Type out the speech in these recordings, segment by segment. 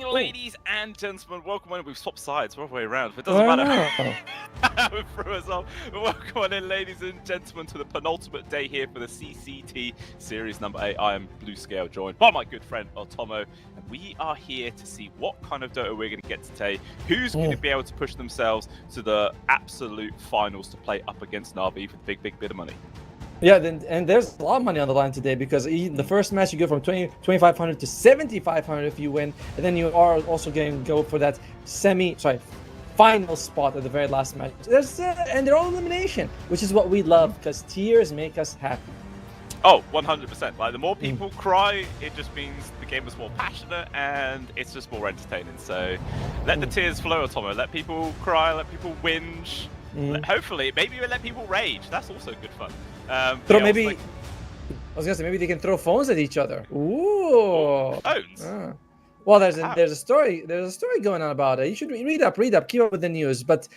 evening, ladies and gentlemen. Welcome on. We've swapped sides. We're all the way around. But it doesn't matter. We threw us off. Welcome on in, ladies and gentlemen, to the penultimate day here for the CCT Series number 8. I am Blue Scale, joined by my good friend Otomo. And we are here to see what kind of Dota we're going to get today. Who's going to be able to push themselves to the absolute finals to play up against Navi for the big bit of money. Yeah, and there's a lot of money on the line today because the first match you go from 2,500 to 7,500 if you win, and then you are also going to go for that final spot at the very last match. And they're all elimination, which is what we love because tears make us happy. Oh, 100%. Like, the more people cry, it just means the game is more passionate and it's just more entertaining. So let the tears flow, Tomo. Let people cry, let people whinge. Hopefully, maybe we'll let people rage. That's also good fun. I was gonna say maybe they can throw phones at each other. Ooh. Phones. Well, there's a story going on about it. You should read up, keep up with the news. But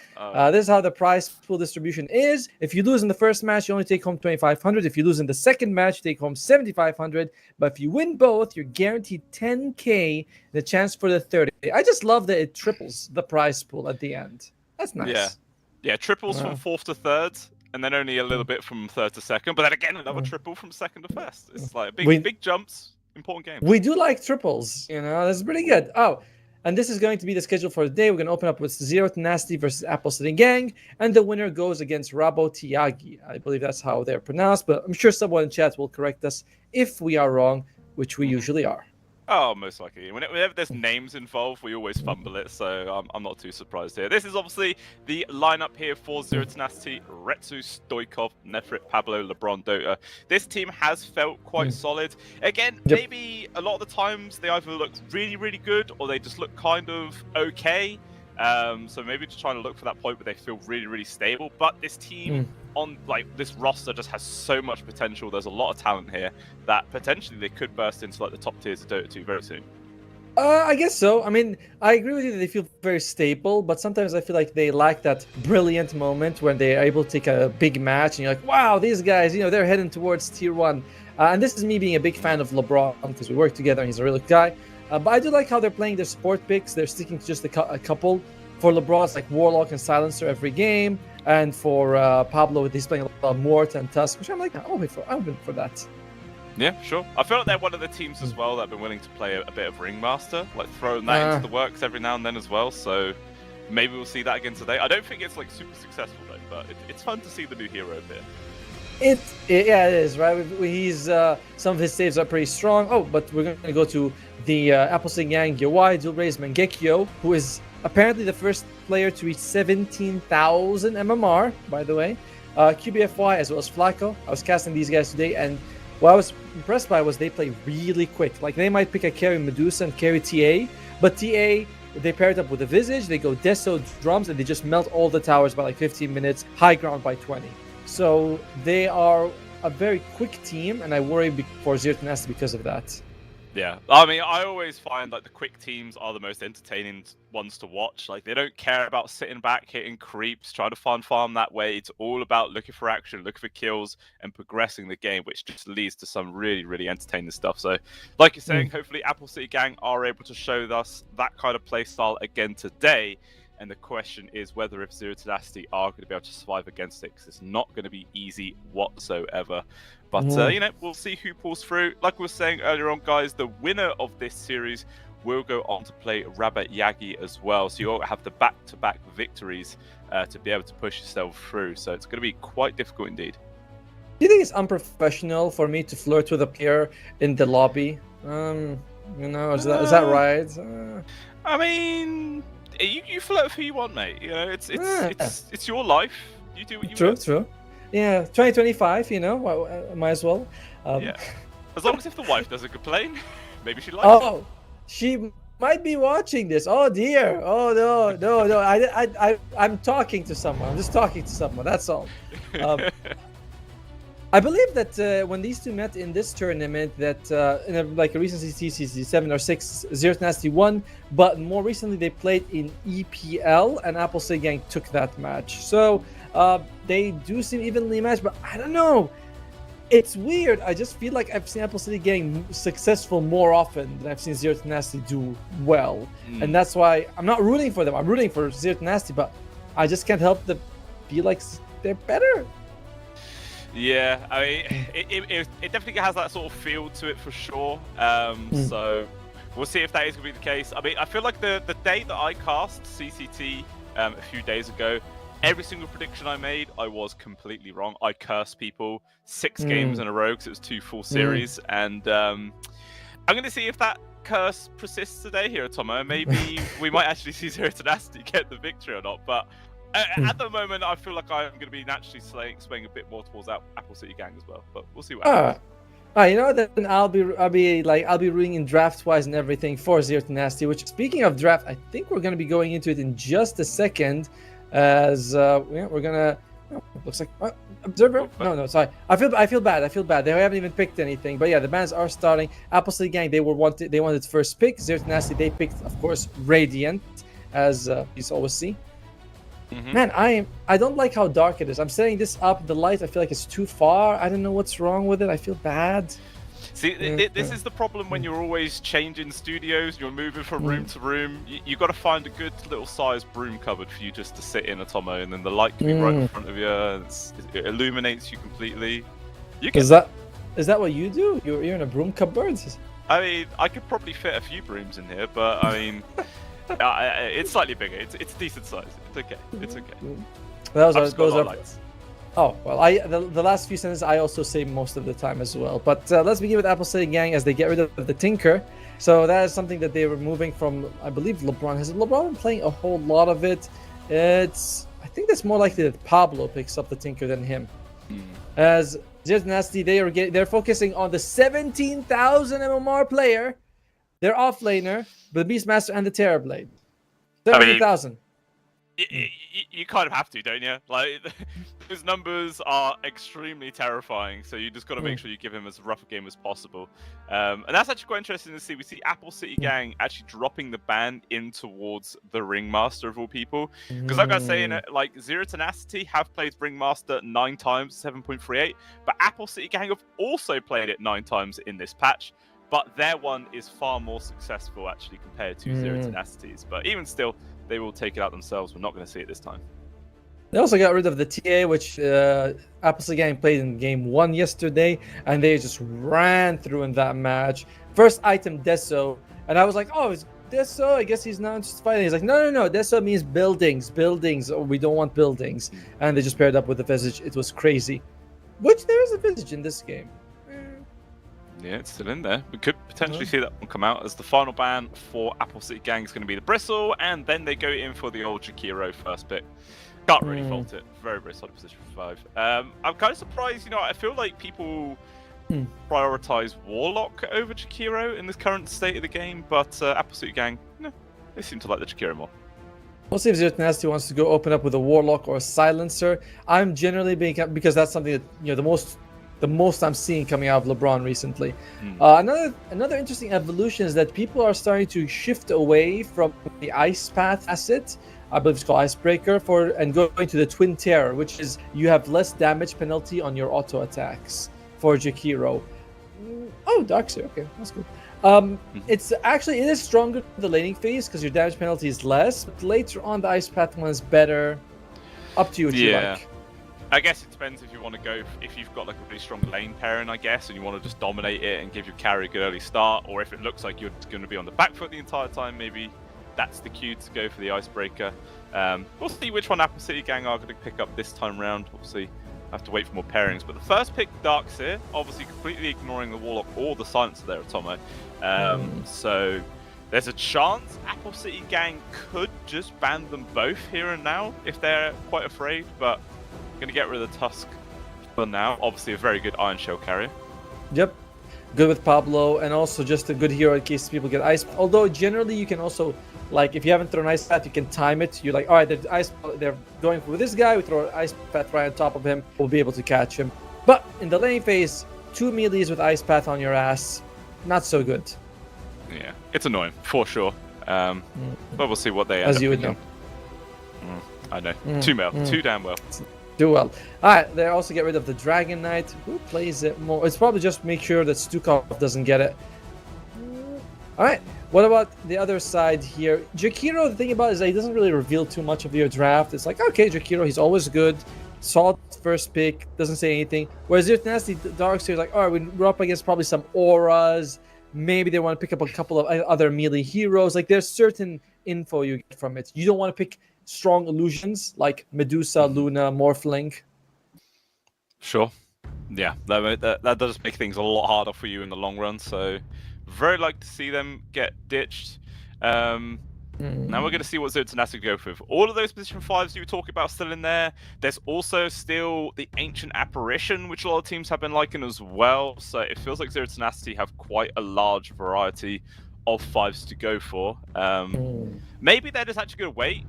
this is how the prize pool distribution is. If you lose in the first match, you only take home 2,500. If you lose in the second match, you take home 7,500. But if you win both, you're guaranteed 10K, the chance for the 30. I just love that it triples the prize pool at the end. That's nice. Yeah, triples from fourth to third. And then only a little bit from third to second, but then again another triple from second to first. It's like big jumps, important game. We do like triples, that's pretty good. Oh, and this is going to be the schedule for the day. We're going to open up with Zero to Nasty versus Apple City Gang, and the winner goes against Rabo Tiagi. I believe that's how they're pronounced, but I'm sure someone in chat will correct us if we are wrong, which we usually are. Oh, most likely. Whenever there's names involved, we always fumble it, so I'm not too surprised here. This is obviously the lineup here for Zero Tenacity: Retsu, Stoikov, Nefrit, Pablo, LeBron, Dota. This team has felt quite solid. Again, maybe a lot of the times they either look really, really good or they just look kind of okay. So maybe just trying to look for that point where they feel really, really stable. But this team on this roster just has so much potential. There's a lot of talent here that potentially they could burst into the top tiers of Dota 2 very soon. I guess so. I mean, I agree with you that they feel very stable, but sometimes I feel like they lack that brilliant moment when they are able to take a big match and you're like, wow, these guys, they're heading towards tier 1. And this is me being a big fan of LeBron because we work together and he's a really good guy. But I do like how they're playing their support picks. They're sticking to just a couple. For LeBron, it's like Warlock and Silencer every game. And for Pablo, he's playing a lot of Mort and Tusk, which I'm like, I'm open for that. Yeah, sure. I feel like they're one of the teams as well that have been willing to play a bit of Ringmaster, like throwing that into the works every now and then as well. So maybe we'll see that again today. I don't think it's super successful though, but it's fun to see the new hero a bit. It is, right? He's some of his saves are pretty strong. Oh, but we're going to go to the Apple City Gang Yawai Dual Raise Mangekyo, who is apparently the first player to reach 17,000 MMR, by the way. QBFY as well as Flacco. I was casting these guys today, and what I was impressed by was they play really quick. Like, they might pick a carry Medusa and carry TA, but TA, they pair it up with the Visage, they go Deso Drums, and they just melt all the towers by like 15 minutes, high ground by 20. So they are a very quick team, and I worry for Zero Tenacity because of that. Yeah, I mean, I always find like the quick teams are the most entertaining ones to watch. Like, they don't care about sitting back, hitting creeps, trying to farm that way. It's all about looking for action, looking for kills, and progressing the game, which just leads to some really, really entertaining stuff. So, like you're saying, hopefully Apple City Gang are able to show us that kind of play style again today. And the question is whether if Zero Tenacity are going to be able to survive against it, because it's not going to be easy whatsoever. But, we'll see who pulls through. Like we were saying earlier on, guys, the winner of this series will go on to play Rabbit Yagi as well. So you'll have the back-to-back victories to be able to push yourself through. So it's going to be quite difficult indeed. Do you think it's unprofessional for me to flirt with a player in the lobby? Is that right? I mean, you flirt with who you want, mate. It's your life. You do what you want. True. Yeah, 2025. Might as well. Yeah, as long as if the wife doesn't complain, maybe she likes it. Oh, she might be watching this. Oh dear. Oh no. I'm talking to someone. I'm just talking to someone. That's all. I believe that when these two met in this tournament, that in a recent CCT 7 or 6, Zero Tenacity won, but more recently they played in EPL, and Apple City Gang took that match. So they do seem evenly matched, but I don't know. It's weird. I just feel like I've seen Apple City Gang successful more often than I've seen Zero to Nasty do well. And that's why I'm not rooting for them. I'm rooting for Zero to Nasty, but I just can't help but feel like they're better. Yeah, I mean, it definitely has that sort of feel to it for sure. So we'll see if that is going to be the case. I mean, I feel like the day that I cast CCT a few days ago, every single prediction I made, I was completely wrong. I cursed people 6 games in a row because it was 2 full series. And I'm going to see if that curse persists today here at Tomo. Maybe we might actually see Zero Tenacity get the victory or not. But at the moment, I feel like I'm going to be naturally swaying a bit more towards Apple City Gang as well. But we'll see what happens. You know, then I'll be rooting in draft wise and everything for Zero Tenacity. Which, speaking of draft, I think we're going to be going into it in just a second. As we're gonna, looks like observer. No, sorry. I feel bad. They haven't even picked anything. But yeah, the bans are starting. Apple City Gang, they wanted first pick. Zero Tenacity, they picked, of course, Radiant, as you always see. Man, I don't like how dark it is. I'm setting this up. The light, I feel like it's too far. I don't know what's wrong with it. I feel bad. See, this is the problem when you're always changing studios, you're moving from room to room. You got to find a good little sized broom cupboard for you just to sit in, Atomo, and then the light can be right in front of you. It illuminates you completely. Is that what you do? You're in a broom cupboard? I mean, I could probably fit a few brooms in here, but I mean, it's slightly bigger. It's decent size. It's okay. Those are lights. Oh, well, the last few sentences I also say most of the time as well. But let's begin with Apple City Gang as they get rid of the Tinker. So that is something that they were moving from, I believe, LeBron. Has LeBron been playing a whole lot of it? I think it's more likely that Pablo picks up the Tinker than him. As Zero Nasty, they're focusing on the 17,000 MMR player, their offlaner, the Beastmaster, and the Terrorblade. 17,000. You kind of have to, don't you? Like, those numbers are extremely terrifying, so you just got to make sure you give him as rough a game as possible. And that's actually quite interesting to see. We see Apple City Gang actually dropping the ban in towards the Ringmaster of all people. Because like I was saying, like, Zero Tenacity have played Ringmaster 9 times, 7.38, but Apple City Gang have also played it 9 times in this patch. But their one is far more successful, actually, compared to Zero Tenacity's. But even still, they will take it out themselves. We're not going to see it this time. They also got rid of the TA, which Apple City Gang played in game 1 yesterday, and they just ran through in that match. First item, Deso, and I was like, oh, it's Deso? I guess he's not just fighting. He's like, no, Deso means buildings. Oh, we don't want buildings. And they just paired up with the Visage. It was crazy. Which there is a Visage in this game. Yeah, it's still in there. We could potentially see that one come out as the final ban for Apple City Gang is going to be the Bristle, and then they go in for the old Jakiro first pick. Can't really fault it. Very, very solid position for 5. I'm kind of surprised, I feel like people prioritize Warlock over Jakiro in this current state of the game, but Apple City Gang, they seem to like the Jakiro more. We'll see if Zero Nasty wants to go open up with a Warlock or a Silencer. I'm generally because that's something that, the most I'm seeing coming out of LeBron recently. Another interesting evolution is that people are starting to shift away from the Ice Path asset, I believe it's called Icebreaker, and going to the Twin Terror, which is you have less damage penalty on your auto attacks for Jakiro. Oh, Darkseer, okay, that's good. It is stronger in the laning phase because your damage penalty is less, but later on the Ice Path one is better. Up to you what you like. I guess it depends if you want to go, if you've got like a really strong lane pairing, I guess, and you want to just dominate it and give your carry a good early start, or if it looks like you're going to be on the back foot the entire time, maybe that's the cue to go for the Icebreaker. We'll see which one Apple City Gang are going to pick up this time round. Obviously, have to wait for more pairings. But the first pick, Darkseer, obviously completely ignoring the Warlock or the Silencer there at Tomo. So there's a chance Apple City Gang could just ban them both here and now if they're quite afraid, but going to get rid of the Tusk for now. Obviously a very good Iron Shell carrier. Yep. Good with Pablo, and also just a good hero in case people get Ice. Although generally you can also, like, if you haven't thrown Ice Path, you can time it. You're like, all right, they're going for this guy. We throw an Ice Path right on top of him. We'll be able to catch him. But in the lane phase, 2 melees with Ice Path on your ass, not so good. Yeah, it's annoying for sure. But we'll see what they as you would know. I know. Too damn well. Do well. All right, they also get rid of the Dragon Knight. Who plays it more? It's probably just make sure that Stukov doesn't get it. All right. What about the other side here? Jakiro, the thing about it is that he doesn't really reveal too much of your draft. It's like, okay, Jakiro, he's always good. Solid first pick, doesn't say anything. Whereas Zero Nasty Darkseer is like, all right, we're up against probably some auras. Maybe they want to pick up a couple of other melee heroes. Like, there's certain info you get from it. You don't want to pick strong illusions like Medusa, Luna, Morphling. Sure. Yeah, that does make things a lot harder for you in the long run. So, very like to see them get ditched. Now we're going to see what Zero Tenacity go with. All of those position 5s you were talking about still in there. There's also still the Ancient Apparition, which a lot of teams have been liking as well. So it feels like Zero Tenacity have quite a large variety of 5s to go for. Maybe they're just actually going to wait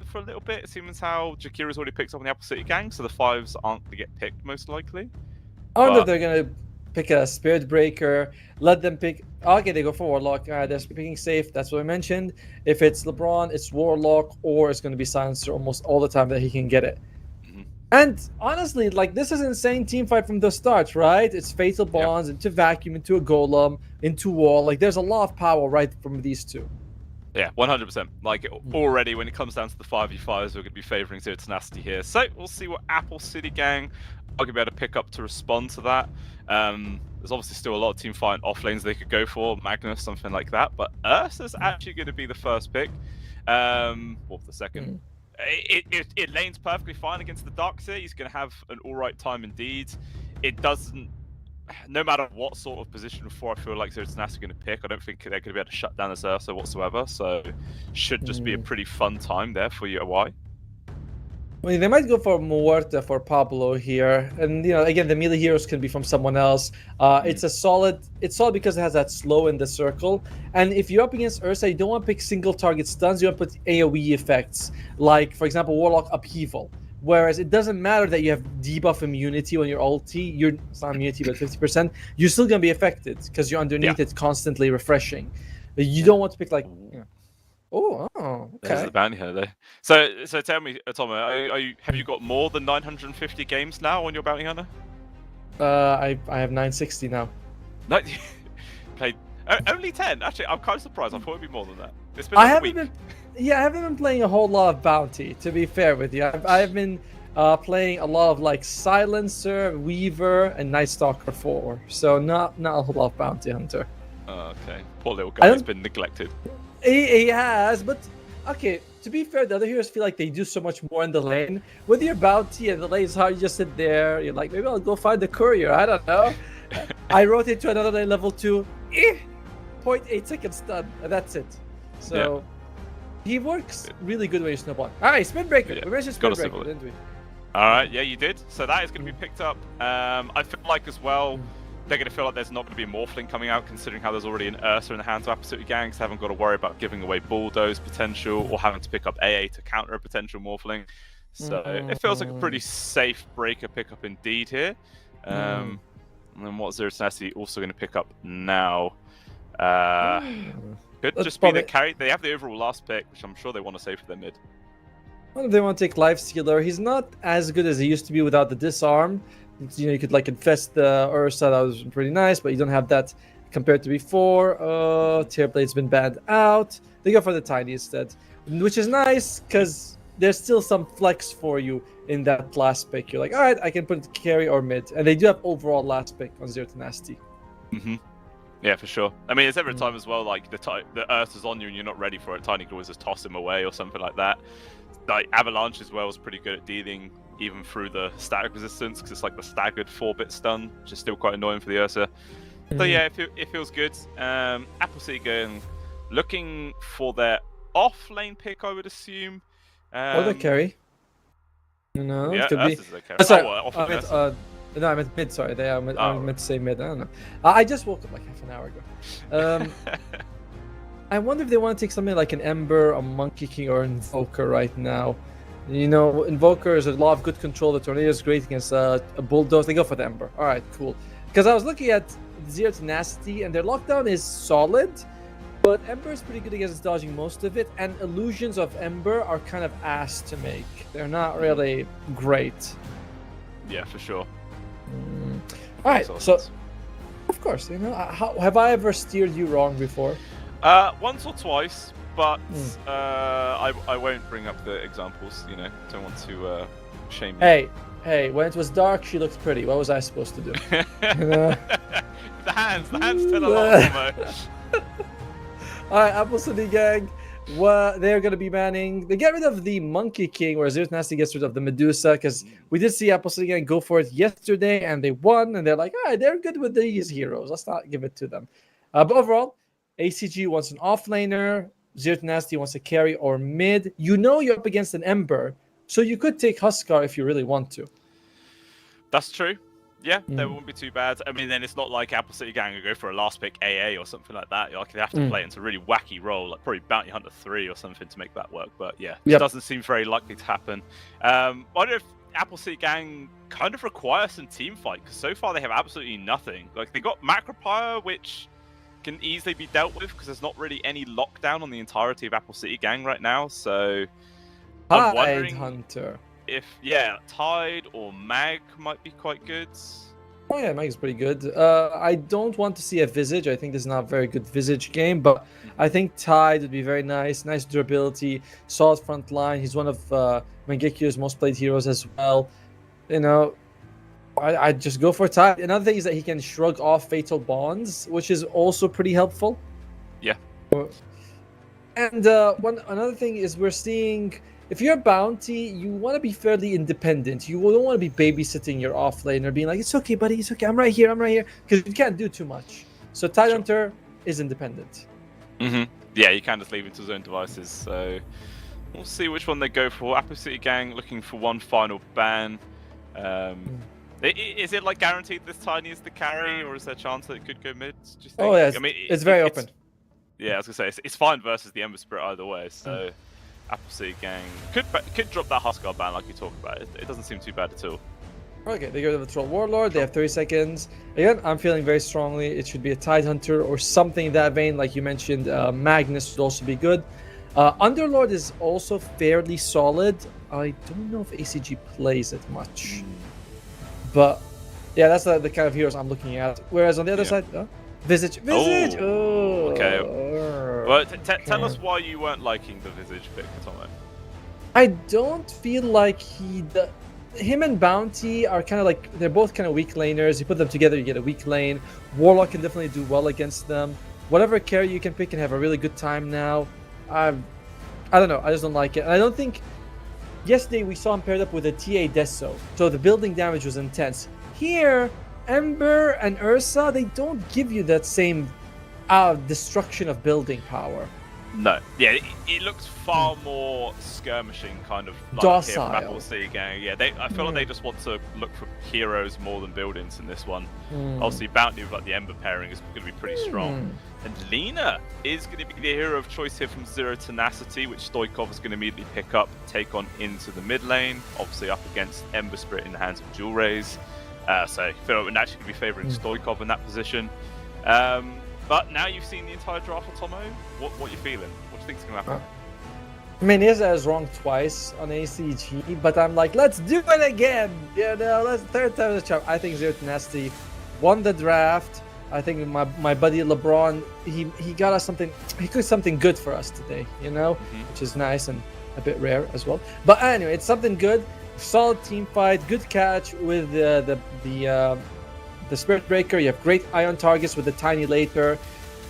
for a little bit. It seems how Jakira's already picked up on the Apple City Gang, so the 5s aren't going to get picked most likely. I wonder if they're going to pick a Spirit Breaker, let them pick. Okay, they go for Warlock. They're picking safe. That's what I mentioned. If it's LeBron, it's Warlock, or it's going to be Silencer almost all the time that he can get it. And honestly, like, this is insane team fight from the start, right? It's Fatal Bonds into Vacuum, into a Golem, into Wall. Like, there's a lot of power right from these two. Yeah, 100%. Like, already when it comes down to the 5v5s, we're going to be favoring Zero Tenacity here. So we'll see what Apple City Gang are going to be able to pick up to respond to that. There's obviously still a lot of team fighting off lanes they could go for, Magnus, something like that. But Ursa's actually going to be the first pick, or the second. It lanes perfectly fine against the Darkseer. He's going to have an alright time indeed. It doesn't, no matter what sort of position 4 I feel like Zero Tenacity are going to pick, I don't think they're going to be able to shut down this Ursa whatsoever. So should just be a pretty fun time there for UI. I mean, they might go for Muerta for Pablo here, and again, the melee heroes can be from someone else. It's solid because it has that slow in the circle. And if you're up against Ursa, you don't want to pick single target stuns. You want to put AOE effects, like for example, Warlock Upheaval. Whereas it doesn't matter that you have debuff immunity on your ulti. It's not immunity, but 50%. You're still gonna be affected because you're underneath it, constantly refreshing. You don't want to pick like. Oh, okay. There's the bounty hunter there. So tell me, Tom, have you got more than 950 games now on your bounty hunter? I have 960 now. No, played only 10. Actually, I'm kind of surprised. I thought it'd be more than that. It's been like a week. I haven't been playing a whole lot of bounty. To be fair with you, I've been playing a lot of like Silencer, Weaver, and Night Stalker 4. So not a whole lot of bounty hunter. Okay, poor little guy has been neglected. He has, but okay, to be fair, the other heroes feel like they do so much more in the lane. With your bounty and the lane is hard, you just sit there, you're like, maybe I'll go find the courier, I don't know. I rotate to another lane, level 2, 0.8 second stun, and that's it. So, he works really good when you snowball. Alright, Spin Breaker, we mentioned Spin Breaker, didn't we? Alright, yeah, you did. So that is going to be picked up. I feel like as well, they're going to feel like there's not going to be a Morphling coming out, considering how there's already an Ursa in the hands of Apple City Gang, so they haven't got to worry about giving away Bulldoze potential or having to pick up AA to counter a potential Morphling. So it feels like a pretty safe breaker pickup indeed here. And then what Zero Tenacity also going to pick up now? Could just be the carry. They have the overall last pick, which I'm sure they want to save for their mid. Well, they want to take Lifestealer. He's not as good as he used to be without the disarm. You could like infest the Ursa, that was pretty nice, but you don't have that compared to before. Tearblade's been banned out. They go for the Tiny instead, which is nice because there's still some flex for you in that last pick. You're like, all right, I can put carry or mid, and they do have overall last pick on Zero Tenacity. Yeah, for sure. I mean, it's every time as well, like the Ursa's on you and you're not ready for it. Tiny can always just toss him away or something like that. Like Avalanche as well is pretty good at dealing even through the static resistance, because it's like the staggered 4-bit stun, which is still quite annoying for the Ursa. So yeah, it feels good. Apple City going looking for their off lane pick, I would assume. Or the carry. No, yeah, it could be. The carry. Sorry, no, I meant mid. Sorry, I meant to say mid. I don't know. I just woke up like half an hour ago. I wonder if they want to take something like an Ember, a Monkey King, or Invoker right now. Invoker is a lot of good control. The Tornado is great against a Bulldoze. They go for the Ember. All right, cool. Because I was looking at Zero Tenacity, and their lockdown is solid, But Ember is pretty good against dodging most of it, and illusions of Ember are kind of ass to make. They're not really great. Yeah, for sure. All right, so of course, have I ever steered you wrong before? Once or twice, but I won't bring up the examples. Don't want to shame you. Hey, when it was dark, she looked pretty. What was I supposed to do? The hands tell a lot, All right, Apple City Gang. They're going to be manning. They get rid of the Monkey King, whereas Zero Nasty gets rid of the Medusa, because we did see Apple City Gang go for it yesterday, and they won, and they're like, all right, they're good with these heroes. Let's not give it to them. But overall, ACG wants an offlaner. Zero Nasty wants a carry or mid. You're up against an Ember, so you could take Huskar if you really want to. That's true. Yeah, that won't be too bad. I mean, then it's not like Apple City Gang will go for a last pick AA or something like that. Like, they have to play into a really wacky role, like probably Bounty Hunter 3 or something to make that work. But yeah, it doesn't seem very likely to happen. I wonder if Apple City Gang kind of require some team fight, because so far they have absolutely nothing. Like, they got Macropire, which can easily be dealt with because there's not really any lockdown on the entirety of Apple City Gang right now. So I'm wondering Hunter. if Tide or Mag might be quite good. Oh yeah, Mag is pretty good. I don't want to see a Visage. I think this is not a very good Visage game, but I think Tide would be very nice. Nice durability, solid front line. He's one of Mangekyo's most played heroes as well. I'd just go for Tide. Another thing is that he can shrug off Fatal Bonds, which is also pretty helpful. Yeah. And another thing is we're seeing, if you're a bounty, you want to be fairly independent. You don't want to be babysitting your offlaner, being like, it's okay, buddy, it's okay, I'm right here, because you can't do too much. So Tide Hunter is independent. Yeah, you can just leave it to his own devices. So we'll see which one they go for. Apple City Gang looking for one final ban. Is it like guaranteed this Tiny is the carry, or is there a chance that it could go mid? Do you think? Oh yeah, it's very open. Yeah, I was gonna say it's fine versus the Ember Spirit either way. So Apple City Gang could drop that Huskar ban like you talked about. It doesn't seem too bad at all. Okay, they go to the Troll Warlord. They have 30 seconds. Again, I'm feeling very strongly it should be a Tide Hunter or something in that vein, like you mentioned. Magnus would also be good. Underlord is also fairly solid. I don't know if ACG plays it much. But yeah, that's the kind of heroes I'm looking at. Whereas on the other side, Visage. Oh, okay. Well, tell us why you weren't liking the Visage pick, Tomo. I don't feel like him and Bounty are kind of like, they're both kind of weak laners. You put them together, you get a weak lane. Warlock can definitely do well against them. Whatever carry you can pick can have a really good time now. I don't know. I just don't like it. And I don't think. Yesterday we saw him paired up with a TA Deso, so the building damage was intense. Here, Ember and Ursa, they don't give you that same destruction of building power. No, yeah, it looks far more skirmishing, kind of like docile. Here from Apple City Gang. Yeah, I feel like they just want to look for heroes more than buildings in this one. Obviously, Bounty with like the Ember pairing is going to be pretty strong. And Lina is going to be the hero of choice here from Zero Tenacity, which Stoikov is going to immediately pick up, take on into the mid lane, obviously up against Ember Spirit in the hands of Jewel Rays. So I feel like we're naturally going to be favouring Stoikov in that position. But now you've seen the entire draft for Tomo, what are you feeling? What do you think is going to happen? I mean, yes, I was wrong twice on ACG, but I'm like, let's do it again! Third time the charm. I think Zero Tenacity won the draft. I think my buddy LeBron, he got us something, he cooked something good for us today, which is nice and a bit rare as well. But anyway, it's something good. Solid team fight, good catch with the Spirit Breaker. You have great ion targets with the Tiny Later.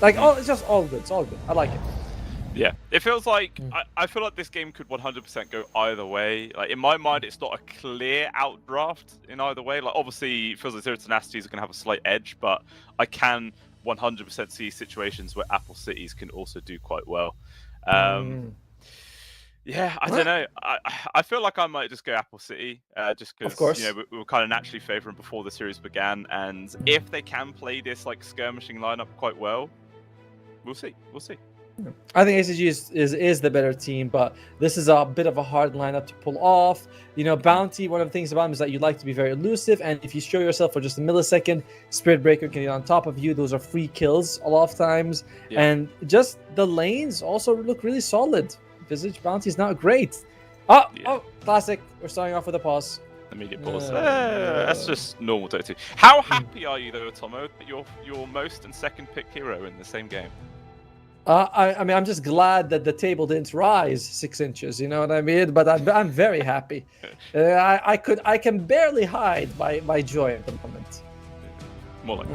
It's just all good. It's all good. I like it. Yeah, it feels like I feel like this game could 100% go either way. Like in my mind, it's not a clear outdraft in either way. Like obviously, it feels like Zero Tenacity is going to have a slight edge, but I can 100% see situations where Apple Cities can also do quite well. Yeah, I don't know. I feel like I might just go Apple City, just because we were kind of naturally favouring before the series began, and if they can play this like skirmishing lineup quite well, we'll see. I think ACG is the better team, but this is a bit of a hard lineup to pull off. You know, Bounty, one of the things about him is that you like to be very elusive, and if you show yourself for just a millisecond, Spirit Breaker can get on top of you. Those are free kills a lot of times. Yeah. And just the lanes also look really solid. Visage Bounty is not great. Oh, classic. We're starting off with a pause. Immediate pause. That's just normal Dota 2. How happy are you though, Tomo, that your most and second pick hero in the same game? I mean, I'm just glad that the table didn't rise 6 inches. You know what I mean? But I'm very happy. I can barely hide my joy at the moment. More like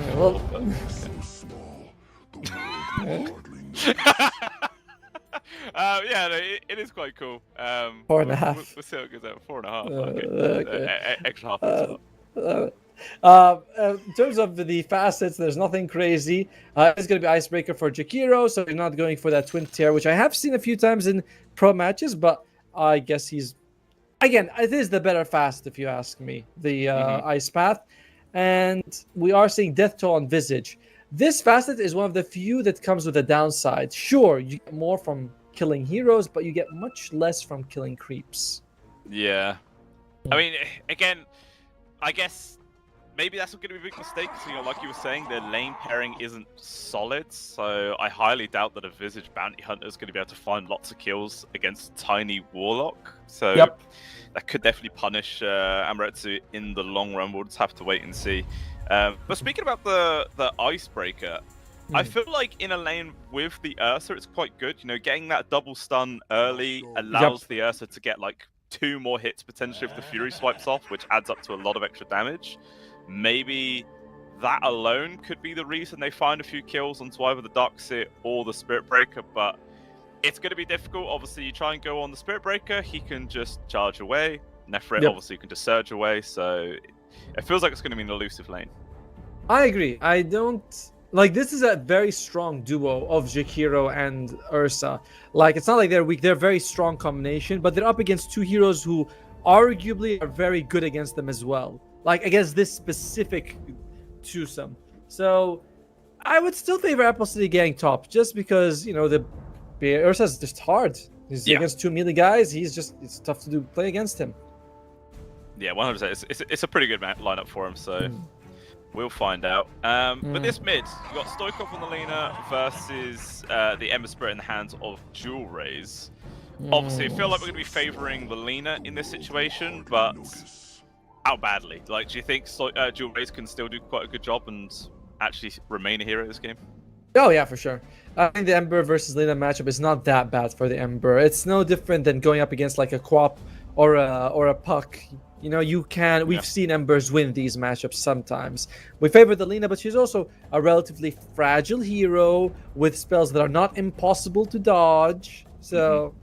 it is quite cool. 4.5. We'll see how it goes out. 4.5. Okay. Extra half. In terms of the facets, there's nothing crazy. It's going to be Icebreaker for Jakiro, so you're not going for that Twin Tear, which I have seen a few times in pro matches, but I guess he's... Again, it is the better facet, if you ask me, the Ice Path. And we are seeing Death Toll on Visage. This facet is one of the few that comes with a downside. Sure, you get more from killing heroes, but you get much less from killing creeps. Yeah. I mean, again, I guess... Maybe that's going to be a big mistake, because, you know, like you were saying, their lane pairing isn't solid, so I highly doubt that a Visage Bounty Hunter is going to be able to find lots of kills against Tiny Warlock, so that could definitely punish Amoretsu in the long run. We'll just have to wait and see. But speaking about the Icebreaker, I feel like in a lane with the Ursa, it's quite good. You know, getting that double stun early allows the Ursa to get, like, 2 more hits potentially if the Fury swipes off, which adds up to a lot of extra damage. Maybe that alone could be the reason they find a few kills onto either the Dark Sit or the Spirit Breaker, but it's going to be difficult. Obviously, you try and go on the Spirit Breaker, he can just charge away. Nefret obviously can just surge away, so it feels like it's going to be an elusive lane. I agree. I don't... Like, this is a very strong duo of Jakiro and Ursa. Like, it's not like they're weak. They're a very strong combination, but they're up against 2 heroes who arguably are very good against them as well. Like, against this specific twosome. So, I would still favor Apple City getting top, just because, you know, the Ursa's just hard. He's against 2 melee guys. It's tough to play against him. Yeah, 100%. It's a pretty good lineup for him, so we'll find out. But this mid, you got Stoikov on the Lina versus the Ember Spirit in the hands of Jewel Rays. Obviously, I feel like we're going to be favoring the Lina in this situation, but... How badly? Like, do you think Jewel Rays can still do quite a good job and actually remain a hero this game? Oh yeah, for sure. I think the Ember versus Lina matchup is not that bad for the Ember. It's no different than going up against like a Quap or a Puck. You know, we've seen Embers win these matchups sometimes. We favor the Lina, but she's also a relatively fragile hero with spells that are not impossible to dodge. So,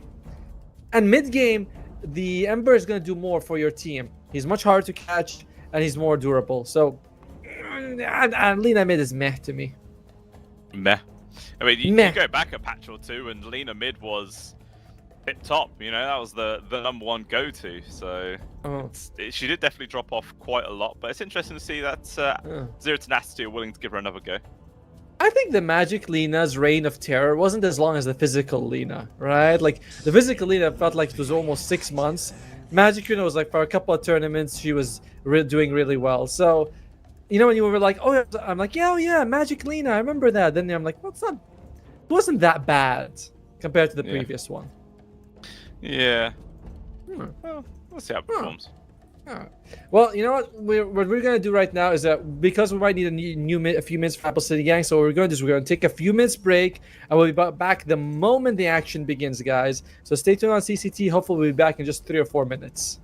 and mid game, the Ember is going to do more for your team. He's much harder to catch, and he's more durable. So, Lina mid is meh to me. Meh. I mean, you go back a patch or two, and Lina mid was tip top. You know, that was the number 1 go-to. So, she did definitely drop off quite a lot. But it's interesting to see that Zero Tenacity are willing to give her another go. I think the Magic Lina's reign of terror wasn't as long as the physical Lina, right? Like, the physical Lina felt like it was almost 6 months. Magic Lina was like, for a couple of tournaments, she was doing really well. So, you know, when you were like, oh, I'm like, yeah, Magic Lina, I remember that. Then I'm like, well, it wasn't that bad compared to the previous one. Yeah. Well, we'll see how it performs. Well, you know what we're going to do right now is that because we might need a few minutes for Apple City Gang, so what we're going to do is we're going to take a few minutes break, and we'll be back the moment the action begins, guys. So stay tuned on CCT. Hopefully we'll be back in just 3 or 4 minutes.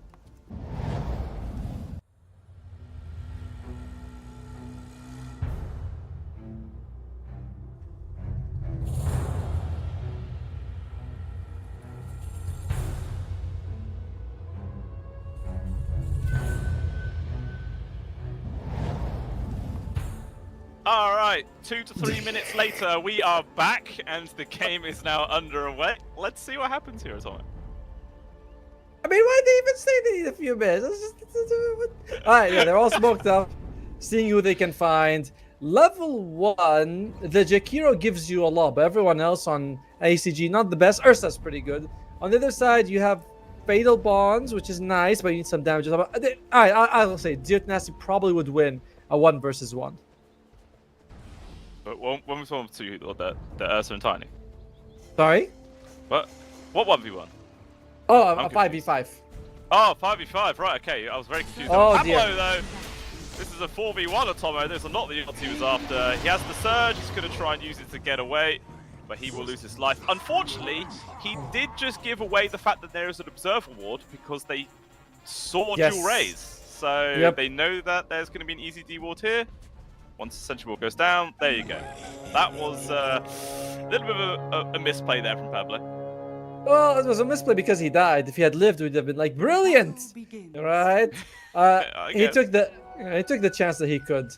Alright, 2 to 3 minutes later, we are back, and the game is now underway. Let's see what happens here, Atomic. I mean, why'd they even say they need a few minutes? Alright, yeah, they're all smoked up, seeing who they can find. Level 1, the Jakiro gives you a lot, but everyone else on ACG, not the best. Ursa's pretty good. On the other side, you have Fatal Bonds, which is nice, but you need some damage. All right, I'll say Zero Nasty probably would win a 1 versus 1. But when we saw the Ursa and Tiny. Sorry? What 1v1? Oh, I'm a 5v5. Oh, 5v5, right, okay. I was very confused. Oh, Pablo, dear. though, this is a 4v1 Atomo. This is not the ult he was after. He has the surge. He's going to try and use it to get away, but he will lose his life. Unfortunately, he did just give away the fact that there is an Observer Ward because they saw dual raise. So they know that there's going to be an easy D-Ward here. Once the Sentry Ward goes down, there you go. That was a little bit of a misplay there from Pablo. Well, it was a misplay because he died. If he had lived, we'd have been like, brilliant! Right? He took the chance that he could.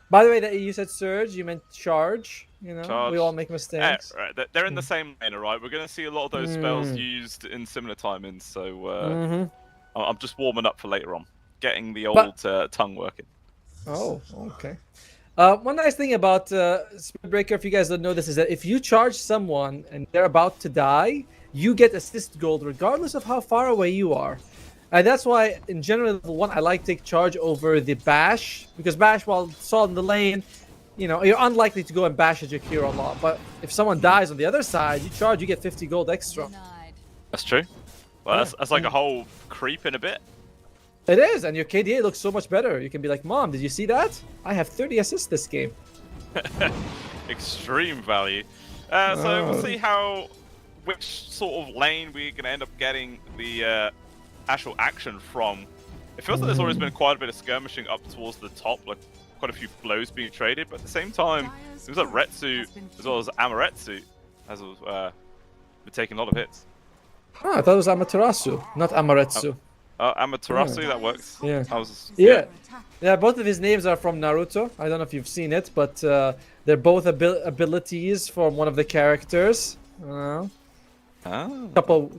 By the way, that you said surge, you meant charge. You know, charge. We all make mistakes. Right. They're in the same lane, right? We're going to see a lot of those spells used in similar timings, so I'm just warming up for later on. Getting the old tongue working. Oh, okay. One nice thing about Spirit Breaker, if you guys don't know this, is that if you charge someone and they're about to die, you get assist gold regardless of how far away you are. And that's why, in general, level 1, I like to take charge over the bash. Because bash, while solid in the lane, you know, you're unlikely to go and bash at your hero a lot. But if someone dies on the other side, you charge, you get 50 gold extra. That's true. Well, that's like a whole creep in a bit. It is, and your KDA looks so much better. You can be like, Mom, did you see that? I have 30 assists this game. Extreme value. So we'll see which sort of lane we're going to end up getting the actual action from. It feels like there's always been quite a bit of skirmishing up towards the top, like quite a few blows being traded, but at the same time, it seems like Retsu as well as Amaretsu has been taking a lot of hits. Oh, I thought it was Amaterasu, not Amaretsu. Amaterasu, that works. Yeah. Yeah, both of his names are from Naruto. I don't know if you've seen it, but they're both abilities from one of the characters. Couple.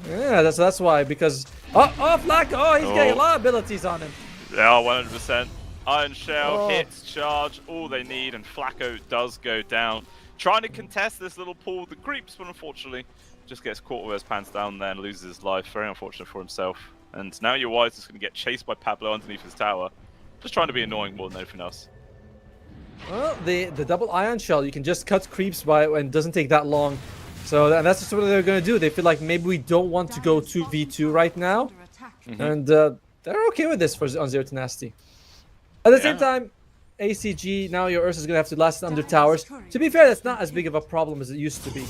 Yeah, that's why. Because Flacco, he's getting a lot of abilities on him. Yeah, 100%. Iron Shell hits, charge, all they need, and Flacco does go down. Trying to contest this little pool of the creeps, but unfortunately, just gets caught with his pants down there and loses his life. Very unfortunate for himself. And now your Wise is going to get chased by Pablo underneath his tower. Just trying to be annoying more than anything else. Well, the double Ion Shell, you can just cut creeps by it and it doesn't take that long. So that's just what they're going to do. They feel like maybe we don't want to go 2v2 right now. And they're okay with this on Zero to Nasty. At the same time, ACG, now your Ursa is going to have to last under towers. To be fair, that's not as big of a problem as it used to be.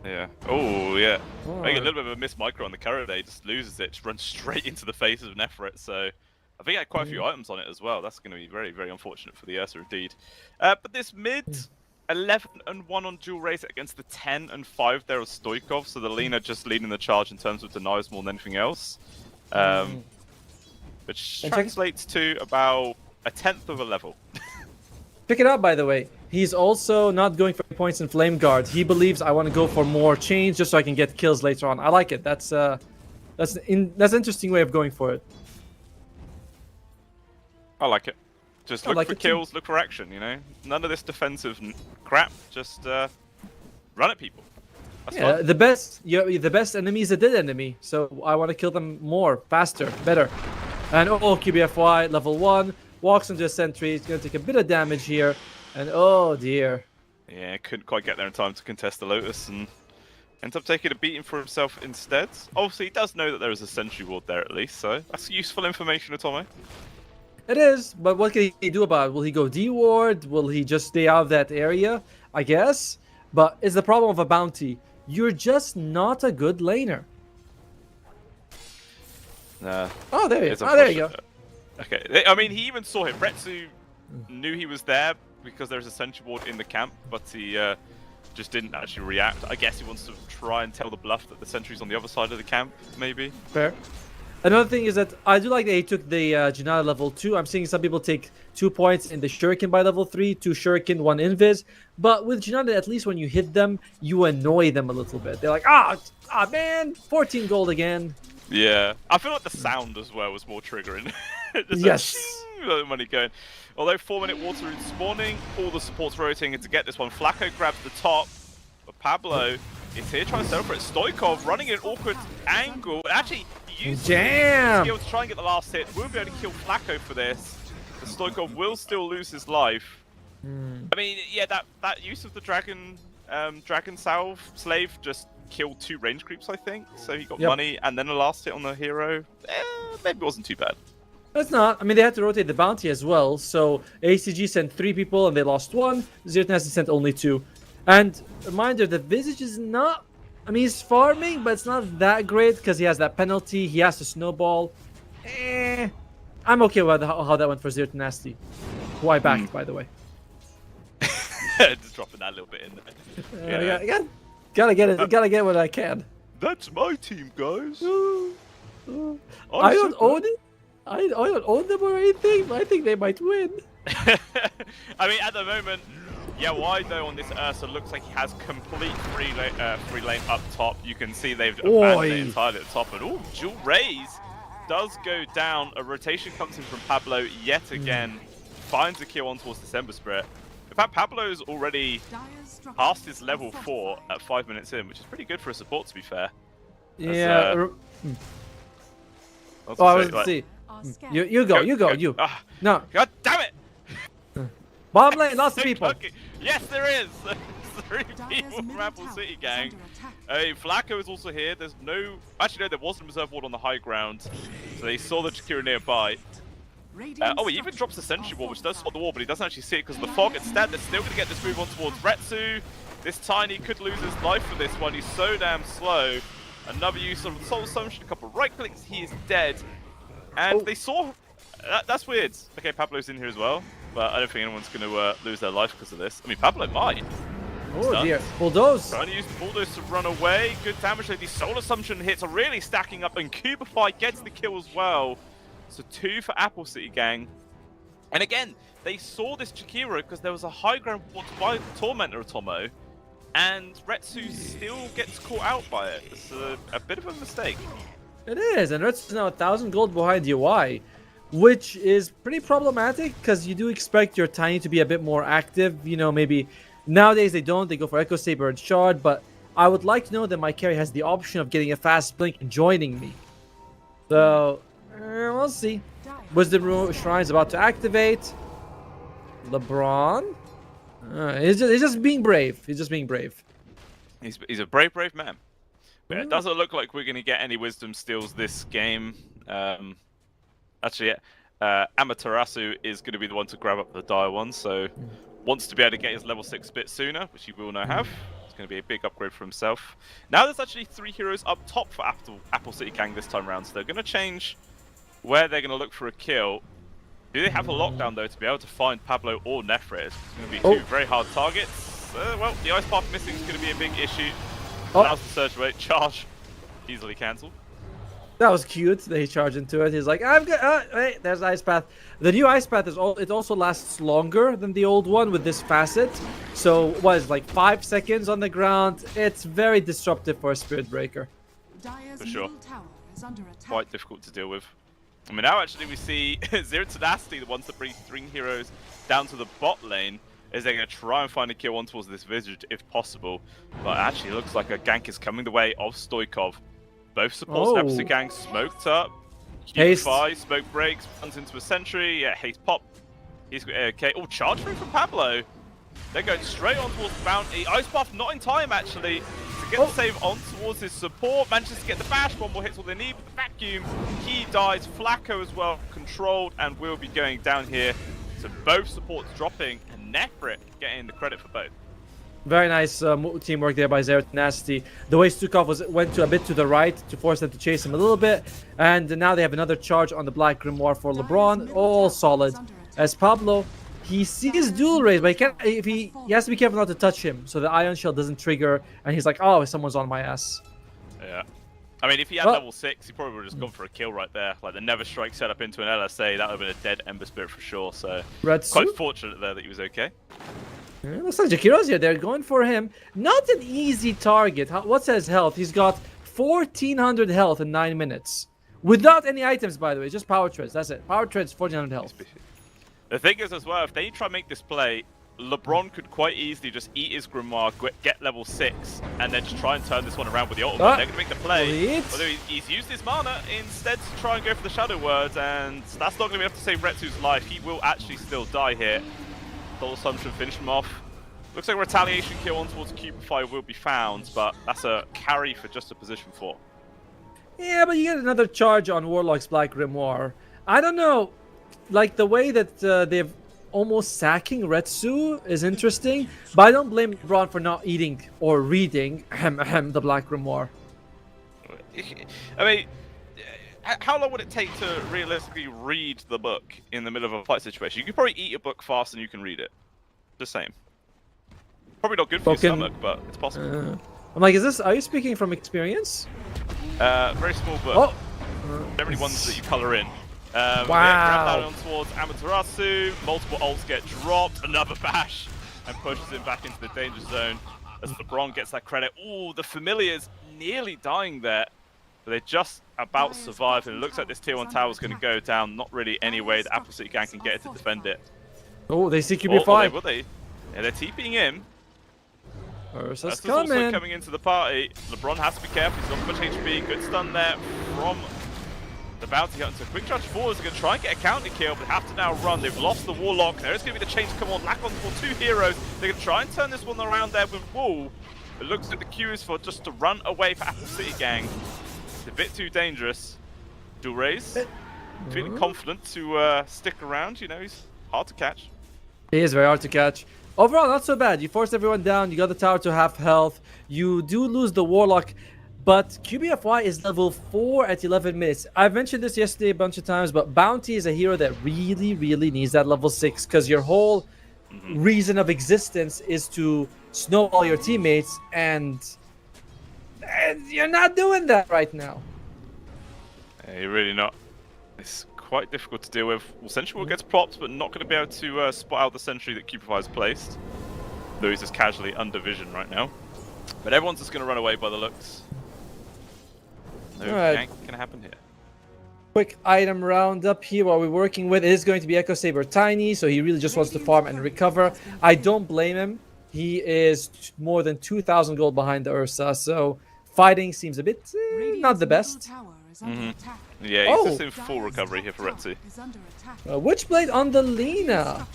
Yeah. Oh, yeah. Making a little bit of a miss micro on the Curry there. He just loses it, just runs straight into the face of Nefret. So I think he had quite a few items on it as well. That's going to be very, very unfortunate for the Ursa indeed. But this mid, 11 and 1 on dual race against the 10 and 5 there of Stoikov. So the Lina just leading the charge in terms of denies more than anything else. Which translates to about a 10th of a level. Pick it up, by the way. He's also not going for points in Flame Guard. He believes I want to go for more chains just so I can get kills later on. I like it. That's an interesting way of going for it. I like it. Just look for kills, look for action, you know? None of this defensive crap, just run at people. That's fun. The best enemy is a dead enemy, so I want to kill them more, faster, better. And QBFY, level 1, walks into a sentry, he's going to take a bit of damage here, and oh dear. Yeah, couldn't quite get there in time to contest the Lotus, and ends up taking a beating for himself instead. Obviously, he does know that there is a sentry ward there at least, so that's useful information, Atomo. It is, but what can he do about it? Will he go D-ward? Will he just stay out of that area? I guess. But it's the problem of a bounty. You're just not a good laner. Nah. Oh, there you go. Okay, I mean, he even saw him. Retsu knew he was there because there's a sentry ward in the camp, but he just didn't actually react. I guess he wants to try and tell the bluff that the sentry's on the other side of the camp, maybe. Fair. Another thing is that I do like that he took the Janata level 2. I'm seeing some people take 2 points in the Shuriken by level 3, 2 Shuriken, 1 Invis. But with Janata, at least when you hit them, you annoy them a little bit. They're like, man, 14 gold again. Yeah, I feel like the sound as well was more triggering. Yes. Like money going. Although 4-minute water rune spawning, all the supports rotating to get this one. Flacco grabs the top, but Pablo is here trying to settle for it. Stoikov running an awkward angle. Actually, he used Damn! skill to try and get the last hit. We'll be able to kill Flacco for this. The Stoikov will still lose his life. I mean, yeah, that use of the dragon slave just killed 2 range creeps, I think. So he got money and then a last hit on the hero. Maybe it wasn't too bad. It's not. I mean, they had to rotate the bounty as well. So ACG sent 3 people and they lost 1. Zero Nasty sent only 2. And reminder, the Visage is not. I mean, he's farming, but it's not that great because he has that penalty. He has to snowball. I'm okay with how that went for Zero Nasty, who I backed, by the way. Just dropping that little bit in there. Yeah. Gotta get what I can. That's my team, guys. I don't own it. I don't own them or anything, but I think they might win. I mean, at the moment, yeah, why though on this Ursa looks like he has complete free lane up top. You can see they've abandoned it entirely at the top. And oh, dual raise does go down. A rotation comes in from Pablo yet again. Finds a kill on towards December Spirit. In fact, Pablo's already past his level 4 at 5 minutes in, which is pretty good for a support, to be fair. Yeah. I was to see. You go. No. God damn it! Bottom lane, lots of people. Yes, there is. 3 people from Apple City gang. Flacco is also here. There's no. Actually, no, there was a reserve ward on the high ground, so they saw the Jakira nearby. He even drops the sentry wall, which does spot the wall, but he doesn't actually see it because of the fog. Instead, they're still going to get this move on towards Retsu. This Tiny could lose his life for this one. He's so damn slow. Another use of the Soul Assumption, a couple of right clicks, he is dead. And they saw... that's weird. Okay, Pablo's in here as well, but I don't think anyone's going to lose their life because of this. I mean, Pablo might. Oh dear. Bulldoze. Trying to use the Bulldoze to run away. Good damage. These Soul Assumption hits are really stacking up, and Cubify gets the kill as well. So 2 for Apple City gang. And again, they saw this Jakiro because there was a high ground blocked by Tormentor Atomo, and Retsu still gets caught out by it. It's a bit of a mistake. It is, and Retsu's now 1,000 gold behind UI, which is pretty problematic because you do expect your Tiny to be a bit more active. You know, maybe nowadays they don't. They go for Echo Saber and Shard, but I would like to know that my carry has the option of getting a fast blink and joining me. So... we'll see. Wisdom Shrine's about to activate. LeBron. He's just being brave. He's just being brave. He's a brave man. But it doesn't look like we're going to get any Wisdom steals this game. Actually, Amaterasu is going to be the one to grab up the dire one, so wants to be able to get his level 6 a bit sooner, which he will now have. It's going to be a big upgrade for himself. Now there's actually 3 heroes up top for Apple City Gang this time around, so they're going to change where they're going to look for a kill. Do they have a lockdown, though, to be able to find Pablo or Nefret? It's going to be 2 very hard targets. Well, the Ice Path missing is going to be a big issue. Allows the surge rate. Charge. Easily cancelled. That was cute. They charge into it. He's like, I'm good. Wait, there's Ice Path. The new Ice Path, it also lasts longer than the old one with this facet. So, what is like 5 seconds on the ground? It's very disruptive for a Spirit Breaker. For sure. Quite difficult to deal with. I mean, now actually we see Zero Tenacity, the ones that bring heroes down to the bot lane, is they're going to try and find a kill on towards this Visage if possible. But actually it looks like a gank is coming the way of Stoikov. Both supports Apple City gang smoked up. Q5, smoke breaks, runs into a sentry. Yeah, haste pop. He's got AOK. Oh, charge through from Pablo. They're going straight on towards Bounty. Ice Buff not in time actually. Get the save on towards his support, manages to get the bash, 1 more hits all they need with the vacuum. He dies, Flacco as well, controlled, and will be going down here. So both supports dropping, and Nefret getting the credit for both. Very nice teamwork there by Zero Tenacity. The way Stukov went a bit to the right to force them to chase him a little bit, and now they have another charge on the Black Grimoire for LeBron, all solid. As Pablo, he sees dual raise, but he has to be careful not to touch him, so the Ion Shell doesn't trigger, and he's like, oh, someone's on my ass. Yeah. I mean, if he had level 6, he probably would have just gone for a kill right there. Like the Never Strike set up into an LSA, that would have been a dead Ember Spirit for sure, so quite fortunate there that he was okay. Yeah, looks like Jakiro's here. They're going for him. Not an easy target. What's his health? He's got 1,400 health in 9 minutes. Without any items, by the way, just power treads. That's it. Power treads, 1,400 health. The thing is as well, if they try to make this play, LeBron could quite easily just eat his Grimoire, get level 6, and then just try and turn this one around with the ultimate. They're going to make the play. Although he's used his mana instead to try and go for the Shadow Words, and that's not going to be enough to save Retsu's life. He will actually still die here. Soul Assumption finish him off. Looks like a retaliation kill on towards Cubify will be found, but that's a carry for just a position 4. Yeah, but you get another charge on Warlock's Black Grimoire. I don't know, like the way that they've almost sacking Retsu is interesting, but I don't blame LeBron for not eating or reading the Black Grimoire. I mean, how long would it take to realistically read the book in the middle of a fight situation? You could probably eat a book faster than you can read it. Just saying. Probably not good for your stomach, but it's possible. I'm like, are you speaking from experience? Very small book. Generally ones that you color in. Wow. Grab that on towards Amaterasu. Multiple ults get dropped. Another bash. And pushes him back into the danger zone. As LeBron gets that credit. Ooh, the Familiar's nearly dying there. But they're just about to survive. And it looks like this tier 1 tower is going to go down. Not really any way the Apple City gang can get it to defend it. Oh, they see QB5. Will they? Yeah, they're TPing in. Ursa's also coming into the party. LeBron has to be careful. He's not much HP. Good stun there from the bounty hunter. Quick charge forwards are going to try and get a counter kill, but have to now run. They've lost the Warlock. There is going to be the change to come on. Lack on for 2 heroes. They're going to try and turn this one around there with Wool. It looks like the queue is for just to run away for Apple City gang. It's a bit too dangerous. Dual raise. Feeling confident to stick around. You know, he's hard to catch. He is very hard to catch. Overall, not so bad. You forced everyone down. You got the tower to half health. You do lose the Warlock. But QBFY is level 4 at 11 minutes. I've mentioned this yesterday a bunch of times, but Bounty is a hero that really, really needs that level 6. Because your whole reason of existence is to snowball your teammates. And you're not doing that right now. Yeah, you're really not. It's quite difficult to deal with. Well, Sentry will get propped, but not going to be able to spot out the sentry that Cubify has placed. Though he's just casually under vision right now. But everyone's just going to run away by the looks. No gank can happen here. Quick item roundup here while we're working with. It is going to be Echo Saber Tiny, so he really just wants to farm and recover. I don't blame him. He is more than 2,000 gold behind the Ursa, so fighting seems a bit not the best. Yeah, he's just in full recovery here for Retsu. Witchblade on the Lina.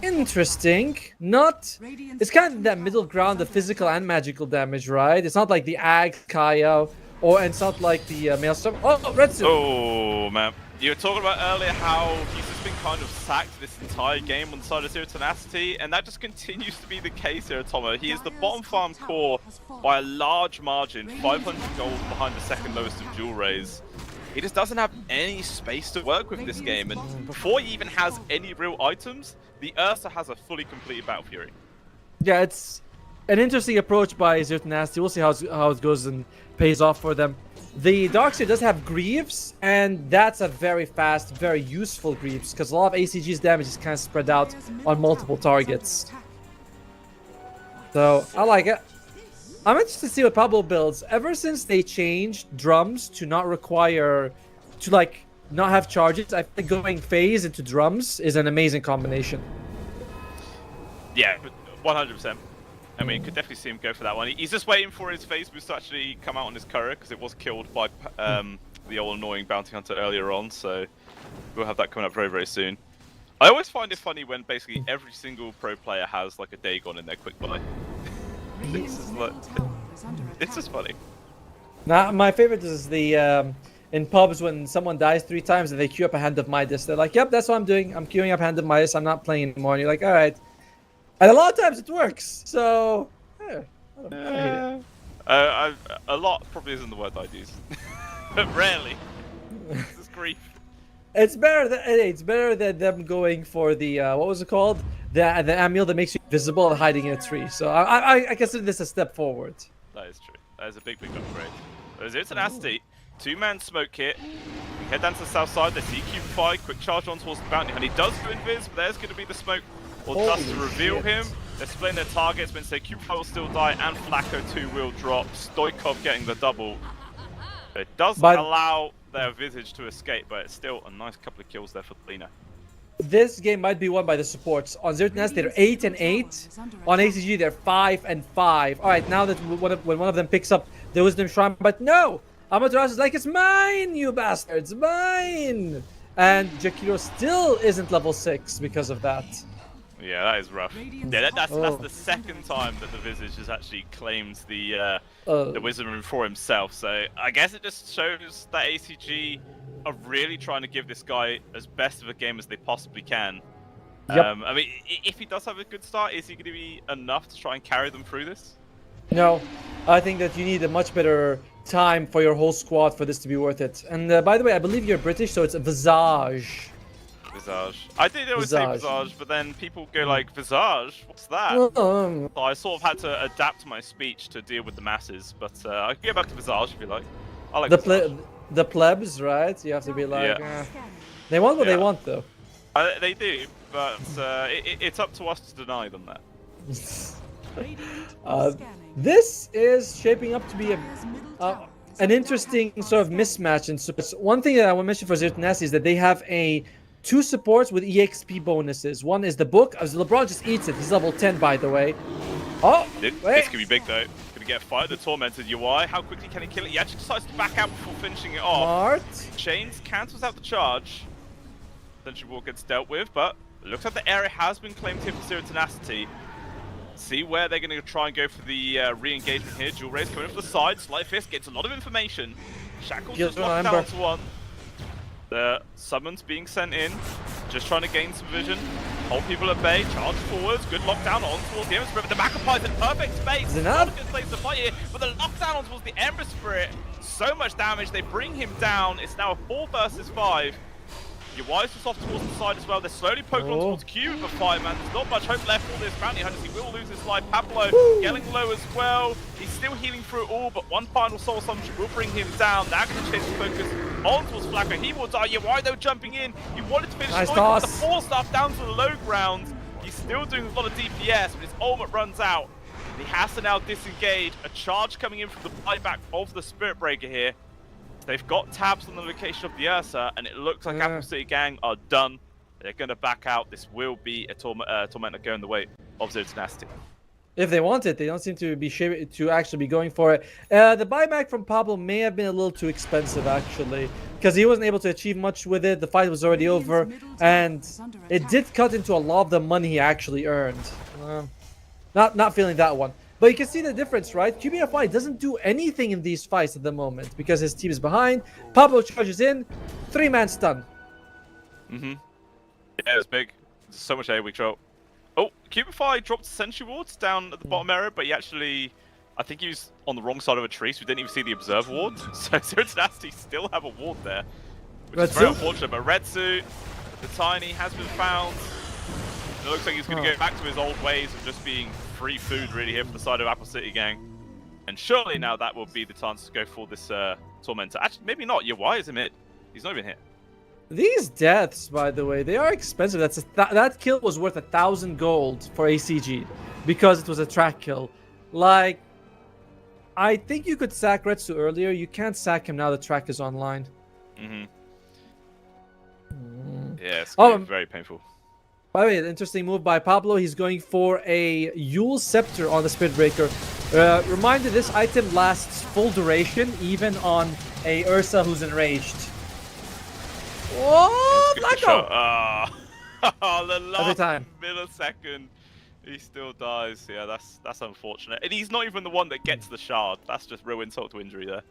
Interesting. Not. It's kind of that middle ground of physical and magical damage, right? It's not like the Ag Kaya, or it's not like the Maelstrom. Oh, Retsu. Oh man, you were talking about earlier how he's just been kind of sacked this entire game on the side of Zero Tenacity, and that just continues to be the case here at Tomo. He is the bottom farm core by a large margin, 500 gold behind the second lowest of Jewel Rays. He just doesn't have any space to work with this game, and before he even has any real items, the Ursa has a fully completed Battle Fury. Yeah, it's an interesting approach by Zero Tenacity. We'll see how it goes and pays off for them. The Darkseer does have Greaves, and that's a very fast, very useful Greaves, because a lot of ACG's damage is kind of spread out on multiple targets. So, I like it. I'm interested to see what Pablo builds. Ever since they changed drums to not require, to like, not have charges, I think going phase into drums is an amazing combination. Yeah, 100%. I mean, you could definitely see him go for that one. He's just waiting for his phase boost to actually come out on his courier, because it was killed by the old annoying bounty hunter earlier on, so we'll have that coming up very, very soon. I always find it funny when basically every single pro player has like a Dagon in their quick buy. It's just funny. Now, my favorite is the in pubs when someone dies 3 times and they queue up a Hand of Midas. They're like, yep, that's what I'm doing. I'm queuing up Hand of Midas. I'm not playing anymore. And you're like, all right. And a lot of times it works. So, yeah, I hate it. A lot probably isn't the word I'd use. But rarely. It's just grief. It's better than them going for the what was it called? The amulet that makes you invisible and hiding in a tree. So I consider this a step forward. That is true. That is a big upgrade. There's Zero Tenacity. 2-man smoke kit. We head down to the south side. They see Cubify. Quick charge on towards the bounty. And he does go invis, but there's going to be the smoke or dust to reveal him. They're splitting their targets. When say Cubify will still die and Flacco 2 will drop. Stoikov getting the double. It does allow their visage to escape, but it's still a nice couple of kills there for Lina. this game might be won by the supports. On Zero Nest, they're 8 and 8. On ACG, they're 5 and 5. All right, now that when one of them picks up the Wisdom Shrine, but no, Amaterasu is like, it's mine, you bastards, mine. And Jakiro still isn't level 6 because of that. Yeah, that is rough. Yeah, that's the second time that the Visage has actually claimed the Wisdom Rune for himself. So I guess it just shows that ACG are really trying to give this guy as best of a game as they possibly can. Yep. I mean, if he does have a good start, is he going to be enough to try and carry them through this? No, I think that you need a much better time for your whole squad for this to be worth it. And by the way, I believe you're British, so it's a Visage. Visage. I did always say Visage, but then people go like, Visage? What's that? So I sort of had to adapt my speech to deal with the masses, but I can go back to Visage if you like. I like the plebs, right? You have to be like, they want what they want, though. They do, but it's up to us to deny them that. This is shaping up to be an interesting sort of mismatch in supports. One thing that I want to mention for Zero Nest is that they have two supports with EXP bonuses. One is the book. As LeBron just eats it. He's level 10, by the way. Oh, this could be big though. Gonna get fired. The tormented UI. How quickly can he kill it? He actually decides to back out before finishing it off. Smart. Chains cancels out the charge. Essentially, War gets dealt with, but it looks like the area has been claimed here for Zero Tenacity. See where they're going to try and go for the re-engagement here. Dual Rays coming in for the side. Slight Fist gets a lot of information. Shackles just locked down to one. The summons being sent in. Just trying to gain some vision. Hold people at bay. Charge forwards. Good lockdown on towards the Ember Spirit. The Macapie's in perfect space. Not a good place to fight here. But the lockdown on towards the Ember Spirit. So much damage. They bring him down. It's now a 4 versus 5. UI is just off towards the side as well. They're slowly poking on towards Q for 5 man. There's not much hope left for this bounty hunters. He will lose his life. Pablo getting low as well. He's still healing through it all, but one final soul assumption will bring him down. Now going to change his focus on towards Flacco. He will die. UI though jumping in. He wanted to finish with the 4-star down to the low ground. He's still doing a lot of DPS, but his ultimate runs out. He has to now disengage. A charge coming in from the buyback of the Spirit Breaker here. They've got tabs on the location of the Ursa, and it looks like Apple City Gang are done. They're going to back out. This will be a Tormentor going the way of Zero Tenacity. If they want it, they don't seem to be actually be going for it. The buyback from Pablo may have been a little too expensive, actually, because he wasn't able to achieve much with it. The fight was already over, and it did cut into a lot of the money he actually earned. Not feeling that one. But you can see the difference, right? QBFY doesn't do anything in these fights at the moment because his team is behind. Pablo charges in, 3-man stun. Yeah, it's big. There's so much AoE control. Oh, QBFY dropped Sentry Wards down at the bottom area, but he actually, I think he was on the wrong side of a tree, so we didn't even see the Observe Ward. So Zero Tenacity still have a ward there, which is very unfortunate. But Red Suit, the Tiny, has been found. It looks like he's going to go back to his old ways of just being free food really here for the side of Apple City Gang. And surely now that will be the chance to go for this Tormentor. Actually, maybe not. Why is he mid? He's not even hit. These deaths, by the way, they are expensive. That kill was worth 1,000 gold for ACG because it was a track kill. Like, I think you could sack Retsu earlier. You can't sack him now the track is online. Yeah, it's very painful. By the way, an interesting move by Pablo. He's going for a Yule Scepter on the Spirit Breaker. Reminder, this item lasts full duration, even on a Ursa who's enraged. Oh, Flacco! The last Every time. millisecond, he still dies. Yeah, that's unfortunate. And he's not even the one that gets the shard. That's just real insult to injury there.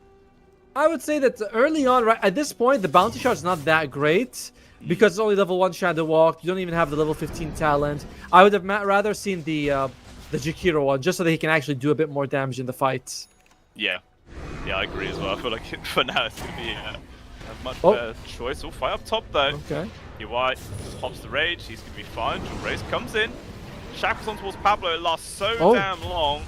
I would say that early on, right at this point, the bounty shard is not that great. Because it's only level 1 Shadow Walk, you don't even have the level 15 talent. I would have rather seen the Jakiro one, just so that he can actually do a bit more damage in the fight. Yeah, I agree as well. I feel like for now it's going to be a much better choice. We'll fight up top though. Okay. UI just pops the Rage, he's going to be fine. Dual Race comes in. Shackles on towards Pablo, it lasts so damn long.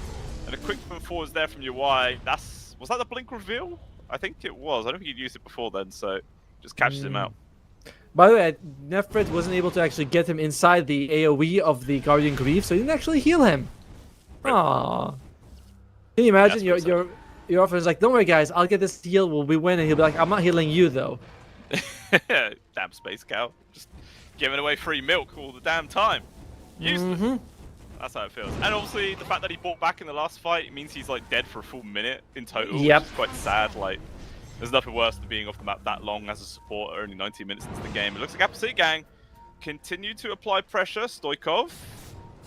And a quick move forwards there from UI. Was that the blink reveal? I think it was. I don't think he'd used it before then, so just catches him out. By the way, Nefret wasn't able to actually get him inside the AoE of the Guardian Grief, so he didn't actually heal him. Aww. Can you imagine your offense like, don't worry guys, I'll get this heal, we win, and he'll be like, I'm not healing you though. Damn Space Cow. Just giving away free milk all the damn time. Useless. That's how it feels. And obviously, the fact that he bought back in the last fight means he's like dead for a full minute in total, which is quite sad. Like, there's nothing worse than being off the map that long as a supporter, only 19 minutes into the game. It looks like Appleseed Gang continue to apply pressure. Stoikov.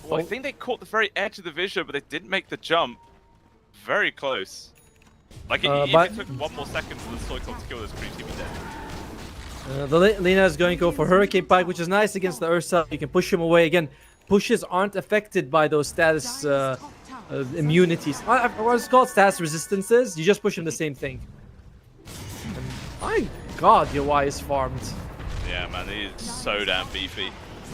Well, I think they caught the very edge of the vision, but they didn't make the jump. Very close. Like, if it took one more second for the Stoikov to kill this creature, he'd be dead. The Lina is going to go for Hurricane Pike, which is nice against the Ursa. You can push him away again. Pushes aren't affected by those status immunities. What's called status resistances. You just push him the same thing. And my God, your Y is farmed. Yeah, man, he is so damn beefy.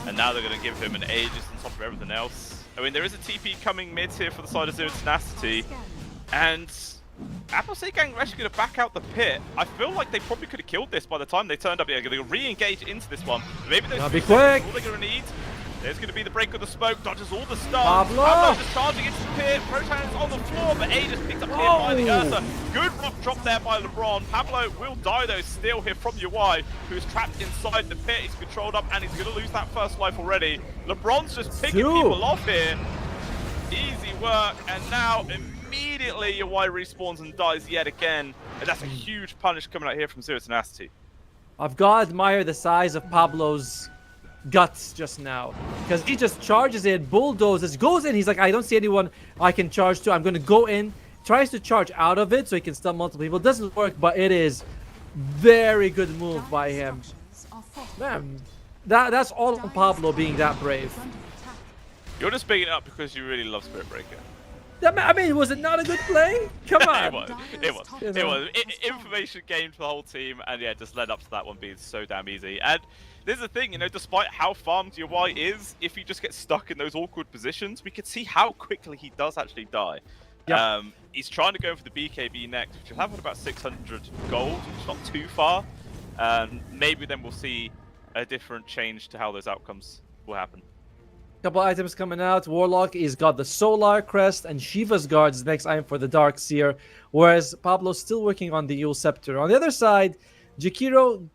And now they're going to give him an Aegis on top of everything else. I mean, there is a TP coming mid here for the side of Zero Tenacity. And Appleseed Gang are actually going to back out the pit. I feel like they probably could have killed this by the time they turned up. They're going to re-engage into this one. Maybe those be quick. all they're going to need. There's going to be the break of the smoke, dodges all the stuns. Pablo just charging into the pit. Protan's on the floor, but Aegis picks up here by the Ursa. Good rough drop there by LeBron. Pablo will die though, still here from UI, who's trapped inside the pit. He's controlled up and he's going to lose that first life already. LeBron's just picking people off here. Easy work, and now immediately UI respawns and dies yet again. And that's a huge punish coming out here from Zero Tenacity. I've got to admire the size of Pablo's guts just now, because he just charges in, bulldozes, goes in. He's like, I don't see anyone I can charge to. I'm going to go in. Tries to charge out of it so he can stun multiple people. Doesn't work, but it is very good move by him. Man, that's all on Pablo being that brave. You're just picking it up because you really love Spirit Breaker. I mean, was it not a good play? Come on. It was. Information gained for the whole team, and yeah, just led up to that one being so damn easy. And there's the thing, you know, despite how farmed your Y is, if you just get stuck in those awkward positions, we could see how quickly he does actually die. Yep. He's trying to go for the BKB next, which will have about 600 gold, which is not too far. Maybe then we'll see a different change to how those outcomes will happen. Couple items coming out. Warlock is got the Solar Crest, and Shiva's Guard is the next item for the Dark Seer, whereas Pablo's still working on the Yule Scepter. On the other side, Jakiro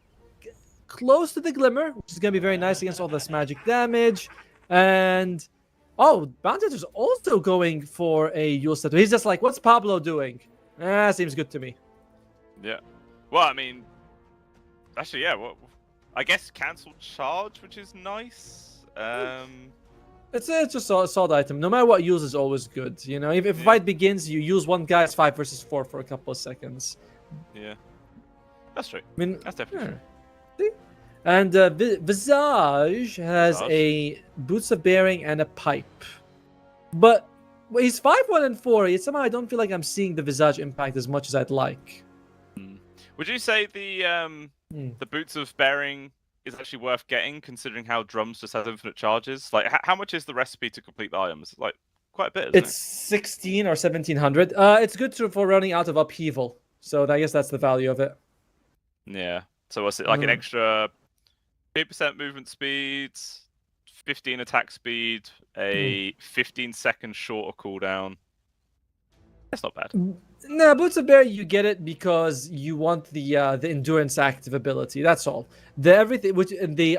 close to the Glimmer, which is going to be very nice against all this magic damage. And Bounty also going for a Yule Scepter. He's just like, what's Pablo doing? Seems good to me. Yeah. Well, I mean, actually, yeah. Well, I guess cancel charge, which is nice. It's just a solid item. No matter what use is always good. You know, if a fight begins, you use one guy, it's 5 versus 4 for a couple of seconds. Yeah. That's true. I mean, that's definitely true. And Visage has a Boots of Bearing and a Pipe. But he's 5-1 and 4. Somehow I don't feel like I'm seeing the Visage impact as much as I'd like. Would you say the Boots of Bearing is actually worth getting, considering how Drums just has infinite charges? Like, how much is the recipe to complete the items? Like, quite a bit, isn't it? It's 16 or 1700. It's good for running out of upheaval. So I guess that's the value of it. Yeah. So what's it, like an extra 8% movement speed, 15 attack speed, a 15-second shorter cooldown? That's not bad. No, Boots of Bearing, you get it because you want the endurance active ability. That's all. The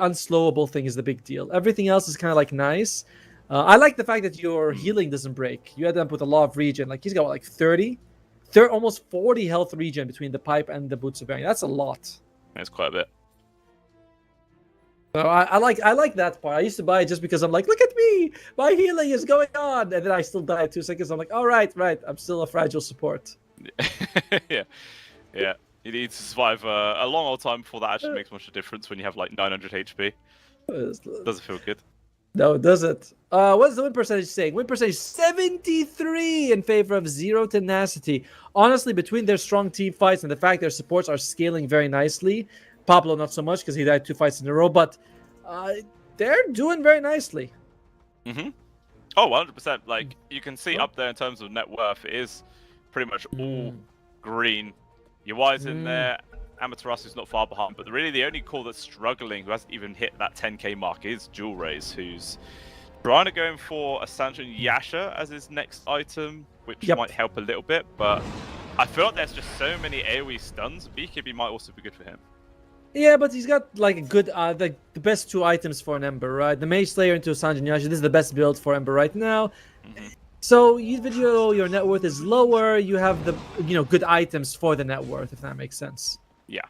unslowable thing is the big deal. Everything else is kind of like nice. I like the fact that your healing doesn't break. You end up with a lot of regen. Like he's got like 30, almost 40 health regen between the Pipe and the Boots of Bearing. That's a lot. That's quite a bit. So I like that part. I used to buy it just because I'm like, look at me, my healing is going on, and then I still die in 2 seconds. I'm like, all right, I'm still a fragile support. yeah. You need to survive a long old time before that actually makes much of a difference when you have like 900 HP. Doesn't feel good. No, does it? What's the win percentage saying? Win percentage 73 in favor of Zero Tenacity. Honestly, between their strong team fights and the fact their supports are scaling very nicely, Pablo not so much because he died 2 fights in a row, but they're doing very nicely. Mm-hmm. Oh, 100%. Like, you can see up there in terms of net worth, it is pretty much all green. UI's in there. Amaterasu's not far behind, but really the only core that's struggling, who hasn't even hit that 10k mark, is Jewel Rays, who's trying to go for a Sanjin Yasha as his next item, which might help a little bit, but I feel like there's just so many AoE stuns. BKB might also be good for him. Yeah, but he's got like a good, the best two items for an Ember, right? The Mage Slayer into Sanjin Yashi. This is the best build for Ember right now. So even though your net worth is lower, you have the good items for the net worth, if that makes sense. Yeah.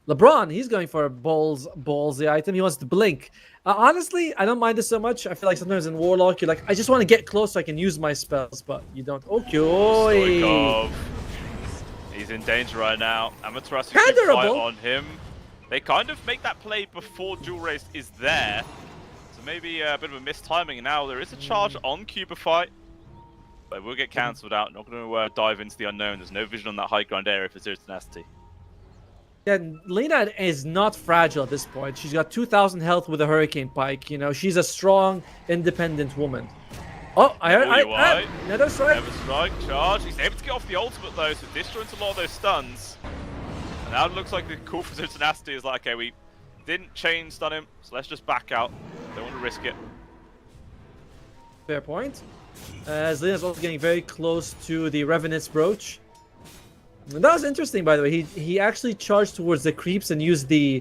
LeBron, he's going for a ballsy item. He wants to blink. Honestly, I don't mind this so much. I feel like sometimes in Warlock, you're like, I just want to get close so I can use my spells, but you don't. Okay. Stoikov. He's in danger right now. Amaterasu keep fight on him. They kind of make that play before Dual Race is there. So maybe a bit of a mistiming. And now there is a charge on Cubify. But it will get cancelled out. Not going to dive into the unknown. There's no vision on that high ground area for Zero Tenacity. Yeah, Lena is not fragile at this point. She's got 2,000 health with a Hurricane Pike. She's a strong, independent woman. Oh, I heard. Nether Strike. Nether Strike, charge. He's able to get off the ultimate though, so disjoints a lot of those stuns. And now it looks like the call for Zero Tenacity is like, okay, we didn't chain stun him, so let's just back out. Don't want to risk it. Fair point. As Lena's also getting very close to the Revenant's Brooch. And that was interesting, by the way. He actually charged towards the creeps and used the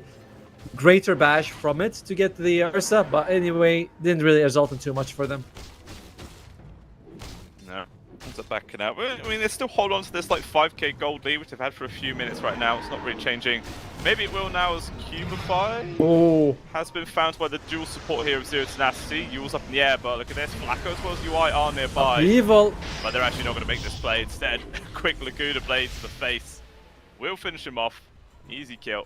Greater Bash from it to get the Ursa, but anyway, didn't really result in too much for them. No, ends up backing out. I mean, they still hold on to this like 5k gold lead, which they've had for a few minutes right now. It's not really changing. Maybe it will now as Cubify has been found by the dual support here of Zero Tenacity. Yule's up in the air, but look at this. Flacco as well as UI are nearby. Evil. But they're actually not going to make this play. Instead, quick Laguna Blade to the face. Will finish him off. Easy kill.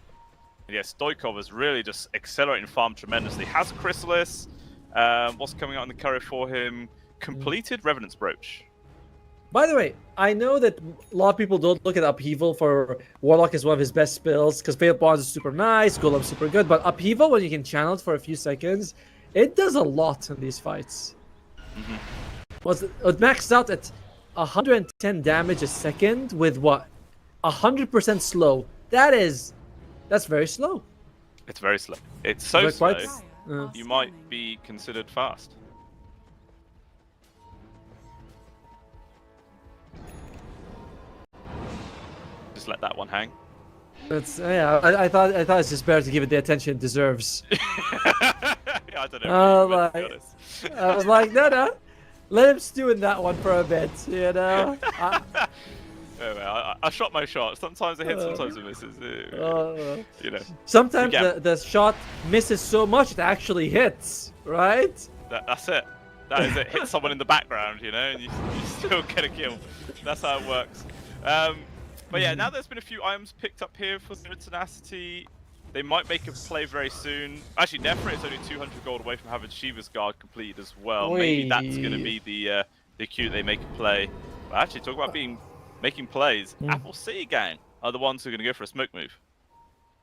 And yeah, Stoikov is really just accelerating farm tremendously. Has Chrysalis. What's coming out in the courier for him? Completed Revenant's Brooch. By the way, I know that a lot of people don't look at Upheaval for Warlock as one of his best spells, because Veiled Bonds is super nice, Golem's super good, but Upheaval, when you can channel it for a few seconds, it does a lot in these fights. It maxed out at 110 damage a second with what? 100% slow. That's very slow. It's very slow. It's so slow, quite, you might be considered fast. Just let that one hang. That's I thought it's just better to give it the attention it deserves. Yeah, I don't know. To be honest. I was like, no, let him stew in that one for a bit, I shot my shot. Sometimes it hits, sometimes it misses. Sometimes the shot misses so much it actually hits, right? That's it. That is it. Hit someone in the background, and you still get a kill. That's how it works. But yeah, now there's been a few items picked up here for Zero Tenacity. They might make a play very soon. Actually, Nefrit is only 200 gold away from having Shiva's Guard completed as well. Maybe that's going to be the cue they make a play. But actually, talk about making plays. Apple City Gang are the ones who are going to go for a smoke move.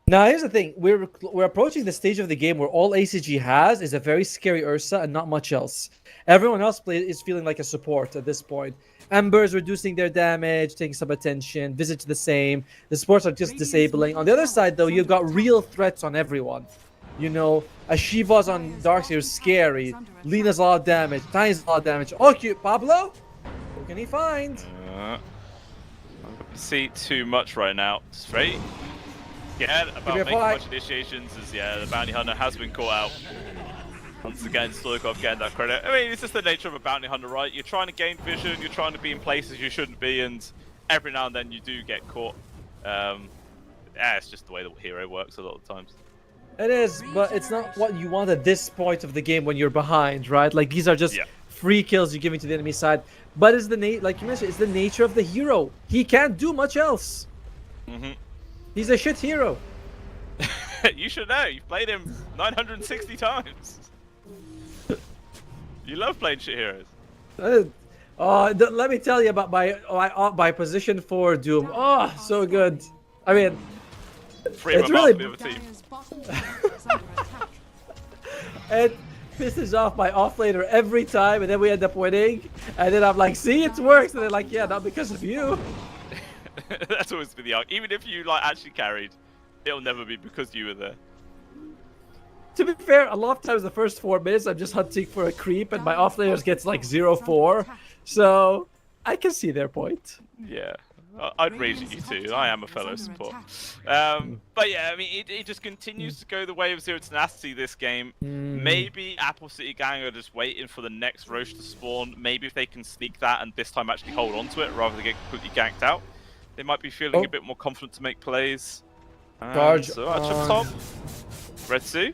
Now, here's the thing. We're approaching the stage of the game where all ACG has is a very scary Ursa and not much else. Everyone else is feeling like a support at this point. Embers reducing their damage, taking some attention. Visage the same. The supports are just disabling. On the other side, though, you've got real threats on everyone. A Shiva's on Darkseer is scary. Lena's a lot of damage. Tiny's a lot of damage. Oh, cute. Pablo? Who can he find? I don't see too much right now. Straight. Yeah, about making much initiations as the bounty hunter has been caught out. Once again, Stoikov getting that credit. I mean, it's just the nature of a bounty hunter, right? You're trying to gain vision, you're trying to be in places you shouldn't be, and every now and then you do get caught. It's just the way the hero works a lot of times. It is, but it's not what you want at this point of the game when you're behind, right? Like, these are just free kills you're giving to the enemy side. But it's like you mentioned, it's the nature of the hero. He can't do much else. He's a shit hero. You should know. You've played him 960 times. You love playing shit heroes. Let me tell you about my position for Doom. Oh, so good. I mean, it's really the other team. It pisses off my offlaner every time, and then we end up winning. And then I'm like, see, it works. And they're like, yeah, not because of you. That's always been the argument. Even if you actually carried, it'll never be because you were there. To be fair, a lot of times the first 4 minutes I'm just hunting for a creep and my offlaners gets like 0-4. So I can see their point. Yeah. I'd rage at you too. I am a fellow support. But yeah, I mean, it just continues to go the way of Zero Tenacity this game. Maybe Apple City Gang are just waiting for the next Roche to spawn. Maybe if they can sneak that and this time actually hold on to it rather than get completely ganked out, they might be feeling a bit more confident to make plays. Charge so up top, Retsu.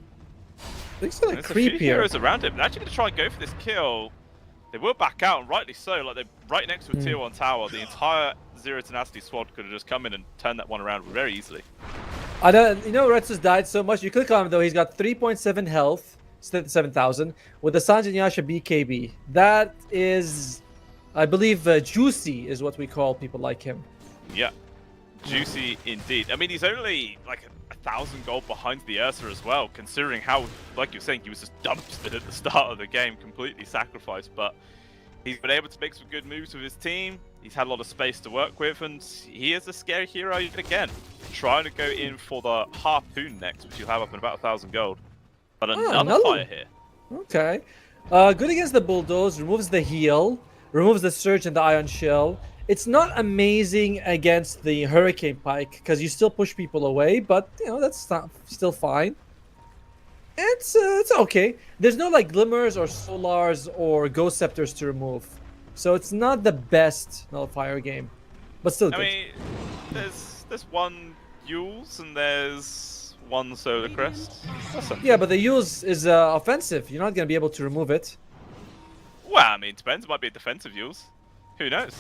Looks like There's a creep few here. heroes around him. They're actually going to try and go for this kill. They will back out, and rightly so. Like, they're right next to a tier 1 tower. The entire Zero Tenacity squad could have just come in and turned that one around very easily. I don't, you know, Retsu's died so much. You click on him though. He's got 3.7 health, 7,000 with the Sanjin Yasha BKB. That is, I believe, juicy is what we call people like him. Yeah, juicy indeed. I mean, he's only like 1,000 gold behind the Ursa as well, considering how, like you were saying, he was just dumpstered at the start of the game, completely sacrificed. But he's been able to make some good moves with his team. He's had a lot of space to work with, and he is a scary hero yet again. Trying to go in for the Harpoon next, which you'll have up in about 1,000 gold. But another fire here. Okay. Good against the Bulldoze, removes the heal, removes the Surge and the Ion Shell. It's not amazing against the Hurricane Pike, because you still push people away, but, you know, that's still fine. It's okay. There's no, like, Glimmers or Solars or Ghost Scepters to remove. So it's not the best Nullifier game, but still good. I mean, there's one Yules and there's one Solar Crest. Yeah, but the Yules is offensive. You're not going to be able to remove it. Well, I mean, it depends. It might be a defensive Yules. Who knows?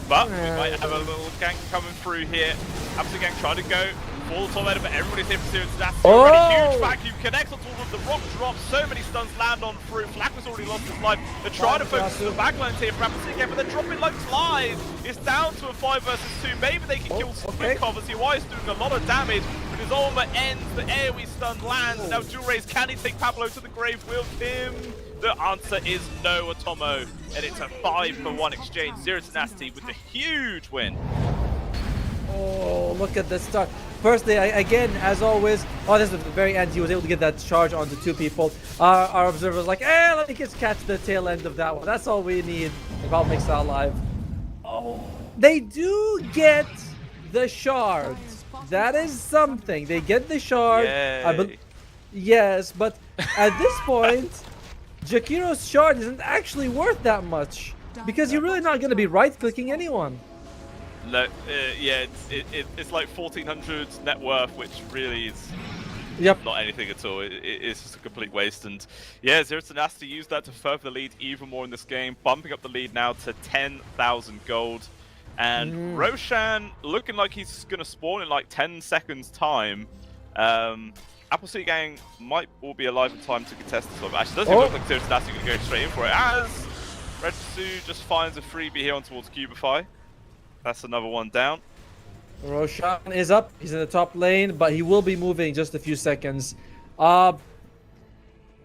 But we might have a little gank coming through here. Absolute Gang trying to go full top end, but everybody's here for Zero Tenacity. Already huge vacuum connects on top of the rock drop. So many stuns land on through. Flak was already lost his life. They're trying to focus on the backlines here for Apple City, but they're dropping like flies. It's down to a 5 versus 2. Maybe they can kill Squinkov as UI is doing a lot of damage. But his armor ends. The AoE stun lands. Now Duel-Raze, can he take Pablo to the grave? Will him? The answer is no, Atomo, and it's a 5-for-1 exchange. Zero Tenacity with the huge win. Oh, look at this start. Firstly, again, as always, this is at the very end, he was able to get that charge onto 2 people. Our observer was like, let me just catch the tail end of that one. That's all we need. Valve makes that live. Oh, they do get the shard. That is something. They get the shard. Yes, but at this point, Jakiro's shard isn't actually worth that much because you're really not going to be right-clicking anyone. No, yeah, it's like 1,400 net worth, which really is not anything at all. It's just a complete waste. And yeah, Zero Tenacity used that to further the lead even more in this game, bumping up the lead now to 10,000 gold. And Roshan looking like he's going to spawn in like 10 seconds time. Apple City Gang might all be alive in time to contest this one. Actually, doesn't look like Zero Tenacity going to go straight in for it, as Retsu just finds a freebie here on towards Cubify. That's another one down. Roshan is up. He's in the top lane, but he will be moving in just a few seconds. I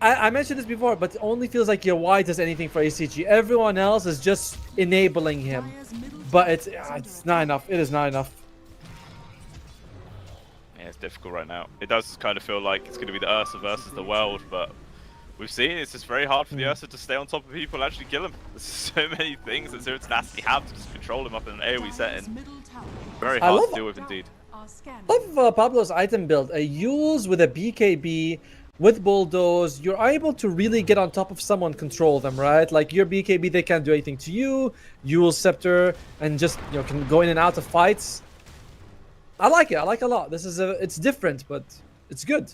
mentioned this before, but it only feels like UI does anything for ACG. Everyone else is just enabling him. But it's not enough. It is not enough. Yeah, it's difficult right now. It does kind of feel like it's going to be the Ursa versus the world, but we've seen it's just very hard for the Ursa to stay on top of people and actually kill him. There's so many things that Zero Tenacity have to just control him up in an AoE setting. Very hard to deal with indeed. I love Pablo's item build. A Yules with a BKB, with Bulldoze, you're able to really get on top of someone, control them, right? Like your BKB, they can't do anything to you. Yules Scepter, and just can go in and out of fights. I like it. I like it a lot. This is it's different, but it's good.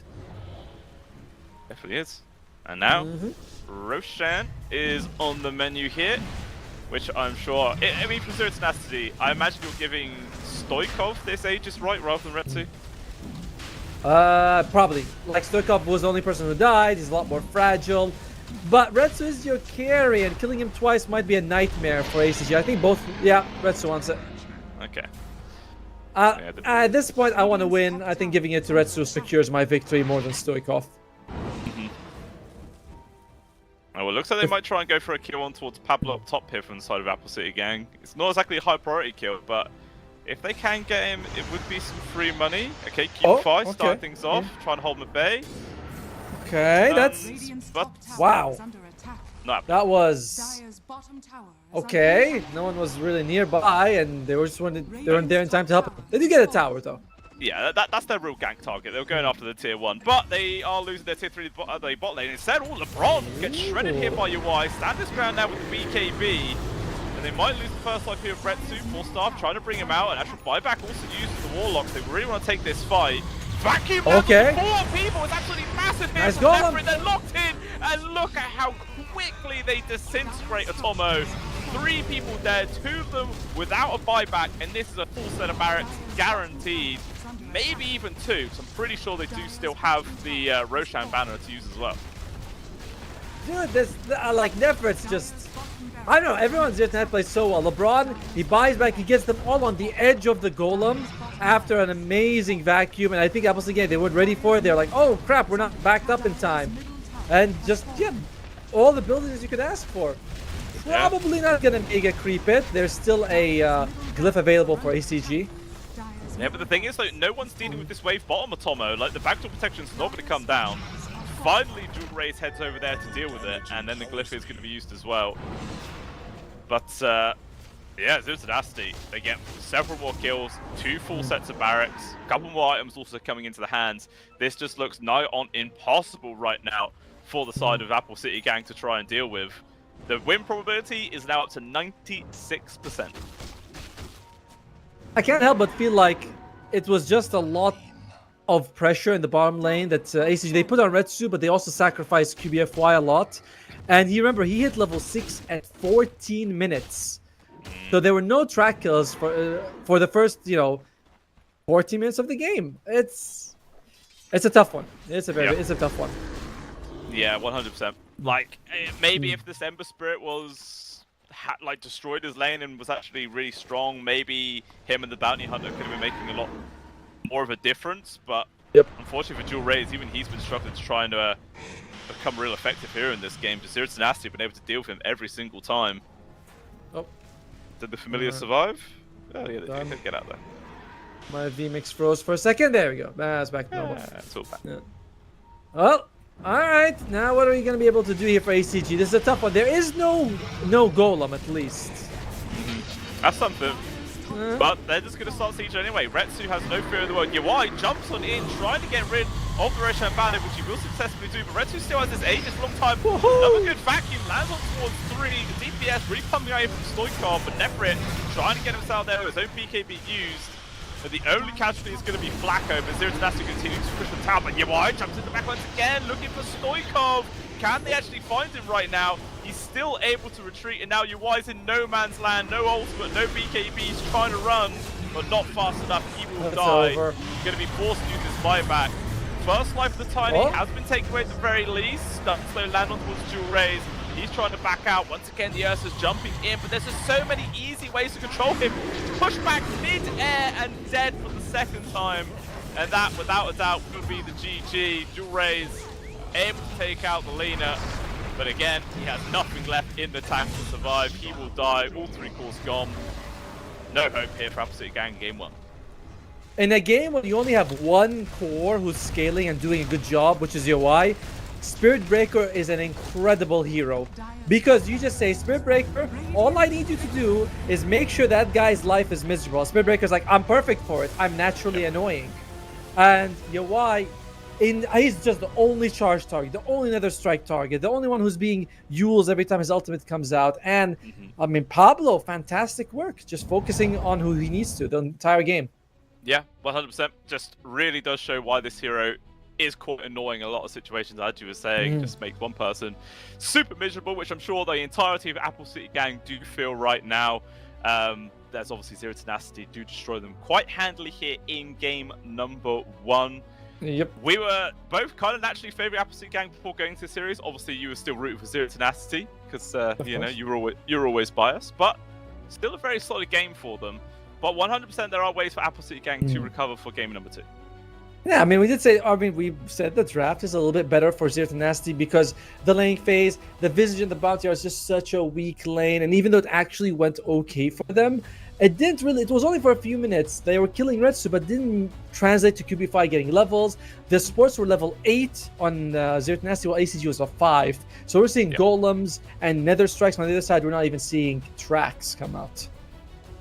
Definitely is. And now, Roshan is on the menu here, which I'm sure... I mean, for Zero Tenacity, I imagine you're giving Stoikov this Aegis, right, rather than Retsu? Probably. Like, Stoikov was the only person who died. He's a lot more fragile. But Retsu is your carry, and killing him twice might be a nightmare for ACG. I think both... Yeah, Retsu wants it. Okay. At this point, I want to win. I think giving it to Retsu secures my victory more than Stoikov. Oh, well, it looks like they might try and go for a kill on towards Pablo up top here from the side of Apple City Gang. It's not exactly a high priority kill, but if they can get him, it would be some free money. Okay, Q5 start things off, try and hold him at bay. Okay, that's... But wow. Not That was Dire's bottom tower is okay. under No one was really nearby, and they weren't there in time to help him. They did get a tower though. Yeah, that's their real gank target. They were going after the tier 1, but they are losing their tier 3 the bot lane. Instead, LeBron gets shredded here by UI. Stand his ground now with the BKB. And they might lose the first life here of Retsu. 4-star trying to bring him out. And actual buyback also used the Warlocks. They really want to take this fight. Vacuum out Okay. 4 people. It's absolutely massive here Nice from goal. Neferit. They're locked in. And look at how quickly they disintegrate Atomo. 3 people dead, 2 of them without a buyback. And this is a full set of barracks guaranteed. Maybe even 2, because I'm pretty sure they do still have the Roshan banner to use as well. Dude, this like Nefert's just. I don't know. Everyone's just not plays so well. LeBron, he buys back. He gets them all on the edge of the golem after an amazing vacuum. And I think Apples again, they weren't ready for it. They're like, oh crap, we're not backed up in time. And just all the buildings you could ask for. Probably not gonna make a creep it. There's still a glyph available for ACG. Yeah, but the thing is, like, no one's dealing with this wave bottom Atomo. Like, the backdoor protection's not going to come down. Finally, Jewel Rays heads over there to deal with it, and then the glyph is going to be used as well. But, yeah, Zero Tenacity, they get several more kills, 2 full sets of barracks, a couple more items also coming into the hands. This just looks nigh on impossible right now for the side of Apple City Gang to try and deal with. The win probability is now up to 96%. I can't help but feel like it was just a lot of pressure in the bottom lane that ACG, they put on Retsu, but they also sacrificed QBFY a lot. And remember, he hit level 6 at 14 minutes. So there were no track kills for the first, 14 minutes of the game. It's a tough one. It's a tough one. Yeah, 100%. Like, maybe if this Ember Spirit was destroyed his lane and was actually really strong, maybe him and the Bounty Hunter could have been making a lot more of a difference. But unfortunately for Jewel Rays, even he's been struggling to try and become real effective here in this game. Zero Tenacity have been able to deal with him every single time. Oh. Did the Familiar survive? Oh yeah, they did get out there. My VMix froze for a second. There we go. It's back to normal. It's all back. Yeah. Well, alright. Now what are we going to be able to do here for ACG? This is a tough one. There is no golem, at least. That's something. But they're just going to start siege anyway. Retsu has no fear in the world. Yawai jumps on in, trying to get rid of the Roshan banner, which he will successfully do. But Retsu still has this ages long time. Another good vacuum, lands on towards 3. The DPS really pumping away from Stoikov, but Neferit trying to get himself there with his own BKB used. But the only casualty is going to be Flacco, but Zero Tenacity continues to push the tower. But Yawai jumps in the back once again, looking for Stoikov. Can they actually find him right now? He's still able to retreat, and now Yawai's in no man's land, no ultimate, no BKBs, trying to run, but not fast enough. He will die. He's going to be forced to use his buyback. First life of the Tiny has been taken away at the very least. Slow land on towards Jewel Rays. He's trying to back out. Once again, the Ursa's jumping in, but there's just so many easy ways to control him. Push back mid-air and dead for the second time. And that, without a doubt, would be the GG. Jewel Rays able to take out the Lena. But again, he has nothing left in the tank to survive. He will die. All 3 cores gone. No hope here for Apple City Gang in game 1. In a game where you only have one core who's scaling and doing a good job, which is UI, Spirit Breaker is an incredible hero. Because you just say, Spirit Breaker, all I need you to do is make sure that guy's life is miserable. Spirit Breaker's like, I'm perfect for it. I'm naturally annoying. And UI, he's just the only charge target, the only Nether Strike target, the only one who's being used every time his ultimate comes out. And, I mean, Pablo, fantastic work. Just focusing on who he needs to the entire game. Yeah, 100%. Just really does show why this hero is quite annoying in a lot of situations, as you were saying. Just makes one person super miserable, which I'm sure the entirety of Apple City Gang do feel right now. There's obviously Zero Tenacity do destroy them quite handily here in game number 1. Yep. We were both kind of naturally favouring Apple City Gang before going to the series. Obviously, you were still rooting for Zero Tenacity because you know you were always biased, but still a very solid game for them. But 100% there are ways for Apple City Gang to recover for game number 2. Yeah, I mean, we said the draft is a little bit better for Zero Tenacity because the lane phase, the Visage and the Bounty are just such a weak lane. And even though it actually went okay for them, It didn't really. It was only for a few minutes. They were killing Retsu, but didn't translate to QB5 getting levels. The sports were level 8 on Zero to Nasty, while ACG was a 5. So we're seeing golems and nether strikes. On the other side, we're not even seeing tracks come out.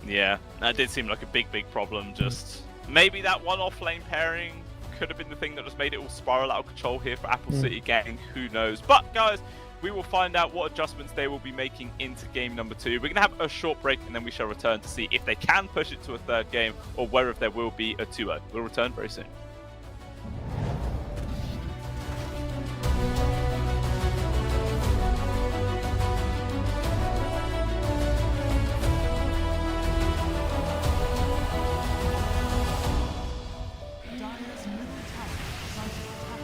Yeah, that did seem like a big problem. Just maybe that one off-lane pairing could have been the thing that just made it all spiral out of control here for Apple City Gang. Who knows? But guys, we will find out what adjustments they will be making into game number 2. We're going to have a short break and then we shall return to see if they can push it to a third game or whether there will be a 2-0. We'll return very soon. Dire's middle tower is under attack.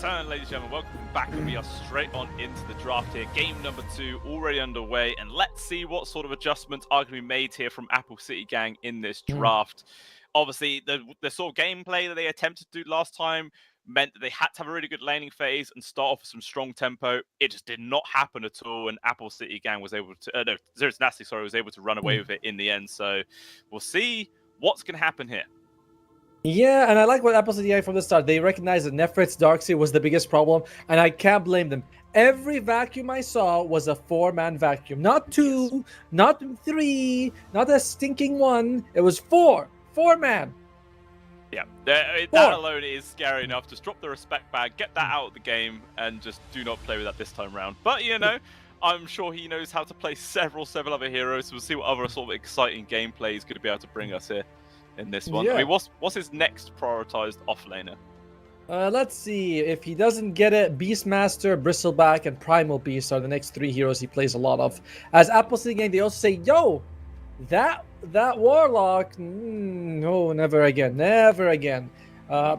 turn, ladies and gentlemen. Welcome back. We are straight on into the draft here. Game number 2 already underway, and let's see what sort of adjustments are going to be made here from Apple City Gang in this draft. Obviously, the sort of gameplay that they attempted to do last time meant that they had to have a really good laning phase and start off with some strong tempo. It just did not happen at all, and Apple City Gang was able to, no, Zero Nasty, sorry, was able to run away with it in the end. So we'll see what's going to happen here. Yeah, and I like what Apple City from the start. They recognized that Nefrit's Darkseid was the biggest problem, and I can't blame them. Every vacuum I saw was a 4-man vacuum. Not 2, not 3, not a stinking 1. It was 4. 4-man. Yeah, that alone is scary enough. Just drop the respect bag, get that out of the game, and just do not play with that this time around. But, you know, I'm sure he knows how to play several other heroes. So we'll see what other sort of exciting gameplay he's going to be able to bring us here in this one. Yeah. I mean, what's his next prioritized offlaner? Let's see. If he doesn't get it, Beastmaster, Bristleback, and Primal Beast are the next 3 heroes he plays a lot of. As Apple City Gang, they also say, yo, that Warlock, no, never again. Never again. I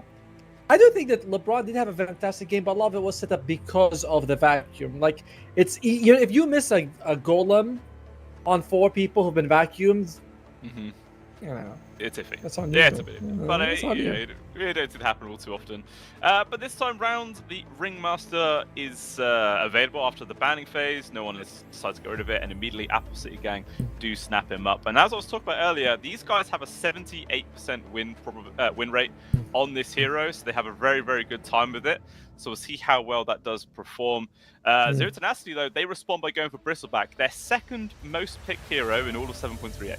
do think that LeBron did have a fantastic game, but a lot of it was set up because of the vacuum. Like, it's if you miss a golem on 4 people who've been vacuumed, you know, it's iffy. That's on yeah, you. it's a bit iffy. But it don't happen all too often. But this time round, the Ringmaster is available after the banning phase. No one has decided to get rid of it, and immediately Apple City Gang do snap him up. And as I was talking about earlier, these guys have a 78% win rate on this hero, so they have a very, very good time with it. So we'll see how well that does perform. Zero Tenacity, though, they respond by going for Bristleback, their second most picked hero in all of 7.38.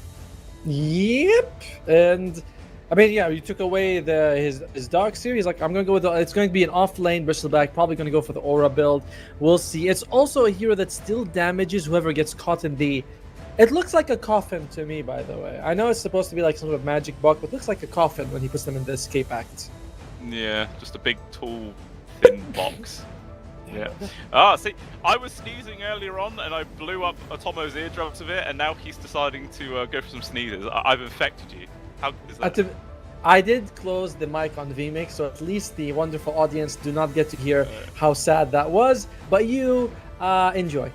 Yep, and I mean, yeah, you took away his Dark Series. Like, I'm gonna go with it's going to be an off lane Bristleback. Probably gonna go for the Aura build. We'll see. It's also a hero that still damages whoever gets caught in the. It looks like a coffin to me, by the way. I know it's supposed to be like some sort of magic buck, but it looks like a coffin when he puts them in the escape act. Yeah, just a big, tall, thin box. Yeah. See, I was sneezing earlier on, and I blew up Atomo's eardrums of it, and now he's deciding to go for some sneezes. I've infected you. How is that? I did close the mic on VMix, so at least the wonderful audience do not get to hear how sad that was. But you enjoy.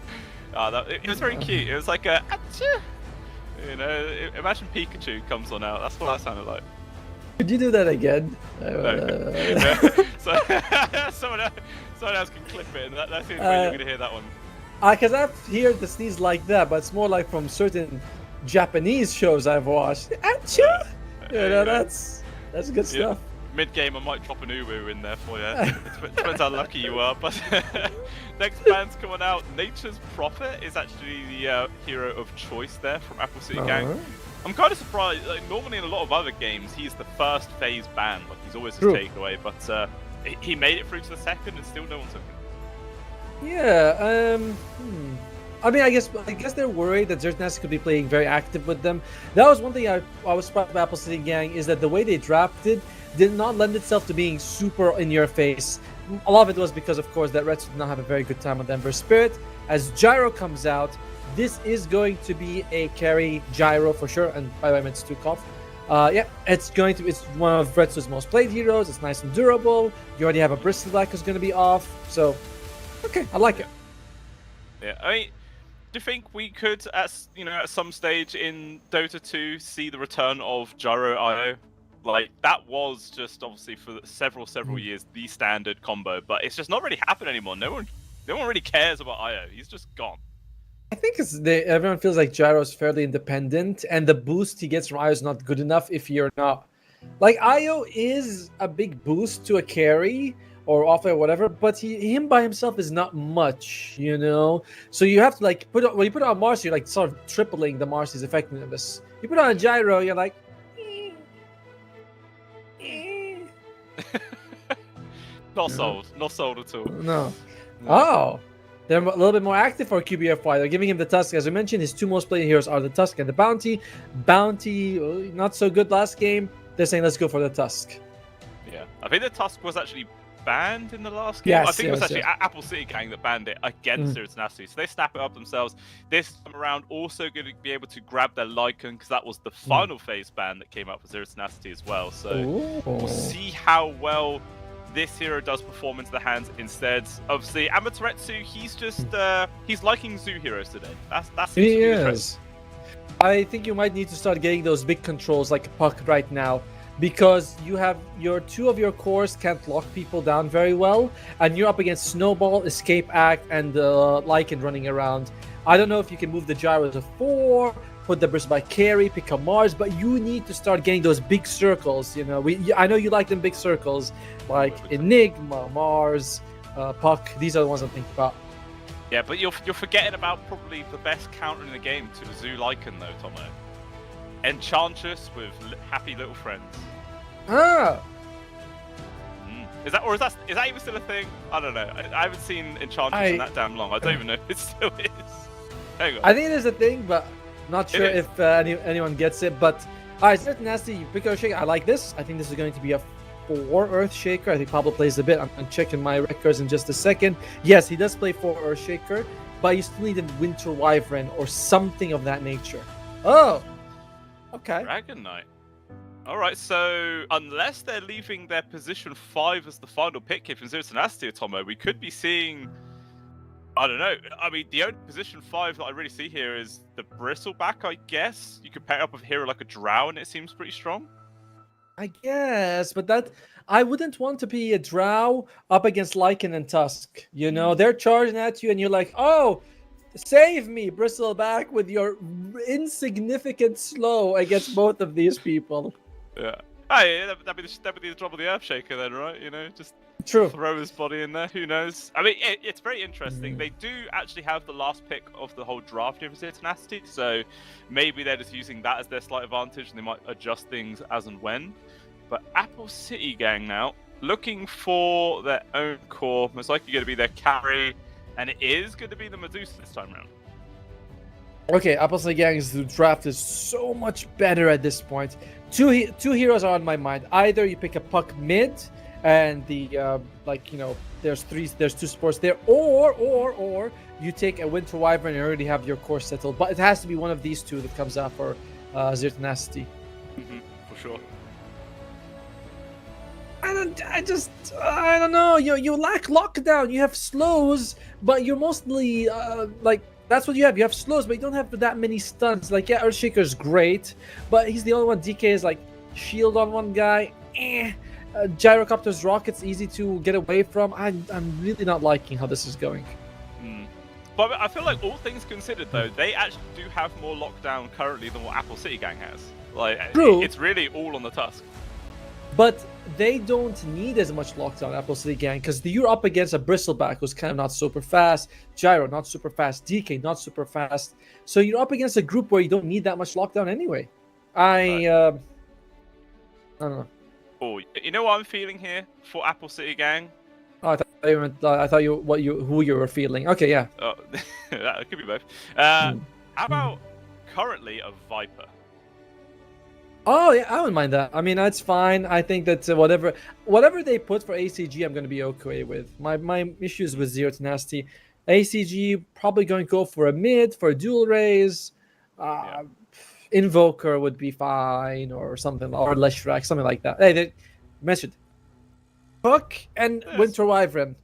It was very cute. It was like a, achoo! You know, imagine Pikachu comes on out. That's what that sounded like. Could you do that again? No. Someone else can clip it, and that's the only way you're going to hear that one. Because I've heard the sneeze like that, but it's more like from certain Japanese shows I've watched. Achoo! You know, that's good stuff. Mid-game, I might drop an uwu in there for you. It depends how lucky you are. But next band's coming out. Nature's Prophet is actually the hero of choice there from Apple City Gang. I'm kind of surprised. Like, normally in a lot of other games, he's the first phase ban. Like, he's always his takeaway. But he made it through to the second, and still no one took it. Yeah. I mean, I guess they're worried that Zertnas could be playing very active with them. That was one thing I was surprised about Apple City Gang, is that the way they drafted did not lend itself to being super in your face. A lot of it was because, of course, that Reds did not have a very good time with Denver Spirit. As Gyro comes out, this is going to be a carry Gyro for sure. And by the way, I meant Stukov. Yeah, it's one of Red's most played heroes. It's nice and durable. You already have a Bristleback who's going to be off. So, okay, I like it. Yeah, I mean, do you think we could, at some stage in Dota 2, see the return of Gyro IO? Like, that was just obviously for several years the standard combo, but it's just not really happened anymore. No one really cares about IO. He's just gone. I think everyone feels like Gyro's fairly independent, and the boost he gets from IO is not good enough if you're not. Like, IO is a big boost to a carry or offlane or whatever, but him by himself is not much, you know? So you have to, like, when you put it on Marcy, you're, like, sort of tripling the Marcy's effectiveness. You put it on Gyro, you're like, Not sold at all. No. Oh, they're a little bit more active for QBFY. They're giving him the Tusk. As we mentioned, his 2 most played heroes are the Tusk and the Bounty. Bounty, not so good last game. They're saying, let's go for the Tusk. Yeah, I think the Tusk was actually banned in the last game. Yes, I think it was actually Apple City Gang that banned it against Zero Tenacity. So they snap it up themselves. This time around, also going to be able to grab their Lycan, because that was the final phase ban that came out for Zero Tenacity as well. So we'll see how well this hero does perform into the hands instead. Obviously, Amaterasu, he's just he's liking zoo heroes today. That's He is. I think you might need to start getting those big controls like Puck right now, because you have two of your cores can't lock people down very well, and you're up against Snowball, Escape Act, and Lycan running around. I don't know if you can move the Gyro to 4, put the Burst by carry, pick a Mars, but you need to start getting those big circles. You know, I know you like them big circles, like Enigma, Mars, Puck. These are the ones I'm thinking about. Yeah, but you're forgetting about probably the best counter in the game to a Zoo Lycan though, Tomo. Enchantress with happy little friends. Ah! Is that even still a thing? I don't know. I haven't seen Enchantress in that damn long. I don't even know if it still is. Hang on. I think it is a thing, but not sure if anyone gets it. But alright, Zert Nasty, you pick Earthshaker. I like this. I think this is going to be a 4 Earthshaker. I think Pablo plays a bit. I'm checking my records in just a second. Yes, he does play 4 Earthshaker, but you still need a Winter Wyvern or something of that nature. Oh! Okay. Dragon Knight. Alright, so unless they're leaving their position 5 as the final pick here from Zero Nasty or Tomo, we could be seeing, I don't know. I mean, the only position 5 that I really see here is the Bristleback, I guess. You could pair up with a hero like a Drow and it seems pretty strong. I guess, but that I wouldn't want to be a Drow up against Lycan and Tusk. You know, they're charging at you and you're like, oh, save me, Bristleback, with your insignificant slow against both of these people. Yeah. Hey, that'd be the job of the Earthshaker then, right? You know, just True. Throw his body in there. Who knows? I mean, it's very interesting. They do actually have the last pick of the whole draft here for Zero Tenacity, so maybe they're just using that as their slight advantage, and they might adjust things as and when. But Apple City Gang now looking for their own core. Most likely going to be their carry, and it is going to be the Medusa this time around. Okay, Apple City Gang's draft is so much better at this point. Two heroes are on my mind. Either you pick a Puck mid, and the there's 2 supports there, or you take a Winter Wyvern and already have your core settled. But it has to be one of these two that comes out for Zero Tenacity. For sure. I don't know. You lack lockdown. You have slows, but you're mostly that's what you have. You have slows, but you don't have that many stuns. Like, yeah, Earthshaker's great, but he's the only one. DK is like shield on one guy. Gyrocopter's rockets easy to get away from. I'm really not liking how this is going. But I feel like all things considered, though, they actually do have more lockdown currently than what Apple City Gang has. Like, True. It's really all on the Tusk. But they don't need as much lockdown, Apple City Gang, because you're up against a Bristleback who's kind of not super fast, Gyro not super fast, DK not super fast. So you're up against a group where you don't need that much lockdown anyway. I don't know. Oh, you know what I'm feeling here for Apple City Gang? Oh, I thought who you were feeling. Okay, yeah. Oh, that could be both. How about currently a Viper? Oh yeah, I wouldn't mind that. I mean, that's fine. I think that whatever they put for ACG, I'm going to be okay with. My issues with Zero Tenacity, ACG probably going to go for a mid for a dual raise. Invoker would be fine, or something, or Leshrac, something like that. Hey, they mentioned Puck and Winter Wyvern.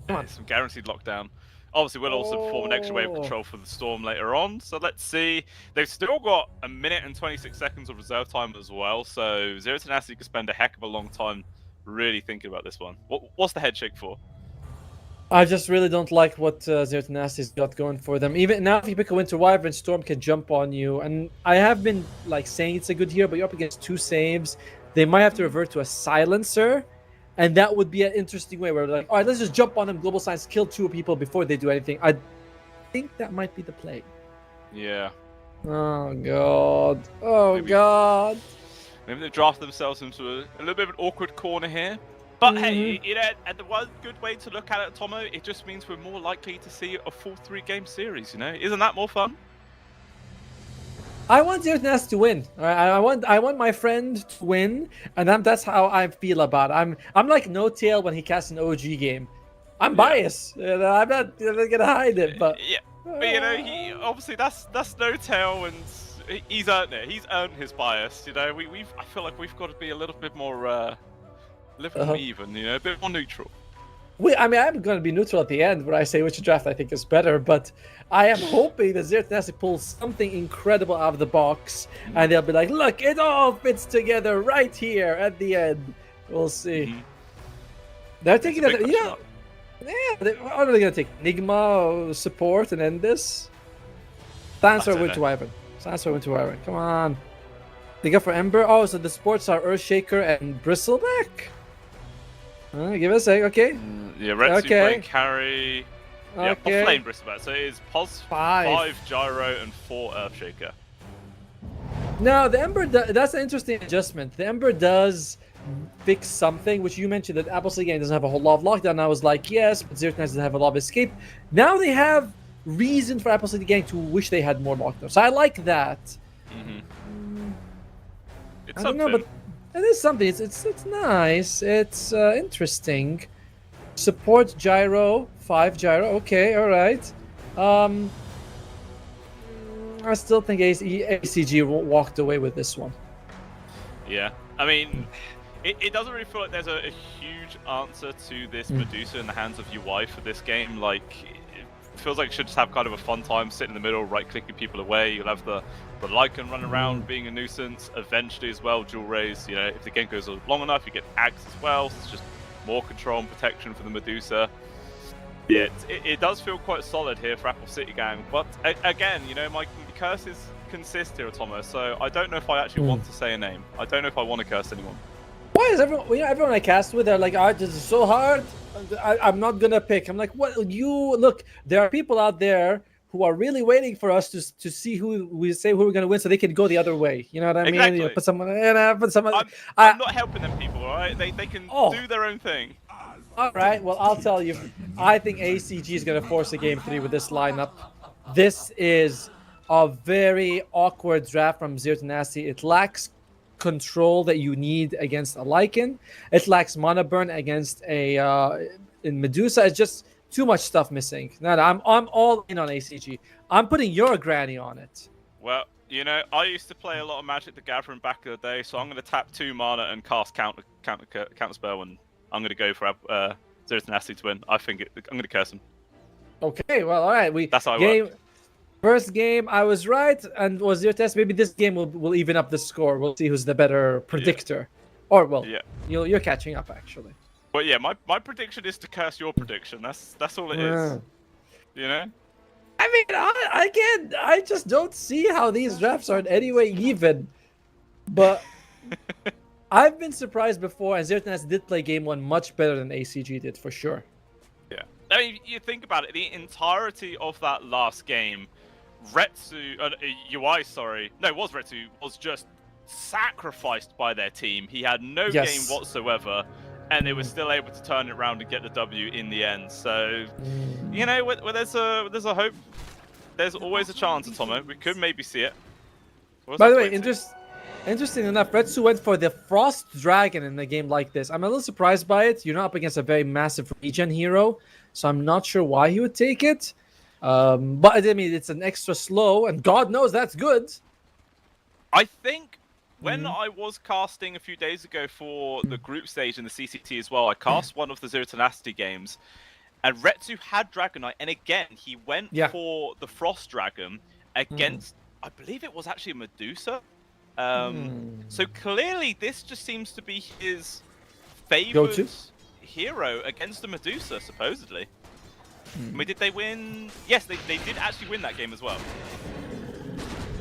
Come on, some guaranteed lockdown. Obviously, we'll also perform an extra wave control for the Storm later on. So let's see. They've still got 1 minute and 26 seconds of reserve time as well. So Zero Tenacity could spend a heck of a long time really thinking about this one. What's the head shake for? I just really don't like what Zero Tenacity's got going for them. Even now, if you pick a Winter Wyvern, Storm can jump on you. And I have been saying it's a good hero, but you're up against 2 saves. They might have to revert to a Silencer. And that would be an interesting way where they're like, all right, let's just jump on them, Global Science, kill 2 people before they do anything. I think that might be the play. Yeah. Oh, God. God. Maybe they've drafted themselves into a little bit of an awkward corner here. But hey, and the one good way to look at it, Tomo, it just means we're more likely to see a full 3-game series, you know? Isn't that more fun? I want Zero Tenacity to win. All right? I want my friend to win, and that's how I feel about it. I'm like No Tail when he casts an OG game. I'm biased. I'm not gonna hide it, but yeah. But you know, he obviously that's No Tail, and he's earned it. He's earned his bias. You know, I feel like we've got to be a little bit more Live more even, you know, a bit more neutral. I mean, I'm going to be neutral at the end where I say which draft I think is better, but I am hoping that Zertanasi pulls something incredible out of the box, and they'll be like, look, it all fits together right here at the end. We'll see. Mhm. They're taking It's a that. big question Are they going to take Nigma support and end this? Sandstorm don't went to know. Wyvern. Sandstorm went to Wyvern. Come on. They go for Ember. Oh, so the sports are Earthshaker and Bristleback? Give it a sec. Okay. Yeah, Retsu Okay. playing carry. Yeah, Okay. Flame Bristleback. So it is Pos 5 Gyro and 4 Earthshaker. Now, the Ember, that's an interesting adjustment. The Ember does fix something, which you mentioned that Appleseed Gang doesn't have a whole lot of lockdown. I was like, yes, but Zertan doesn't have a lot of escape. Now they have reason for Appleseed Gang to wish they had more lockdown. So I like that. It's I don't know, something. but it is something. It's nice. It's interesting. Support Gyro, 5 Gyro. Okay, all right. I still think ACG walked away with this one. Yeah, I mean, it doesn't really feel like there's a huge answer to this Medusa in the hands of UI for this game. Like, it feels like it should just have kind of a fun time, sitting in the middle, right-clicking people away. You'll have the Lycan run around being a nuisance. Eventually as well, dual raise. You know, if the game goes long enough, you get Axe as well. So it's just more control and protection for the Medusa. Yeah, it does feel quite solid here for Apple City Gang. But again, you know, my curses consist here, Thomas. So I don't know if I actually want to say a name. I don't know if I want to curse anyone. Why is everyone? You know, everyone I cast with, they're like, "Oh, this is so hard. I'm not gonna pick." I'm like, "What? You look? There are people out there who are really waiting for us to see who we say who we're gonna win, so they can go the other way. You know what I mean? Exactly. You know, put someone. Put someone. I'm not helping them people, all right? They can do their own thing. All right. Well, I'll tell you. I think ACG is gonna force a game 3 with this lineup. This is a very awkward draft from Zero to Nasty. It lacks control that you need against a Lycan. It lacks mana burn against a in Medusa. It's just too much stuff missing. No, I'm all in on ACG. I'm putting your granny on it. Well, you know, I used to play a lot of Magic the Gathering back in the day, so I'm going to tap 2 mana and cast counter spell, and I'm going to go for Zero to Nasty to win. I'm going to curse him. Okay, well, all right. That's how I work. First game, I was right, and was your test. Maybe this game will even up the score. We'll see who's the better predictor. Yeah. Or, well, you're catching up, actually. But yeah, my prediction is to curse your prediction. That's all it is. You know? I mean, I just don't see how these drafts are in any way even. But I've been surprised before, and Zertanas did play game 1 much better than ACG did, for sure. Yeah. I mean, you think about it, the entirety of that last game, Retsu, was just sacrificed by their team. He had no game whatsoever, and they were still able to turn it around and get the W in the end. So, you know, where there's a hope, there's always a chance, Tomo. We could maybe see it. By the way, interesting enough, Retsu went for the Frost Dragon in a game like this. I'm a little surprised by it. You're not up against a very massive regen hero, so I'm not sure why he would take it. But I mean, it's an extra slow, and God knows that's good. I think when I was casting a few days ago for the group stage in the CCT as well, I cast one of the Zero Tenacity games, and Retsu had Dragonite, and again, he went for the Frost Dragon against, I believe it was actually a Medusa. So clearly, this just seems to be his favored hero against the Medusa, supposedly. I mean, did they win? Yes, they did actually win that game as well.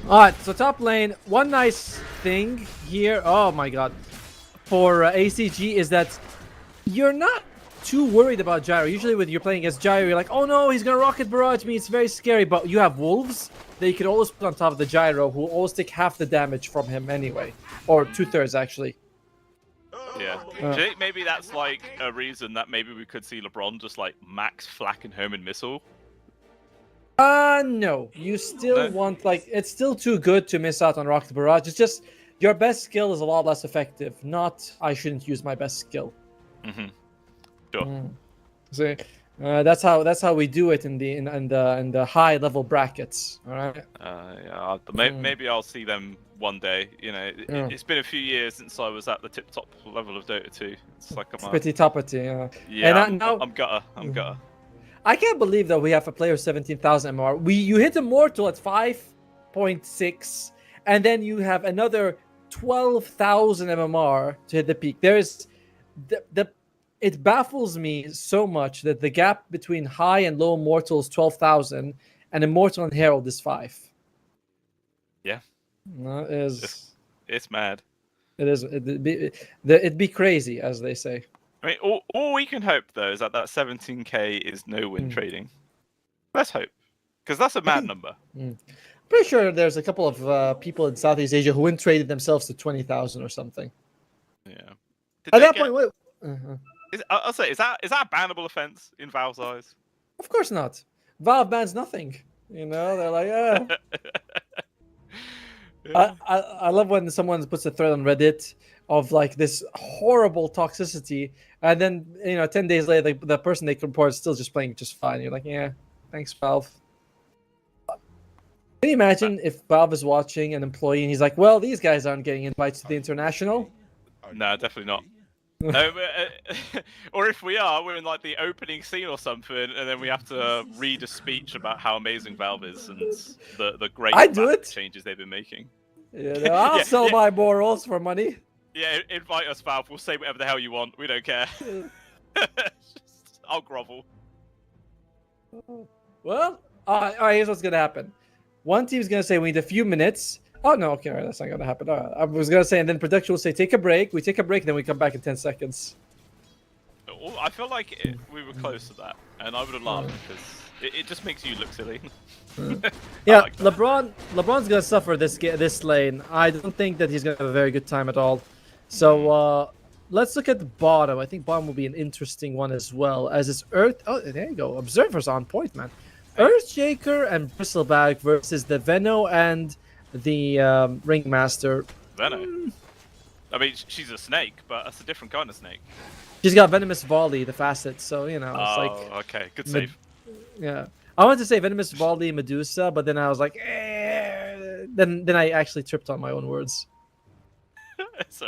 Alright, so top lane, one nice thing here, oh my god, for ACG is that you're not too worried about Gyro. Usually when you're playing against Gyro, you're like, oh no, he's gonna rocket barrage me, it's very scary. But you have Wolves that you can always put on top of the Gyro, who will always take half the damage from him anyway. Or 2/3 actually. Yeah. Do you think maybe that's like a reason that maybe we could see LeBron just like max flak and home and missile? No. You still want, like, it's still too good to miss out on Rocket Barrage. It's just your best skill is a lot less effective. Not, I shouldn't use my best skill. Sure. So, That's how we do it in the high level brackets. All right. Yeah, Mm. maybe I'll see them one day. You know, Yeah. it's been a few years since I was at the tip-top level of Dota 2. It's like I'm Pretty toppity. yeah, And now I'm gutter. I'm gutter. I can't believe that we have a player 17,000 MMR. You hit Immortal at 5.6, and then you have another 12,000 MMR to hit the peak. There's it baffles me so much that the gap between high and low Immortal is 12,000, and Immortal and Herald is 5. Yeah, That is it's mad. it is it'd be crazy, as they say. I mean, all we can hope though is that 17k is no-win trading. Let's hope, because that's a mad number. Pretty sure there's a couple of people in Southeast Asia who win traded themselves to 20,000 or something. Yeah. At that point, I'll say, is that a bannable offense in Valve's eyes? of course not. Valve bans nothing. You know, they're like, I love when someone puts a thread on Reddit of like this horrible toxicity, and then 10 days later, the person they report is still just playing just fine. You're like, yeah, thanks, Valve. Can you imagine if Valve is watching an employee and he's like, well, these guys aren't getting invites to the international? No, definitely not. No, or if we are, we're in like the opening scene or something, and then we have to read a speech about how amazing Valve is and the great changes they've been making. I'll sell my morals for money. Yeah, invite us, Valve. We'll say whatever the hell you want. We don't care. I'll grovel. Well, all right, here's what's gonna happen. One team's gonna say we need a few minutes. Oh no, okay, all right, that's not gonna happen. I was gonna say, and then production will say take a break. We take a break, then we come back in 10 seconds. I feel like we were close to that, and I would have laughed because it just makes you look silly. Yeah, like LeBron's gonna suffer this lane. I don't think that he's gonna have a very good time at all. So let's look at the bottom. I think bottom will be an interesting one as well, as it's Earth. Oh, there you go. Observer's on point, man. Earthshaker and Bristlebag versus the Veno and the Ringmaster. Veno? I mean, she's a snake, but that's a different kind of snake. She's got Venomous Volley, the facet, so, it's like... okay. Good save. Yeah. I wanted to say Venomous Volley Medusa, but then I was like, Then I actually tripped on my own words. So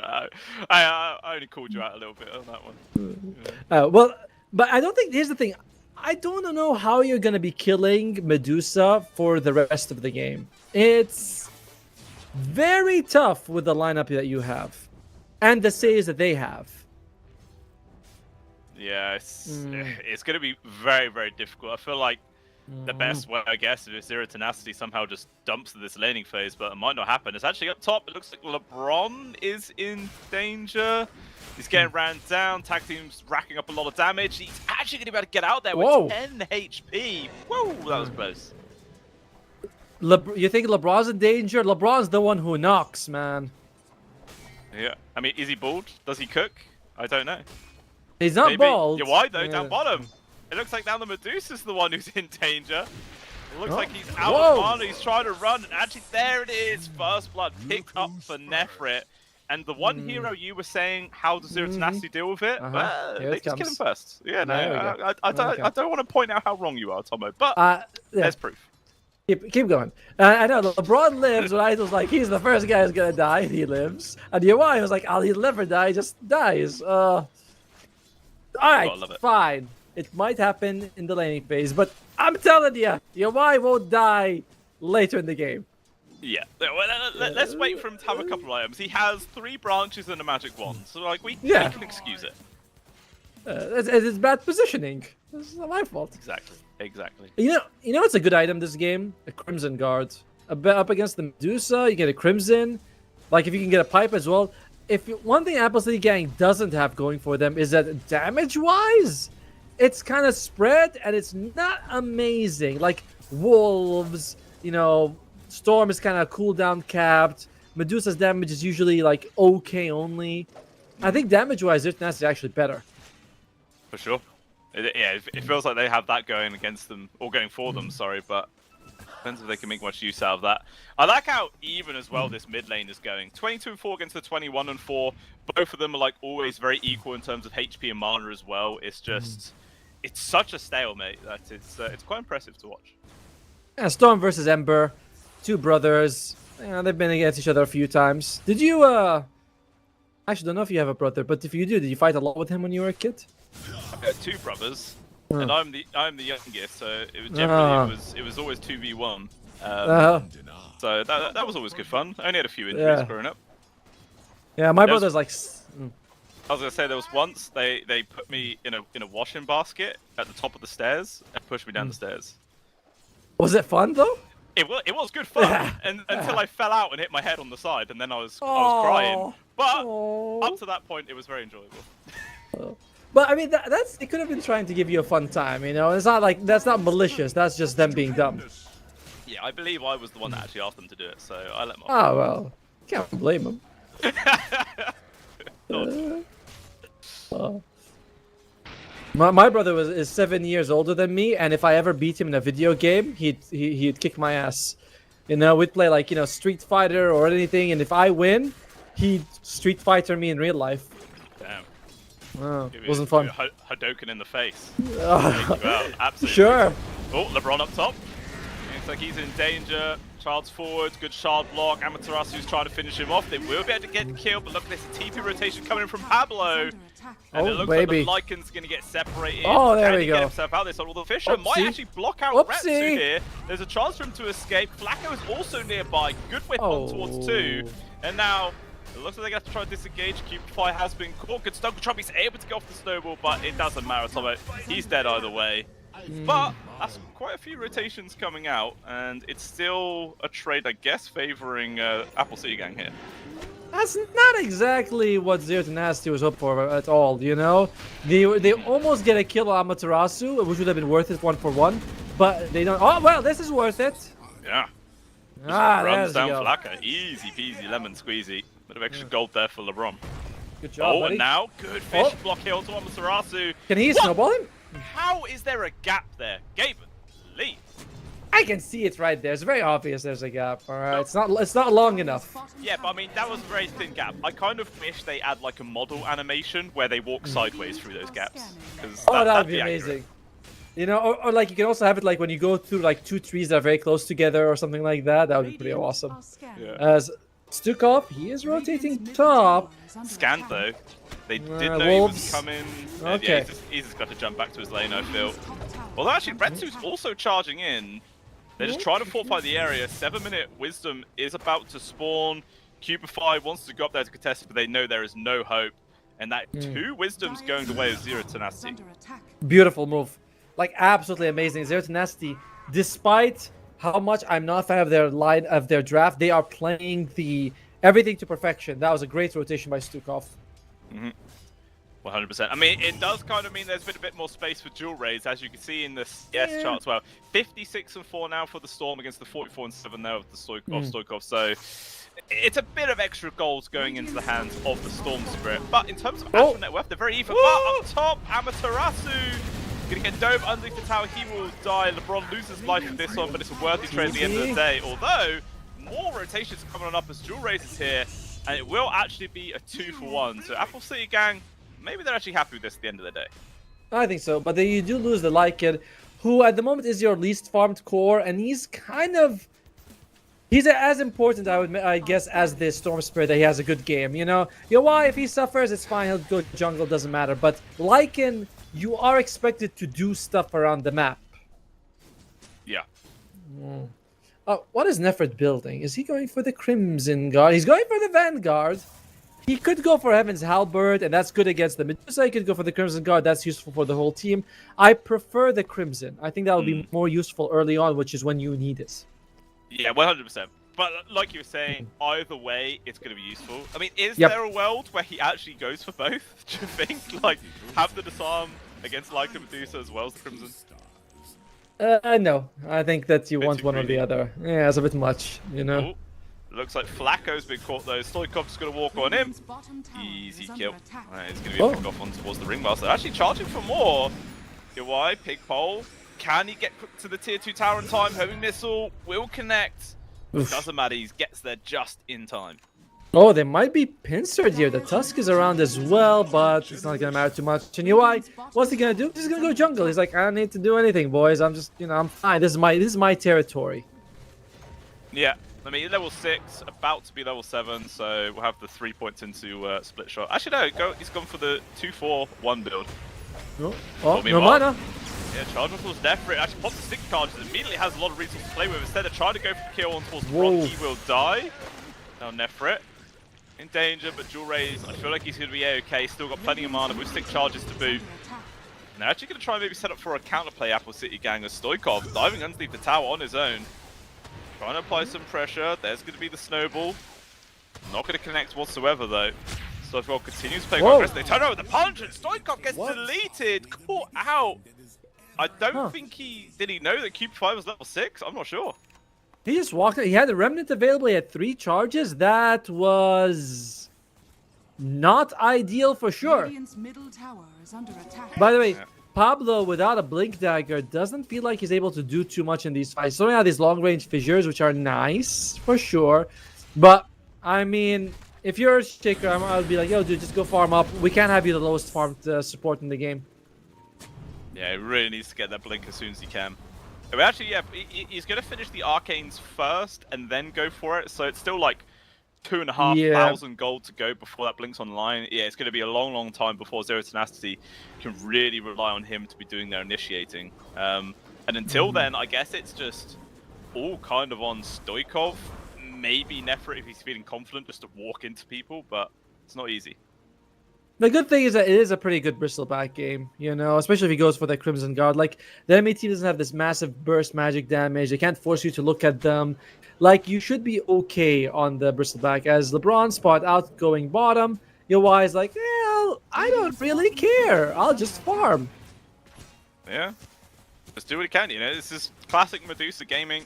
I only called you out a little bit on that one. Well, but I don't think... Here's the thing. I don't know how you're going to be killing Medusa for the rest of the game. It's very tough with the lineup that you have. And the saves that they have. Yeah, it's going to be very, very difficult. I feel like the best way, I guess, if Zero Tenacity somehow just dumps to this laning phase, but it might not happen. It's actually up top. It looks like LeBron is in danger. He's getting ran down. Tag team's racking up a lot of damage. He's actually going to be able to get out there with 10 HP. Whoa, that was close. You think LeBron's in danger? LeBron's the one who knocks, man. Yeah. I mean, is he bald? Does he cook? I don't know. He's not bald. You're wide, though, down bottom. It looks like now the Medusa's the one who's in danger. It looks like he's out of mana. He's trying to run. And actually, there it is. First blood picked up for Nefrit. And the one hero you were saying, how does Zero Tenacity deal with it? Well, they just kill him first. Yeah, no, I don't want to point out how wrong you are, Tomo, but there's proof. Keep going. I know LeBron lives, but I was like, he's the first guy who's gonna die, and he lives. And UI was like, he'll never die, he just dies. All right, fine. It might happen in the laning phase, but I'm telling you, UI won't die later in the game. Yeah, let's wait for him to have a couple of items. He has 3 branches and a magic wand, so like we can excuse it. It's bad positioning. It's not my fault. Exactly. You know what's a good item this game? A Crimson Guard. Up against the Medusa, you get a Crimson. Like if you can get a pipe as well. One thing Apple City Gang doesn't have going for them is that damage-wise, it's kind of spread and it's not amazing. Like Wolves, Storm is kind of cooldown capped. Medusa's damage is usually like okay only. I think damage-wise, that's actually better. For sure. It feels like they have that going against them, or going for them, sorry, but depends if they can make much use out of that. I like how even as well this mid lane is going. 22-4 against the 21-4. Both of them are like always very equal in terms of HP and mana as well. It's just, it's such a stalemate that it's quite impressive to watch. Yeah, Storm versus Ember, two brothers. Yeah, they've been against each other a few times. Did you I actually don't know if you have a brother, but if you do, did you fight a lot with him when you were a kid? I've got two brothers, and I'm the youngest, so it was it was always 2v1. So that was always good fun. I only had a few injuries growing up. Yeah, my brother's like. I was gonna say there was once they put me in a washing basket at the top of the stairs and pushed me down the stairs. Was it fun though? It was good fun, and until I fell out and hit my head on the side, and then I was crying. But up to that point, it was very enjoyable. But I mean, that's they could have been trying to give you a fun time, you know. It's not like that's not malicious. That's just them being dumb. Yeah, I believe I was the one that actually asked them to do it, so I let them off. Oh well, can't blame them. My brother is 7 years older than me, and if I ever beat him in a video game, he'd kick my ass. You know, we'd play like Street Fighter or anything, and if I win, he'd Street Fighter me in real life. Damn. Oh, wasn't fun. Hadouken in the face. Absolutely. Sure. Oh, LeBron up top. Looks like he's in danger. Child's forward, good shard block. Amaterasu's trying to finish him off. They will be able to get the kill, but look at this TP rotation coming in from Pablo. And it looks like the Lycan's going to get separated. Oh, there we go. Get himself out there. So the Fisher might actually block out Retsu here. There's a chance for him to escape. Flacco is also nearby. Good whip on towards 2. And now it looks like they have to try to disengage. Cupify has been caught. Good Stone Trump. He's able to get off the snowball, but it doesn't matter. So he's dead either way. But that's quite a few rotations coming out, and it's still a trade, I guess, favoring Apple City Gang here. That's not exactly what Zero to Nasty was hoping for at all, you know? They almost get a kill on Amaterasu, which would have been worth it 1-for-1, but they don't. Oh, well, this is worth it. Yeah. Runs down Flacco. Easy peasy, lemon squeezy. Bit of extra gold there for LeBron. Good job, buddy. And now, good fish block here onto Amaterasu. Can he snowball him? How is there a gap there? Gaben, leave. I can see it right there. It's very obvious there's a gap. All right, it's not long enough. Yeah, but I mean that was a very thin gap. I kind of wish they add like a model animation where they walk sideways through those gaps. That would be amazing. You know, or like you can also have it like when you go through like two trees that are very close together or something like that. That would be pretty awesome. Yeah. As Stukov, he is rotating top. Scanned though. They did know he was coming. Okay. Yeah, he's just got to jump back to his lane, I feel. Although actually, Retsu's also charging in. They're just trying to fortify the area. 7-minute Wisdom is about to spawn. Cubify wants to go up there to contest it, but they know there is no hope. And that 2 Wisdoms going the way of Zero Tenacity. Beautiful move. Like, absolutely amazing. Zero Tenacity, despite how much I'm not a fan of their line of their draft, they are playing everything to perfection. That was a great rotation by Stukov. 100%. I mean, it does kind of mean there's been a bit more space for dual raids, as you can see in the CS chart as well. 56-4 now for the Storm against the 44-7 there of the Stoikov. So it's a bit of extra goals going into the hands of the Storm Spirit. But in terms of actual net worth, they're very even. But up top, Amaterasu gonna get dove underneath the tower. He will die. LeBron loses life for this one, but it's a worthy trade at the end of the day. Although more rotations are coming on up as dual raids is here, and it will actually be a 2-for-1. So Apple City Gang, maybe they're actually happy with this at the end of the day. I think so, but then you do lose the Lycan, who at the moment is your least farmed core, and he's as important, I guess, as the Storm Spirit that he has a good game. You know why? If he suffers, it's fine. He'll go jungle, doesn't matter. But Lycan, you are expected to do stuff around the map. Yeah. What is Nefert building? Is he going for the Crimson Guard? He's going for the Vanguard. He could go for Heaven's Halberd, and that's good against the Medusa. He could go for the Crimson Guard. That's useful for the whole team. I prefer the Crimson. I think that would be more useful early on, which is when you need it. Yeah, 100%. But like you were saying, either way, it's going to be useful. I mean, is there a world where he actually goes for both? Do you think? Like, have the Disarm against Lycan Medusa as well as the Crimson? No. I think that you want one or the other. Yeah, it's a bit much, you know? Ooh. Looks like Flacco's been caught though. Stoikov's going to walk on him. Easy kill. Right, he's going to be a pick off on towards the Ringmaster. Actually charging for more. Why? Pig pole. Can he get to the tier 2 tower in time? Homing missile will connect. Doesn't matter. He gets there just in time. Oh, they might be pincered here. The Tusk is around as well, but it's not gonna matter too much. And UI, what's he gonna do? He's gonna go jungle. He's like, I don't need to do anything, boys. I'm just, I'm fine. This is my territory. Yeah, I mean, level 6, about to be level 7, so we'll have the 3 points into split shot. Actually, no, he's gone for the 2-4-1 build. Oh, no mana. Yeah, charge towards Nefrit. Actually, pops the stick charges. Immediately has a lot of resources to play with. Instead of trying to go for the kill on towards Brock, he will die. Now Nefrit in danger, but Jewel Rays, I feel like he's going to be A-okay. Still got plenty of mana with stick charges to boot. And they're actually going to try and maybe set up for a counterplay Apple City gang as Stoikov diving underneath the tower on his own. Trying to apply some pressure. There's going to be the snowball. Not going to connect whatsoever though. Stoikov continues to play quite aggressive. They turn over the punch and Stoikov gets deleted. Caught out. I don't think did he know that Cube 5 was level 6? I'm not sure. He just walked out. He had a Remnant available. He had 3 charges. That was not ideal for sure. Middle tower is under attack. By the way, Pablo without a Blink Dagger doesn't feel like he's able to do too much in these fights. So we have these long-range fissures, which are nice for sure. But I mean, if you're a Shaker, I'll be like, yo, dude, just go farm up. We can't have you the lowest farmed support in the game. Yeah, he really needs to get that Blink as soon as he can. But actually, yeah, he's going to finish the Arcanes first and then go for it. So it's still like 2,500 gold to go before that Blink's online. Yeah, it's going to be a long, long time before Zero Tenacity can really rely on him to be doing their initiating. And until then, I guess it's just all kind of on Stoikov. Maybe Nefrit if he's feeling confident just to walk into people, but it's not easy. The good thing is that it is a pretty good Bristleback game, especially if he goes for the Crimson Guard. Like, the enemy team doesn't have this massive burst magic damage. They can't force you to look at them. Like, you should be okay on the Bristleback. As LeBron spot out going bottom, UI is like, well, I don't really care. I'll just farm. Yeah. Just do what you can, This is classic Medusa gaming.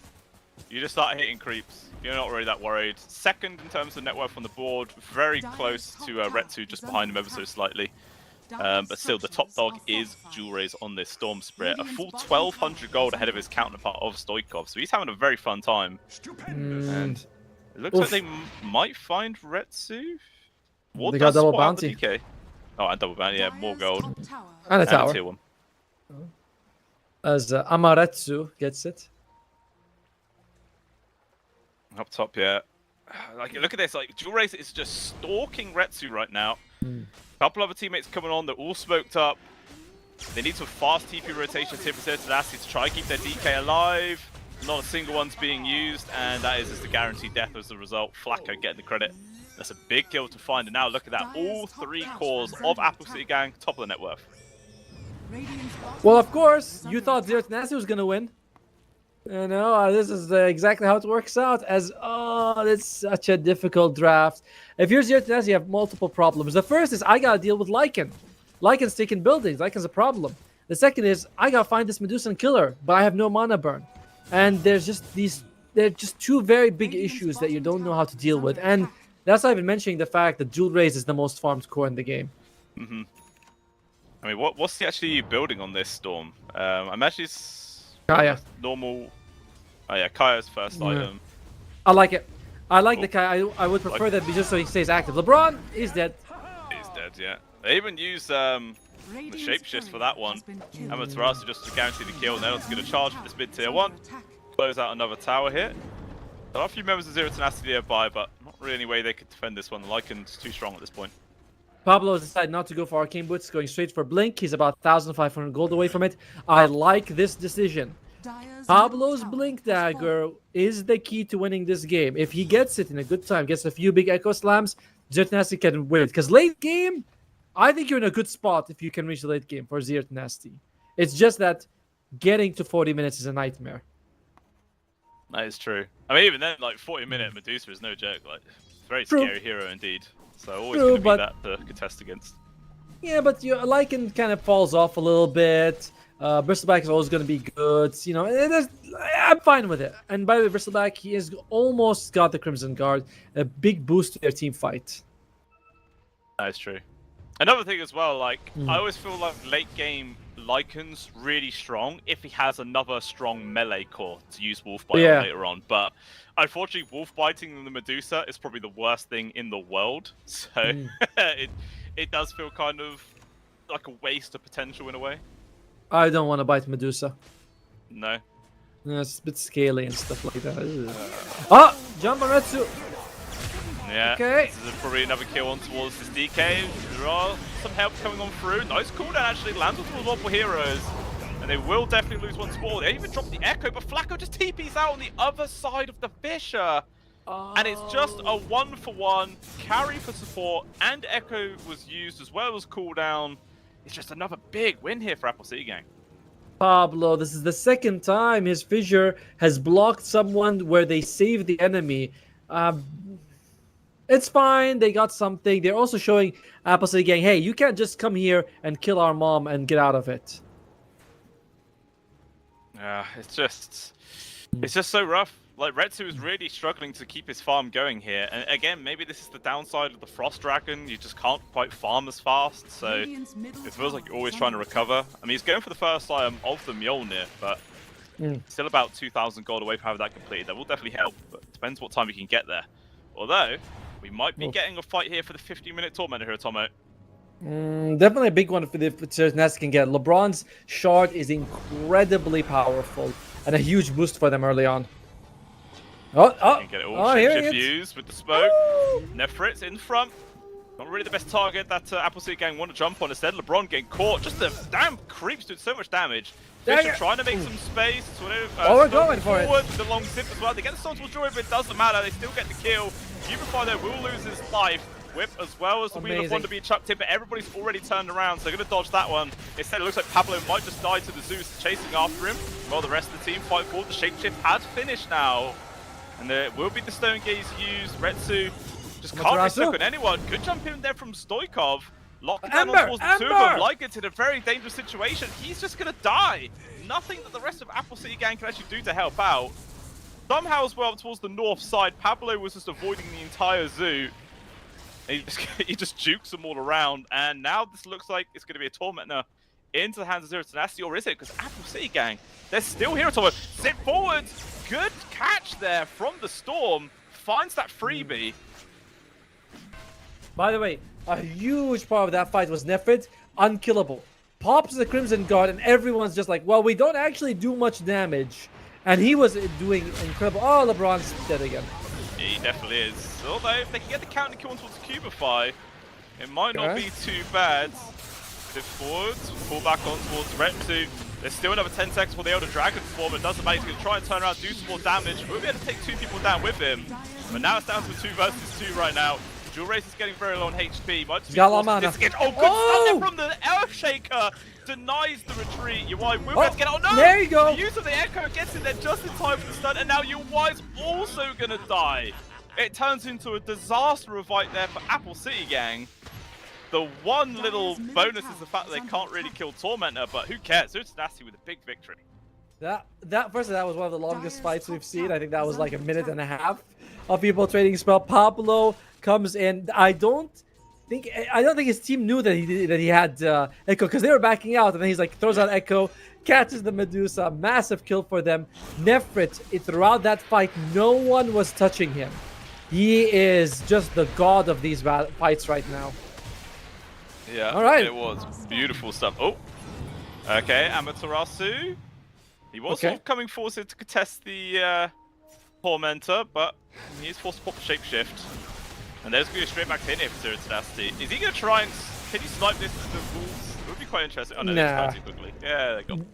You just start hitting creeps. You're not really that worried. Second in terms of net worth on the board, very close to Retsu, just behind him ever so slightly. But still, the top dog is Jewel Rays on this Storm Spirit. A full 1,200 gold ahead of his counterpart of Stoikov. So he's having a very fun time. And it looks like they might find Retsu. What they got double bounty. DK? Oh, and double bounty, yeah, more gold. And a tower. Tier 1. As Amaretsu gets it. Up top, yeah. Like, look at this. Like, Jewel Rays is just stalking Retsu right now. A couple other teammates coming on. They're all smoked up. They need some fast TP rotations here for Zero Tenacity to try and keep their DK alive. Not a single one's being used, and that is just a guaranteed death as a result. Flacco getting the credit. That's a big kill to find, and now look at that. All 3 cores of Apple City Gang, top of the net worth. Well, of course, you thought Zero Tenacity was going to win. This is exactly how it works out. It's such a difficult draft. If you're Zero Tenacity, you have multiple problems. The first is I gotta deal with Lycan. Lycan's taking buildings. Lycan's a problem. The second is I gotta find this Medusan killer, but I have no mana burn. And there's just they're just 2 very big issues that you don't know how to deal with. And that's not even mentioning the fact that Jewel Rays is the most farmed core in the game. I mean, what's he actually building on this Storm? I imagine it's Kaya. Normal. Oh yeah, Kaya's first item. I like it. I like the Kaya. I would prefer that just so he stays active. LeBron is dead. He's dead, yeah. They even use the shapeshift for that one. Amaterasu just to guarantee the kill. Nettle's going to charge for this mid tier 1. Close out another tower here. There are a few members of Zero Tenacity nearby, but not really any way they could defend this one. Lycan's too strong at this point. Pablo has decided not to go for Arcane Boots, going straight for Blink. He's about 1,500 gold away from it. I like this decision. Pablo's Blink Dagger is the key to winning this game. If he gets it in a good time, gets a few big Echo Slams, Zero Tenacity can win it. Because late game, I think you're in a good spot if you can reach the late game for Zero Tenacity. It's just that getting to 40 minutes is a nightmare. That is true. I mean, even then, like 40-minute Medusa is no joke. Like, very scary hero indeed. So always going to be that to contest against. Yeah, but Lycan kind of falls off a little bit. Bristleback is always going to be good. I'm fine with it. And by the way, Bristleback, he has almost got the Crimson Guard. A big boost to their team fight. That is true. Another thing as well, like, I always feel like late game Lycan's really strong if he has another strong melee core to use Wolf Bite Yeah. on later on. But unfortunately, Wolf Biting the Medusa is probably the worst thing in the world. So it does feel kind of like a waste of potential in a way. I don't want to bite Medusa. No. No, it's a bit scaly and stuff like that. Oh, jump on Retsu. Yeah, Okay. this is probably another kill on towards this DK. There are some help coming on through. Nice cooldown actually lands on towards multiple heroes. And they will definitely lose one spawn. They even dropped the Echo, but Flacco just TP's out on the other side of the Fisher. And it's just a 1-for-1 carry for support, and Echo was used as well as cooldown. It's just another big win here for Apple City Gang. Pablo, this is the second time his fissure has blocked someone where they saved the enemy. It's fine, they got something. They're also showing Apple City Gang, hey, you can't just come here and kill our mom and get out of it. Yeah, it's just so rough. Like, Retsu is really struggling to keep his farm going here. And again, maybe this is the downside of the Frost Dragon. You just can't quite farm as fast, so it feels like you're always trying to recover. I mean, he's going for the first item of the Mjolnir, but still about 2,000 gold away from having that completed. That will definitely help, but it depends what time you can get there. Although, we might be getting a fight here for the 50-minute Tormentor here, Tomo. Definitely a big one for the Nest can get. LeBron's shard is incredibly powerful and a huge boost for them early on. You can get it all here shift used with the smoke. Nefrit's in front. Not really the best target that Apple City Gang want to jump on. Instead, LeBron getting caught. Just the damn creeps doing so much damage. Fisher trying to make some space. We're going for it. With the long zip as well. They get the stone towards Joy, but it doesn't matter. They still get the kill. Beautify there will lose his life. Whip as well as the Wheel of Wonder being chucked in, but everybody's already turned around, so they're going to dodge that one. Instead, it looks like Pablo might just die to the Zeus chasing after him. Well, the rest of the team fight forward. The Shapeshift has finished now. And there will be the Stone Gaze used. Retsu just can't be stuck on anyone. Good jump in there from Stoikov. Locking down towards the two of them. Lycan's in a very dangerous situation. He's just going to die. Nothing that the rest of Apple City Gang can actually do to help out. Somehow as well towards the north side, Pablo was just avoiding the entire zoo. He just jukes them all around. And now this looks like it's going to be a Tormentor into the hands of Zero Tenacity. Or is it? Because Apple City Gang, they're still here. Sit forward. Good catch there from the Storm. Finds that freebie. By the way, a huge part of that fight was Nefrit, unkillable. Pops the Crimson Guard and everyone's just like, well, we don't actually do much damage. And he was doing incredible. Oh, LeBron's dead again. He definitely is. Although, if they can get the counter kill towards Cubify, it might not be too bad. Sit forwards, pull back on towards Retsu. There's still another 10 seconds for the Elder Dragon form. It doesn't matter. He's going to try and turn around, do some more damage. We'll be able to take two people down with him. But now it's down to 2 versus 2 right now. Jewel Race is getting very low on HP. Might just be got a lot of mana. Oh, good stun there from the Earthshaker. Denies the retreat. UI will be able to get out. Oh, no! There you go. The use of the Echo gets in there just in time for the stun. And now UI's also going to die. It turns into a disaster of fight there for Apple City Gang. The one little bonus is the fact that they can't really kill Tormentor, but who cares? It's nasty with a big victory. That was one of the longest fights we've seen. I think that was like a minute and a half of people trading spell. Pablo comes in. I don't think his team knew that he had Echo, because they were backing out, and then he's like throws out Echo, catches the Medusa, massive kill for them. Nefrit, throughout that fight, no one was touching him. He is just the god of these fights right now. Yeah, all right. It was beautiful stuff. Oh, okay, Amaterasu. He was sort of coming forward to contest the Tormentor, but he is forced to pop the Shapeshift. And there's going to go straight back to him for Zero Tenacity. Is he going to try and... Can you snipe this to the wolves? It would be quite interesting. Oh no, it's too quickly. Yeah, there you go.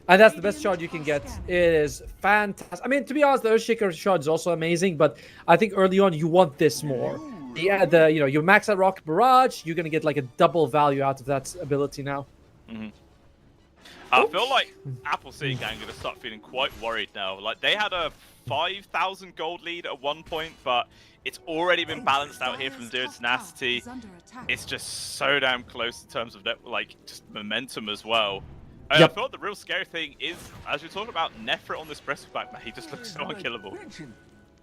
And that's the best shard you can get. It is fantastic. I mean, to be honest, the Earthshaker shard is also amazing, but I think early on you want this more. Yeah, you max out Rocket Barrage, you're gonna get like a double value out of that ability now. I feel like Apple City Gang are gonna start feeling quite worried now. Like, they had a 5,000 gold lead at one point, but it's already been balanced out here from Zero Tenacity. It's just so damn close in terms of just momentum as well. I feel like the real scary thing is, as you're talking about, Nefrit on this breastback, man, he just looks so unkillable.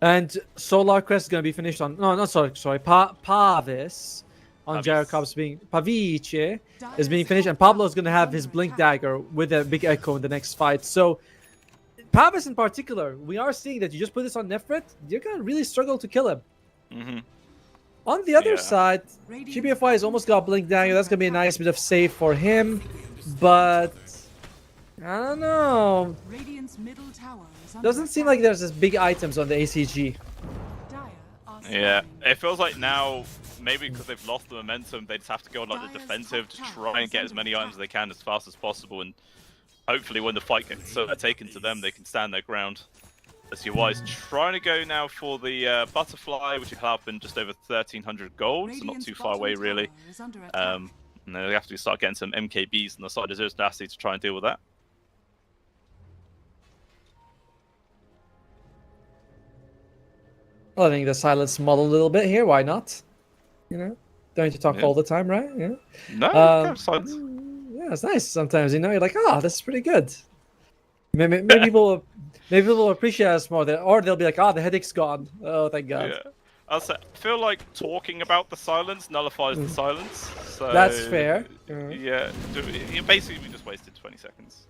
And Solar Crest is going to be finished on... No, sorry. Pavis. on Jacob's being Pavice is being finished, and Pablo's gonna have his Blink Dagger with a big echo in the next fight. So Pavis in particular, we are seeing that you just put this on Nefret, you're gonna really struggle to kill him. On the other side, GBFY has almost got Blink Dagger. That's gonna be a nice bit of save for him, but I don't know. Radiant's middle tower is under Doesn't seem like there's as big items on the ACG. Yeah, it feels like now, maybe because they've lost the momentum, they just have to go on like the defensive to try and get as many items as they can as fast as possible, and hopefully when the fight gets taken to them, they can stand their ground. SUY is trying to go now for the butterfly, which will help in just over 1,300 gold, so not too far away really. And then they have to start getting some MKBs on the side of Zeus Nasty to try and deal with that. Well, I think the silence model a little bit here. Why not? You know, don't need to talk all the time, right? Yeah. No, silence. Yeah, it's nice sometimes. You know, you're like, oh, this is pretty good. Maybe people will appreciate us more, or they'll be like, oh, the headache's gone. Oh, thank God. Yeah. I feel like talking about the silence nullifies the silence. So that's fair. Yeah, basically we just wasted 20 seconds.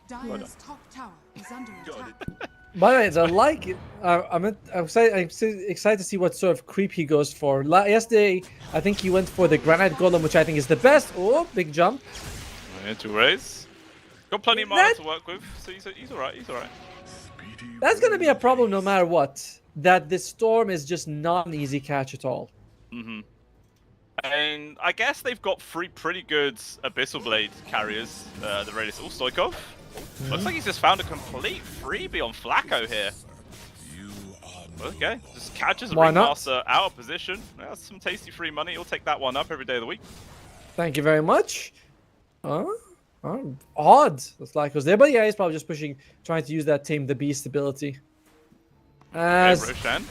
Dire's top tower is under attack. By the way, so like, I'm excited to see what sort of creep he goes for. Yesterday, I think he went for the Granite Golem, which I think is the best. Oh, big jump. Yeah, 2 raise. Got plenty of mana to work with, so he's alright, he's alright. That's going to be a problem no matter what. That this Storm is just not an easy catch at all. And I guess they've got 3 pretty good Abyssal Blade carriers. The Radius Stoikov. Looks like he's just found a complete freebie on Flacco here. Okay, just catches a Ringmaster out of position. That's some tasty free money. He'll take that one up every day of the week. Thank you very much. Odd. That's like was there, but yeah, he's probably just pushing, trying to use that Tame the Beast ability. Roshan.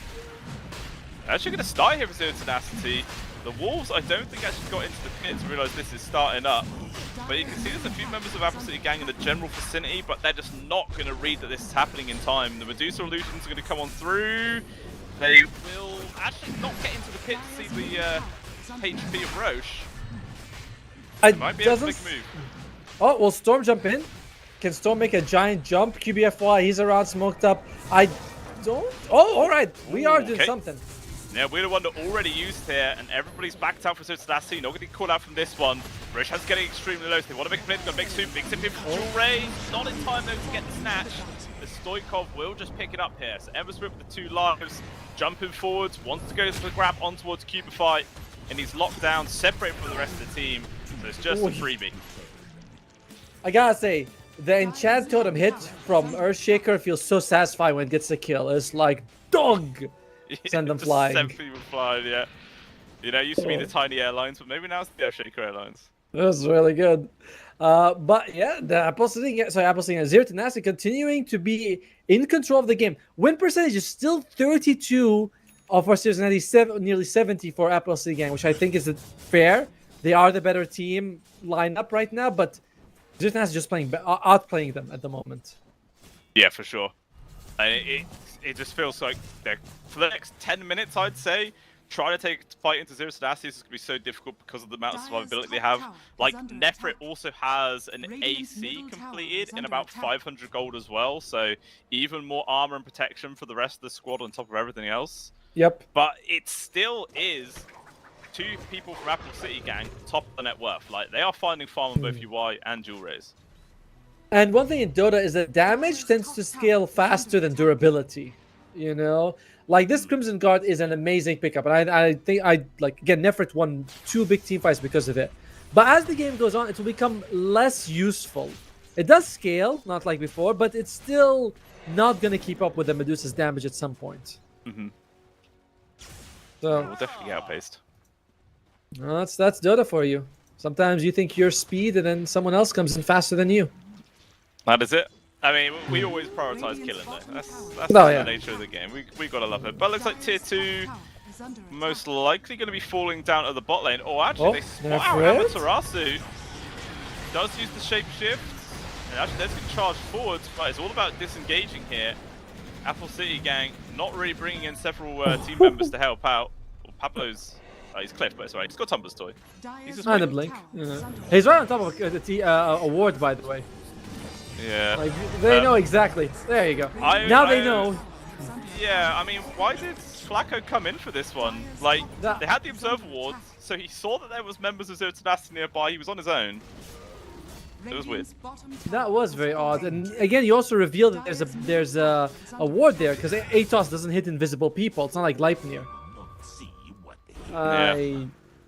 Actually going to start here with Zero Tenacity. The Wolves, I don't think actually got into the pit to realise this is starting up. But you can see there's a few members of Apple City Gang in the general vicinity, but they're just not going to read that this is happening in time. The Medusa illusions are going to come on through. They will actually not get into the pit to see the HP of Roche. Might be able to make a move. Oh, will Storm jump in? Can Storm make a giant jump? QBFY, he's around, smoked up. I don't... Oh, alright. We are doing something. Yeah, we're the one that already used here, and everybody's backed out for Sotanasi. Not going to get called out from this one. Roshan's getting extremely low, so they want to make a play. They're going to make soup. Big tip in for Jewel Ray. Not in time, though, to get the snatch. The Stoikov will just pick it up here. So Everswift with the 2 lives, jumping forwards, wants to go for the grab on towards Cubify, and he's locked down, separated from the rest of the team. So it's just a freebie. I gotta say, the Enchant Totem hit from Earthshaker feels so satisfying when it gets a kill. It's like, dog! Send them flying. Send people flying, yeah. You know, it used to be the tiny airlines, but maybe now it's the Earthshaker Airlines. That was really good. But yeah, the Apple City, Zero Tenacity continuing to be in control of the game. Win percentage is still 32 for Cincinnati, nearly 70 for Apple City Gang, which I think is fair. They are the better team lineup right now, but Zero Tenacity is just outplaying them at the moment. Yeah, for sure. It just feels like they're, for the next 10 minutes, I'd say, trying to take a fight into Zero Tenacity is going to be so difficult because of the amount of survivability they have. Like, Nefrit also has an AC completed in about 500 gold as well, so even more armor and protection for the rest of the squad on top of everything else. Yep. But it still is 2 people from Apple City Gang top of the net worth. Like, they are finding farm on both UI and Jewel Rays. And one thing in Dota is that damage tends to scale faster than durability. You know, like this Crimson Guard is an amazing pickup, and I think again Nefrit won 2 big team fights because of it. But as the game goes on, it will become less useful. It does scale, not like before, but it's still not gonna keep up with the Medusa's damage at some point. So we'll definitely get outpaced. That's Dota for you. Sometimes you think you're speed, and then someone else comes in faster than you. That is it. I mean, we always prioritize killing though. That's the nature of the game. We gotta love it. But it looks like tier 2 most likely going to be falling down at the bot lane. Oh, actually, they spot out Amaterasu. Does use the shapeshift. And actually, there's going to charge forwards, but it's all about disengaging here. Apple City Gang not really bringing in several team members to help out. Well, Pablo's Oh, he's Cliff, but it's alright. He's got Tumblr's toy. He's just And a waiting. blink. Yeah. He's right on top of a ward, by the way. Yeah. Like they know exactly. There you go. Now they know. Yeah, I mean, why did Flacco come in for this one? Like, they had the Observer Ward, so he saw that there was members of Zero Tenacity nearby. He was on his own. It was weird. That was very odd. And again, you also revealed that there's a ward there because Atos doesn't hit invisible people. It's not like Leipnir. Yeah.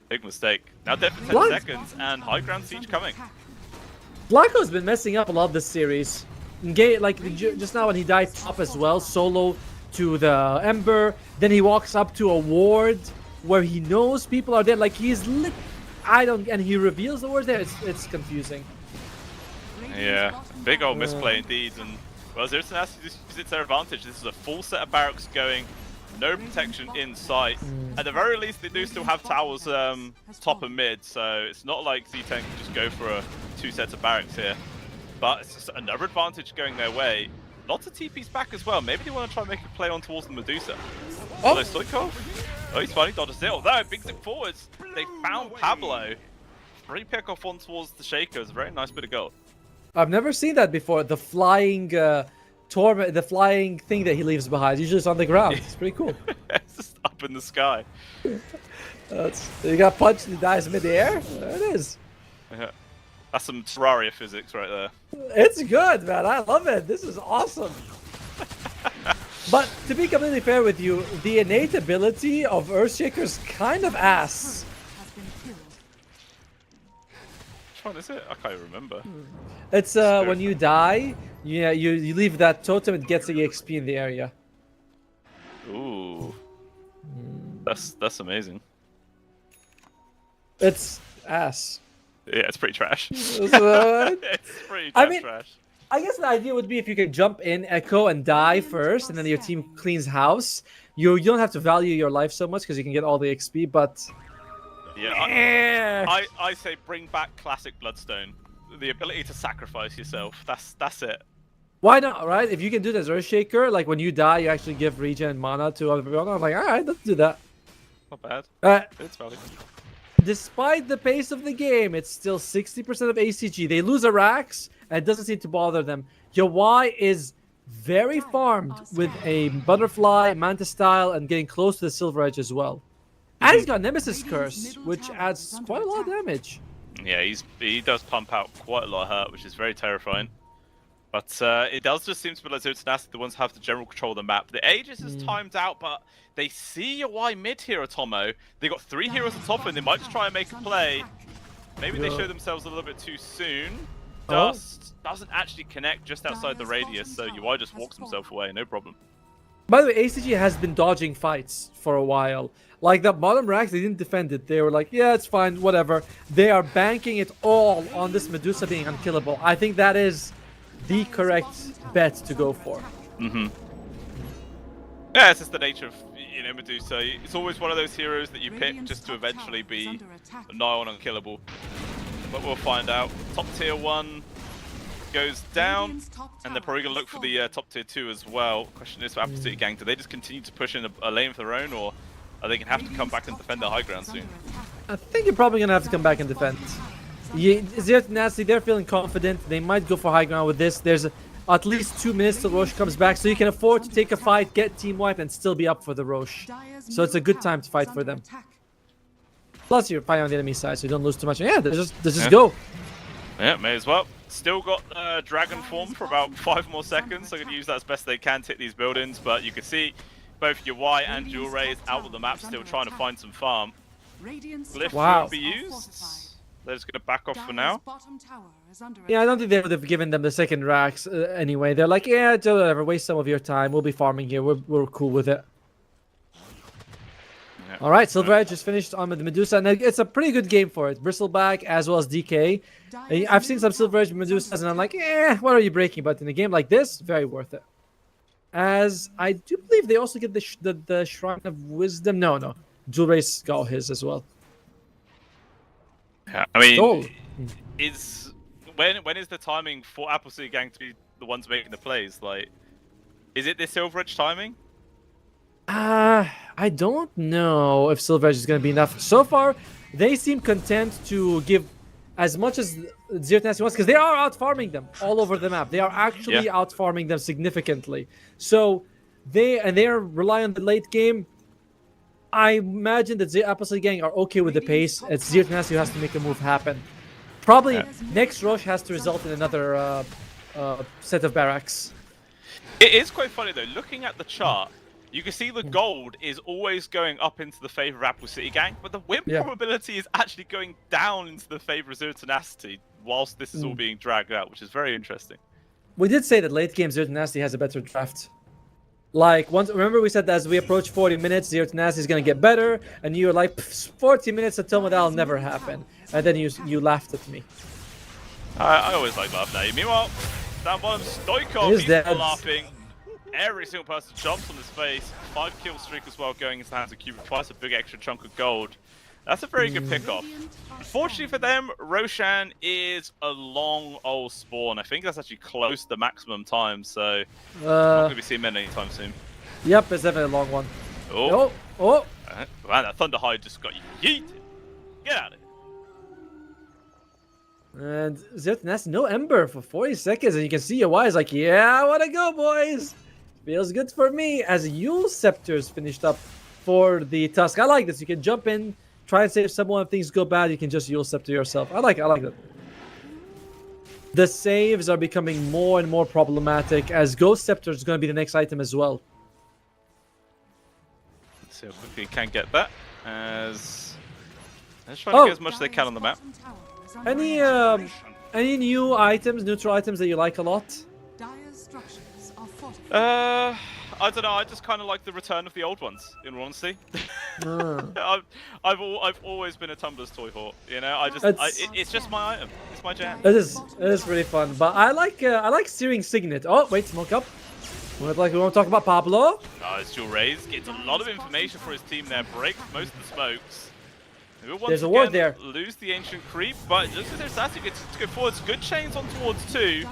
Big mistake. Now dead for 10 seconds and high ground siege coming. Flacco's been messing up a lot this series. Like just now when he died top as well, solo to the Ember, then he walks up to a ward where he knows people are there. Like he's lit. And he reveals the ward there. It's confusing. Yeah, big old misplay indeed. And well, Zero Tenacity visits their advantage. This is a full set of barracks going, no protection in sight. At the very least, they do still have towers top and mid, so it's not like Z10 can just go for two sets of barracks here. But it's just another advantage going their way. Lots of TPs back as well. Maybe they want to try and make a play on towards the Medusa. Oh, Stoikov. Oh, he's finally dodged it. Although, big zip forwards. They found Pablo. Free pick off on towards the Shaker. It's a very nice bit of gold. I've never seen that before. The flying torment, the flying thing that he leaves behind. Usually it's on the ground. It's pretty cool. It's just up in the sky. You got punched and he dies midair. There it is. Yeah. That's some Terraria physics right there. It's good, man. I love it. This is awesome. But to be completely fair with you, the innate ability of Earthshaker's kind of ass. Which one is it? I can't remember. It's when you die, you leave that totem, it gets the XP in the area. Ooh. That's amazing. It's ass. Yeah, it's pretty trash. It's pretty trash. I guess the idea would be if you can jump in, echo, and die first, and then your team cleans house. You don't have to value your life so much because you can get all the XP, but... Yeah, I say bring back classic Bloodstone. The ability to sacrifice yourself. That's it. Why not, right? If you can do this Earthshaker, like when you die, you actually give regen mana to everyone. I'm like, alright, let's do that. Not bad. It's valid. Despite the pace of the game, it's still 60% of ACG. They lose a Rax, and it doesn't seem to bother them. Your Y is very farmed with a Butterfly, Manta Style, and getting close to the Silver Edge as well. And he's got Nemesis Curse, which adds quite a lot of damage. Yeah, he does pump out quite a lot of hurt, which is very terrifying. But it does just seem to be like Zero Tenacity, the ones who have the general control of the map. The Aegis is timed out, but they see your Y mid here, Atomo. They got 3 heroes on top, and they might just try and make a play. Maybe they show themselves a little bit too soon. Dust doesn't actually connect just outside the radius, so UI just walks himself away, no problem. By the way, ACG has been dodging fights for a while. Like that bottom racks, they didn't defend it. They were like, yeah, it's fine, whatever. They are banking it all on this Medusa being unkillable. I think that is the correct bet to go for. Yeah, it's just the nature of Medusa. It's always one of those heroes that you pick just to eventually be nigh on unkillable. But we'll find out. Top tier 1 goes down, and they're probably going to look for the top tier 2 as well. Question is for Apple City Gang, do they just continue to push in a lane of their own, or are they going to have to come back and defend their high ground soon? I think you're probably going to have to come back and defend. Zero Tenacity, they're feeling confident. They might go for high ground with this. There's at least 2 minutes till Roche comes back, so you can afford to take a fight, get team wiped, and still be up for the Roche. So it's a good time to fight for them. Plus, you're fighting on the enemy side, so you don't lose too much. Yeah, let's just go. Yeah, may as well. Still got Dragon Form for about 5 more seconds. They're going to use that as best they can to hit these buildings, but you can see both your Y and Jewel Rays out of the map, still trying to find some farm. Glyph won't be used. They're just going to back off for now. Yeah, I don't think they would have given them the second racks anyway. They're like, yeah, whatever, waste some of your time. We'll be farming here. We're cool with it. Yeah. All right, Silver Edge is finished on the Medusa, and it's a pretty good game for it. Bristleback as well as DK. I've seen some Silver Edge Medusas, and I'm like, what are you breaking? But in a game like this, very worth it. As I do believe they also get the Shrine of Wisdom. No. Jewel Race got his as well. Yeah, I mean, when is the timing for Apple City Gang to be the ones making the plays? Like, is it the Silver Edge timing? I don't know if Silver Edge is going to be enough. So far, they seem content to give as much as Zero Tenacity wants, because they are out farming them all over the map. They are actually out farming them significantly. So they are relying on the late game. I imagine that the Apple Gang are okay with the pace. It's Zero Tenacity who has to make a move happen. Probably next rush has to result in another set of barracks. It is quite funny though, looking at the chart, you can see the gold is always going up into the favor of Apple City Gang, but the win probability is actually going down into the favor of Zero Tenacity whilst this is all being dragged out, which is very interesting. We did say that late game Zero Tenacity has a better draft. Like, remember we said that as we approach 40 minutes, Zero Tenacity is going to get better, and you were like, 40 minutes until that'll never happen. And then you laughed at me. I always like laughing at you. Meanwhile, down bottom, Stoikov, he's laughing. Every single person jumps on his face. 5-kill streak as well going into the hands of Cupid. Twice a big extra chunk of gold. That's a very good pick-off. Unfortunately for them, Roshan is a long old spawn. I think that's actually close to the maximum time, so not going to be seeing many anytime soon. Yep, it's definitely a long one. Oh. Man, that Thunder Hide just got yeeted. Get out of here. And Zero Tenacity, no Ember for 40 seconds, and you can see UI is like, yeah, I want to go, boys. Feels good for me. As Yule Scepters finished up for the Tusk. I like this. You can jump in, try and save someone. If things go bad, you can just Yule Scepter yourself. I like that. The saves are becoming more and more problematic, as Ghost Scepter is going to be the next item as well. Let's see how quickly you can get that. As let's try to get as much as they can on the map. Any new items, neutral items that you like a lot? I don't know. I just kind of like the return of the old ones. In all honesty, I've always been a Tumblr's toy whore. You know, it's just my item. It's my jam. It is really fun. But I like Searing Signet. Oh wait, smoke up. We want to talk about Pablo. Nice dual raise. Gets a lot of information for his team there. Breaks most of the smokes. There's a ward there. Lose the ancient creep, but it looks like there's Sassy gets to go forwards. Good chains on towards 2.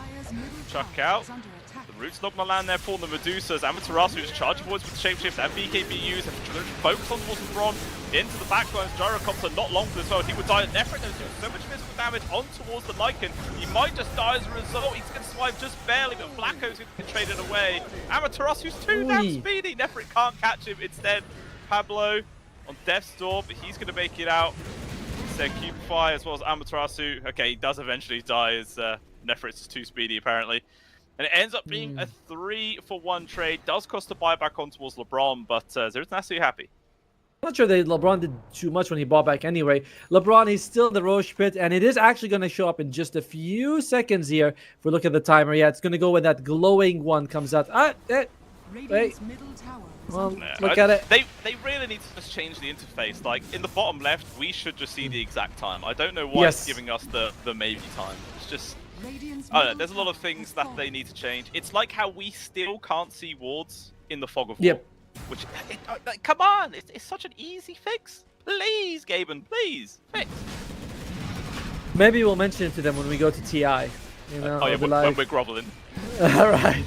Chuck out. The root's not going to land there for the Medusas. Amaterasu is charging forwards with the shapeshift and BKBUs. Focus on towards LeBron. Into the backlines. Gyrocopter not long for this well. He would die at Nefrit. There's so much physical damage on towards the Lycan. He might just die as a result. He's going to survive just barely, but Blacko's going to get traded away. Amaterasu's too damn speedy. Nefrit can't catch him. Instead, Pablo on death's door, but he's going to make it out. Instead, Cupify as well as Amaterasu. Okay, he does eventually die as Nefrit's is too speedy apparently. And it ends up being a 3-for-1 trade. Does cost a buyback on towards LeBron, but Zero Tenacity happy. I'm not sure that LeBron did too much when he bought back anyway. LeBron is still in the Roche pit, and it is actually going to show up in just a few seconds here. If we look at the timer, yeah, it's going to go when that glowing one comes out. Wait. Well, look at it. They really need to just change the interface. Like, in the bottom left, we should just see the exact time. I don't know why it's giving us the maybe time. It's just... I don't know, there's a lot of things that they need to change. It's like how we still can't see wards in the Fog of War. Which, come on, it's such an easy fix. Please, Gaben, please, fix. Maybe we'll mention it to them when we go to TI. You know, when we're groveling. Alright.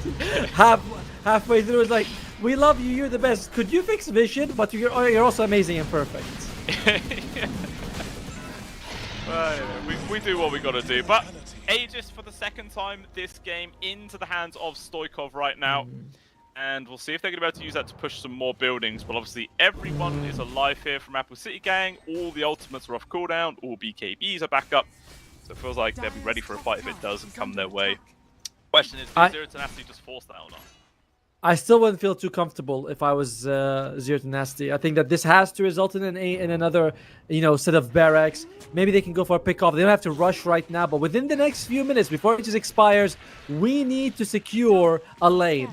Halfway through, it's like, we love you, you're the best. Could you fix Vision? But you're also amazing and perfect. We do what we gotta do. But Aegis for the second time this game into the hands of Stoikov right now. And we'll see if they're going to be able to use that to push some more buildings. But obviously everyone is alive here from Apple City Gang. All the ultimates are off cooldown. All BKBs are back up. So it feels like they'll be ready for a fight if it doesn't come their way. Question is, does Zero Tenacity just force that or not? I still wouldn't feel too comfortable if I was Zero Tenacity. I think that this has to result in another, set of barracks. Maybe they can go for a pick-off. They don't have to rush right now, but within the next few minutes, before it just expires, we need to secure a lane.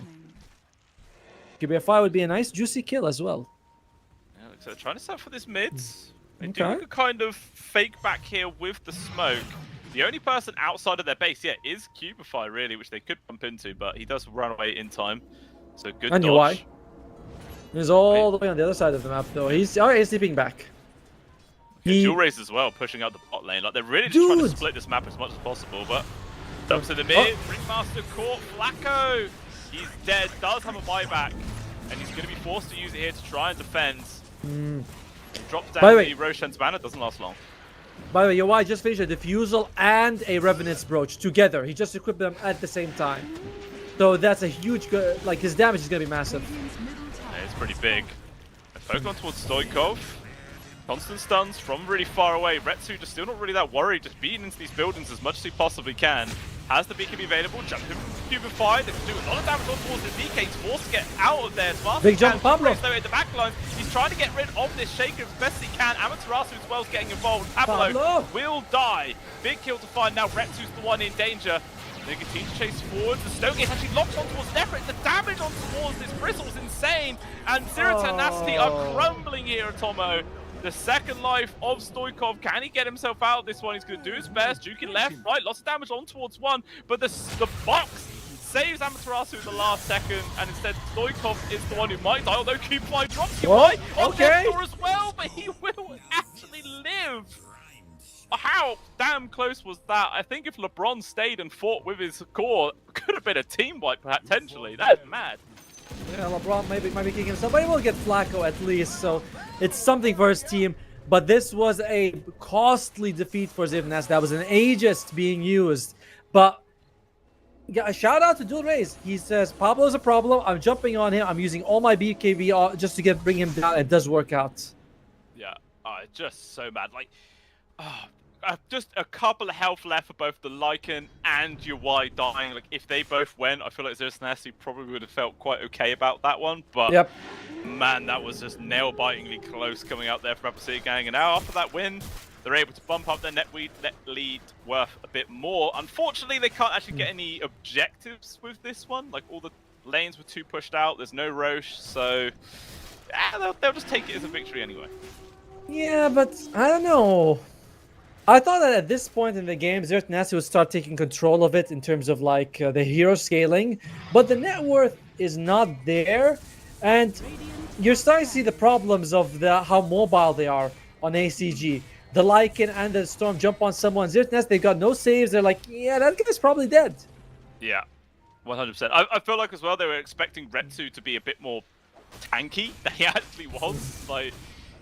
QBFI would be a nice, juicy kill as well. Yeah, looks like they're trying to set for this mids. They do kind of fake back here with the smoke. The only person outside of their base, is Cubify, really, which they could bump into, but he does run away in time. So good dodge. UI. He's all the way on the other side of the map, though. He's sleeping back. Dual raise as well, pushing out the bot lane. Like, they're really just trying to split this map as much as possible, but... Dumps in the mid, Ringmaster caught, Flacco! He's dead, does have a buyback. and he's going to be forced to use it here to try and defend. Drop By down the way- the Roshan's banner, doesn't last long. By the way, Yawai just finished a Diffusal and a Revenant's Brooch together. He just equipped them at the same time. So that's a huge, like, his damage is going to be massive. Yeah, it's pretty big. A Pokemon towards Stoikov. Constant stuns from really far away. Retsu just still not really that worried, just beating into these buildings as much as he possibly can. Has the BKB available, jump him, Cubify, they can do a lot of damage on towards the DK. He's forced to get out of there as fast Big as he jump, can. Pablo. Though in the back line, he's trying to get rid of this Shaker as best he can. Amaterasu as well is getting involved. Pablo will die. Big kill to find now. Retsu's the one in danger. They continue to chase forwards. The Snowgate actually locks on towards Nefrit. The damage on towards this Bristle's insane. And Zero Tenacity are crumbling here at Tomo. The second life of Stoikov. Can he get himself out of this one? He's going to do his best. Juking left, right, lots of damage on towards one. But the box saves Amaterasu in the last second. And instead, Stoikov is the one who might die. Although Cubefly drops you right on Nestor as well. But he will actually live. How damn close was that? I think if LeBron stayed and fought with his core, could have been a team wipe potentially. That is mad. Yeah, LeBron might be kicking himself, but he will get Flacco at least, so it's something for his team. But this was a costly defeat for Zivnas. That was an Aegis being used. But yeah, a shout out to Dual Rays. He says, Pablo's a problem. I'm jumping on him. I'm using all my BKB just to bring him down. It does work out. Yeah, just so mad. Like, just a couple of health left for both the Lycan and Yawai dying. Like, if they both went, I feel like Zerasnasty probably would have felt quite okay about that one. But man, that was just nail-bitingly close coming out there from Apple City Gang. And now after that win, they're able to bump up their net lead worth a bit more. Unfortunately, they can't actually get any objectives with this one. Like, all the lanes were too pushed out. There's no Roche, so they'll just take it as a victory anyway. Yeah, but I don't know. I thought that at this point in the game, Zero Tenacity would start taking control of it in terms of like the hero scaling, but the net worth is not there, and you're starting to see the problems of how mobile they are on ACG. The Lycan and the Storm jump on someone. Zero Tenacity, they got no saves. They're like, yeah, that guy's probably dead. Yeah, 100%. I feel like as well they were expecting Retsu to be a bit more tanky than he actually was. Like,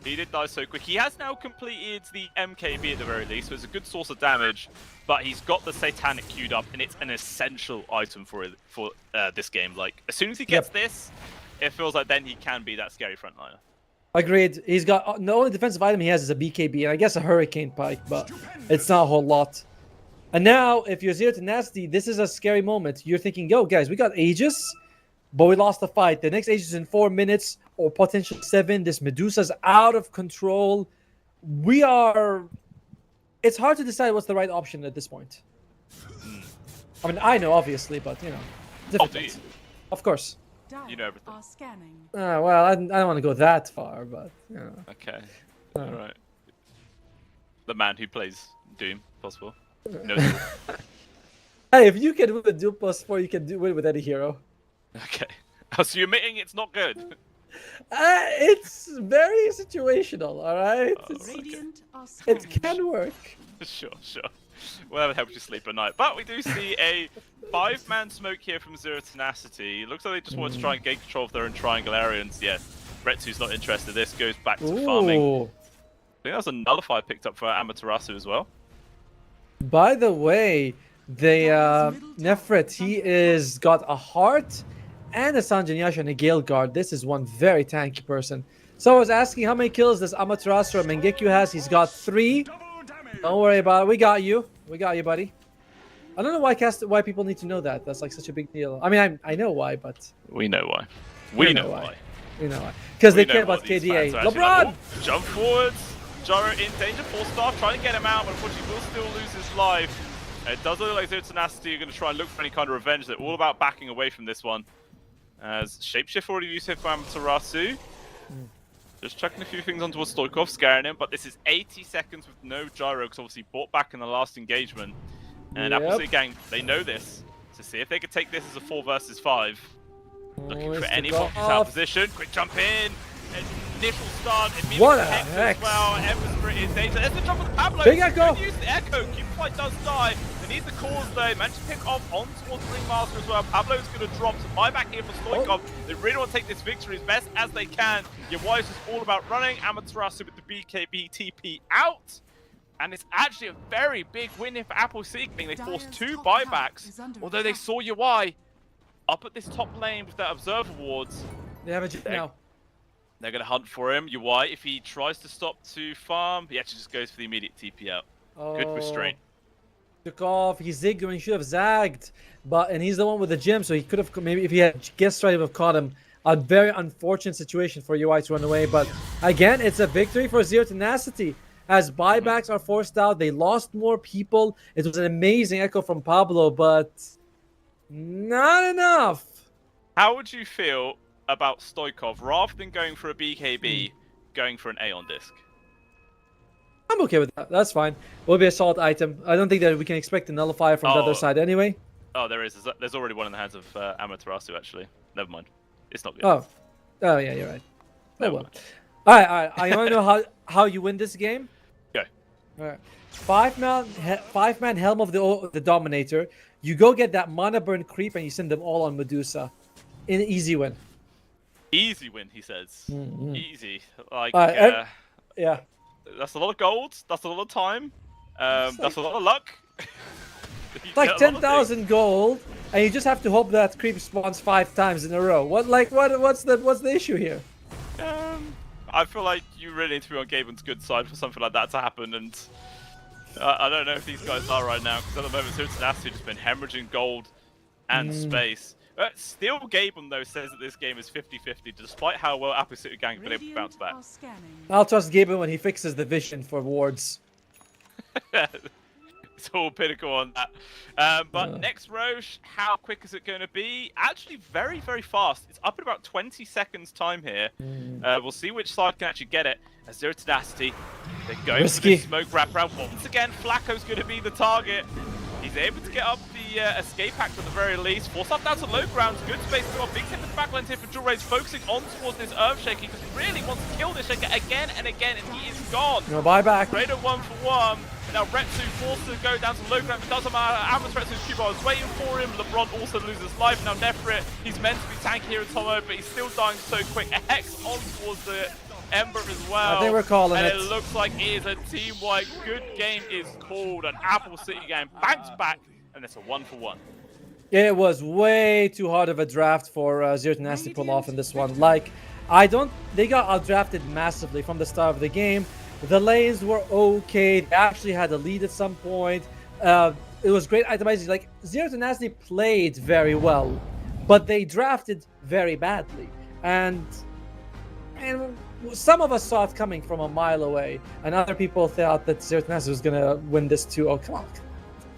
he did die so quick. He has now completed the MKB at the very least, so it's a good source of damage, but he's got the Satanic queued up, and it's an essential item for this game. Like, as soon as he gets this, it feels like then he can be that scary frontliner. Agreed. He's got the only defensive item he has is a BKB, and I guess a Hurricane Pike, but it's not a whole lot. And now, if you're Zero Tenacity, this is a scary moment. You're thinking, yo, guys, we got Aegis, but we lost the fight. The next Aegis is in 4 minutes, or potentially 7. This Medusa's out of control. It's hard to decide what's the right option at this point. I mean, I know, obviously, but, you know. Difficult. Of course. You know everything. Are scanning. Well, I don't want to go that far, but, you know. Okay. Alright. The man who plays Doom, possible. No. Hey, if you can win with Doom +4, you can win with any hero. Okay. So you're admitting it's not good? It's very situational, alright? Radiant are scanning. It can work. Sure. Whatever helps you sleep at night. But we do see a 5-man smoke here from Zero Tenacity. Looks like they just want to try and gain control of their own triangle area. And yeah, Retsu's not interested. This goes back to farming. I think that was a Nullify picked up for Amaterasu as well. By the way, the Nefrit, he is got a heart and a Sanjanyasha and a Gale Guard. This is one very tanky person. So I was asking how many kills does Amaterasu or Mengekyo has. He's got 3. Don't worry about it. We got you, buddy. I don't know why people need to know that. That's like such a big deal. I mean, I know why, but we know why. We know why. We know why. Because they care about KDA. LeBron! Like, jump forwards. Gyro in danger. 4-star trying to get him out, but unfortunately will still lose his life. It does look like Zero Tenacity are going to try and look for any kind of revenge. They're all about backing away from this one. As Shapeshift already used here for Amaterasu. Just chucking a few things onto Stoikov, scaring him, but this is 80 seconds with no gyro, because obviously bought back in the last engagement. And Apple City Gang, they know this. To see if they could take this as a 4 versus 5. Looking for any box out position. Quick jump in. Initial start. What a hex as well. Eversprite in danger. There's the jump with Pablo. Big echo. Use the echo. Cubefly does die. The need the cause there. Managed to pick off on towards the Ringmaster as well. Pablo's going to drop some buyback here for Stoikov. They really want to take this victory as best as they can. Yawai is just all about running. Amaterasu with the BKB TP out. And it's actually a very big win here for Apple Seeking. They forced 2 buybacks, although they saw Yawai up at this top lane with that Observer wards. They have a Jit now. They're going to hunt for him. Yawai, if he tries to stop to farm, he actually just goes for the immediate TP out. Good restraint. Took off. He zigged when he should have zagged. And he's the one with the gem, so he could have, maybe if he had guessed right, he would have caught him. A very unfortunate situation for UI to run away. But again, it's a victory for Zero Tenacity. As buybacks are forced out, they lost more people. It was an amazing echo from Pablo, but not enough. How would you feel about Stoikov, rather than going for a BKB, going for an Aeon disc? I'm okay with that. That's fine. Will be a solid item. I don't think that we can expect a nullifier from the other side anyway. Oh, there is. There's already one in the hands of Amaterasu, actually. Never mind. It's not good. Oh yeah, you're right. No, well. All right. I want to know how you win this game. Go. All right. 5-man Helm of the Dominator. You go get that mana burn creep and you send them all on Medusa. In an easy win. Easy win, he says. Easy. Like, yeah. That's a lot of gold. That's a lot of time. That's a lot of luck. It's like 10,000 gold, and you just have to hope that creep spawns 5 times in a row. What's the issue here? I feel like you really need to be on Gaben's good side for something like that to happen, and I don't know if these guys are right now, because at the moment Zero Tenacity has been hemorrhaging gold and space. Still, Gaben, though, says that this game is 50-50, despite how well Apple City Gang have been able to bounce back. I'll trust Gaben when he fixes the vision for wards. It's all pinnacle on that. But next Roche, how quick is it going to be? Actually, very, very fast. It's up in about 20 seconds time here. We'll see which side can actually get it. As Zero Tenacity, they're going for this smoke wraparound. Once again, Flacco's going to be the target. He's able to get up the escape act at the very least. Force up down to low ground. Good space to go. Big tip in the backline here for Jewel Rays, focusing on towards this Earthshaker. He just really wants to kill this Shaker again and again, and he is gone. No buyback. Raider 1-for-1. Now Retsu forced to go down to low ground. It doesn't matter. Amaterasu's Q-Bar is waiting for him. LeBron also loses life. Now Nefrit, he's meant to be tanky here at Tomo, but he's still dying so quick. A Hex on towards the Ember as well. I think we're calling it. And it looks like it is a team-wide good game is called. An Apple City game banks back, and it's a 1-for-1. It was way too hard of a draft for Zero Tenacity to pull off in this one. Like, they got outdrafted massively from the start of the game. The lanes were okay. They actually had a lead at some point. It was great itemizing. Like, Zero Tenacity played very well, but they drafted very badly. And some of us saw it coming from a mile away, and other people thought that Zero Tenacity was going to win this too. Oh, come on.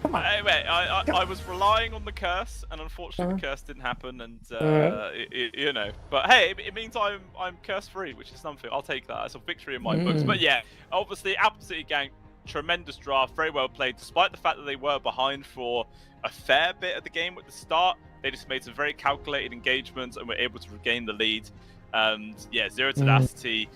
Wait, I was relying on the curse, and unfortunately the curse didn't happen, and you know. But hey, it means I'm curse free, which is something. I'll take that as a victory in my books. But yeah, obviously Apple City Gang, tremendous draft, very well played. Despite the fact that they were behind for a fair bit of the game at the start, they just made some very calculated engagements and were able to regain the lead. And yeah, Zero Tenacity.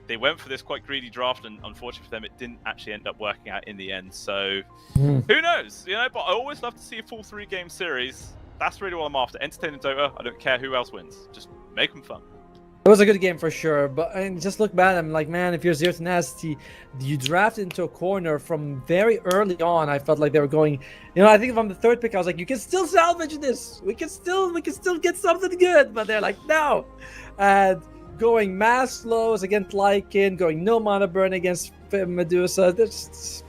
They went for this quite greedy draft, and unfortunately for them, it didn't actually end up working out in the end. So, who knows? You know, but I always love to see a full 3-game series. That's really what I'm after. Entertaining Dota. I don't care who else wins. Just make them fun. It was a good game for sure, but just look back. I'm like, man, if you're Zero Tenacity, you drafted into a corner from very early on. I felt like they were going. You know, I think if I'm the 3rd pick, I was like, you can still salvage this. We can still get something good. But they're like, no. And going mass slows against Lycan, going no mana burn against Medusa. That's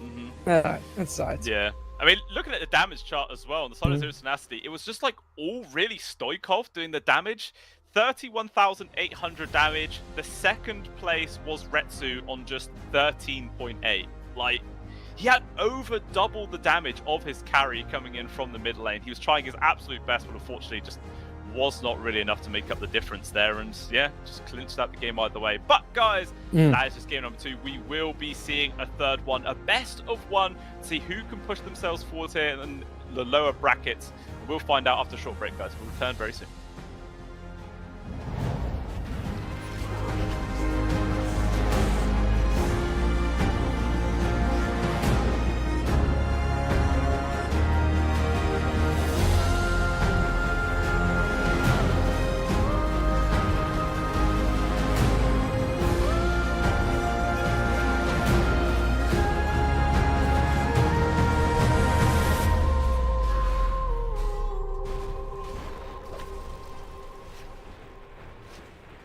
inside. Yeah. I mean, looking at the damage chart as well on the side of Zero Tenacity, it was just like all really Stoikov doing the damage. 31,800 damage. The 2nd place was Retsu on just 13.8. Like, he had over double the damage of his carry coming in from the mid lane. He was trying his absolute best, but unfortunately just was not really enough to make up the difference there, and yeah, just clinched out the game either way. But guys, that is just game number 2. We will be seeing a 3rd one, a best of 1, to see who can push themselves forward here in the lower brackets. We'll find out after a short break, guys. We'll return very soon.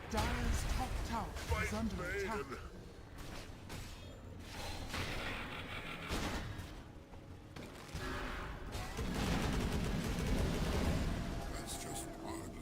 Dire's top tower is under attack. That's just part of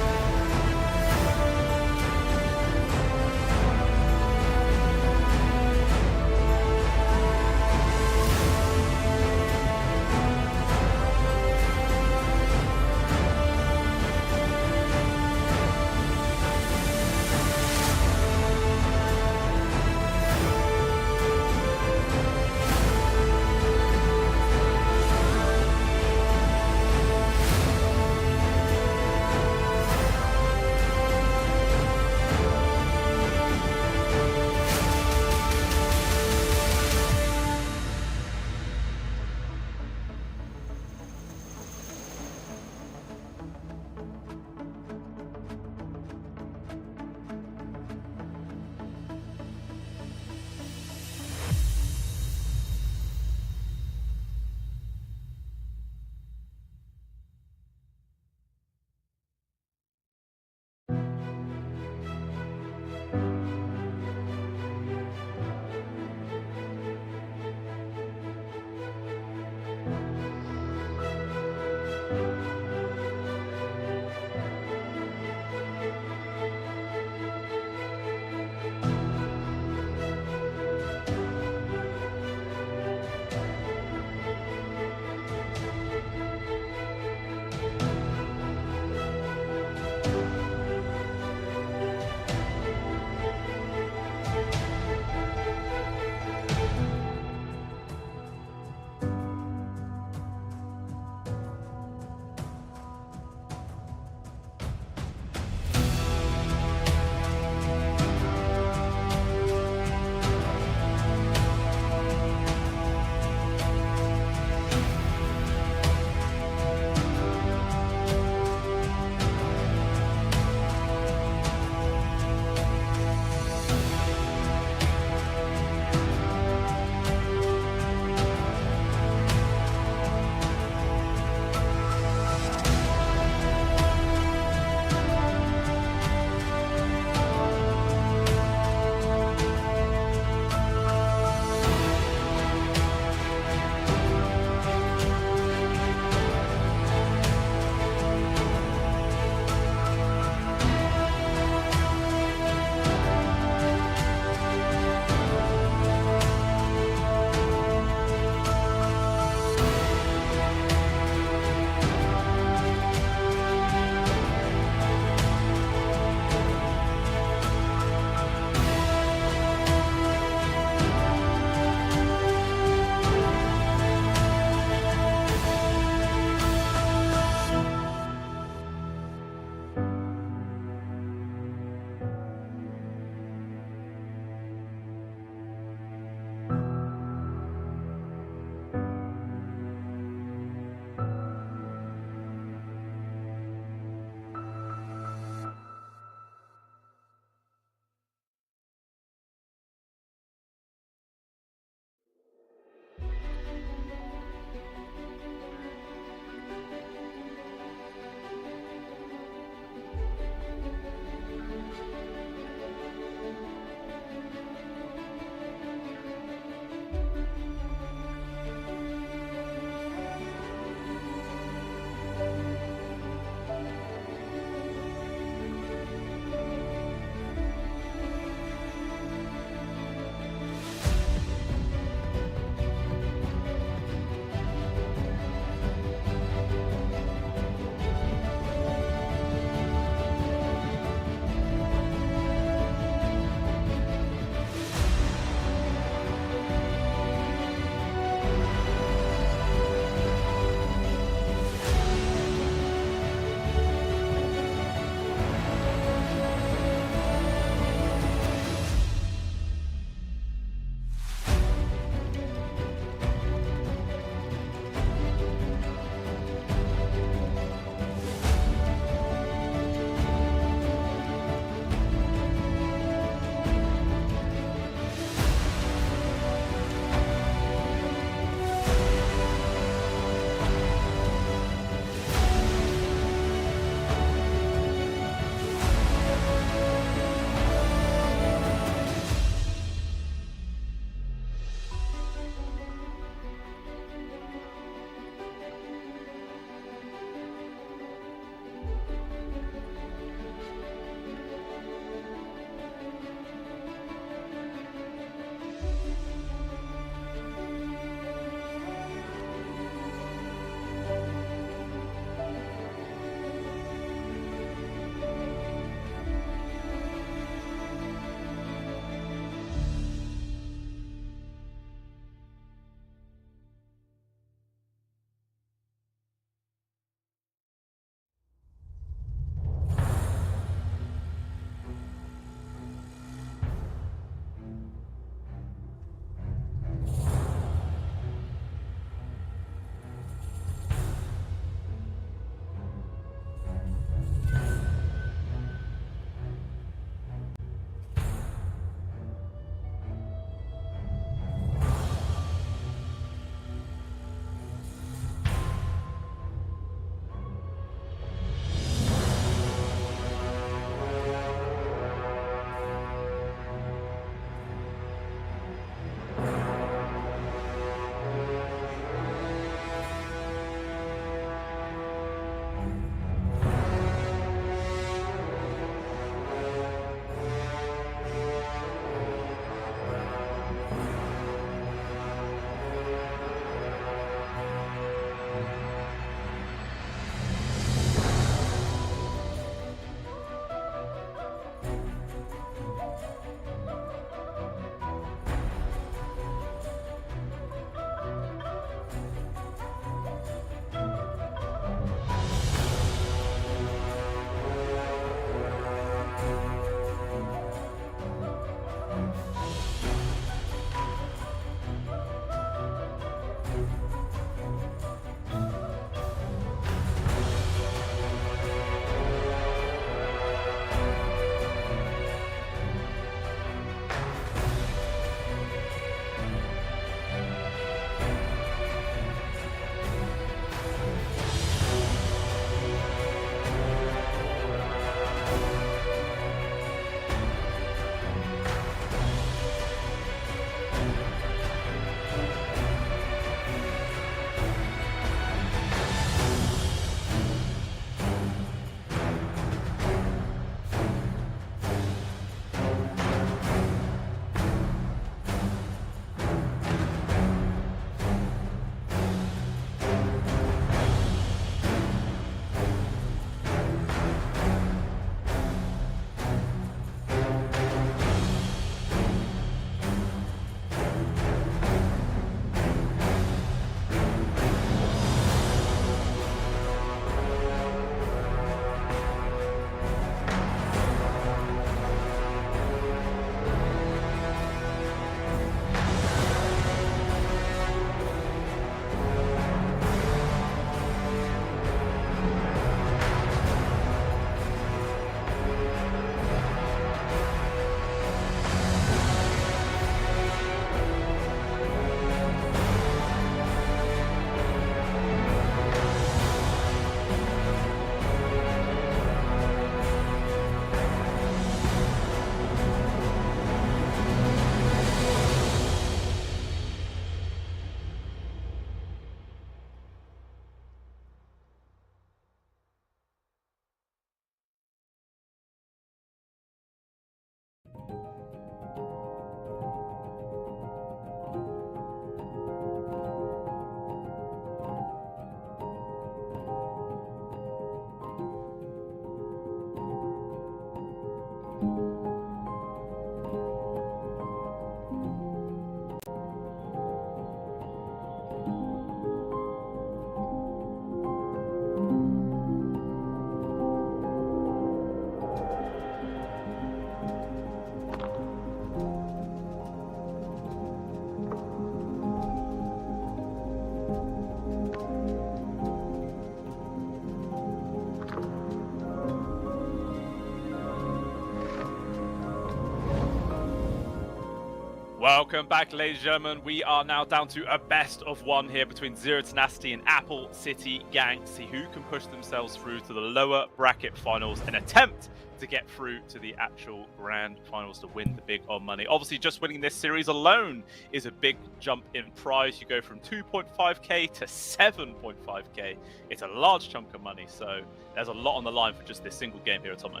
Welcome back, ladies and gentlemen. We are now down to a best of one here between Zero Tenacity and Apple City Gang to see who can push themselves through to the lower bracket finals and attempt to get through to the actual grand finals to win the big odd money. Obviously, just winning this series alone is a big jump in prize. You go from 2.5k to 7.5k. It's a large chunk of money, so there's a lot on the line for just this single game here at Tomo.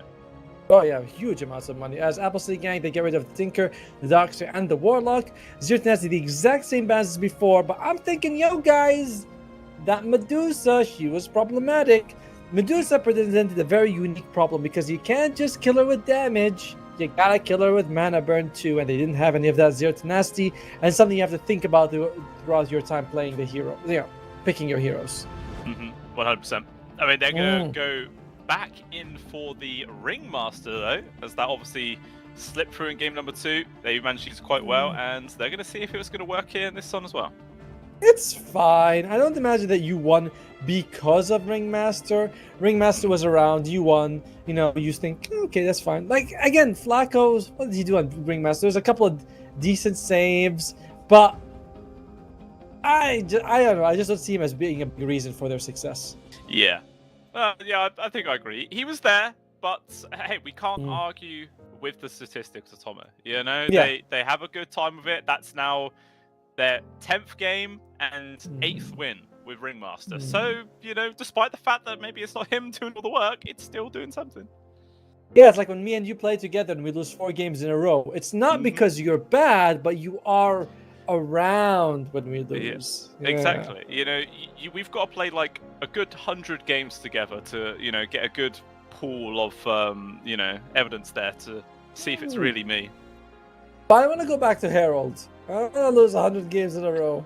Oh yeah, huge amounts of money. As Apple City Gang, they get rid of the Tinker, the Doctor, and the Warlock. Zero Tenacity, the exact same bans as before, but I'm thinking, yo guys, that Medusa, she was problematic. Medusa presented a very unique problem because you can't just kill her with damage. You gotta kill her with mana burn too, and they didn't have any of that. Zero Tenacity, and something you have to think about throughout your time playing the hero, picking your heroes. 100%. I mean, they're gonna go back in for the Ringmaster though, as that obviously slipped through in game number 2. They managed to use quite well, and they're going to see if it was going to work here in this one as well. It's fine. I don't imagine that you won because of Ringmaster. Ringmaster was around, you won. You know, you think, okay, that's fine. Like, again, Flacco's, what did he do on Ringmaster? There's a couple of decent saves, but I don't know. I just don't see him as being a big reason for their success. Yeah. Yeah, I think I agree. He was there, but hey, we can't argue with the statistics of Tomo. You know, they have a good time with it. That's now their 10th game and 8th win with Ringmaster. So, you know, despite the fact that maybe it's not him doing all the work, it's still doing something. Yeah, it's like when me and you play together and we lose 4 games in a row. It's not because you're bad, but you are around when we lose. Yeah. Exactly. You know, we've got to play like a good 100 games together to, you know, get a good pool of, you know, evidence there to see if it's really me. But I want to go back to Herald. I don't want to lose 100 games in a row.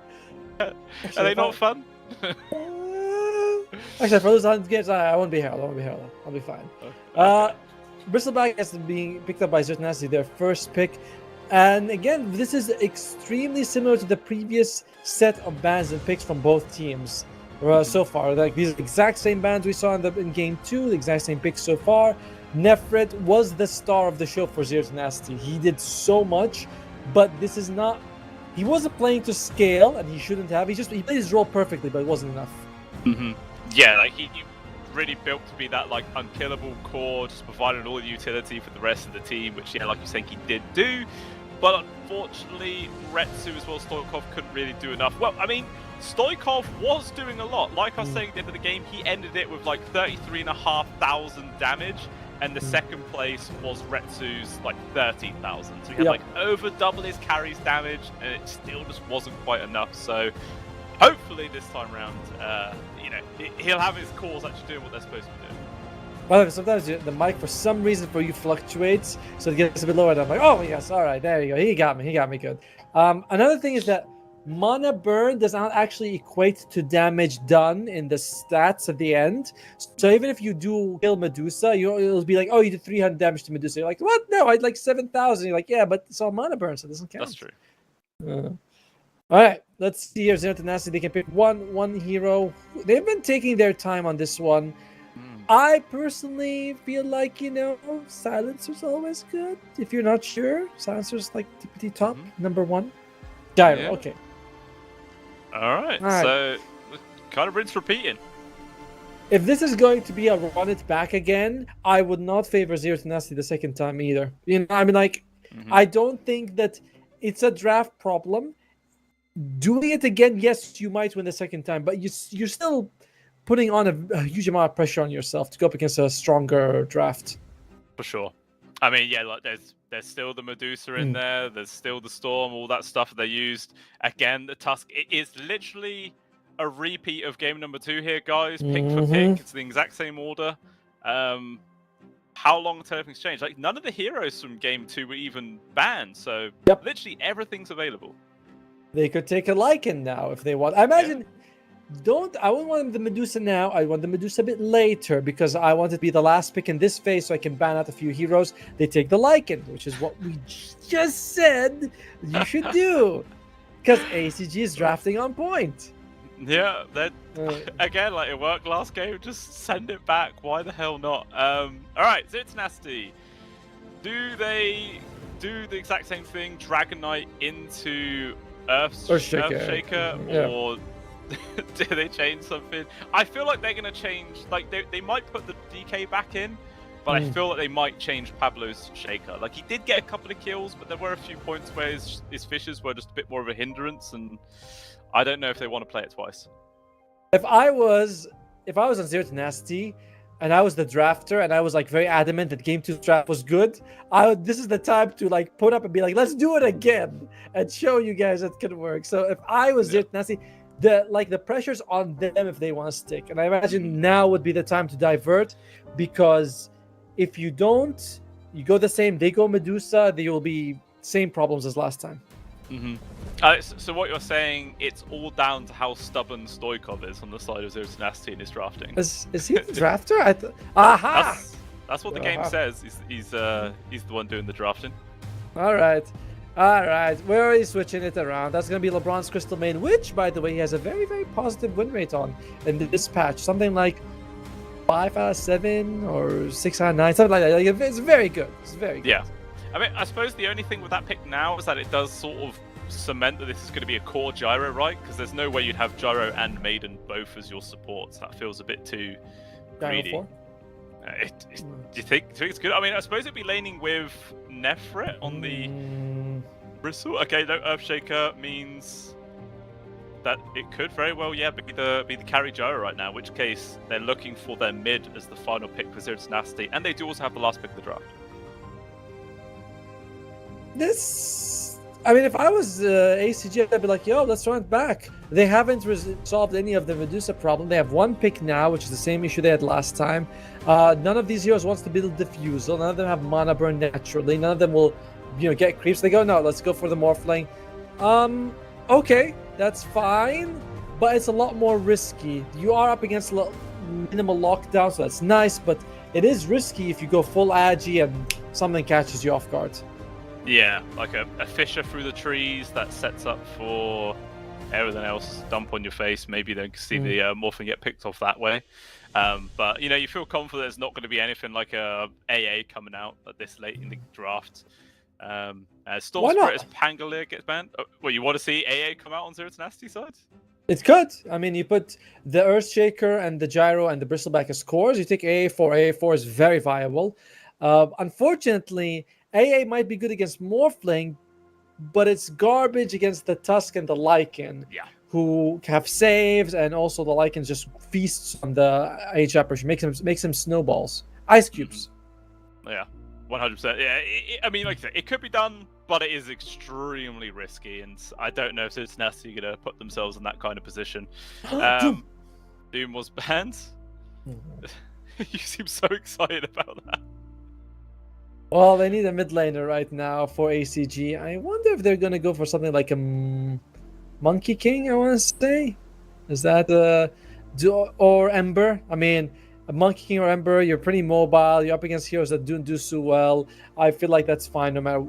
Actually, are they not fun? Actually, if I lose 100 games, I won't be Herald. I'll be fine. Okay. Bristleback is being picked up by Zero Tenacity, their first pick. And again, this is extremely similar to the previous set of bans and picks from both teams so far. Like, these are the exact same bans we saw in game 2, the exact same picks so far. Nefrit was the star of the show for Zero Tenacity. He did so much, but this is not... He wasn't playing to scale, and he shouldn't have. He played his role perfectly, but it wasn't enough. Yeah, like he really built to be that like unkillable core, just providing all the utility for the rest of the team, which, yeah, like you're saying, he did do. But unfortunately, Retsu as well, Stoikov couldn't really do enough. Well, I mean, Stoikov was doing a lot. Like I was saying at the end of the game, he ended it with like 33,500 damage, and the second place was Retsu's like 13,000. So he had like over double his carry's damage, and it still just wasn't quite enough. So hopefully this time around, you know, he'll have his cores actually doing what they're supposed to be doing. Well, sometimes the mic, for some reason for you, fluctuates, so it gets a bit lower. And I'm like, oh yes, all right, there you go. He got me good. Another thing is that mana burn does not actually equate to damage done in the stats at the end. So even if you do kill Medusa, it'll be like, oh, you did 300 damage to Medusa. You're like, what? No, I had like 7,000. You're like, yeah, but it's all mana burn, so it doesn't count. That's true. All right, let's see here. Zero Tenacity, they can pick one hero. They've been taking their time on this one. I personally feel like, you know, Silencer's always good. If you're not sure, Silencer's like TPT top, number 1. Gyro, okay. All right, so kind of rinse repeating. If this is going to be a run it back again, I would not favor Zero Tenacity the second time either. You know, I mean, like, I don't think that it's a draft problem. Doing it again, yes, you might win the second time, but you're still putting on a huge amount of pressure on yourself to go up against a stronger draft. For sure. I mean, yeah, like there's still the Medusa in there. There's still the Storm, all that stuff they used. Again, the Tusk. It is literally a repeat of game number 2 here, guys. Pick for pick. It's the exact same order. How long until everything's changed? Like, none of the heroes from game 2 were even banned. So literally everything's available. They could take a Lycan now if they want. I imagine... I wouldn't want the Medusa now. I want the Medusa a bit later because I want it to be the last pick in this phase so I can ban out a few heroes. They take the Lycan, which is what we just said you should do. Because ACG is drafting on point. Yeah, that again, like it worked last game. Just send it back. Why the hell not? All right, Zero Tenacity. Do they do the exact same thing, Dragon Knight into Earthshaker. Yeah. or do they change something? I feel like they're gonna change. Like they might put the DK back in, but I feel like they might change Pablo's Shaker. Like he did get a couple of kills, but there were a few points where his fishes were just a bit more of a hindrance, and I don't know if they want to play it twice. If I was on Zero Tenacity and I was the drafter and I was like very adamant that Game 2 draft was good, this is the time to like put up and be like, let's do it again and show you guys it can work. So if I was Zero Tenacity, the pressure's on them if they want to stick. And I imagine now would be the time to divert, because if you don't, you go the same, they go Medusa, there will be same problems as last time. Mm-hmm. So what you're saying, it's all down to how stubborn Stoikov is on the side of Zero Tenacity in his drafting. Is he the drafter? Aha! That's what the game says. He's the one doing the drafting. All right. We're already switching it around. That's going to be LeBron's Crystal Main, which, by the way, he has a very, very positive win rate on in this patch. Something like 5 out of 7 or 6 out of 9, something like that. Like, it's very good. It's very good. Yeah. I mean, I suppose the only thing with that pick now is that it does sort of cement that this is going to be a core gyro, right? Because there's no way you'd have gyro and maiden both as your supports. That feels a bit too greedy. Do you think it's good? I mean, I suppose it'd be laning with Nefret on the bristle. Okay, no Earthshaker means that it could very well, be the carry gyro right now. In which case, they're looking for their mid as the final pick for Zero Tenacity, and they do also have the last pick of the draft. I mean, if I was ACG, I'd be like, yo, let's run it back. They haven't resolved any of the Medusa problem. They have one pick now, which is the same issue they had last time. None of these heroes wants to build Diffusal. None of them have mana burn naturally. None of them will, get creeps. They go, no, let's go for the Morphling. Okay, that's fine, but it's a lot more risky. You are up against minimal lockdown, so that's nice, but it is risky if you go full Agi and something catches you off guard. Yeah, like a Fisher through the trees that sets up for everything else. Dump on your face. Maybe they can see the Morphling get picked off that way. But, you feel confident there's not going to be anything like a AA coming out at this late in the draft. Storm Spirit as Pangolier gets banned. Well, you want to see AA come out on Zero Tenacity side? It could. I mean, you put the Earthshaker and the Gyro and the Bristleback as cores. You take AA4. AA4 is very viable. Unfortunately, AA might be good against Morphling, but it's garbage against the Tusk and the Lycan, who have saves, and also the Lycan just feasts on the Age Apparition, makes them snowballs, ice cubes. Yeah, 100%. Yeah, I mean, like I said, it could be done, but it is extremely risky, and I don't know if Cincinnati are going to put themselves in that kind of position. Doom was banned. You seem so excited about that. Well, they need a mid laner right now for ACG. I wonder if they're going to go for something like a Monkey King, I want to say. Is that or Ember? I mean, a Monkey King or Ember, you're pretty mobile. You're up against heroes that don't do so well. I feel like that's fine no matter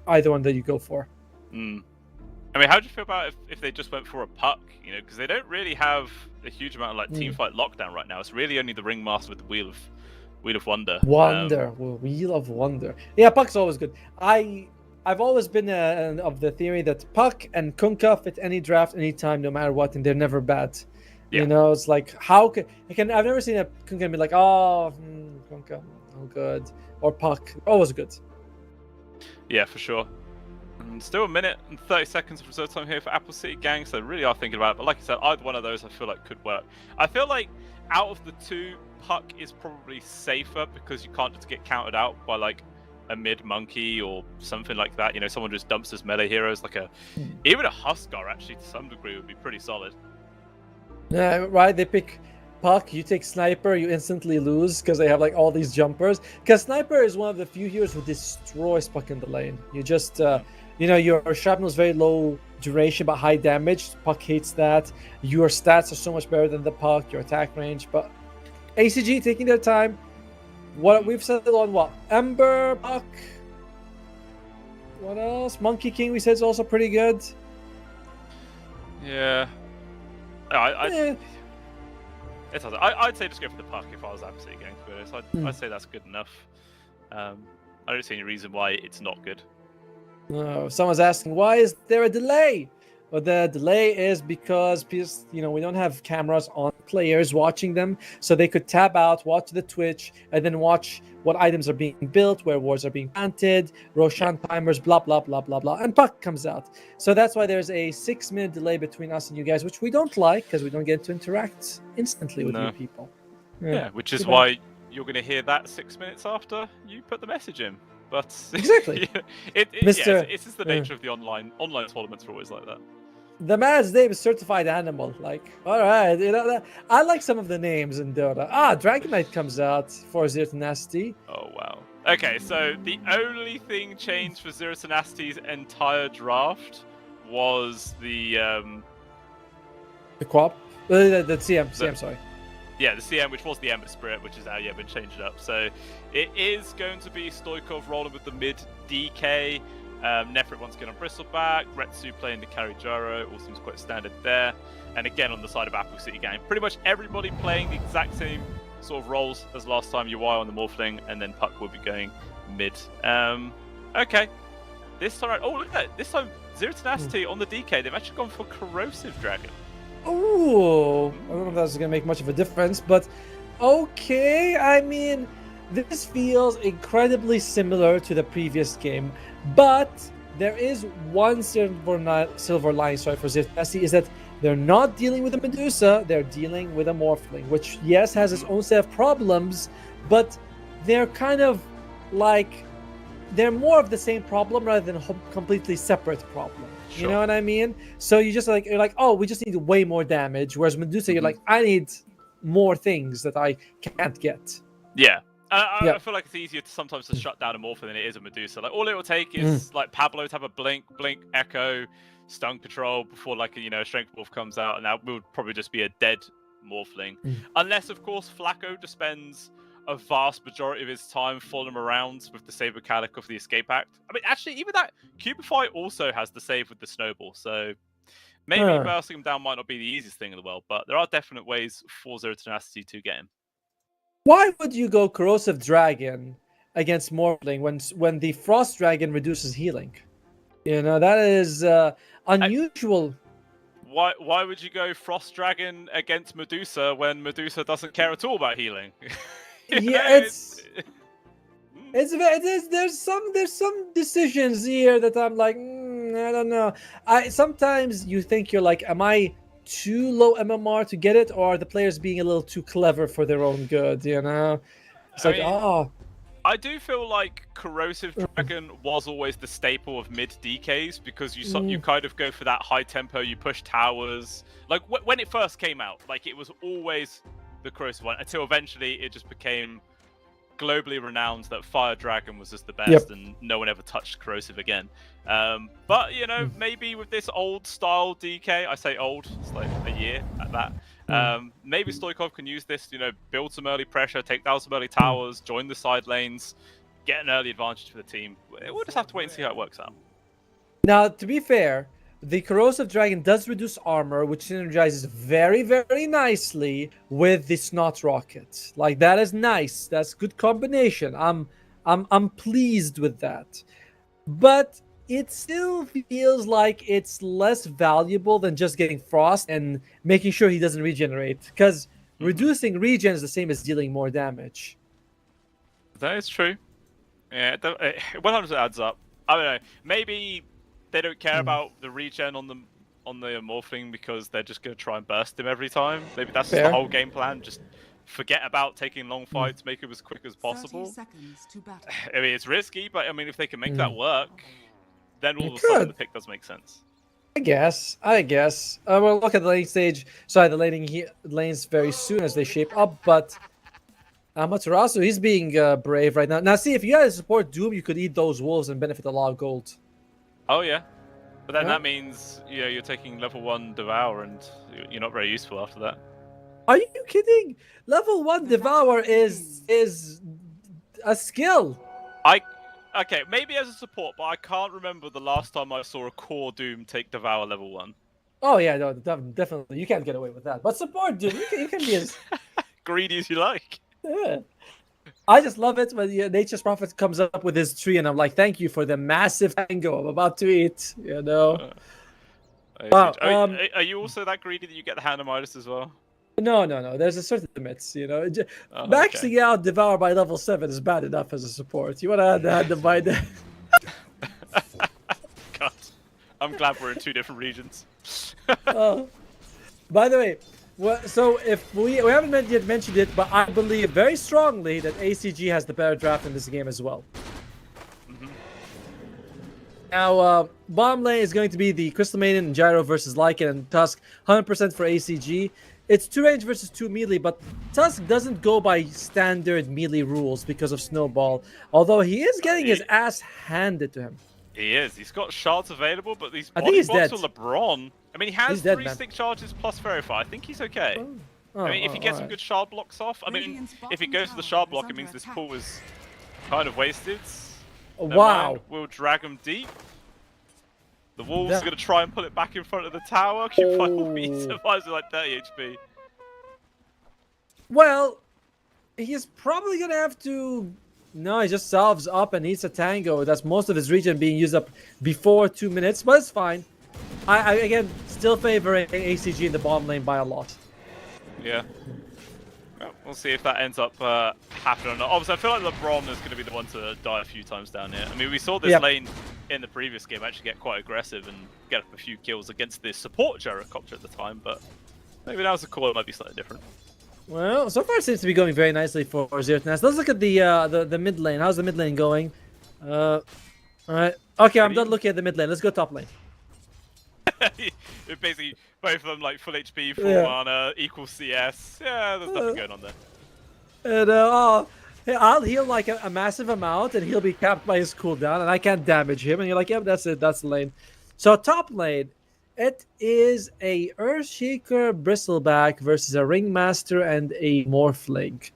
either one that you go for. I mean, how do you feel about if they just went for a Puck? Because they don't really have a huge amount of teamfight lockdown right now. It's really only the Ringmaster with the Wheel of Wonder. Wheel of Wonder. Yeah, Puck's always good. I've always been of the theory that Puck and Kunkka fit any draft, anytime, no matter what, and they're never bad. Yeah. It's like, I've never seen a Kunkka be like, Kunkka, oh good, or Puck, always good. Yeah, for sure. And still a minute and 30 seconds of reserve time here for Apple City Gang, so really are thinking about it. But like I said, either one of those I feel like could work. I feel like out of the two, Puck is probably safer because you can't just get countered out by like a mid monkey or something like that. Someone just dumps his melee heroes, like even a Huskar actually to some degree would be pretty solid. Yeah, right. They pick Puck, you take Sniper, you instantly lose because they have like all these jumpers. Because Sniper is one of the few heroes who destroys Puck in the lane. You just your shrapnel is very low duration but high damage. Puck hates that. Your stats are so much better than the Puck, your attack range, but ACG taking their time. What we've settled on what? Ember, Puck. What else? Monkey King we said is also pretty good. Yeah. I'd say just go for the Puck if I was absolutely going to be honest. I'd say that's good enough. I don't see any reason why it's not good. Someone's asking, why is there a delay? Well, the delay is because we don't have cameras on players watching them, so they could tab out, watch the Twitch, and then watch what items are being built, where wards are being planted, Roshan timers, blah blah blah blah blah, and puck comes out. So that's why there's a 6-minute delay between us and you guys, which we don't like because we don't get to interact instantly with you people. Yeah, which is why you're going to hear that 6 minutes after you put the message in. But exactly, it's just the nature of the online tournaments are always like that. The man's name is Certified Animal. Like, all right, I like some of the names in Dota. Dragon Knight comes out for Zero Tenacity. Oh wow. Okay, so the only thing changed for Zero Tenacity's entire draft was the QoP, the CM. Sorry. Yeah, the CM, which was the Ember Spirit, which is now been changed up. So it is going to be Stoikov rolling with the mid DK. Nefrit once again on Bristleback, Retsu playing the carry Gyro, all seems quite standard there. And again on the side of Apple City Gang, pretty much everybody playing the exact same sort of roles as last time. UI on the Morphling, and then Puck will be going mid. Okay, this time, oh look at that, this time Zero Tenacity on the DK, they've actually gone for Corrosive Dragon. Oh, I don't know if that's going to make much of a difference, but okay. I mean, this feels incredibly similar to the previous game, but there is one silver line, for Zero Tenacity, is that they're not dealing with a Medusa, they're dealing with a Morphling, which, yes, has its own set of problems, but they're kind of like, they're more of the same problem rather than a completely separate problem. Sure. You know what I mean? So you're like, oh, we just need way more damage. Whereas Medusa, you're like, I need more things that I can't get. Yeah. I feel like it's easier sometimes to shut down a Morpher than it is a Medusa. Like, all it will take is like Pablo to have a blink, echo, stun control before a strength morph comes out, and that will probably just be a dead Morphling. Unless, of course, Flacco just spends a vast majority of his time following around with the Saber Calic of the Escape Act. I mean, actually, even that Cubify also has the save with the Snowball, so maybe bursting him down might not be the easiest thing in the world, but there are definite ways for Zero Tenacity to get him. Why would you go Corrosive Dragon against Morphling when the Frost Dragon reduces healing? That is unusual. Why would you go Frost Dragon against Medusa when Medusa doesn't care at all about healing? There's some decisions here that I'm like, I don't know. Sometimes you think you're like, am I too low MMR to get it, or are the players being a little too clever for their own good? It's I do feel like Corrosive Dragon was always the staple of mid DKs because you kind of go for that high tempo, you push towers. Like when it first came out, like it was always the Corrosive one until eventually it just became globally renowned that Fire Dragon was just the best, and no one ever touched Corrosive again. But maybe with this old style DK, I say old, it's like a year at that. Maybe Stoikov can use this, build some early pressure, take down some early towers, join the side lanes, get an early advantage for the team. We'll just have to wait and see how it works out. Now, to be fair, the Corrosive Dragon does reduce armor, which synergizes very, very nicely with the Snot Rocket. Like, that is nice. That's good combination. I'm pleased with that. But it still feels like it's less valuable than just getting Frost and making sure he doesn't regenerate. Because reducing regen is the same as dealing more damage. That is true. Yeah, it 100% adds up. I don't know. Maybe they don't care about the regen on the Morphling because they're just going to try and burst him every time. Maybe that's the whole game plan. Just forget about taking long fights, make it as quick as possible. 30 seconds to battle. I mean, it's risky, but I mean, if they can make that work, then all of a sudden the pick does make sense. I guess. We'll look at the lane stage. Sorry, the lanes very soon as they shape up, but Amaterasu, he's being brave right now. Now, see, if you guys support Doom, you could eat those wolves and benefit a lot of gold. Oh, yeah. But then that means you're taking level 1 Devour and you're not very useful after that. Are you kidding? Level 1 Devour is a skill. Okay, maybe as a support, but I can't remember the last time I saw a core Doom take Devour level 1. Oh, yeah, no, definitely. You can't get away with that. But support Doom, you can be as greedy as you like. Yeah. I just love it when Nature's Prophet comes up with his tree, and I'm like, thank you for the massive tango I'm about to eat. You know. Wow. Are you also that greedy that you get the Hand of Midas as well? No. There's a certain limits, you know. Oh, Maxing out Devour by level 7 is bad enough as a support. You want to add the Hand of Midas? God, I'm glad we're in 2 different regions. By the way, so if we haven't yet mentioned it, but I believe very strongly that ACG has the better draft in this game as well. Now, bottom lane is going to be the Crystal Maiden and Gyro versus Lycan and Tusk, 100% for ACG. It's 2 range versus 2 melee, but Tusk doesn't go by standard melee rules because of Snowball, although he is getting his ass handed to him. He is. He's got shards available, but these I think he's blocks dead. for LeBron. I mean, he has Dead, 3 man. stick charges plus Verify. I think he's okay. I mean, if he gets some good shard blocks off, I mean, Radiant's if he bottom goes to the tower shard is block, it under means this attack. pool is kind of wasted. Never Wow. mind, we'll drag him deep. The Wolves That- are going to try and pull it back in front of the tower. Keep by all means, Oh. survives with like 30 HP. Well, he's probably going to have to... No, he just solves up and eats a tango. That's most of his region being used up before 2 minutes, but it's fine. I again, still favoring ACG in the bottom lane by a lot. Yeah. Well, we'll see if that ends up happening or not. Obviously, I feel like LeBron is going to be the one to die a few times down here. I mean, we saw this Yep. lane in the previous game actually get quite aggressive and get up a few kills against the support Gyrocopter at the time, but maybe now's the call, it might be slightly different. Well, so far it seems to be going very nicely for Zero Nest. Let's look at the mid lane. How's the mid lane going? All right. Okay, I'm done looking at the mid lane. Let's go top lane. Basically, both of them like full HP, full Yeah. mana, equal CS. Yeah, there's nothing going on there. And hey, I'll heal like a massive amount, and he'll be capped by his cooldown, and I can't damage him. And you're like, yep, that's it. That's the lane. So top lane, it is a Earthshaker Bristleback versus a Ringmaster and a Morphling.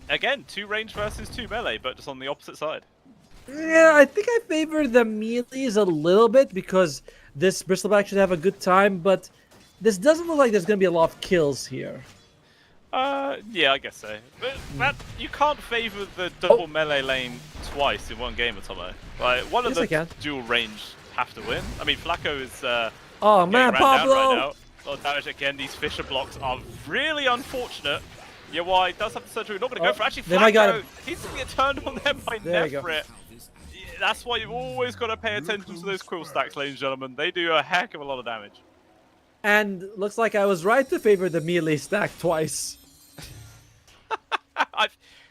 Again, 2 range versus 2 melee, but just on the opposite side. Yeah, I think I favor the melees a little bit because this Bristleback should have a good time, but this doesn't look like there's going to be a lot of kills here. Yeah, I guess so. But that, you can't favor the double melee lane twice in one game, Atomo. Like, one of Yes, I the can. dual range have to win. I mean, Flacco is Oh getting man, ran down Pablo! right now. A lot of damage again. These Fisher blocks are really unfortunate. Yeah, why does have the surgery? Not going to go for actually. they might got Flacco, him. he's going to get turned on there by There you go. Nefrit. Yeah, that's why you've always got to pay attention to those quill stacks, ladies and gentlemen. They do a heck of a lot of damage. And looks like I was right to favor the melee stack twice.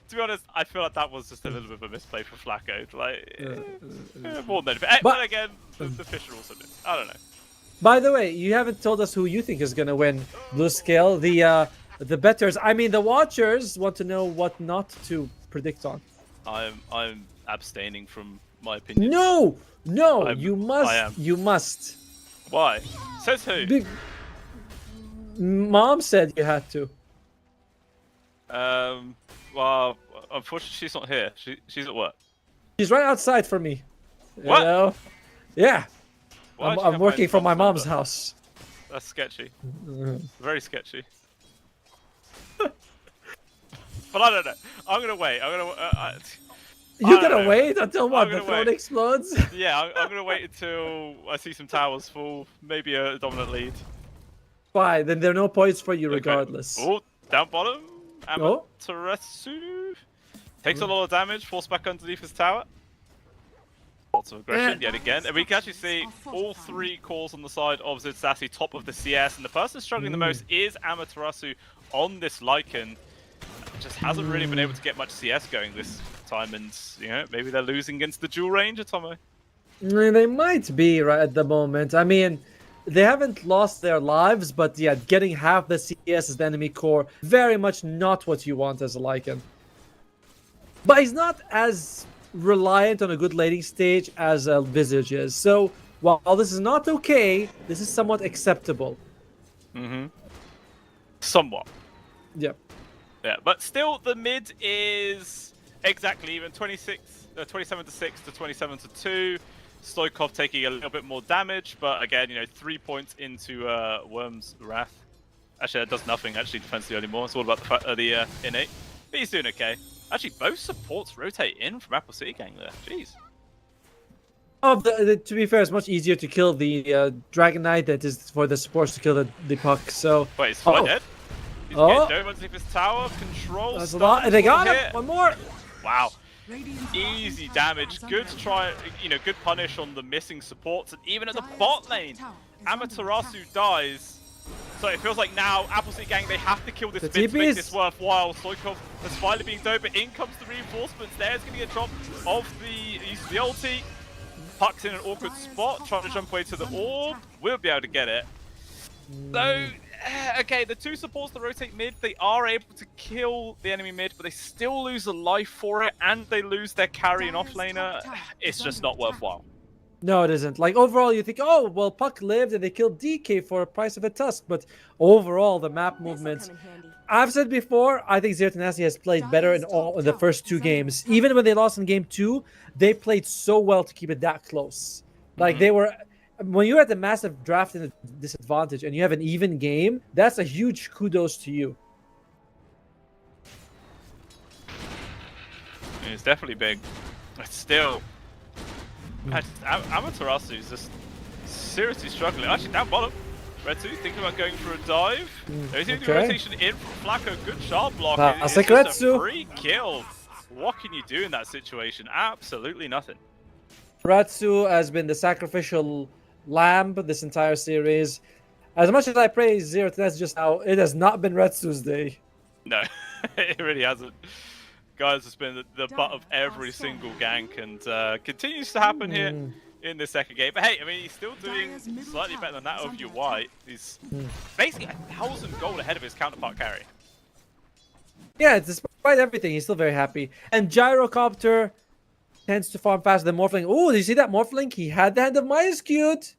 To be honest, I feel like that was just a little bit of a misplay for Flacco. Like, more than anything. But again, the Fisher also missed. I don't know. By the way, you haven't told us who you think is going to win Blue Scale. The betters, I mean the watchers, want to know what not to predict on. I'm abstaining from my opinion. No, I am. you must. Why? Says who? Mom said you had to. Well, unfortunately, she's not here. She's at work. She's right outside for me. You What? know? Yeah. Why'd you I'm have working from my mom's number? house. That's sketchy. Very sketchy. But I don't know. I'm gonna wait. You're I don't gonna know. wait until what? I'm The gonna throne wait. explodes? Yeah, I'm gonna wait until I see some towers fall. Maybe a dominant lead. Fine, then there are no points for you Okay. regardless. Oh, down bottom. Oh. Amaterasu. Takes a lot of damage, forced back underneath his tower. Lots of aggression yet again. And we can actually see all 3 calls on the side of Zidsassy, top of the CS. And the person struggling the most is Amaterasu on this Lycan. Just hasn't really been able to get much CS going this time. And, you know, maybe they're losing against the dual range, Atomo. They might be right at the moment. I mean, they haven't lost their lives, but yeah, getting half the CS as the enemy core, very much not what you want as a Lycan. But he's not as reliant on a good laning stage as a Visage is. So, while this is not okay, this is somewhat acceptable. Somewhat. Yep. Yeah, but still, the mid is exactly even. 27 to 6 to 27 to 2. Stoikov taking a little bit more damage, but again, you know, 3 points into Worm's Wrath. Actually, that does nothing actually defensively anymore. It's all about the innate. But he's doing okay. Actually, both supports rotate in from Apple City Gang there. Jeez. Oh, to be fair, it's much easier to kill the Dragon Knight than it is for the supports to kill the puck. So wait, is Fly dead? He's getting dove underneath his tower. Control. That's a lot. And they got him. Hit. One more. Wow. Easy damage. Good try. Good punish on the missing supports, and even at the bot lane, Amaterasu dies. So it feels like now Apple City Gang, they have to kill this bit to make this worthwhile. Stoikov has finally been dove, but in comes the reinforcements. There's going to get a drop of the use of the ulti. Puck's in an awkward spot, trying to jump away to the orb. We'll be able to get it. So, okay, the two supports that rotate mid, they are able to kill the enemy mid, but they still lose a life for it, and they lose their carry and offlaner. It's just not worthwhile. No, it isn't. Like, overall, you think, oh, well, Puck lived and they killed DK for a price of a tusk. But overall, the map movements... I've said before, I think Zero Tenacity has played better in the first two games. Even when they lost in game 2, they played so well to keep it that close. Like, they were... When you're at the massive draft in a disadvantage and you have an even game, that's a huge kudos to you. It's definitely big. But still... Amaterasu is just seriously struggling. Actually, down bottom. Red 2 thinking about going for a dive. He's doing the rotation in from Flacco. Good sharp block. It's just a free kill. What can you do in that situation? Absolutely nothing. Ratsu has been the sacrificial lamb this entire series. As much as I praise Zero Tenacity just now, it has not been Ratsu's day. No, it really hasn't. Guys, it's been the butt of every single gank, and continues to happen here in the second game. But hey, I mean, he's still doing slightly better than that of your white. He's basically 1,000 gold ahead of his counterpart carry. Yeah, despite everything, he's still very happy. And Gyrocopter tends to farm faster than Morphling. Oh, did you see that Morphling? He had the hand of Midas Cute.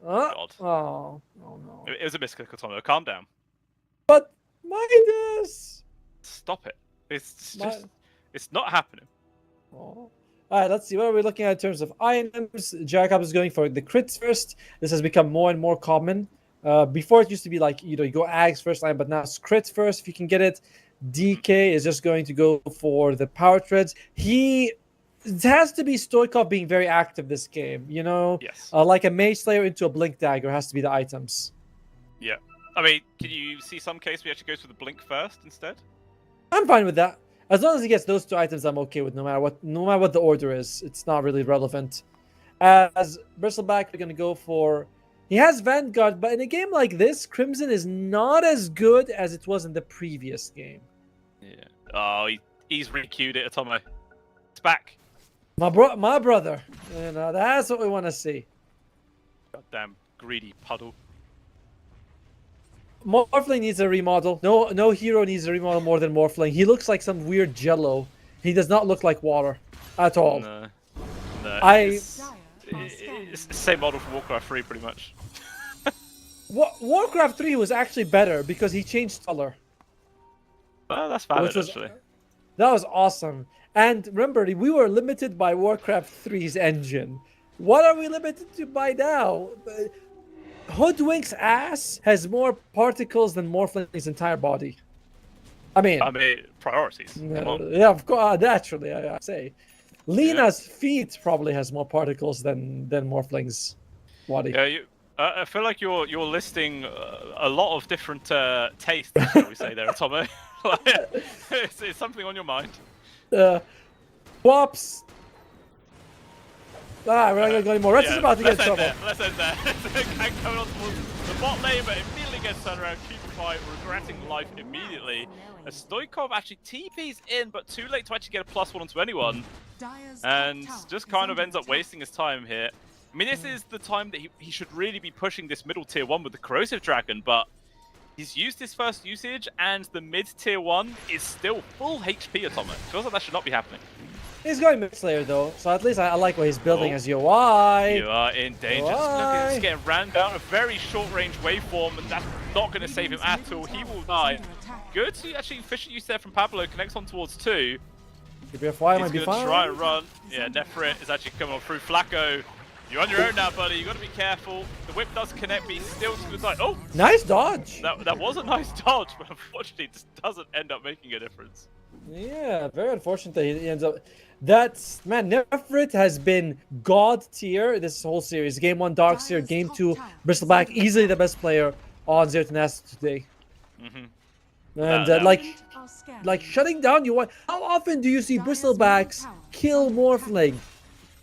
God. Oh no. It was a misclick, Tomo. Calm down. But Midas! Stop it. It's just... It's not happening. Oh. Alright, let's see. What are we looking at in terms of items? Jacob is going for the crits first. This has become more and more common. Before it used to be like, you go Ags first line, but now it's crits first if you can get it. DK is just going to go for the power treads. It has to be Stoikov being very active this game, Yes. Like a Mage Slayer into a Blink Dagger has to be the items. Yeah. I mean, can you see some case we actually go for the Blink first instead? I'm fine with that. As long as he gets those two items, I'm okay with no matter what the order is. It's not really relevant. As Bristleback, we're going to go for... He has Vanguard, but in a game like this, Crimson is not as good as it was in the previous game. Yeah. Oh, he's re-queued it, Atomo. It's back. My brother. That's what we want to see. Goddamn greedy puddle. Morphling needs a remodel. No hero needs a remodel more than Morphling. He looks like some weird jello. He does not look like water at all. No. It's the same model from Warcraft 3, pretty much. Warcraft 3 was actually better because he changed color. Well, that's valid, actually. That was awesome. And remember, we were limited by Warcraft 3's engine. What are we limited to by now? Hoodwink's ass has more particles than Morphling's entire body. I mean, priorities. Yeah, of course, naturally, I say. Lena's feet probably has more particles than Morphling's body. Yeah, I feel like you're listing a lot of different tastes, shall we say there, Tomo. It's something on your mind. Whoops. We're not going to go anymore. Reds is about to get in trouble. Let's end there. Gang coming on towards the bot lane, but immediately gets turned around. Cubify regretting life immediately. As Stoikov actually TP's in, but too late to actually get a +1 onto anyone. And just kind of ends up wasting his time here. I mean, this is the time that he should really be pushing this middle tier 1 with the Corrosive Dragon, but he's used his first usage, and the mid tier 1 is still full HP Atomo. Feels like that should not be happening. He's going Mid Slayer though, so at least I like what he's building as UI. You are in danger. Look at this getting ran down. A very short range waveform, and that's not going to save him at all. He will die. Good to actually efficient use there from Pablo. Connects on towards 2. GBFY might be He's fine. going to try and run. Yeah, Nefrit is actually coming on through. Flacco You're on your own now, buddy. You got to be careful. The whip does connect, but he's still to the side. Oh, Nice dodge. that was a nice dodge, but unfortunately, it just doesn't end up making a difference. Yeah, very unfortunate that he ends up. That's man, Nefrit has been god tier this whole series. Game 1 Darkseer, Game 2 Bristleback, easily the best player on Zero Tenacity today. And like shutting down you want. How often do you see Bristlebacks kill Morphling?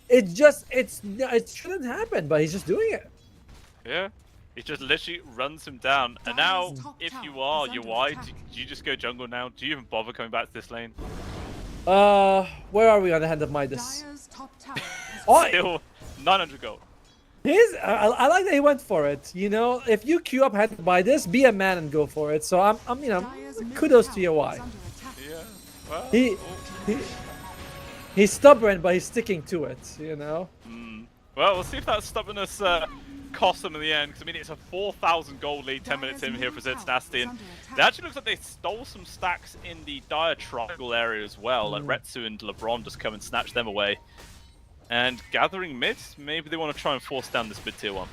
It shouldn't happen, but he's just doing it. Yeah. He just literally runs him down. And now, if you are UI, do you just go jungle now? Do you even bother coming back to this lane? Where are we on the Hand of Midas? Still 900 gold. I like that he went for it. You know, if you queue up Hand of Midas, be a man and go for it. So I'm you know, kudos to UI. Yeah. Well, he's stubborn, but he's sticking to it. You know. Well, we'll see if that stubbornness costs them in the end. Because I mean, it's a 4,000 gold lead, 10 minutes in here for Zero Tenacity, and it actually looks like they stole some stacks in the Dire triangle area as well. Like Retsu and LeBron just come and snatch them away. And gathering mid, maybe they want to try and force down this mid tier 1.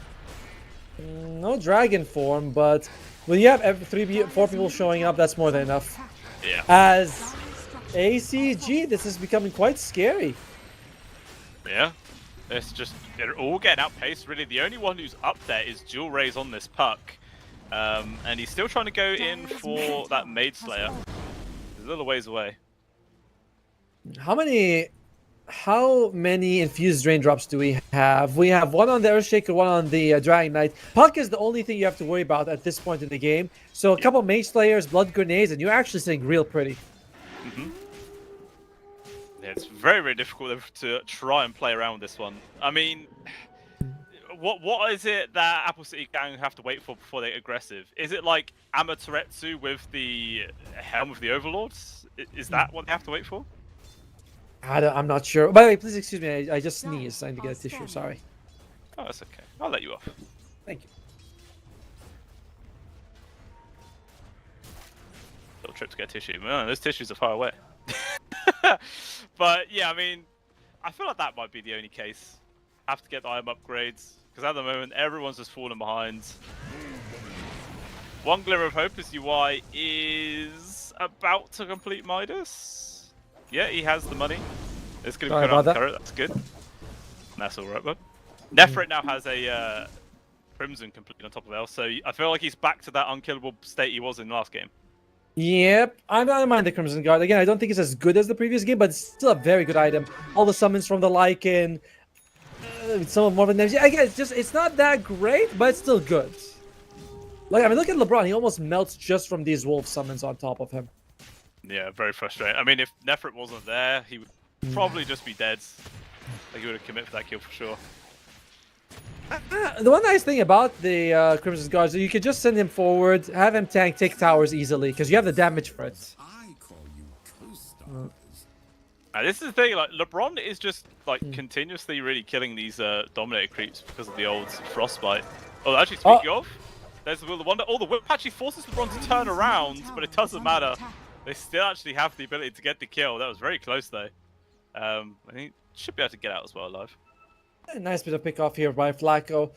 No dragon form, but when you have 4 people showing up, that's more than enough. Yeah. As ACG, this is becoming quite scary. Yeah. It's just, they're all getting outpaced, really. The only one who's up there is Jewel Rays on this puck. And he's still trying to go in for that Maid Slayer. He's a little ways away. How many infused raindrops do we have? We have one on the Earthshaker, one on the Dragon Knight. Puck is the only thing you have to worry about at this point in the game. So a couple Mage Slayers, Blood Grenades, and you're actually sitting real pretty. Yeah, it's very, very difficult to try and play around with this one. I mean, what is it that Apple City Gang have to wait for before they're aggressive? Is it like Amaterasu with the Helm of the Overlords? Is that what they have to wait for? I'm not sure. By the way, please excuse me. I just sneezed. I need to get a tissue. Sorry. Oh, that's okay. I'll let you off. Thank you. Little trip to get tissue. Man, those tissues are far away. But yeah, I mean, I feel like that might be the only case. Have to get the item upgrades, because at the moment everyone's just falling behind. One glimmer of hope is UI is about to complete Midas. Yeah, he has the money. It's going to put on the turret. That's good. That's all right, bud. Nefrit now has a Crimson complete on top of L, so I feel like he's back to that unkillable state he was in last game. Yep, I don't mind the Crimson Guard. Again, I don't think it's as good as the previous game, but it's still a very good item. All the summons from the Lycan, some of Marvin names. Yeah, again, it's not that great, but it's still good. Like, I mean, look at LeBron. He almost melts just from these wolf summons on top of him. Yeah, very frustrating. I mean, if Nefrit wasn't there, he would probably just be dead. Like, he would have committed for that kill for sure. The one nice thing about the Crimson Guards is you can just send him forward, have him take towers easily, because you have the damage for it. I call you co-stars. This is the thing, like, LeBron is just, like, continuously really killing these Dominator creeps because of the old Frostbite. Oh, actually, speaking of, there's the Will of Wonder. Oh, the whip actually forces LeBron to turn around, but it doesn't matter. They still actually have the ability to get the kill. That was very close, though. I think should be able to get out as well alive. A nice bit of pick off here by Flacco.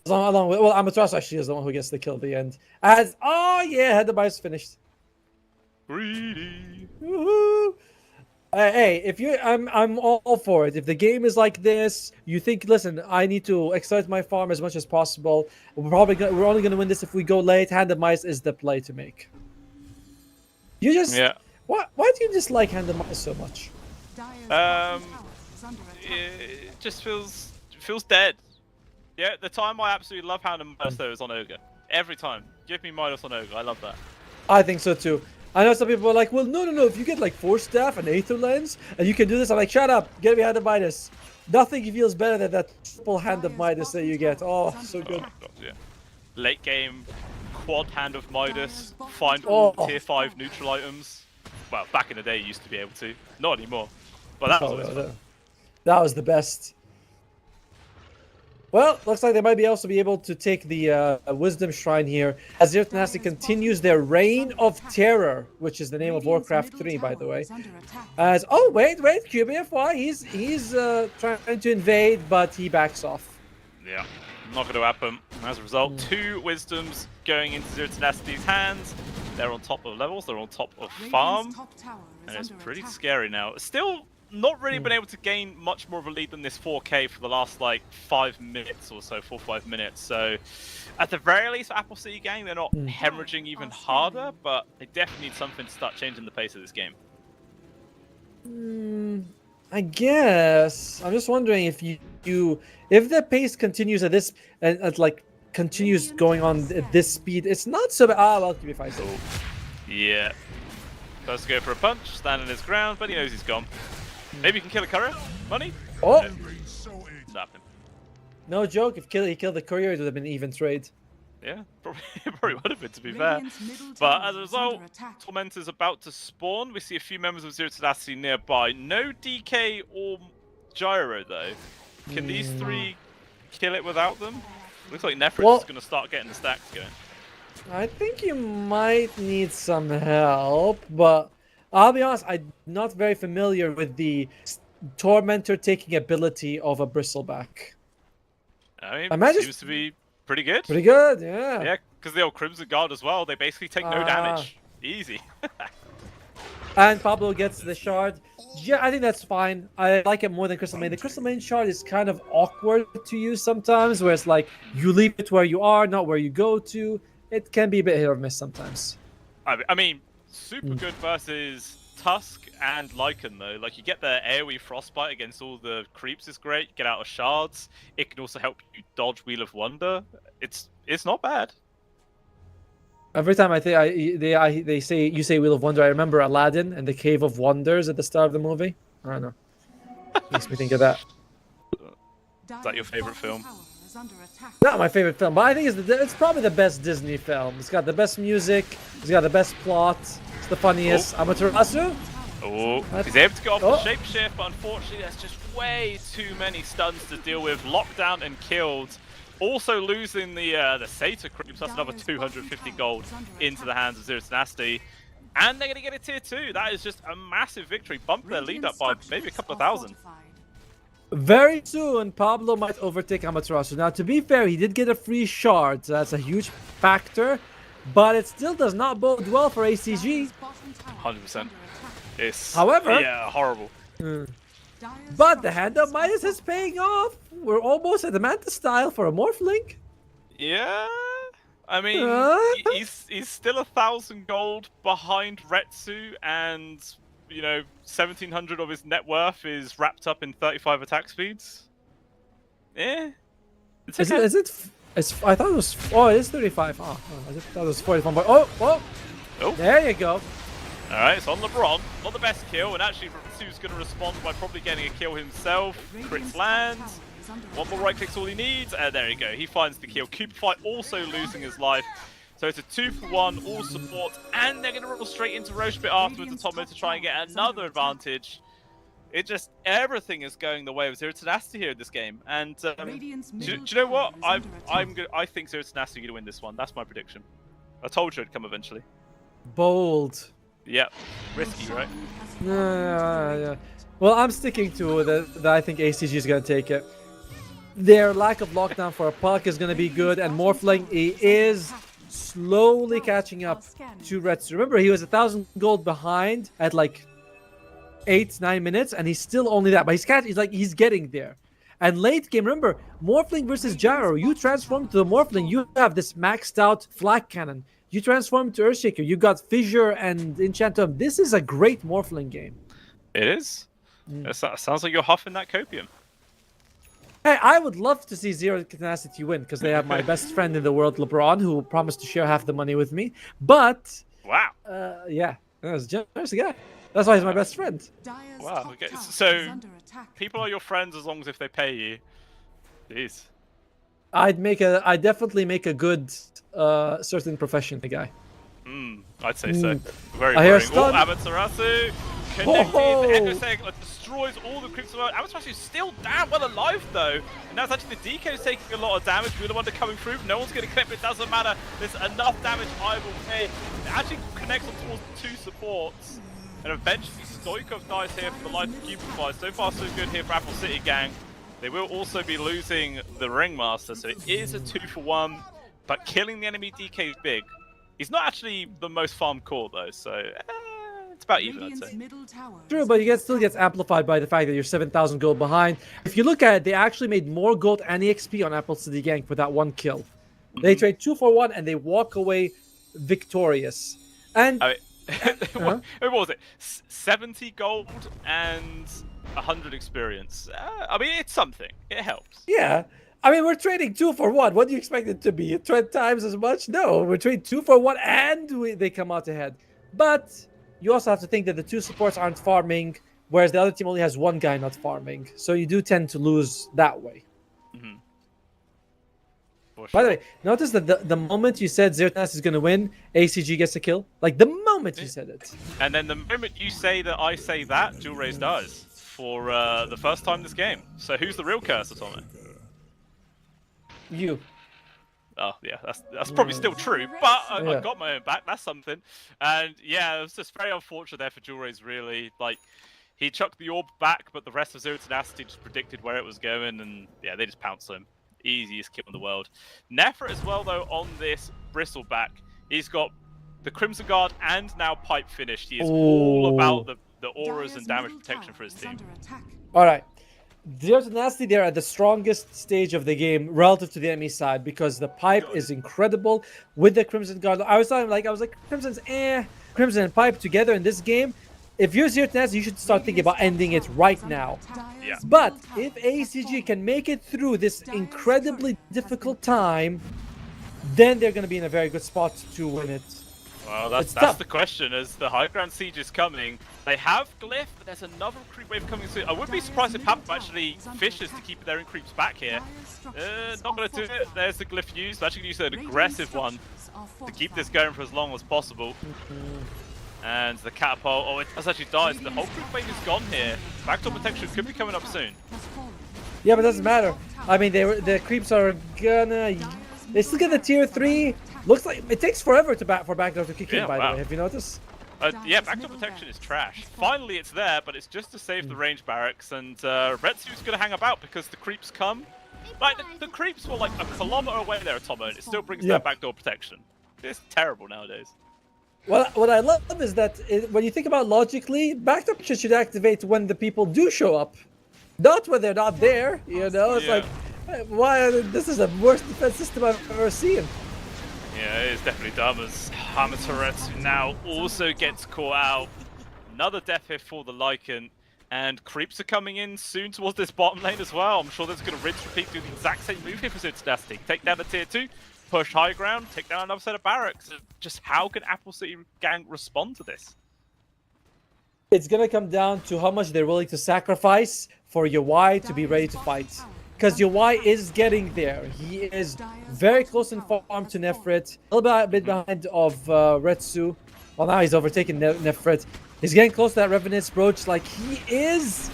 Along with, well, Amaterasu actually is the one who gets the kill at the end. As, oh yeah, had the bias finished. Greedy. Woohoo! Hey, if you, I'm all for it. If the game is like this, you think, listen, I need to exploit my farm as much as possible. We're only gonna win this if we go late. Hand of Mice is the play to make. You just, why do you dislike Hand of Mice so much? It just feels dead. Yeah, the time I absolutely love Hand of Midas though is on Ogre. Every time. Give me Midas on Ogre. I love that. I think so too. I know some people are like, well, no. If you get like Force Staff and Aether Lens and you can do this, I'm like, shut up. Get me Hand of Midas. Nothing feels better than that triple Hand of Midas that you get. Oh, so good. Oh, God, yeah. Late game, quad Hand of Midas, find all tier 5 neutral items. Well, back in the day you used to be able to. Not anymore. But that was always fun. That was the best. Well, looks like they might be also be able to take the Wisdom Shrine here as Zero Tenacity continues their Reign of Terror, which is the name of Warcraft 3, by the way. As wait, QBFY, he's trying to invade, but he backs off. Yeah, not going to happen. As a result, 2 wisdoms going into Zero Tenacity's hands. They're on top of levels, they're on top of farm, Radiant's top tower is and it's under pretty attack. scary now. Still not really been able to gain much more of a lead than this 4K for the last like 5 minutes or so, 4-5 minutes. So at the very least, for Apple City Gang, they're not hemorrhaging even harder, but they definitely need something to start changing the pace of this game. I guess I'm just wondering if if the pace continues at this at like continues going on at this speed, it's not so bad. Ah, well, to be fine. So. Yeah. First to go for a punch, standing his ground, but he knows he's gone. Maybe he can kill a courier? Money? Oh, No. Zap him. no joke. If he killed the courier, it would have been an even trade. Yeah, probably would have been, to be fair. Radiant's middle But tower as a is under result, attack. Tormentor's about to spawn. We see a few members of Zero Tenacity nearby. No DK or Gyro, though. Can these 3 kill it without them? Looks like Nefrit's is going to start getting the stacks going. I think you might need some help, but I'll be honest, I'm not very familiar with the Tormentor taking ability of a Bristleback. I I mean, might seems to be pretty good. Pretty good, yeah. Yeah, because the old Crimson Guard as well, they basically take no damage. Easy. And Pablo gets the shard. Yeah, I think that's fine. I like it more than Crystal Main. The Crystal Main shard is kind of awkward to use sometimes, where it's like you leave it where you are, not where you go to. It can be a bit hit or miss sometimes. I mean, super good versus Tusk and Lycan though. Like you get the AoE Frostbite against all the creeps is great. You get out of shards. It can also help you dodge Wheel of Wonder. It's not bad. Every time they say you say Wheel of Wonder, I remember Aladdin and the Cave of Wonders at the start of the movie. I don't know. Makes me think of that. Is that your favorite film? Not my favorite film, but I think it's probably the best Disney film. It's got the best music. It's got the best plot. It's the funniest. Amaterasu. Oh, he's able to get off the shapeshift, but unfortunately there's just way too many stuns to deal with. Lockdown and killed. Also losing the Satyr creeps. That's another 250 gold into the hands of Zero Tenacity. And they're going to get a tier 2. That is just a massive victory. Bump their lead up by maybe a couple of thousand. Very soon, Pablo might overtake Amaterasu. Now, to be fair, he did get a free shard. So that's a huge factor. But it still does not bode well for ACG. 100%. It's, however, yeah, horrible. But the hand of Midas is paying off. We're almost at the Mantis style for a Morphling. Yeah, I mean, he's still 1,000 gold behind Retsu, and you know, 1,700 of his net worth is wrapped up in 35 attack speeds. Yeah, it's okay. Is it? I thought it was. Oh, it is 35. Oh, I thought it was 41. But oh, there you go. Alright, it's on LeBron. Not the best kill, and actually Retsu's going to respond by probably getting a kill himself. Crits lands. One more right click's all he needs, and there you go. He finds the kill. Cooper Fight also losing his life. So it's a 2-for-1, all support, and they're going to roll straight into Roche Pit afterwards and Tomo to try and get another advantage. It just, everything is going the way of Zero Tenacity here in this game. And do you know what? I think Zero Tenacity are going to win this one. That's my prediction. I told you it'd come eventually. Bold. Yep. Risky, right? Yeah. Well, I'm sticking to that. I think ACG is going to take it. Their lack of lockdown for a puck is going to be good, and Morphling is slowly catching up to Retsu. Remember, he was 1,000 gold behind at like 8-9 minutes, and he's still only that. But he's getting there. And late game, remember, Morphling versus Gyro. You transform to the Morphling, you have this maxed out flak cannon. You transform to Earthshaker. You got Fissure and Enchantum. This is a great Morphling game. It is. It sounds like you're huffing that copium. Hey, I would love to see Zero Tenacity win because they have my best friend in the world, LeBron, who promised to share half the money with me. But wow, yeah, that's a generous guy. That's why he's my best friend. Wow. Okay. So people are your friends as long as if they pay you. Jeez. I'd definitely make a good certain profession guy. I'd say so. Very I hear worrying. Oh, Amaterasu connected. The Endoseg destroys all the creeps around. Amaterasu still damn well alive though. And now it's actually the DK is taking a lot of damage. Wheel of Wonder coming through. No one's going to connect, but it doesn't matter. There's enough damage I will pay. It actually connects on towards 2 supports. And eventually Stoikov dies here for the life of Cupify. So far so good here for Apple City Gang. They will also be losing the Ringmaster, so it is a 2-for-1, but killing the enemy DK is big. He's not actually the most farmed core though, so it's about even, I'd say. True, but you still gets amplified by the fact that you're 7,000 gold behind. If you look at it, they actually made more gold and EXP on Apple City Gang for that one kill. They trade 2-for-1 and they walk away victorious. And what was it? 70 gold and 100 experience. I mean, it's something. It helps. Yeah. I mean, we're trading 2-for-1. What do you expect it to be? 20 times as much? No, we're trading 2-for-1 and they come out ahead. But you also have to think that the two supports aren't farming, whereas the other team only has one guy not farming. So you do tend to lose that way. Sure. By the way, notice that the moment you said Zertas is going to win, ACG gets a kill. Like, the moment you said it. And then the moment you say that I say that, Dual Raze dies for the first time this game. So who's the real cursor, Tommy? You. Oh, yeah, that's probably still true, but I got my own back. That's something. And yeah, it was just very unfortunate there for Dual Raze, really. Like, he chucked the orb back, but the rest of Zero Tenacity just predicted where it was going, and yeah, they just pounced him. Easiest kill in the world. Nefra as well, though, on this Bristleback. He's got the Crimson Guard and now Pipe finished. He is all about the auras and damage protection for his team. All right. Zero Tenacity, they're at the strongest stage of the game relative to the enemy side because the Pipe is incredible with the Crimson Guard. I was like, Crimson's Crimson and Pipe together in this game. If you're Zero Tenacity, you should start thinking about ending it right now. Yeah. But if ACG can make it through this incredibly difficult time, then they're going to be in a very good spot to win it. Well, that's the question. As the high ground siege is coming, they have Glyph, but there's another creep wave coming soon. I wouldn't be surprised if Pap actually fishes to keep their creeps back here. Not going to do it. There's the Glyph used. They're actually going to use an aggressive one to keep this going for as long as possible. And the catapult, oh, it has actually died. The whole creep wave is gone here. Backdoor protection could be coming up soon. Yeah, but it doesn't matter. I mean, the creeps are gonna... They still get the tier 3. Looks like it takes forever for backdoor to kick in, by the way. Have you noticed? Yeah, backdoor protection is trash. Finally, it's there, but it's just to save the range barracks. And Retsu's going to hang about because the creeps come. Like, the creeps were like a kilometer away there, Tomo, and it still brings down backdoor protection. It's terrible nowadays. Well, what I love is that when you think about logically, backdoor protection should activate when the people do show up, not when they're not there. You know, it's like, why? This is the worst defense system I've ever seen. Yeah, it is definitely dumb as Hamateretsu now also gets caught out. Another death hit for the Lycan, and creeps are coming in soon towards this bottom lane as well. I'm sure they're going to rinse repeat, do the exact same move here for Zutadastic. Take down the tier 2, push high ground, take down another set of barracks. Just how can Apple City Gang respond to this? It's going to come down to how much they're willing to sacrifice for UI to be ready to fight. Because UI is getting there. He is very close in farm to Nefrit. A little bit behind of Retsu. Well, now he's overtaken Nefrit. He's getting close to that Revenant's Brooch. Like, he is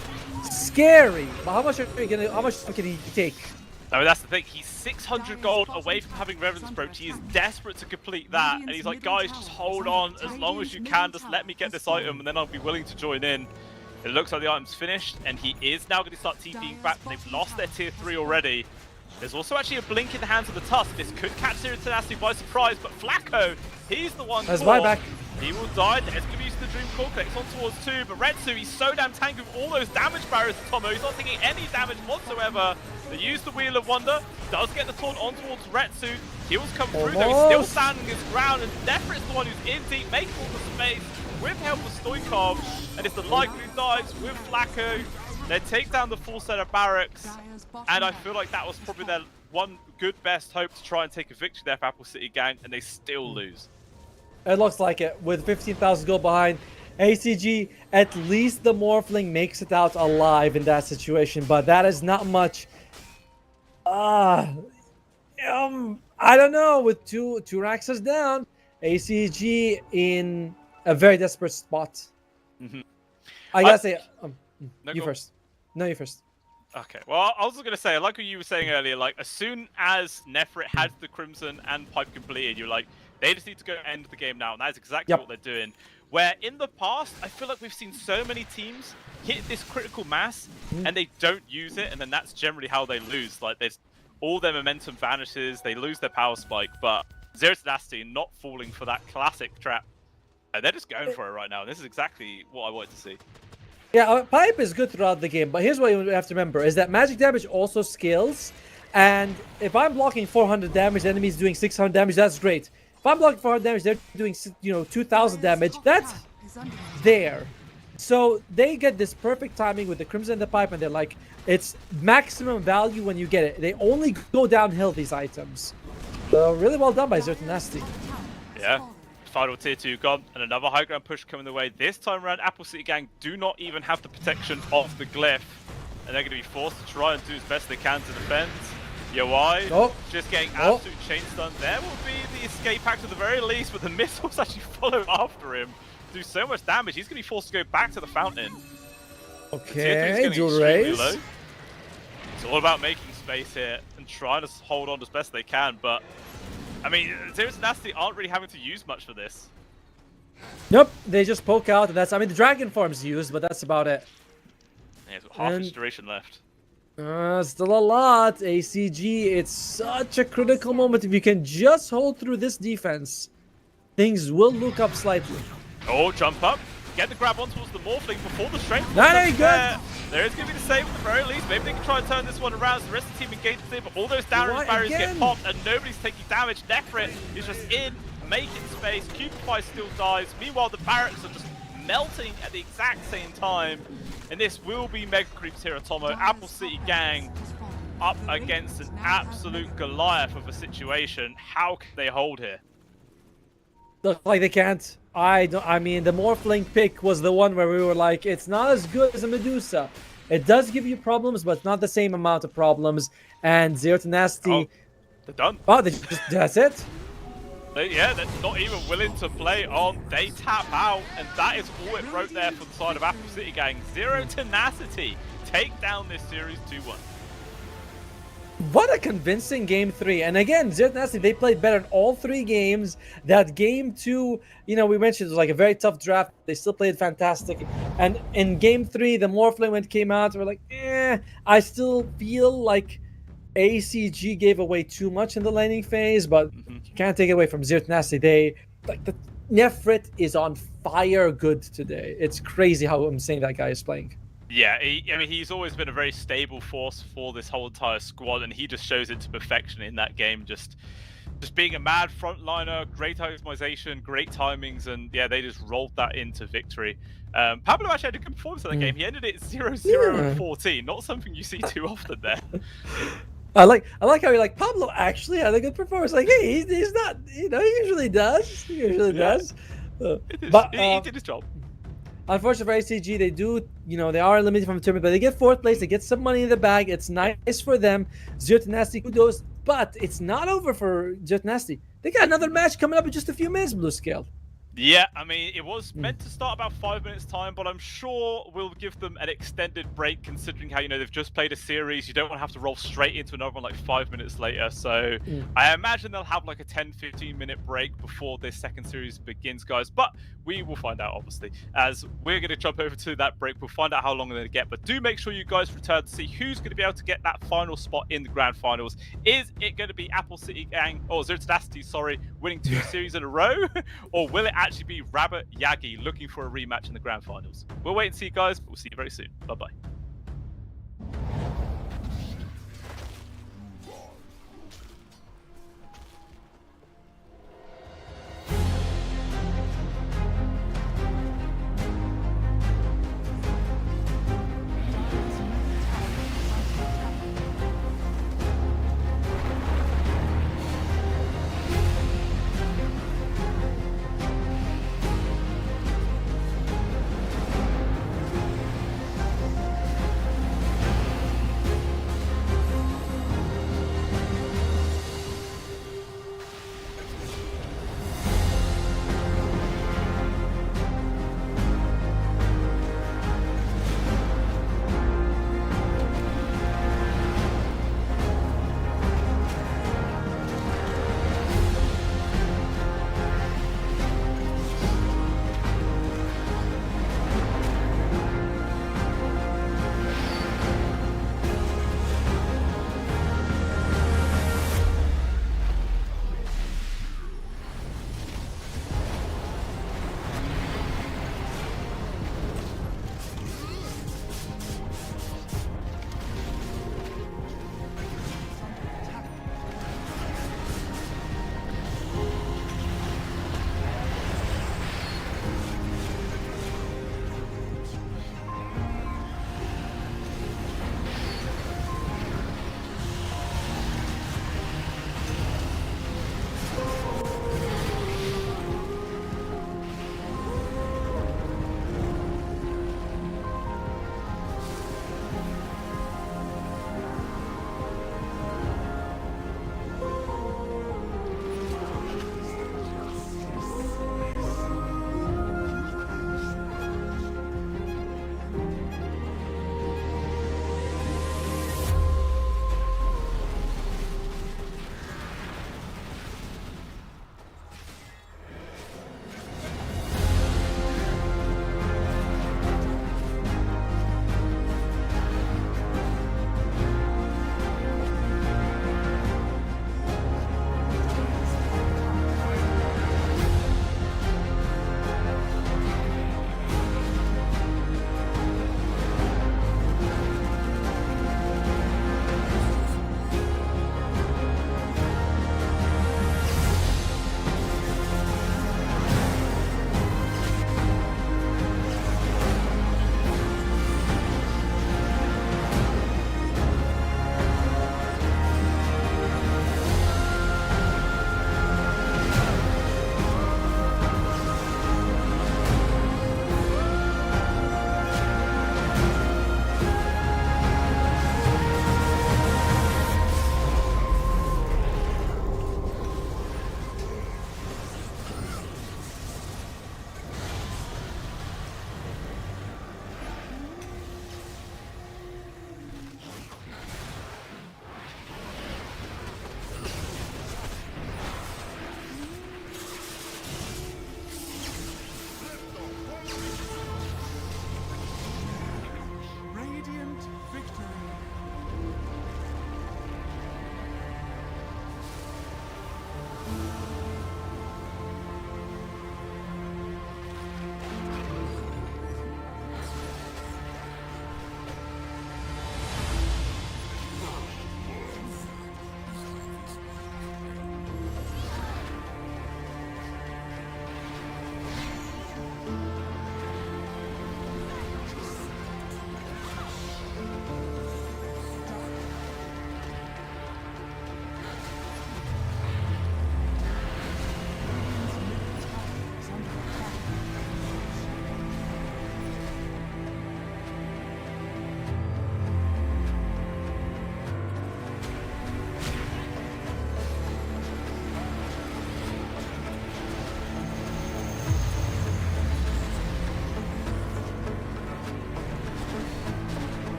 scary. But how much can he take? I mean, that's the thing. He's 600 gold away from having Revenant's Brooch. He is desperate to complete that. And he's like, guys, just hold on as long as you can. Just let me get this item and then I'll be willing to join in. It looks like the item's finished, and he is now going to start TPing back. They've lost their tier 3 already. There's also actually a blink in the hands of the Tusk. This could catch Zero Tenacity by surprise, but Flacco, he's the one That's caught. buyback. He will die. The SW's the Dream Core collects on towards 2, but Retsu, he's so damn tanky with all those damage barriers to Tomo. He's not taking any damage whatsoever. They use the Wheel of Wonder. Does get the taunt on towards Retsu. Heals come through, though. He's still standing his ground, and Nefrit's the one who's in deep, making all the space with help of Stoikov. And it's the Lycan who dives with Flacco. They take down the full set of barracks, and I feel like that was probably their one good best hope to try and take a victory there for Apple City Gang, and they still lose. It looks like it. With 15,000 gold behind, ACG, at least the Morphling makes it out alive in that situation, but that is not much. I don't know. With two Raxas down, ACG in a very desperate spot. I gotta say, you first. No, you first. Okay, well, I was going to say, like what you were saying earlier, like, as soon as Nefrit had the Crimson and Pipe completed, you're like, they just need to go end the game now, and that's exactly what they're doing. Where in the past, I feel like we've seen so many teams hit this critical mass and they don't use it, and then that's generally how they lose. Like, there's all their momentum vanishes, they lose their power spike, but Zero Tenacity not falling for that classic trap. And they're just going for it right now. This is exactly what I wanted to see. Yeah, Pipe is good throughout the game, but here's what you have to remember, is that magic damage also scales, and if I'm blocking 400 damage, the enemy's doing 600 damage, that's great. If I'm blocking 400 damage, they're doing, 2,000 damage, that's there. So they get this perfect timing with the Crimson and the Pipe, and they're like, it's maximum value when you get it. They only go downhill, these items. So really well done by Zero Tenacity. Yeah. Final tier 2 gone, and another high ground push coming the way. This time around, Apple City Gang do not even have the protection of the glyph, and they're going to be forced to try and do as best they can to defend. Yawai just getting absolute chain stun. There will be the escape act at the very least, but the missiles actually follow after him. Do so much damage. He's going to be forced to go back to the fountain. Okay, dual raise. Low. It's all about making space here and trying to hold on as best they can, but I mean, Zero Tenacity aren't really having to use much for this. Nope, they just poke out, and that's, I mean, the Dragon Form's used, but that's about it. Yeah, it's got half its duration left. Still a lot. ACG, it's such a critical moment. If you can just hold through this defense, things will look up slightly. Oh, jump up. Get the grab on towards the Morphling before the strength. Very good. There is going to be the save at the very least. Maybe they can try and turn this one around. So the rest of the team engages in, but all those downrange barriers get popped and nobody's taking damage. Nefrit is just in, making space. Cubify still dies. Meanwhile, the barracks are just melting at the exact same time. And this will be Mega Creeps here at Tomo. Apple City Gang up against an absolute Goliath of a situation. How can they hold here? Look like they can't. I mean, the Morphling pick was the one where we were like, it's not as good as a Medusa. It does give you problems, but not the same amount of problems. And Zero Tenacity. Oh, they're done. Oh, that's it? Yeah, they're not even willing to play on. They tap out, and that is all it wrote there for the side of Apple City Gang. Zero Tenacity take down this series 2-1. What a convincing game 3. And again, Zero Tenacity, they played better in all 3 games. That game 2, we mentioned it was like a very tough draft. They still played fantastic. And in game 3, the Morphling when it came out, we're like, I still feel like ACG gave away too much in the laning phase, but you can't take it away from Zero Tenacity. The Nefrit is on fire good today. It's crazy how insane that guy is playing. Yeah, I mean, he's always been a very stable force for this whole entire squad, and he just shows it to perfection in that game. Just being a mad frontliner, great optimization, great timings, and yeah, they just rolled that into victory. Pablo actually had a good performance in that game. He ended it 0-0-14, not something you see too often there. I like how you're like, Pablo actually had a good performance. Like, hey, he's not, he usually does. He usually does. But he did his job. Unfortunately for ACG, they do, they are eliminated from the tournament, but they get 4th place. They get some money in the bag. It's nice for them. Zero Tenacity, kudos. But it's not over for Zero Tenacity. They got another match coming up in just a few minutes, Blue Scale. Yeah, I mean, it was meant to start about 5 minutes time, but I'm sure we'll give them an extended break considering how, they've just played a series. You don't want to have to roll straight into another one like 5 minutes later. So I imagine they'll have like a 10-15 minute break before this second series begins, guys. But we will find out, obviously, as we're going to jump over to that break. We'll find out how long they're going to get. But do make sure you guys return to see who's going to be able to get that final spot in the grand finals. Is it going to be Apple City Gang, or Zero Tenacity, winning 2 series in a row? Or will it actually be Rabbit Yagi looking for a rematch in the grand finals? We'll wait and see, guys, but we'll see you very soon. Bye-bye.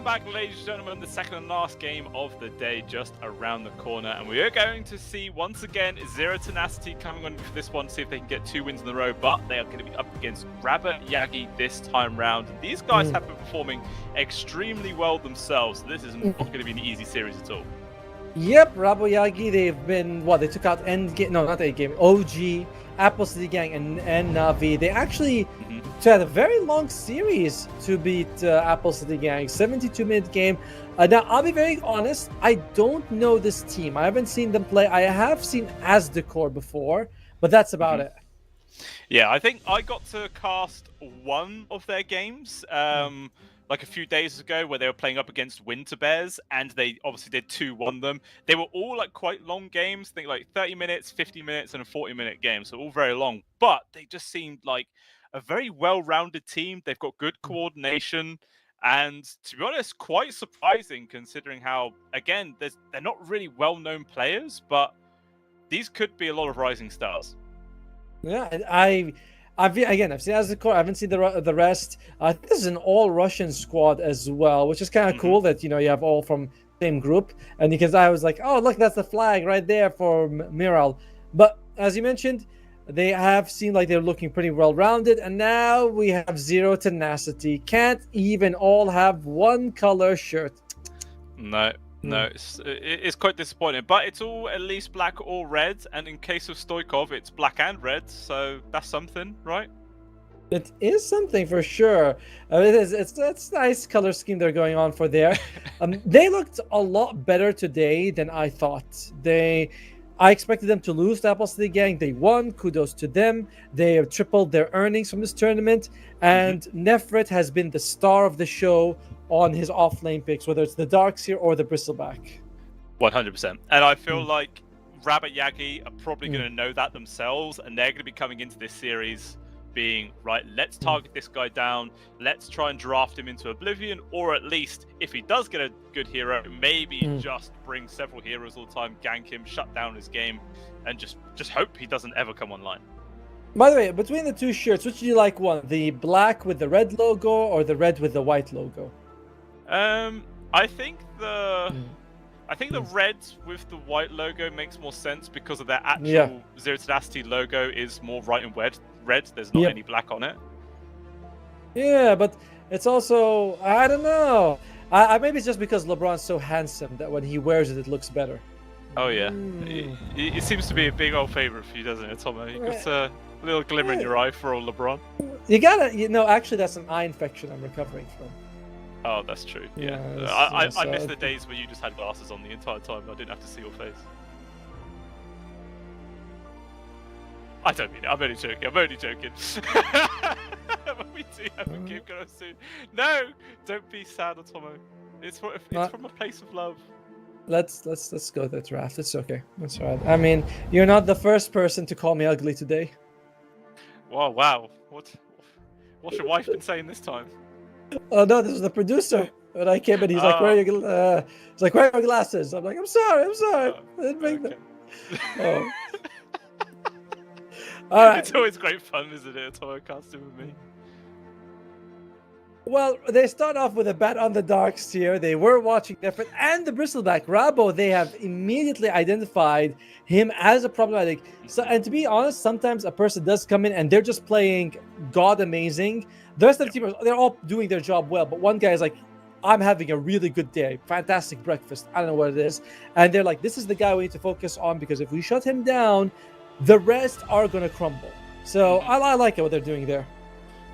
back, ladies and gentlemen. The second and last game of the day just around the corner. And we are going to see, once again, Zero Tenacity coming on for this one, see if they can get 2 wins in a row. But they are going to be up against Rabbit Yagi this time round. And these guys have been performing extremely well themselves. So this is not going to be an easy series at all. Yep, Rabo Yagi, they've been, they took out Endgame, no, not Endgame, OG, Apple City Gang, and Navi. They actually had a very long series to beat Apple City Gang, 72-minute game. Now, I'll be very honest, I don't know this team. I haven't seen them play. I have seen Asdecor before, but that's about it. Yeah, I think I got to cast one of their games. Like a few days ago, where they were playing up against Winter Bears, and they obviously did 2-1 them. They were all like quite long games, I think like 30 minutes, 50 minutes, and a 40-minute game, so all very long. But they just seemed like a very well-rounded team. They've got good coordination, and to be honest, quite surprising considering how, again, they're not really well-known players, but these could be a lot of rising stars. Yeah, I've seen Asdecor. I haven't seen the rest. This is an all-Russian squad as well, which is kind of cool that you have all from same group. And because I was like, oh look, that's the flag right there for Miral. But as you mentioned, they have seemed like they're looking pretty well-rounded, and now we have Zero Tenacity. Can't even all have one color shirt. No, it's quite disappointing, but it's all at least black or red, and in case of Stoikov, it's black and red, so that's something, right? It is something for sure. It's a nice color scheme they're going on for there. They looked a lot better today than I thought. I expected them to lose to Apple City Gang. They won. Kudos to them. They have tripled their earnings from this tournament, and Nefret has been the star of the show on his off-lane picks, whether it's the Darkseer or the Bristleback. 100%. And I feel like Rabbit Yagi are probably going to know that themselves, and they're going to be coming into this series being, right, let's target this guy down, let's try and draft him into oblivion, or at least, if he does get a good hero, maybe just bring several heroes all the time, gank him, shut down his game, and just hope he doesn't ever come online. By the way, between the two shirts, which do you like one? The black with the red logo or the red with the white logo? I think the red with the white logo makes more sense because of their actual Zero Tenacity logo is more right and red. There's not any black on it. Yeah, but it's also, I don't know. Maybe it's just because LeBron's so handsome that when he wears it, it looks better. Oh yeah, it seems to be a big old favorite for you, doesn't it, Tomo? You got a little glimmer in your eye for old LeBron. You gotta, actually, that's an eye infection I'm recovering from. Oh, that's true. Yeah, I miss the days where you just had glasses on the entire time. I didn't have to see your face. I don't mean it. I'm only joking. But we do have a game going soon. No, don't be sad, Otomo. It's from a place of love. Let's go to the draft. It's okay. That's right. I mean, you're not the first person to call me ugly today. Whoa, wow. What's your wife been saying this time? Oh no, this was the producer. When I came in, he's like, "Where are your glasses?" I'm like, "I'm sorry. I didn't bring them." Oh. All right. It's always great fun, isn't it? Tomo casting with me. Well, they start off with a bet on the Darkseer. They were watching Nefret and the Bristleback. Rabo, they have immediately identified him as a problematic. So, and to be honest, sometimes a person does come in and they're just playing god amazing. The rest of the team, they're all doing their job well. But one guy is like, I'm having a really good day. Fantastic breakfast. I don't know what it is. And they're like, this is the guy we need to focus on because if we shut him down, the rest are going to crumble. So I like what they're doing there.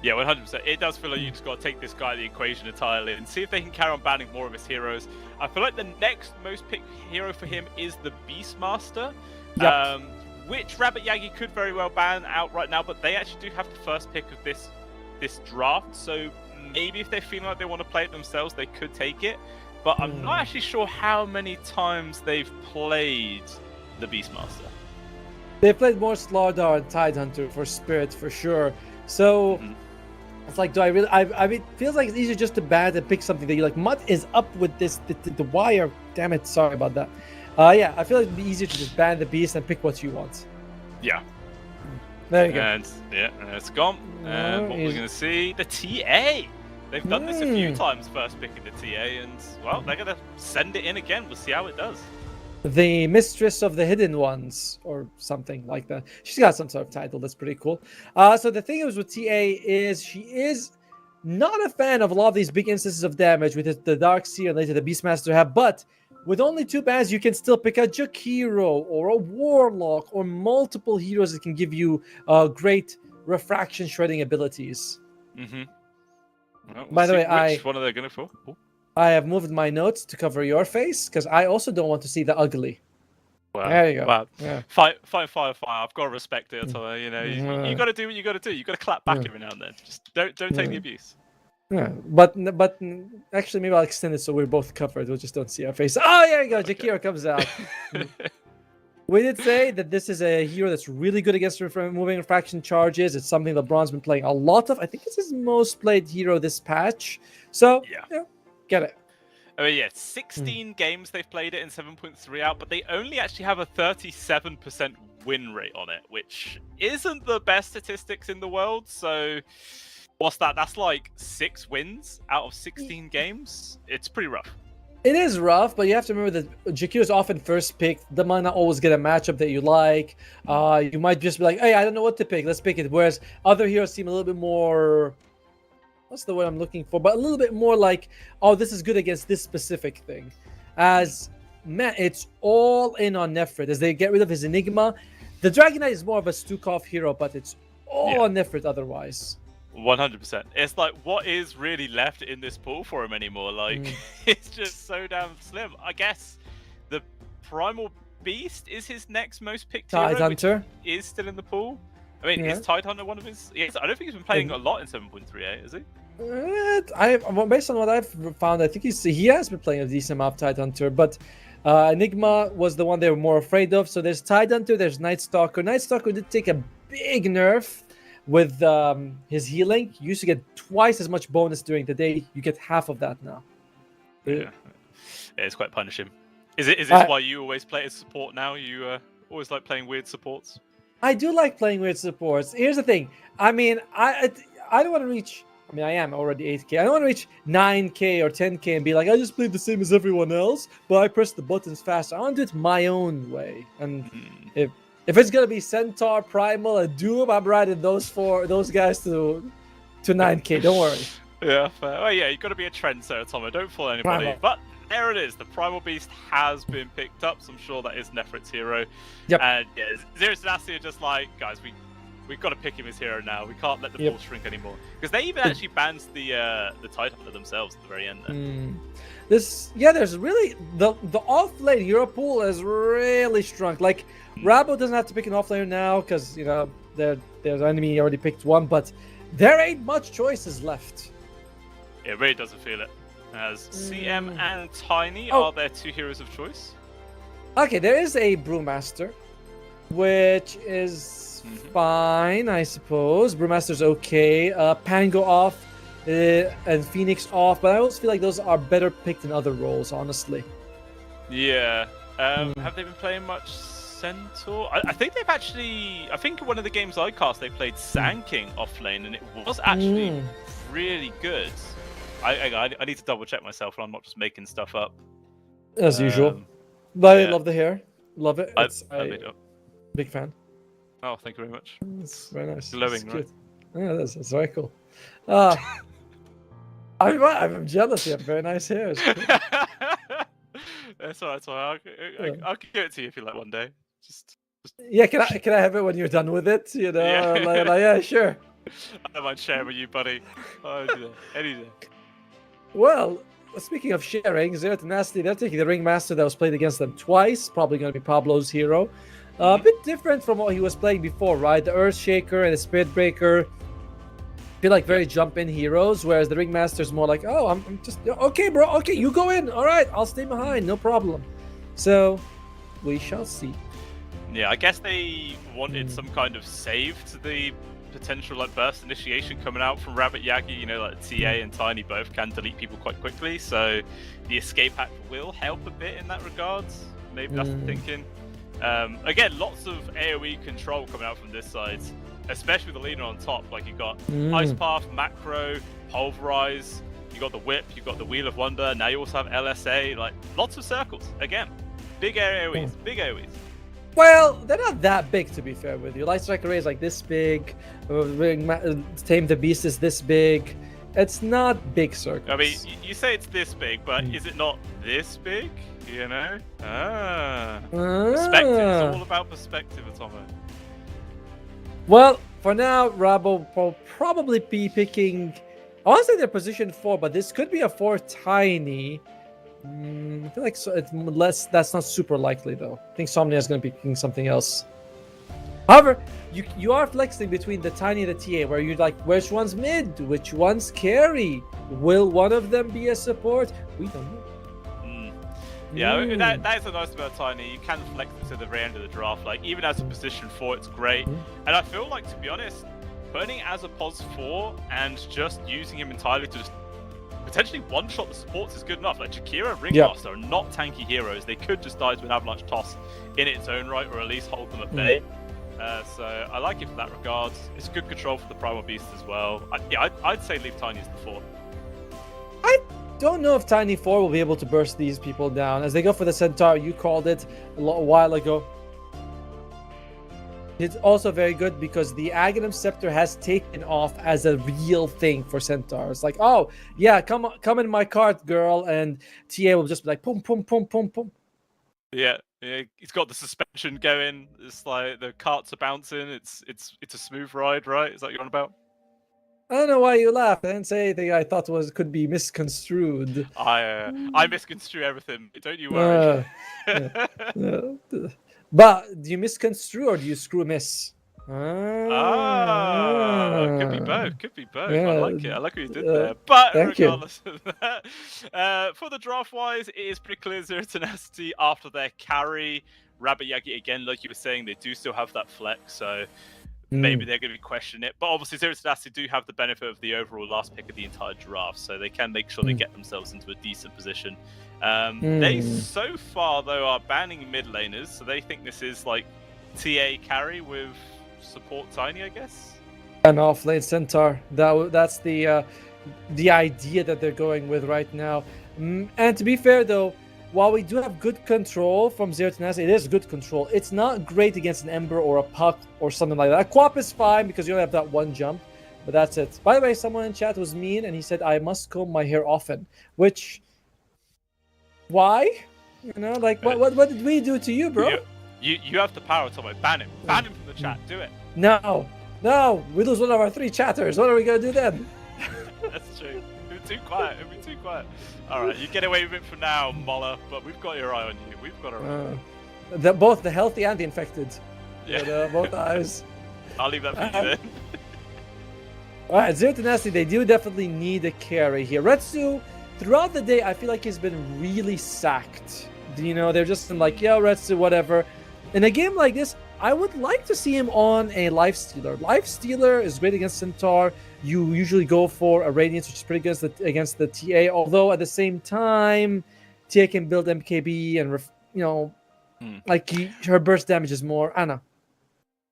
Yeah, 100%. It does feel like you just got to take this guy out of the equation entirely and see if they can carry on banning more of his heroes. I feel like the next most picked hero for him is the Beastmaster, which Rabbit Yagi could very well ban out right now, but they actually do have the first pick of this draft, so maybe if they're feeling like they want to play it themselves, they could take it. But I'm not actually sure how many times they've played the Beastmaster. They played more Slardar and Tidehunter for Spirit for sure. So it's like, do I really? I mean, it feels like it's easier just to ban and pick something that you like. Mutt is up with this. The wire. Damn it! Sorry about that. Yeah, I feel like it'd be easier to just ban the beast and pick what you want. Yeah. There you go. And yeah, it's gone. And what we're gonna see, the TA. They've done this a few times, first picking the TA, and well, they're gonna send it in again. We'll see how it does. The Mistress of the Hidden Ones, or something like that. She's got some sort of title that's pretty cool. So the thing is with TA is she is not a fan of a lot of these big instances of damage with the Dark Seer and later the Beastmaster have, but with only 2 bans, you can still pick a Jakiro or a Warlock or multiple heroes that can give you great refraction shredding abilities. Mm-hmm. Well, By the way, which one are they going for? Oh. I have moved my notes to cover your face because I also don't want to see the ugly. Wow. There you go. Wow. Yeah. Fire. I've got to respect it. So, you know, you got to do what you got to do. You got to clap back every now and then. Just don't take the abuse. Yeah, but actually, maybe I'll extend it so we're both covered. We just don't see our face. Oh, there you go. Okay. Jakiro comes out. We did say that this is a hero that's really good against moving refraction charges. It's something LeBron's been playing a lot of. I think it's his most played hero this patch. So, yeah get it. I mean, 16 games they've played it in 7.3 out, but they only actually have a 37% win rate on it, which isn't the best statistics in the world. So, what's that? That's like 6 wins out of 16 games. It's pretty rough. It is rough, but you have to remember that Jakiro is often first picked. They might not always get a matchup that you like. You might just be like, hey, I don't know what to pick. Let's pick it. Whereas other heroes seem a little bit more... What's the word I'm looking for? But a little bit more like, oh, this is good against this specific thing. As, man, it's all in on Nefrit. As they get rid of his Enigma. The Dragon Knight is more of a Stukov hero, but it's all on Nefrit otherwise. 100%. It's like, what is really left in this pool for him anymore? Like, it's just so damn slim. I guess the Primal Beast is his next most picked hero, Tidehunter is still in the pool. I mean, is Tidehunter one of his? Yes, I don't think he's been playing a lot in 7.38, is he? Based on what I've found, I think he has been playing a decent amount of Tidehunter, but Enigma was the one they were more afraid of. So there's Tidehunter, there's Night Stalker. Night Stalker did take a big nerf with his healing. You used to get twice as much bonus during the day. You get half of that now. Yeah, it's quite punishing. Is this why you always play as support now? You always like playing weird supports? I do like playing weird supports. Here's the thing. I mean, I don't want to reach... I mean, I am already 8k. I don't want to reach 9k or 10k and be like, I just played the same as everyone else, but I press the buttons faster. I want to do it my own way. And if it's gonna be Centaur, Primal, and Doom, I'm riding those guys to 9k. Don't worry. Yeah, fair. Well, yeah, you've got to be a trendsetter, Tomo. Don't follow anybody. Primal. But there it is. The Primal Beast has been picked up, so I'm sure that is Nefrit's hero. Yep. And yeah, Zero Sanasti are just like, guys, we've got to pick him as hero now. We can't let the ball shrink anymore. Because they even actually banned the Tidehunter themselves at the very end there. There's really the off-lane hero pool has really shrunk. Like Rabo doesn't have to pick an off-laner now because you know their enemy already picked one, but there ain't much choices left. It really doesn't feel it. As CM and Tiny are their 2 heroes of choice. Okay, there is a Brewmaster, which is fine, I suppose. Brewmaster's okay. Pango off and Phoenix off, but I always feel like those are better picked in other roles, honestly. Yeah. Have they been playing much Centaur? I think they've actually... I think in one of the games I cast, they played Sand King off lane, and it was actually really good. I need to double check myself, and I'm not just making stuff up. As usual. But I love the hair. Love it. Big fan. Oh, thank you very much. It's very nice. Glowing, right? Yeah, that's very cool. I'm jealous. You have very nice hair. That's alright. I'll give it to you if you like one day. Just... Yeah, can I have it when you're done with it? You know, yeah, sure. I don't mind sharing with you, buddy. I'll do that any day. Well, speaking of sharing, Zero to Nasty, they're taking the Ringmaster that was played against them twice. Probably going to be Pablo's hero. A bit different from what he was playing before, right? The Earthshaker and the Spirit Breaker feel like very jump-in heroes, whereas the Ringmaster's more like, oh, I'm just... Okay, bro, okay, you go in. All right, I'll stay behind, no problem. So, we shall see. Yeah, I guess they wanted some kind of save to the potential like burst initiation coming out from Rabbit Yagi. You know, like TA and Tiny both can delete people quite quickly, so the escape hack will help a bit in that regard. Maybe that's the thinking. Again, lots of AoE control coming out from this side, especially with the leader on top. Like you got Ice Path, Macro, Pulverize, you got the Whip, you got the Wheel of Wonder, now you also have LSA, like lots of circles. Again, big AoEs, big AoEs. Well, they're not that big, to be fair with you. Light Strike Array is like this big. Tame the Beast is this big. It's not big circles. I mean, you say it's this big, but is it not this big? You know? Perspective. It's all about perspective, Atomo. Well, for now, Rabo will probably be picking. I want to say they're position 4, but this could be a 4 tiny. I feel like it's less. That's not super likely though. I think Somnia is going to be picking something else. However, you are flexing between the tiny and the TA, where you're like, which one's mid, which one's carry? Will one of them be a support? We don't know. Yeah, that is a nice about Tiny. You can flex it to the very end of the draft. Like even as a position 4, it's great. And I feel like, to be honest, putting it as a pos 4 and just using him entirely to just potentially one-shot the supports is good enough. Like Shakira and Ringmaster are not tanky heroes. They could just die to an Avalanche toss in its own right, or at least hold them at bay. So I like it for that regard. It's good control for the Primal Beast as well. I'd say leave Tiny as the 4. I don't know if Tiny 4 will be able to burst these people down. As they go for the Centaur, you called it a while ago. It's also very good because the Aghanim Scepter has taken off as a real thing for Centaurs. Like, oh, yeah, come in my cart, girl. And TA will just be like, pum, pum, pum, pum, pum. Yeah, he's got the suspension going. It's like the carts are bouncing. It's a smooth ride, right? Is that what you're on about? I don't know why you laughed. I didn't say anything I thought could be misconstrued. I misconstrue everything. Don't you worry. But do you misconstrue or do you screw miss? Could be both. Could be both. Yeah. I like it. I like what you did there. But thank regardless of that, for the draft wise, it is pretty clear Zero Tenacity after their carry. Rabbit Yagi again, like you were saying, they do still have that flex, so maybe they're going to be questioning it. But obviously, Zero Tenacity do have the benefit of the overall last pick of the entire draft, so they can make sure they get themselves into a decent position. They so far though are banning mid laners, so they think this is like TA carry with support Tiny, I guess. An off-lane Centaur. That's the idea that they're going with right now. And to be fair though, while we do have good control from Zero Tenacity, it is good control. It's not great against an Ember or a Puck or something like that. A Quap is fine because you only have that one jump, but that's it. By the way, someone in chat was mean and he said, I must comb my hair often, which... Why? You know, like what did we do to you, bro? You have the power, Tomo. Ban him from the chat. Do it. No, we lose one of our 3 chatters. What are we gonna do then? That's true. It'd be too quiet. All right, you get away with it for now, Molla. But we've got your eye on you. We've got our eye. Both the healthy and the infected. Yeah. Both eyes. I'll leave that for you then. All right, Zero Tenacity. They do definitely need a carry here. Retsu. Throughout the day, I feel like he's been really sacked. You know, they're just like, yeah, Retsu, whatever. In a game like this, I would like to see him on a Lifestealer. Lifestealer is great against Centaur. You usually go for a Radiance, which is pretty good against the TA. Although at the same time, TA can build MKB and, like her burst damage is more. I don't know.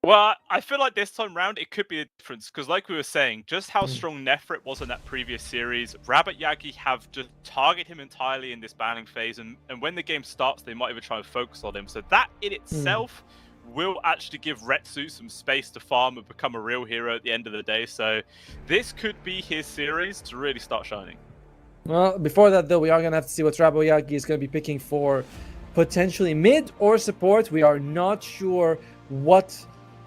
Well, I feel like this time round it could be a difference because, like we were saying, just how strong Nefrit was in that previous series, Rabbit Yagi have just targeted him entirely in this banning phase, and when the game starts, they might even try and focus on him. So that in itself will actually give Retsu some space to farm and become a real hero at the end of the day. So this could be his series to really start shining. Well, before that, though, we are going to have to see what Rabbit Yagi is going to be picking for potentially mid or support. We are not sure what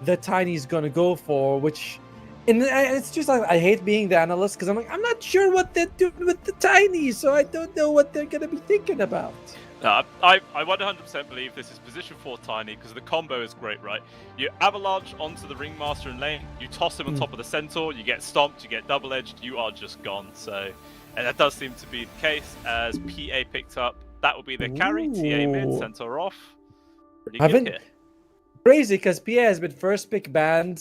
the Tiny's gonna go for, which, and it's just like I hate being the analyst because I'm like, I'm not sure what they're doing with the Tiny, so I don't know what they're gonna be thinking about. I 100% believe this is position 4 Tiny because the combo is great, right? You avalanche onto the Ringmaster in lane, you toss him on top of the Centaur, you get stomped, you get double-edged, you are just gone. So, and that does seem to be the case as PA picked up. That will be their carry. TA mid, Centaur off. Pretty good here. Crazy because PA has been first ban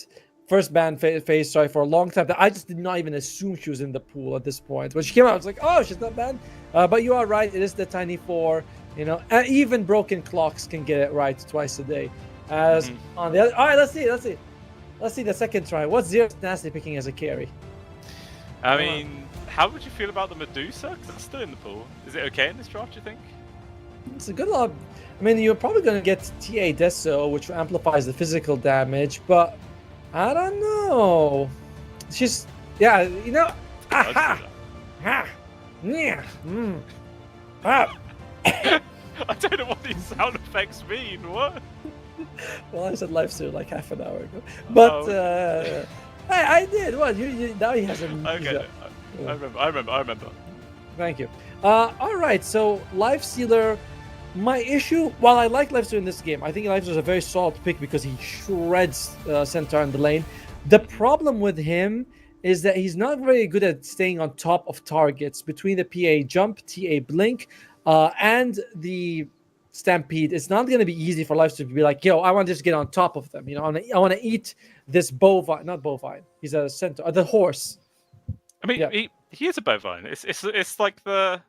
phase for a long time. That I just did not even assume she was in the pool at this point. When she came out, I was like, oh, she's not banned. But you are right. It is the Tiny 4. You know, and even broken clocks can get it right twice a day. As on the other, all right, let's see the second try. What's Zero Tenacity picking as a carry? I mean, how would you feel about the Medusa? 'Cause it's still in the pool. Is it okay in this draft, do you think? It's a good lot. I mean, you're probably going to get TA Deso, which amplifies the physical damage, but I don't know. It's just, yeah, you know. Aha! Ha! Yeah. Ah. I don't know what these sound effects mean. What? Well, I said live soon like half an hour ago, but I did. What? Now he has a. Okay, I remember. Thank you. All right, so Lifestealer. My issue, while I like Lifestealer in this game, I think Lifestealer is a very solid pick because he shreds Centaur in the lane. The problem with him is that he's not very good at staying on top of targets between the PA jump, TA blink, and the Stampede. It's not going to be easy for Lifestealer to be like, yo, I want to just get on top of them. You know, I want to eat this bovine, not bovine. He's a Centaur, the horse. I mean, yeah. he is a bovine. It's like the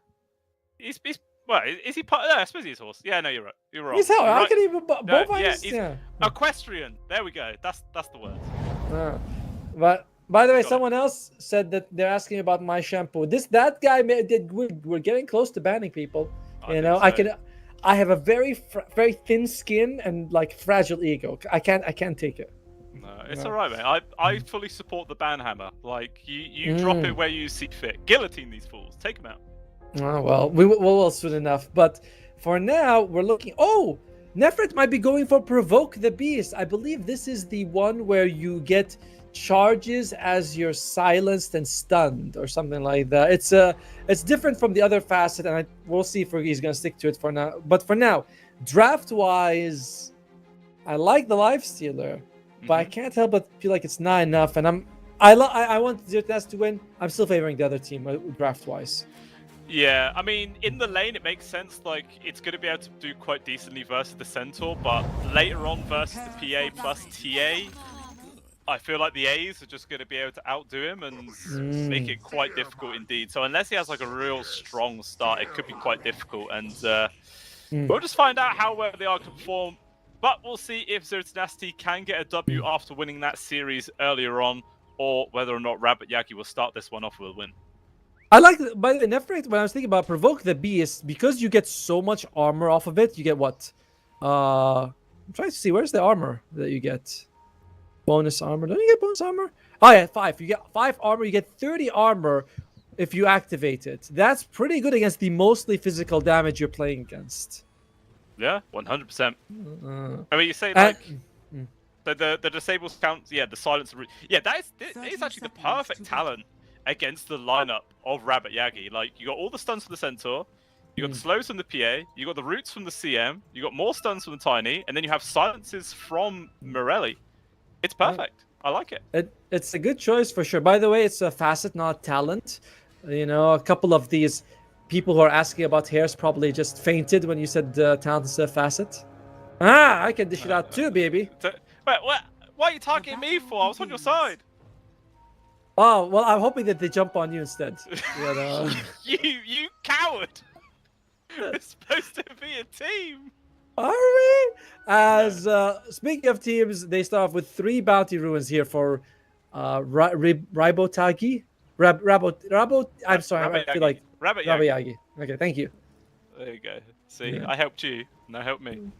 he's well, is he part? No, I suppose he's a horse. Yeah, no, you're right. You're wrong. He's how? Right. I can even bovine. Yeah, he's equestrian. There we go. That's the word. But by the way, someone else said that they're asking about my shampoo. That guy we're getting close to banning people. You know, so. I have a very thin skin and like fragile ego. I can't take it. No, it's alright, man. I fully support the ban hammer. Like you drop it where you see fit. Guillotine these fools. Take them out. Oh, well, we will soon enough. But for now, we're looking. Oh, Nefret might be going for Provoke the Beast. I believe this is the one where you get charges as you're silenced and stunned or something like that. It's different from the other facet, and we'll see if he's going to stick to it for now. But for now, draft-wise, I like the Lifestealer, but I can't help but feel like it's not enough. And I want Zirtas to win. I'm still favoring the other team draft-wise. Yeah, I mean, in the lane, it makes sense. Like, it's going to be able to do quite decently versus the Centaur, but later on versus the PA plus TA, I feel like the A's are just going to be able to outdo him and make it quite difficult indeed. So unless he has like a real strong start, it could be quite difficult. And we'll just find out how well they are to perform. But we'll see if Zertanasti can get a W after winning that series earlier on, or whether or not Rabbit Yagi will start this one off with a win. I like, by the way, Nefret, when I was thinking about Provoke the Beast, because you get so much armor off of it, you get what? I'm trying to see, where's the armor that you get? Bonus armor. Don't you get bonus armor? Oh, yeah, 5. You get 5 armor. You get 30 armor if you activate it. That's pretty good against the mostly physical damage you're playing against. Yeah, 100%. I mean, you say, like, the disables count, yeah, the silence. Yeah, that is actually the perfect talent against the lineup of Rabbit Yagi. Like, you got all the stuns from the Centaur, you got the slows from the PA, you got the roots from the CM, you got more stuns from the Tiny, and then you have silences from Morelli. It's perfect. I like it. It's a good choice for sure. By the way, it's a facet, not talent. You know, a couple of these people who are asking about hairs probably just fainted when you said talent instead of facet. I can dish it out too, baby. Wait, what are you targeting me for? I was on your side. Oh, well, I'm hoping that they jump on you instead. You know? you coward! It's supposed to be a team. Are we? As speaking of teams, they start off with 3 bounty ruins here for Ribotagi. I'm sorry, I feel like Rabbit Yagi. Okay, thank you. There you go. See, I helped you. Now help me.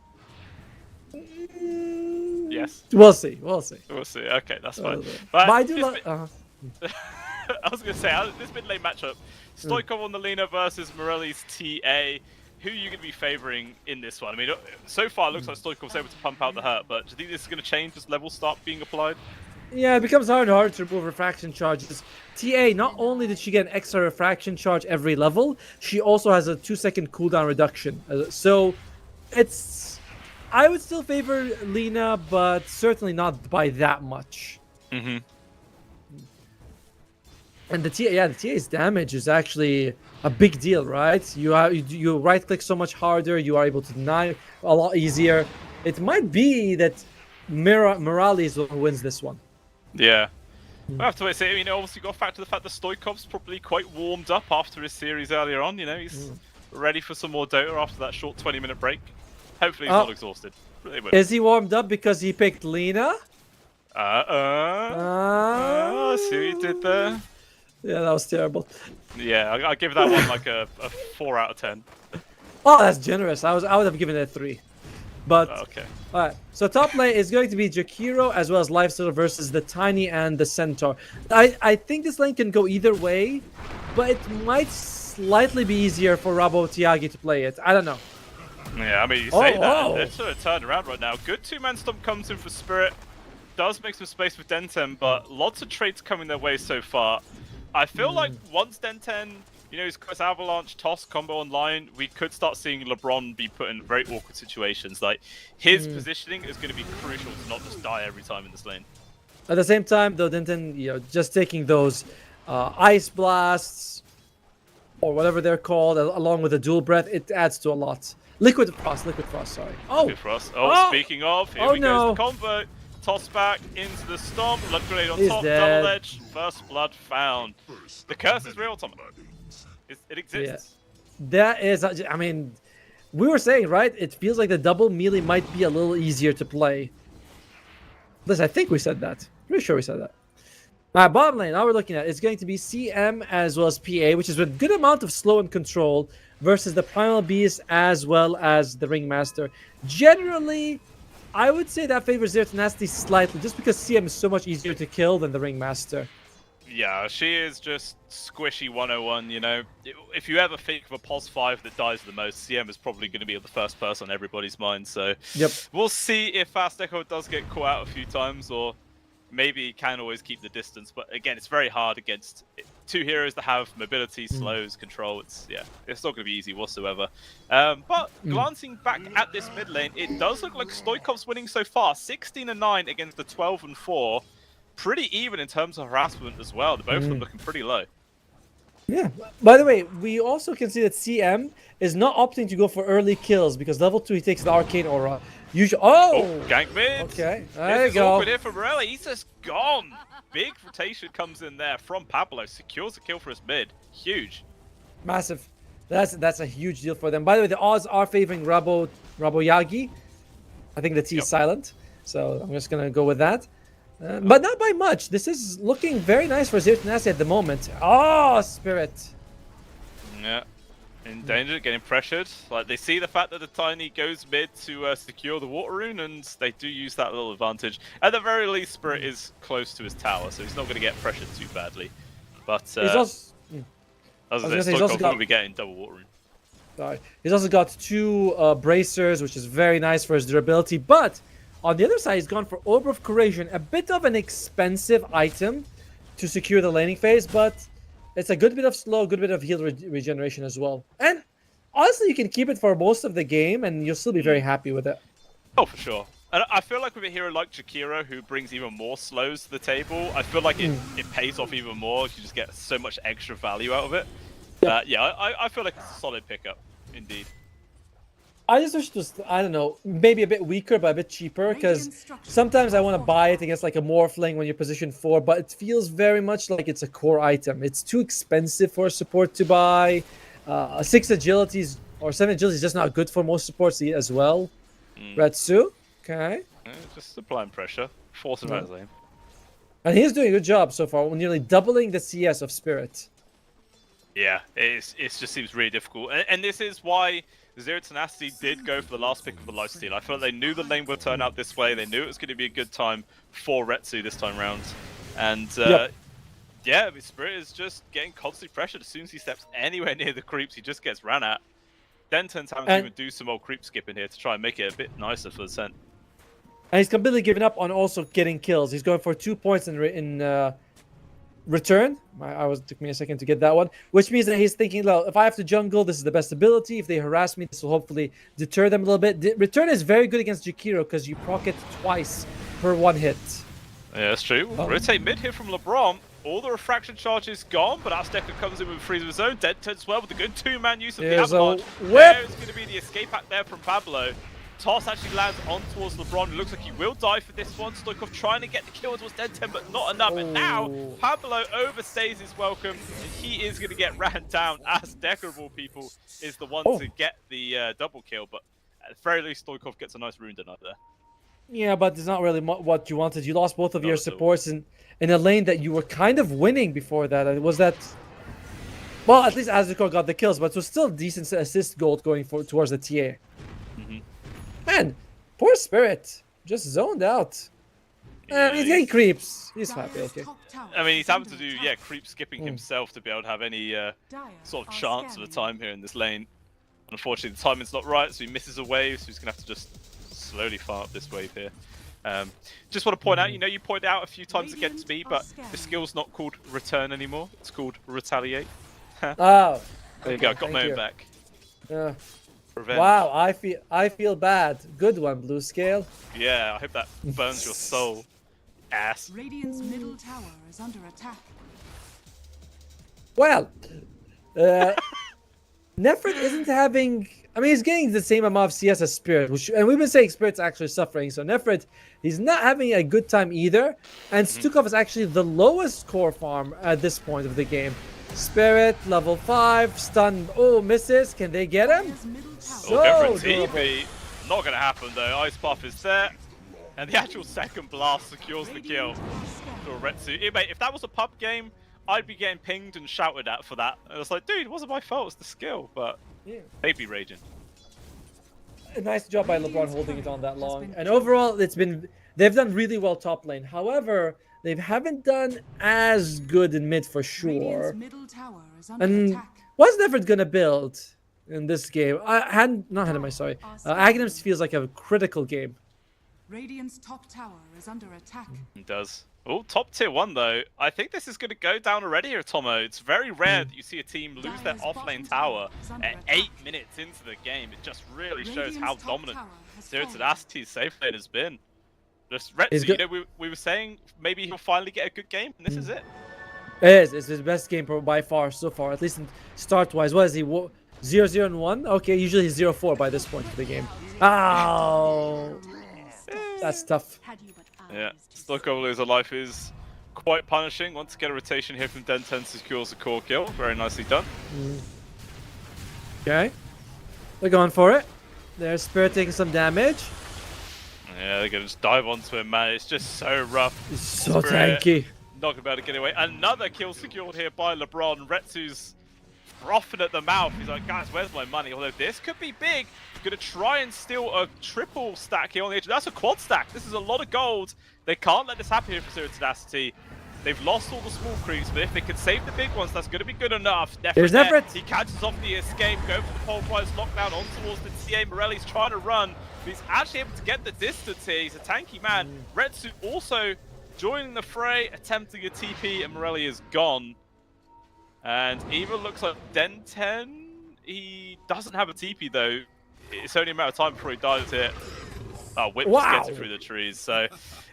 Yes. We'll see. We'll see. We'll see. Okay, that's fine. But I do like. I was going to say, this mid-lane matchup, Stoikov on the Lina versus Morelli's TA. Who are you going to be favoring in this one? I mean, so far it looks like Stoikov's able to pump out the hurt, but do you think this is going to change as levels start being applied? Yeah, it becomes harder and harder to remove refraction charges. TA, not only did she get an extra refraction charge every level, she also has a 2-second cooldown reduction. So, I would still favor Lina, but certainly not by that much. Mm-hmm. And the TA's damage is actually a big deal, right? You right click so much harder, you are able to deny a lot easier. It might be that Morales wins this one. Yeah. I have to say, you know, obviously got to factor the fact that Stoikov's probably quite warmed up after his series earlier on. You know, he's ready for some more Dota after that short 20-minute break. Hopefully he's not exhausted. Is he warmed up because he picked Lina? See what you did there? Yeah, that was terrible. Yeah, I give that one like a 4 out of 10. Oh, that's generous. I would have given it a 3. But Okay. all right. So top lane is going to be Jakiro as well as Lifestealer versus the Tiny and the Centaur. I think this lane can go either way, but it might slightly be easier for Rabo Tiagi to play it. I don't know. Yeah, I mean, you say that, oh. they're sort of turned around right now. Good two-man stomp comes in for Spirit. Does make some space for Denten, but lots of trades coming their way so far. I feel like once Denten, you know, he's got his Avalanche Toss combo online, we could start seeing LeBron be put in very awkward situations. Like, his positioning is going to be crucial to not just die every time in this lane. At the same time, though, Denten, you know, just taking those Ice Blasts or whatever they're called, along with the Dual Breath, it adds to a lot. Liquid Frost, sorry. Oh! Liquid Frost. Oh, speaking of, here we go, the combo. Toss back into the Stomp, Blood Grenade on top, double edge, first blood found. The curse is real, Tom. It exists. Yeah. That is, I mean, we were saying, right? It feels like the double melee might be a little easier to play. Liz, I think we said that. Pretty sure we said that. All right, bottom lane, now we're looking at it's going to be CM as well as PA, which is with a good amount of slow and control versus the Primal Beast as well as the Ringmaster. Generally, I would say that favors Zero Tenacity slightly, just because CM is so much easier to kill than the Ringmaster. Yeah, she is just squishy 101, you know. If you ever think of a POS 5 that dies the most, CM is probably going to be the first person on everybody's mind. So we'll see if Fast Echo does get caught out a few times, or maybe he can always keep the distance. But again, it's very hard against two heroes that have mobility, slows, control. It's not going to be easy whatsoever. But glancing back at this mid lane, it does look like Stoikov's winning so far. 16-9 against the 12-4. Pretty even in terms of harassment as well. Both of them looking pretty low. Yeah. By the way, we also can see that CM is not opting to go for early kills because level 2 he takes the Arcane Aura. Usually, gank mid. Okay, there you go. Awkward here for Morelli. He's just gone. Big rotation comes in there from Pablo. Secures a kill for his mid. Huge. Massive. That's a huge deal for them. By the way, the odds are favoring Rabo Yagi. I think the T is silent, so I'm just gonna go with that. But not by much. This is looking very nice for Zero Tenacity at the moment. Oh, Spirit. Yeah. In danger, getting pressured. Like, they see the fact that the Tiny goes mid to secure the Water Rune, and they do use that little advantage. At the very least, Spirit is close to his tower, so he's not going to get pressured too badly. But, he's also, as I said, Stoikov will be getting double Water Rune. Sorry. He's also got 2 bracers, which is very nice for his durability, but on the other side, he's gone for Orb of Corrosion, a bit of an expensive item to secure the laning phase, but it's a good bit of slow, good bit of heal regeneration as well. And honestly, you can keep it for most of the game, and you'll still be very happy with it. Oh, for sure. And I feel like with a hero like Jakiro, who brings even more slows to the table, I feel like it pays off even more. You just get so much extra value out of it. Yeah, I feel like it's a solid pickup, indeed. I just wish it was, I don't know, maybe a bit weaker, but a bit cheaper, because sometimes I want to buy it against like a Morphling when you're position 4, but it feels very much like it's a core item. It's too expensive for a support to buy. 6 agility or 7 agility is just not good for most supports as well. Retsu, okay. Just applying pressure, forcing him out of his lane. And he's doing a good job so far, nearly doubling the CS of Spirit. Yeah, it just seems really difficult. And this is why Zero Tenacity did go for the last pick of the lifesteal. I feel like they knew the lane would turn out this way. They knew it was going to be a good time for Retsu this time round. And yeah, Spirit is just getting constantly pressured. As soon as he steps anywhere near the creeps, he just gets ran at. Denton's having to even do some old creep skipping here to try and make it a bit nicer for the Cent. And he's completely given up on also getting kills. He's going for 2 points in return. Took me a second to get that one, which means that he's thinking, well, if I have to jungle, this is the best ability. If they harass me, this will hopefully deter them a little bit. Return is very good against Jakiro because you proc it twice per 1 hit. Yeah, that's true. Rotate mid here from LeBron. All the refraction charge is gone, but Azteca comes in with a freeze of his own. Dead as well with a good 2-man use of the avalanche. There's going to be the escape hack there from Pablo. Toss actually lands on towards LeBron. It looks like he will die for this one. Stoikov trying to get the kill towards Dead-10, but not enough. And now, Pablo overstays his welcome, and he is going to get ran down as Decorable people is the one to get the double kill. But at the very least, Stoikov gets a nice rune denied there. Yeah, but it's not really what you wanted. You lost both of your supports, and in a lane that you were kind of winning before that. Was that? Well, at least Azukor got the kills, but it was still decent assist gold going towards the TA. Man, poor Spirit. Just zoned out. He's getting creeps. He's happy, Dire's okay. top tower I mean, he's is having under to do, attack. creep skipping himself to be able to have any Dire sort of are chance of a scanning. time here in this lane. Unfortunately, the timing's not right, so he misses a wave, so he's going to have to just slowly fire up this wave here. Just want to point out, you pointed out a few times against me, but the skill's not called return anymore. It's called retaliate. Oh. There you go, got thank my you. own back. Uh, Revenge. wow, I feel bad. Good one, Blue Scale. Yeah, I hope that burns your soul. Ass. Radiant's middle tower is under attack. Well, Nefrit isn't having. I mean, he's getting the same amount of CS as Spirit, and we've been saying Spirit's actually suffering. So Nefrit, he's not having a good time either. And Stukov is actually the lowest core farm at this point of the game. Spirit, level 5, stun. Oh, misses. Can they get him? Dire's middle tower So Go for a durable. TP. Not going to happen though. Ice Buff is there. And the actual second blast secures the kill for Retsu. Mate, if that was a pub game, I'd be getting pinged and shouted at for that. And I was like, dude, it wasn't my fault, it's the skill. But Yeah. they'd be raging. A nice job by LeBron holding it on that long. And overall, they've done really well top lane. However, they haven't done as good in mid for sure. Radiant's middle tower is under And attack. what's Nefrit gonna build in this game? Aghanim's feels like a critical game. Radiant's top tower is under attack. It does. Oh, top tier 1 though. I think this is going to go down already here, Tomo. It's very rare that you see a team lose their Dire's offlane bottom tower tower is under at attack. 8 minutes into the game. It just really shows Radiant's how top dominant tower has Zero fallen. Tenacity's safe lane has been. Just He's Retsu, go- we were saying maybe he'll finally get a good game, and this is it. It's his best game by far so far, at least in start-wise. What is he? 0-0 and 1? Okay, usually he's 0-4 by this point of the game. Ow! That's tough. Had you but Yeah, eyes to Stockholm Loser Life is quite punishing. Once again, a rotation here from Den 10 secures a core kill. Very nicely done. Okay. They're going for it. There's Spirit taking some damage. Yeah, they're going to just dive onto him, man. It's just so rough. He's so Spirit. tanky. Not going to be able to get away. Another kill secured here by LeBron. Retsu's frothing at the mouth. He's like, guys, where's my money? Although this could be big. Going to try and steal a triple stack here on the edge. That's a quad stack. This is a lot of gold. They can't let this happen here for Zero Tenacity. They've lost all the small creeps, but if they can save the big ones, that's going to be good enough. There's there. Nefrit. He catches off the escape, go for the pole prize lockdown on towards the TA. Morelli's trying to run, but he's actually able to get the distance here. He's a tanky man. Retsu also joining the fray, attempting a TP, and Morelli is gone. And even looks like Den 10, he doesn't have a TP though. It's only a matter of time before he dies here. Oh, Whip just gets it through the trees, so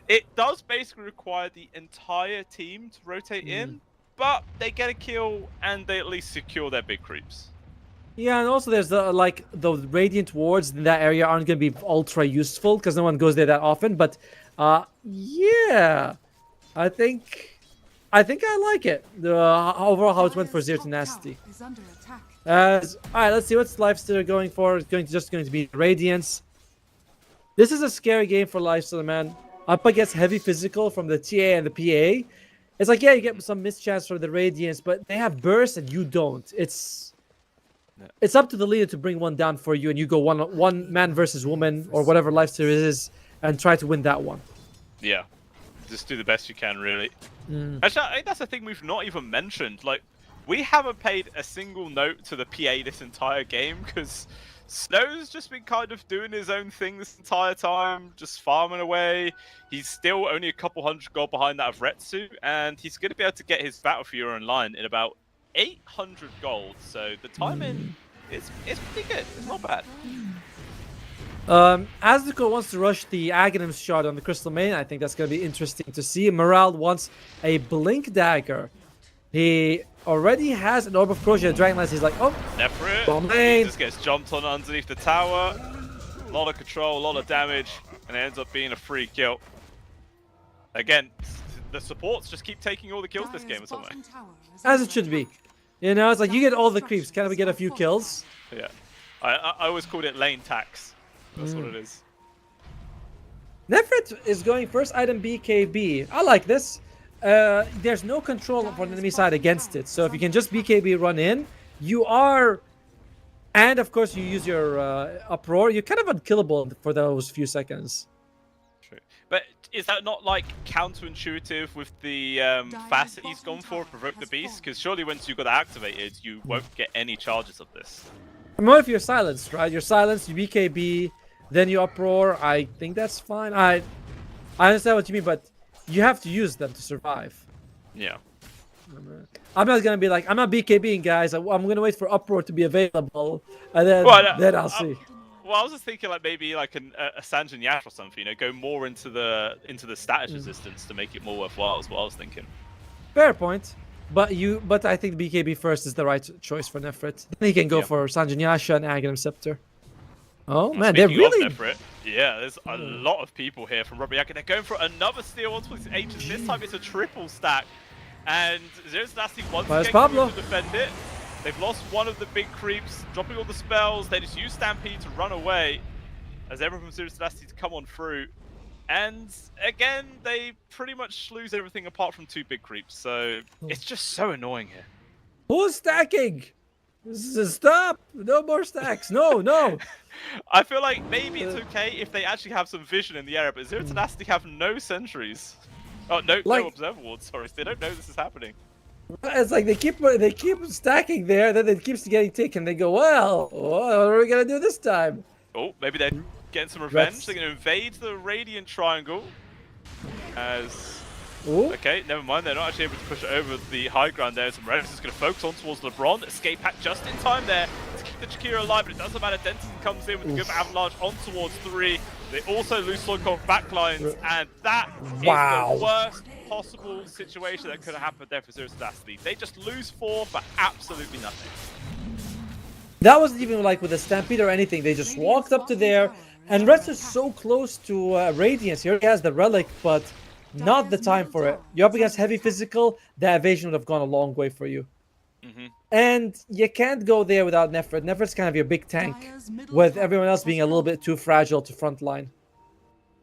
it does basically require the entire team to rotate in, but they get a kill and they at least secure their big creeps. Yeah, and also there's the radiant wards in that area aren't going to be ultra useful because no one goes there that often. But yeah, I think I like it. The overall how it went for Zero Tenacity. Is under attack. All right, let's see what's Lifestealer going for. It's just going to be Radiance. This is a scary game for Lifestealer, man. Up against heavy physical from the TA and the PA. It's like, yeah, you get some mischance from the Radiance, but they have burst and you don't. It's up to the leader to bring one down for you, and you go one man versus woman or whatever Lifestealer is, and try to win that one. Yeah, just do the best you can, really. Actually, I think that's the thing we've not even mentioned. Like, we haven't paid a single note to the PA this entire game because Snow's just been kind of doing his own thing this entire time, just farming away. He's still only a couple hundred gold behind that of Retsu, and he's going to be able to get his Battle Fury online in about 800 gold. So the timing is pretty good. It's not bad. Azduko wants to rush the Aghanim shot on the Crystal Main. I think that's going to be interesting to see. Morale wants a Blink Dagger. He already has an Orb of Corrosion, Dragon Lance. He's like, oh, Nefrit, bomb he lane. just gets jumped on underneath the tower. A lot of control, a lot of damage, and it ends up being a free kill. Again, the supports just keep taking all the kills this game or something. Bottom tower is As under it should be. attack. You know, it's like you get all the creeps. Can we get a few kills? Yeah, I always called it lane tax. That's what it is. Nefrit is going first item BKB. I like this. there's no control on the enemy side against it. So if you can just BKB run in, you are, and of course you use your uproar, you're kind of unkillable for those few seconds. True. But is that not like counterintuitive with the facet he's gone for, provoke the beast? Because surely once you've got that activated, you won't get any charges of this. I mean, if you're silenced, right? You're silenced, you BKB, then you uproar. I think that's fine. I understand what you mean, but you have to use them to survive. Yeah. I'm not gonna be like, I'm not BKBing, guys. I'm gonna wait for uproar to be available, and then I'll see. Well, I was just thinking like maybe like a Sanjin Yash or something. You know, go more into the status resistance to make it more worthwhile. Is what I was thinking. Fair point. But I think BKB first is the right choice for Nefrit. Then he can go for Sanjin Yasha and Aghanim Scepter. Oh man, they're really. Nefrit, yeah, there's a lot of people here from Robbie Yaki. They're going for another steal onto his H's. This time it's a triple stack. And Zero's Nasty once again going to defend it. They've lost one of the big creeps, dropping all the spells. They just use Stampede to run away as everyone from Zero's Nasty to come on through. And again, they pretty much lose everything apart from two big creeps. So it's just so annoying here. Who's stacking? Stop! No more stacks. No. I feel like maybe it's okay if they actually have some vision in the area, but Zero Tenacity have no sentries. Oh, no observer wards, sorry. They don't know this is happening. It's like they keep stacking there, then it keeps getting taken. They go, well, what are we gonna do this time? Oh, maybe they're getting some revenge. They're gonna invade the Radiant Triangle. Okay, never mind. They're not actually able to push it over the high ground there. Some Reddit's just going to focus on towards LeBron. Escape hack just in time there to keep the Shakira alive, but it doesn't matter. Denton comes in with a good avalanche on towards 3. They also lose Soykov backlines, and that is the worst possible situation that could have happened there for Zero's Audacity. They just lose 4 for absolutely nothing. That wasn't even like with a Stampede or anything. They just walked up to there, and Reds is so close to Radiance. He already has the relic, but not the time for it. You're up against heavy physical, the evasion would have gone a long way for you. And you can't go there without Nefrit. Nefrit's kind of your big tank, with everyone else being a little bit too fragile to frontline.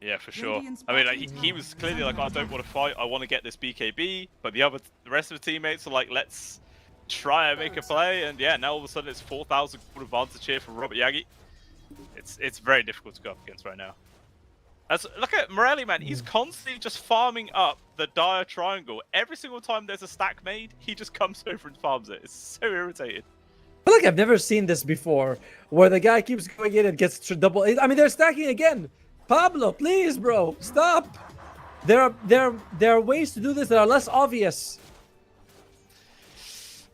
Yeah, for sure. I mean, like, he was clearly like, I don't want to fight, I want to get this BKB, but the rest of the teammates are like, let's try and make a play, and yeah, now all of a sudden it's 4,000 gold advantage here for Robert Yagi. It's very difficult to go up against right now. Look at Morelli, man. He's constantly just farming up the Dire Triangle. Every single time there's a stack made, he just comes over and farms it. It's so irritating. I feel like I've never seen this before, where the guy keeps going in and gets double. I mean, they're stacking again. Pablo, please, bro, stop. There are ways to do this that are less obvious.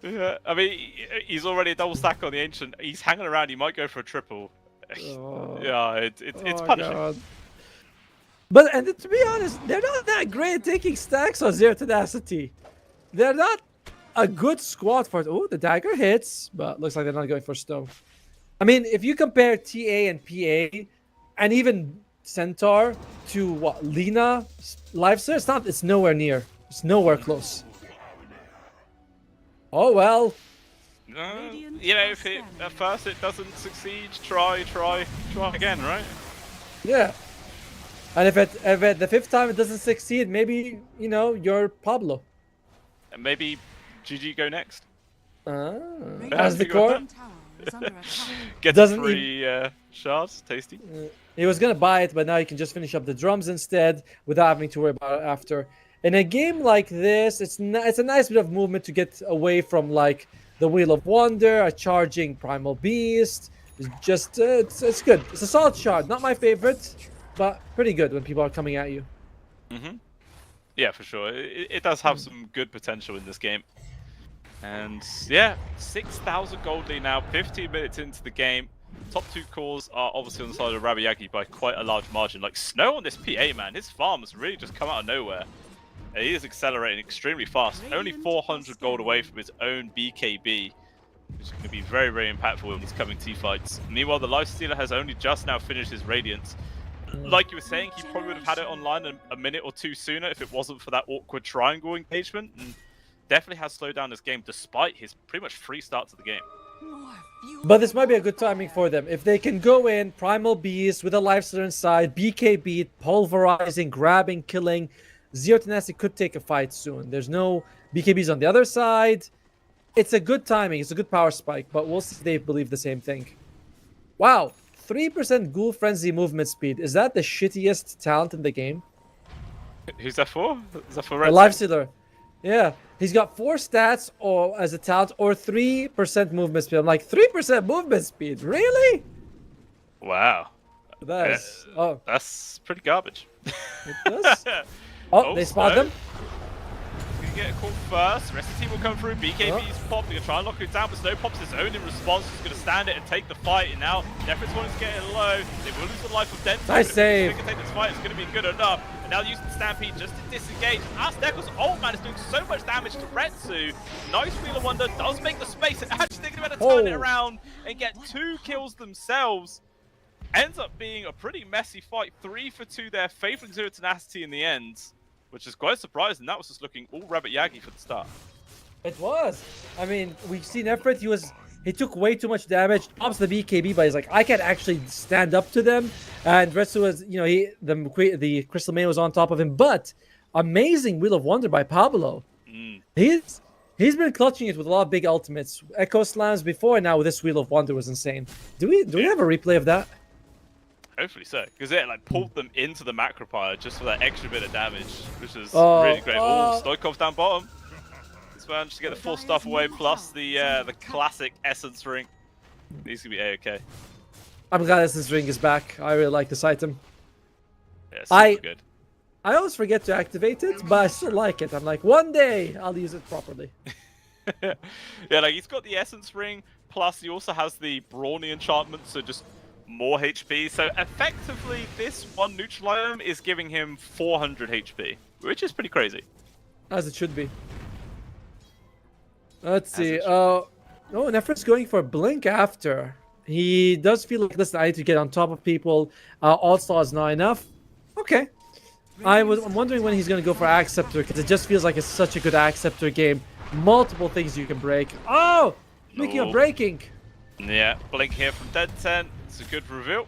Yeah, I mean, he's already a double stack on the Ancient. He's hanging around. He might go for a triple. Yeah, it's punishing. God. But and to be honest, they're not that great at taking stacks on Zero Tenacity. They're not a good squad for it. Oh, the dagger hits, but looks like they're not going for stone. I mean, if you compare TA and PA, and even Centaur to what Lina Lifesteal, it's nowhere near. It's nowhere close. Oh well. You know, if at first it doesn't succeed, try again, right? Yeah. And if at the 5th time it doesn't succeed, maybe, you know, you're Pablo. And maybe GG go next. As the core. Get the free shards, tasty. He was going to buy it, but now he can just finish up the drums instead without having to worry about it after. In a game like this, it's a nice bit of movement to get away from, like, the Wheel of Wonder, a charging Primal Beast. It's just, it's good. It's a solid shard. Not my favorite, but pretty good when people are coming at you. Yeah, for sure. It does have some good potential in this game. And yeah, 6,000 gold lead now, 15 minutes into the game. Top 2 cores are obviously on the side of Rabiaki by quite a large margin. Like, Snow on this PA, man, his farm has really just come out of nowhere. And he is accelerating extremely fast. Only 400 gold away from his own BKB, which is going to be very, very impactful in these coming T-fights. Meanwhile, the Lifestealer has only just now finished his Radiance. Like you were saying, he probably would have had it online a minute or two sooner if it wasn't for that awkward triangle engagement. And definitely has slowed down this game despite his pretty much free start to the game. But this might be a good timing for them. If they can go in, Primal Beast with a Lifestealer inside, BKB, pulverizing, grabbing, killing, Zero Tenacity could take a fight soon. There's no BKBs on the other side. It's a good timing. It's a good power spike, but we'll see if they believe the same thing. Wow, 3% Ghoul Frenzy movement speed. Is that the shittiest talent in the game? Who's that for? Is that for A Red? Lifestealer. Yeah, he's got 4 stats or as a talent or 3% movement speed. I'm like, 3% movement speed? Really? Wow. That's That's pretty garbage. it does. Oh, they spot them. Gonna get a call first. The rest of the team will come through. BKB's pop. They're gonna try and lock it down, but Snow pops his own in response. He's gonna stand it and take the fight. And now Nefrit's wanting to get it low. They will lose the life of Denton. Nice save. If they can take this fight, it's gonna be good enough. And now using Stampede just to disengage. Azteco's ult man is doing so much damage to Retsu. Nice Wheel of Wonder does make the space, and actually they're gonna be able to turn it around and get 2 kills themselves. Ends up being a pretty messy fight. 3 for 2 there, favoring Zero Tenacity in the end, which is quite surprising. That was just looking all Rabbit Yagi for the start. It was. I mean, we've seen Efrit. He took way too much damage. Pops the BKB, but he's like, I can't actually stand up to them. And Retsu was, you know, the Crystal Main was on top of him. But amazing Wheel of Wonder by Pablo. He's been clutching it with a lot of big ultimates. Echo slams before, and now with this Wheel of Wonder was insane. Do we have a replay of that? Hopefully so, because it like pulled them into the macropire just for that extra bit of damage, which is really great. Oh, Stoikov's down bottom. This man just to get the full stuff away, plus the classic Essence Ring. He's gonna be A-okay. I'm glad Essence Ring is back. I really like this item. Yeah, super good. I always forget to activate it, but I still like it. I'm like, one day I'll use it properly. Yeah, like he's got the Essence Ring, plus he also has the Brawny enchantment, so just more HP. So effectively, this one neutral item is giving him 400 HP, which is pretty crazy. As it should be. Let's see. Oh, Nefrit's going for Blink after. He does feel like, listen, I need to get on top of people. All-Star is not enough. Okay. I'm wondering when he's going to go for Acceptor, because it just feels like it's such a good Acceptor game. Multiple things you can break. Oh! Speaking of breaking. Yeah, Blink here from Dead10. It's a good reveal.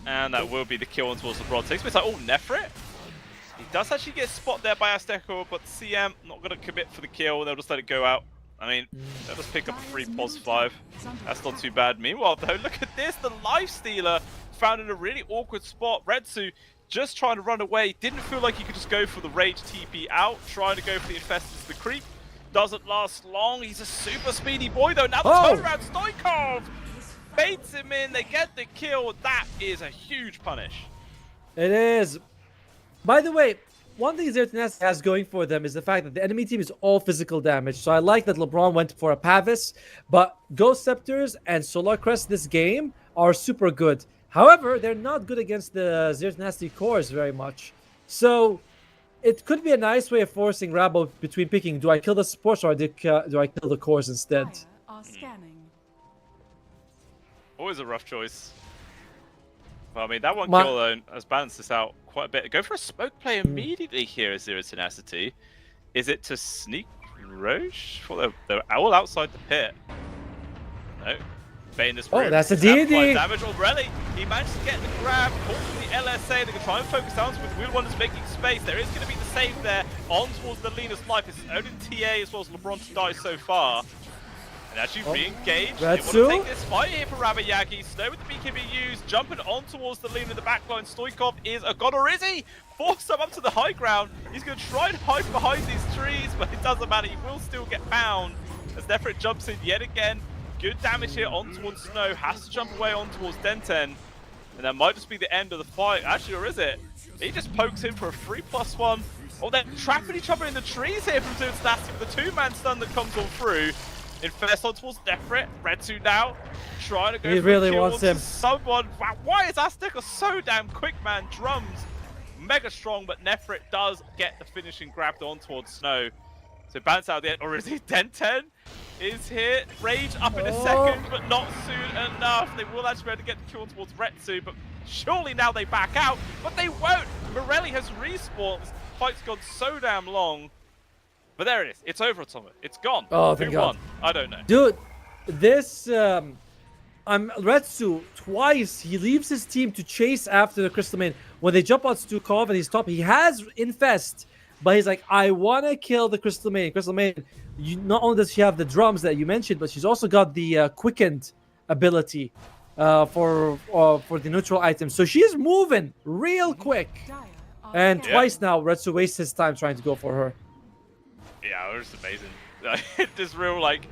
And that will be the kill on towards the Broad 6. But it's like, oh, Nefrit? He does actually get spot there by Azteco, but CM not going to commit for the kill. They'll just let it go out. I mean, they'll just pick up a free pos 5. That's not too bad. Meanwhile, though, look at this. The Lifestealer found in a really awkward spot. Retsu just trying to run away. Didn't feel like he could just go for the Rage TP out. Trying to go for the Infestus, the Creep. Doesn't last long. He's a super speedy boy, though. Now the turnaround, Stoikov baits him in. They get the kill. That is a huge punish. It is. By the way, one thing Zero Tenacity has going for them is the fact that the enemy team is all physical damage. So I like that LeBron went for a Pavis, but Ghost Scepters and Solar Crest this game are super good. However, they're not good against the Zero Tenacity cores very much. So it could be a nice way of forcing Rabo between picking, do I kill the supports or do I kill the cores instead? Always a rough choice. Well, I mean, that one kill though has balanced this out quite a bit. Go for a smoke play immediately here as Zero Tenacity. Is it to sneak Roche? They're all outside the pit. No. Bane this room. Oh, that's a DD. Damage already. He managed to get the grab, caught from the LSA. They're going to try and focus down with Wheel Wonders making space. There is going to be the save there on towards the Lena's life. It's only TA as well as LeBron to die so far. And actually re-engage. They want to take this fight here for Rabbit Yagi. Snow with the BKB used, jumping on towards the Lena in the backline. Stoikov is a god, or is he? Forced him up to the high ground. He's going to try and hide behind these trees, but it doesn't matter. He will still get found as Nefrit jumps in yet again. Good damage here on towards Snow. Has to jump away on towards Denten. And that might just be the end of the fight. Actually, or is it? He just pokes him for a 3+1. Oh, they're trapping each other in the trees here from Zero Tenacity with the 2-man stun that comes on through. Infest on towards Nefrit. Retsu now trying to go for really a kill wants him. Someone. Wow, why is Azteca so damn quick, man? Drums mega strong, but Nefrit does get the finishing grab on towards Snow. So bounce out the end, or is he Denten? Is here. Rage up in a second, but not soon enough. They will actually be able to get the kill towards Retsu, but surely now they back out. But they won't. Morelli has respawned. This fight's gone so damn long. But there it is. It's over, Atomic. It's gone. Oh, thank God. Who won? I don't know. Dude, this Retsu twice he leaves his team to chase after the Crystal Main. When they jump on Stukov and he's top, he has Infest, but he's like, I want to kill the Crystal Maiden. Crystal Maiden, not only does she have the drums that you mentioned, but she's also got the quickened ability for the neutral item. So she's moving real quick. And twice now, Retsu wastes his time trying to go for her. Yeah, it was amazing. This real, like,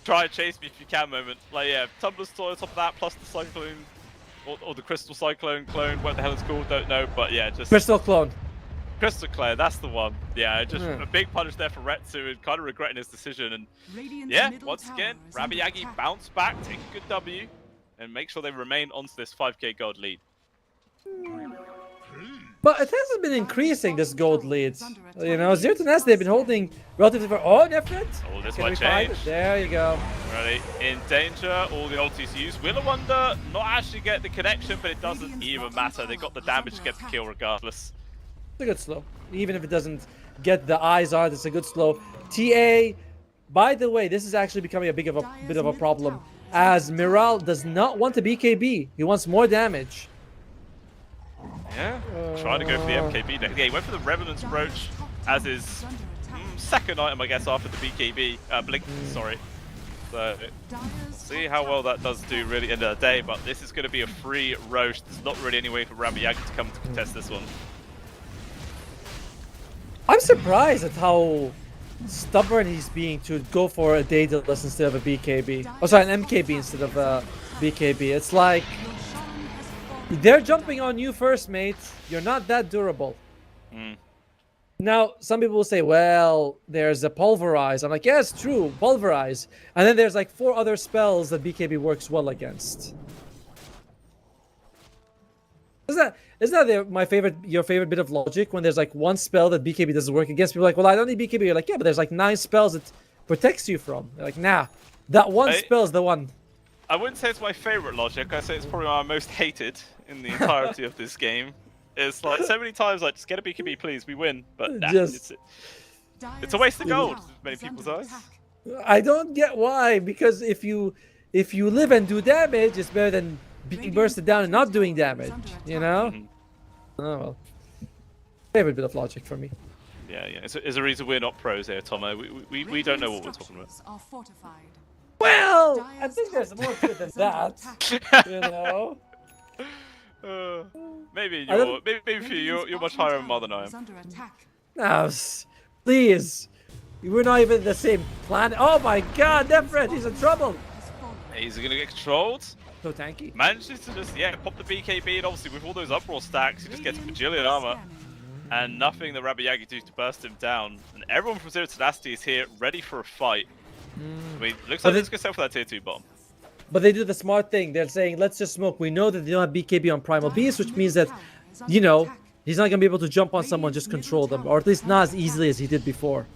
try and chase me if you can moment. Like, yeah, Tumbler's Toy on top of that, plus the Cyclone, or the Crystal Cyclone clone, what the hell it's called, don't know, but yeah, just... Crystal Clone. Crystal Clone, that's the one. Yeah, just a big punish there for Retsu and kind of regretting his decision. And yeah, once again, Rabi Yagi bounce back, take a good W, and make sure they remain onto this 5k gold lead. But it hasn't been increasing, this gold lead. You know, Zero to Nest, they've been holding relatively far. Oh, different. Oh, this might change. There you go. Ready, in danger, all the ultis used. Will Wonder not actually get the connection, but it doesn't even matter. They got the damage to get the kill regardless. It's a good slow. Even if it doesn't get the eyes on it, it's a good slow. TA, by the way, this is actually becoming a bit of a problem, as Miral does not want a BKB. He wants more damage. Yeah, trying to go for the MKB next. Yeah, he went for the Revenant's Brooch as his second item, I guess, after the BKB. Blink, sorry. So, see how well that does do really end of the day, but this is going to be a free Roche. There's not really any way for Rabi Yagi to come to contest this one. I'm surprised at how stubborn he's being to go for a Daedalus instead of a BKB. Oh, sorry, an MKB instead of a BKB. It's like, they're jumping on you first, mate. You're not that durable. Now, some people will say, well, there's a Pulverize. I'm like, yeah, it's true, Pulverize. And then there's like 4 other spells that BKB works well against. Isn't that your favorite bit of logic, when there's like one spell that BKB doesn't work against? People are like, well, I don't need BKB. You're like, yeah, but there's like 9 spells it protects you from. They're like, nah, that one spell is the one. I wouldn't say it's my favorite logic. I say it's probably my most hated in the entirety of this game. It's like so many times, like, just get a BKB, please, we win. But nah, it's a waste of gold, in many people's eyes. I don't get why, because if you live and do damage, it's better than being bursted down and not doing damage, you know? Oh well. Favorite bit of logic for me. Yeah. It's a reason we're not pros here, Tomo. We don't know what we're talking about. Well, I think there's more to it than that, you know? Maybe for you, you're much higher in Mar than I am. No, please. We're not even the same planet. Oh my god, Nefred, he's in trouble. He's gonna get controlled. So tanky. Manages to just, pop the BKB, and obviously with all those uproar stacks, he just gets bajillion armor. And nothing that Rabi Yagi do to burst him down. And everyone from Zero Tenacity is here, ready for a fight. I mean, looks like it's going to sell for that tier 2 bomb. But they do the smart thing. They're saying, let's just smoke. We know that they don't have BKB on Primal Beast, which means that, you know, he's not going to be able to jump on someone, just control them. Or at least not as easily as he did before.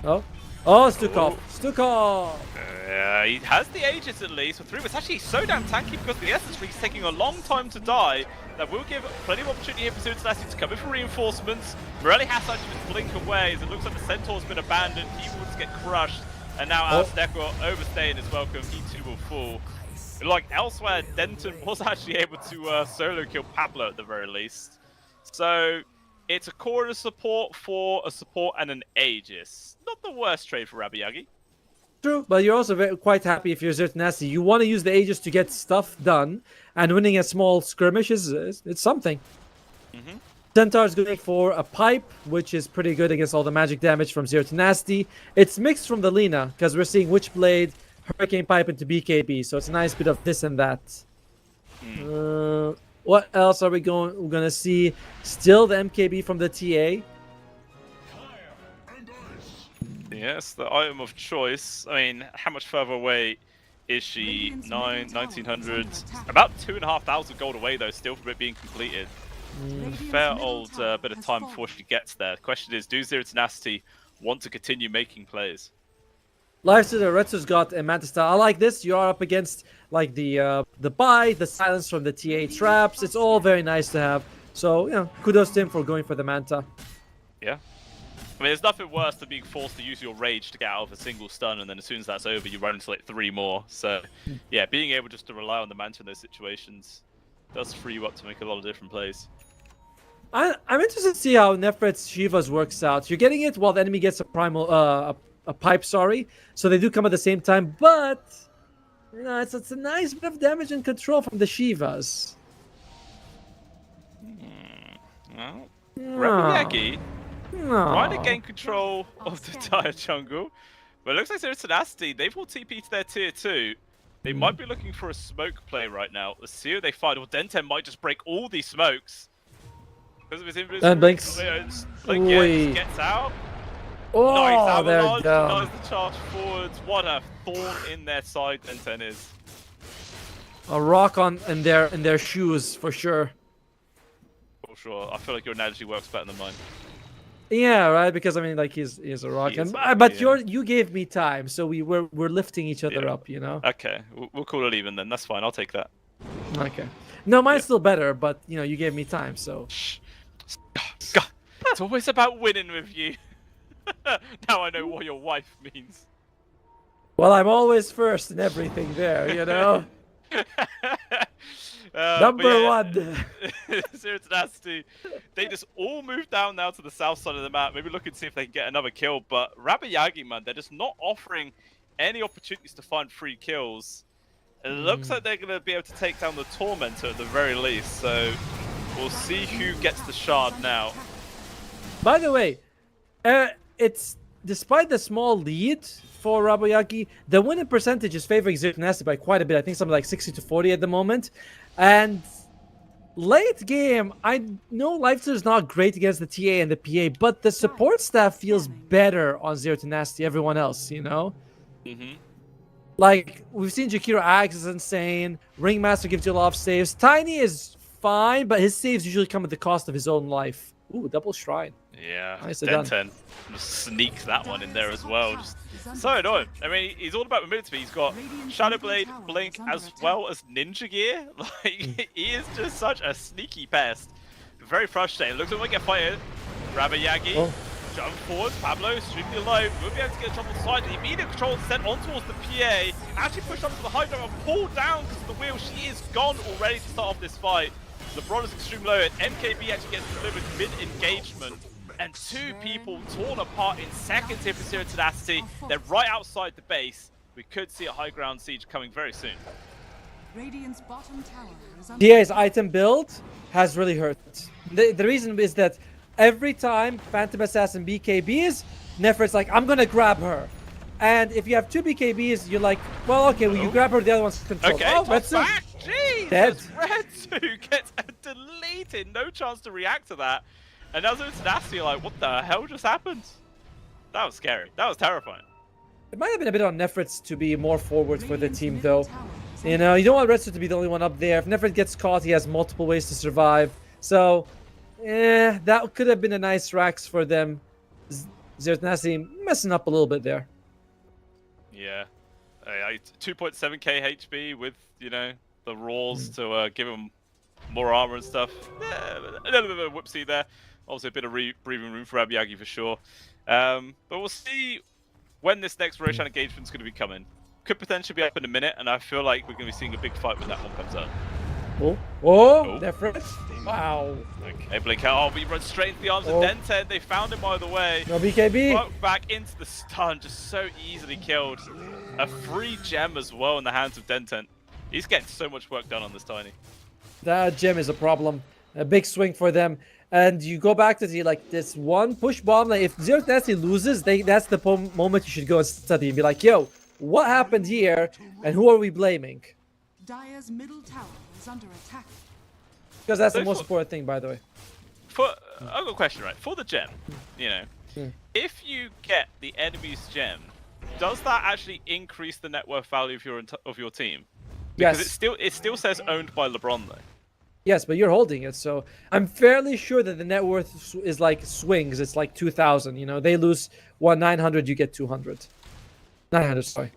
Oh, Stukov. Stukov! He has the Aegis at least. With 3, it's actually so damn tanky because the Essence Freak's taking a long time to die. That will give plenty of opportunity here for Zero Tenacity to come in for reinforcements. Morelli has to actually just blink away as it looks like the Centaur's been abandoned. He wants to get crushed. And now Azteco overstaying his welcome. He too will fall. Like elsewhere, Denton was actually able to solo kill Pablo at the very least. So it's a core of support for a support and an Aegis. Not the worst trade for Rabi Yagi. True, but you're also quite happy if you're Zero Tenacity. You want to use the Aegis to get stuff done, and winning a small skirmish it's something. Centaur's going for a pipe, which is pretty good against all the magic damage from Zero Tenacity. It's mixed from the Lina, because we're seeing Witchblade, Hurricane Pipe into BKB, so it's a nice bit of this and that. What else are we're gonna see? Still the MKB from the TA. Yes, the item of choice. I mean, how much further away is she? 1900. About 2,500 gold away though, still from it being completed. Fair old bit of time before she gets there. The question is, do Zero Tenacity want to continue making plays? Life to the Retsu's got a Manta style. I like this. You are up against like the bite, the silence from the TA traps. It's all very nice to have. So, you know, kudos to him for going for the Manta. Yeah. I mean, there's nothing worse than being forced to use your rage to get out of a single stun, and then as soon as that's over, you run into like 3 more. So, yeah, being able just to rely on the Manta in those situations does free you up to make a lot of different plays. I'm interested to see how Nefret's Shivas works out. You're getting it while the enemy gets a primal, a pipe, sorry. So they do come at the same time, but you know, it's a nice bit of damage and control from the Shivas. Well, No. Rebel trying to No. gain control of the entire jungle. But it looks like there's tenacity. They've all TP to their tier 2. They might be looking for a smoke play right now. Let's see who they find. Well, Denten might just break all these smokes. Because of his invisibility. And Blinks. Blink, yeah, just gets out. Oh, Nice they're avalanche. down. Nice the charge forwards. What a thorn in their side Denten is. A rock in their shoes for sure. For sure. I feel like your analogy works better than mine. Yeah, right. Because I mean, like he's a rock, He is, but yeah. you gave me time, so we're lifting each other Yeah. up, you know. Okay, we'll call it even then. That's fine. I'll take that. Okay. No, mine's still better, but you know, you gave me time, so. Shh. God, it's always about winning with you. Now I know what your wife means. Well, I'm always first in everything there, you know. Number one. Zero Tenacity. They just all move down now to the south side of the map. Maybe looking to see if they can get another kill. But Rabayagi, man, they're just not offering any opportunities to find free kills. It looks like they're going to be able to take down the Tormentor at the very least. So we'll see who gets the shard now. By the way, it's despite the small lead for Rabayagi, the winning percentage is favoring Zero Tenacity by quite a bit. I think something like 60-40 at the moment. And late game, I know Lifesteal is not great against the TA and the PA, but the support staff feels better on Zero Tenacity, everyone else, you know? Like, we've seen Jakiro Axe is insane. Ringmaster gives you a lot of saves. Tiny is fine, but his saves usually come at the cost of his own life. Ooh, double shrine. Yeah, Nicely done. Denten just sneaks that one in there as well. Just so annoying. I mean, he's all about mobility. He's got Shadow Blade, Blink, as well as Ninja Gear. Like, he is just such a sneaky pest. Very frustrating. Looks like we get fired. Rabayagi, jump forward. Pablo, extremely low. We'll be able to get a jump on the side. The immediate control sent on towards the PA. Actually pushed up to the high ground and pulled down because of the wheel. She is gone already to start off this fight. LeBron is extremely low, and MKB actually gets delivered mid-engagement. And two people torn apart in second tier for Zero Tenacity. They're right outside the base. We could see a high ground siege coming very soon. Radiant's bottom tower is under PA's item build has really hurt. The reason is that every time Phantom Assassin BKBs, Nefret's like, I'm gonna grab her. And if you have two BKBs, you're like, well, okay, well, you grab her, the other one's control. Okay, Oh, top Retsu. back! Jesus! Dead. Retsu gets deleted. No chance to react to that. And now Zero Tenacity, like, what the hell just happened? That was scary. That was terrifying. It might have been a bit on Nefret's to be more forward for the Radiant's team, middle though. tower is You under know, you don't want Retsu to be the only one up there. If Nefret gets caught, he has multiple ways to survive. So, that could have been a nice Rax for them. Zero Tenacity messing up a little bit there. Yeah. 2.7k HP with, you know, the Roars to give him more armor and stuff. A little bit of a whoopsie there. Also a bit of breathing room for Abiyagi for sure. But we'll see when this next Roshan engagement is going to be coming. Could potentially be up in a minute, and I feel like we're going to be seeing a big fight when that one comes up. Oh, Nefret. Wow. Okay, Blink out. Oh, we run straight into the arms of Denten. They found him by the way. No BKB. Broke back into the stun, just so easily killed. A free gem as well in the hands of Denten. He's getting so much work done on this Tiny. That gem is a problem. A big swing for them. And you go back to the, like, this one push bomb. Like, if Zero Tenacity loses, that's the moment you should go and study and be like, yo, what happened here? And who are we blaming? Dire's middle tower is under attack. Because that's the most important thing, by the way. I've got a question, right? For the gem, you know, if you get the enemy's gem, does that actually increase the net worth value of your team? Because it still says owned by LeBron though. Yes, but you're holding it, so I'm fairly sure that the net worth is like swings. It's like 2,000. You know, they lose 900, you get 200. 900, sorry.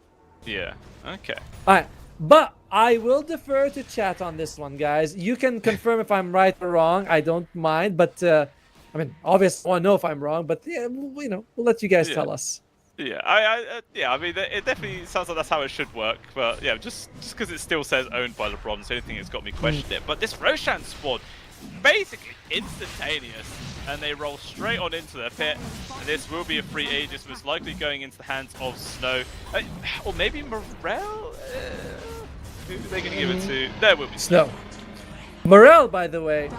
Yeah. Okay. All right, but I will defer to chat on this one, guys. You can confirm if I'm right or wrong. I don't mind, but I mean, obviously, I want to know if I'm wrong. But yeah, you know, we'll let you guys tell us. Yeah, I mean, it definitely sounds like that's how it should work. But yeah, just because it still says owned by LeBron, it's the only thing that's got me questioning it. But this Roshan squad, basically instantaneous, and they roll straight on into their pit. And this will be a free Aegis, most likely going into the hands of Snow, or maybe Morel. Who are they going to give it to? There will be Snow. Morel, by the way,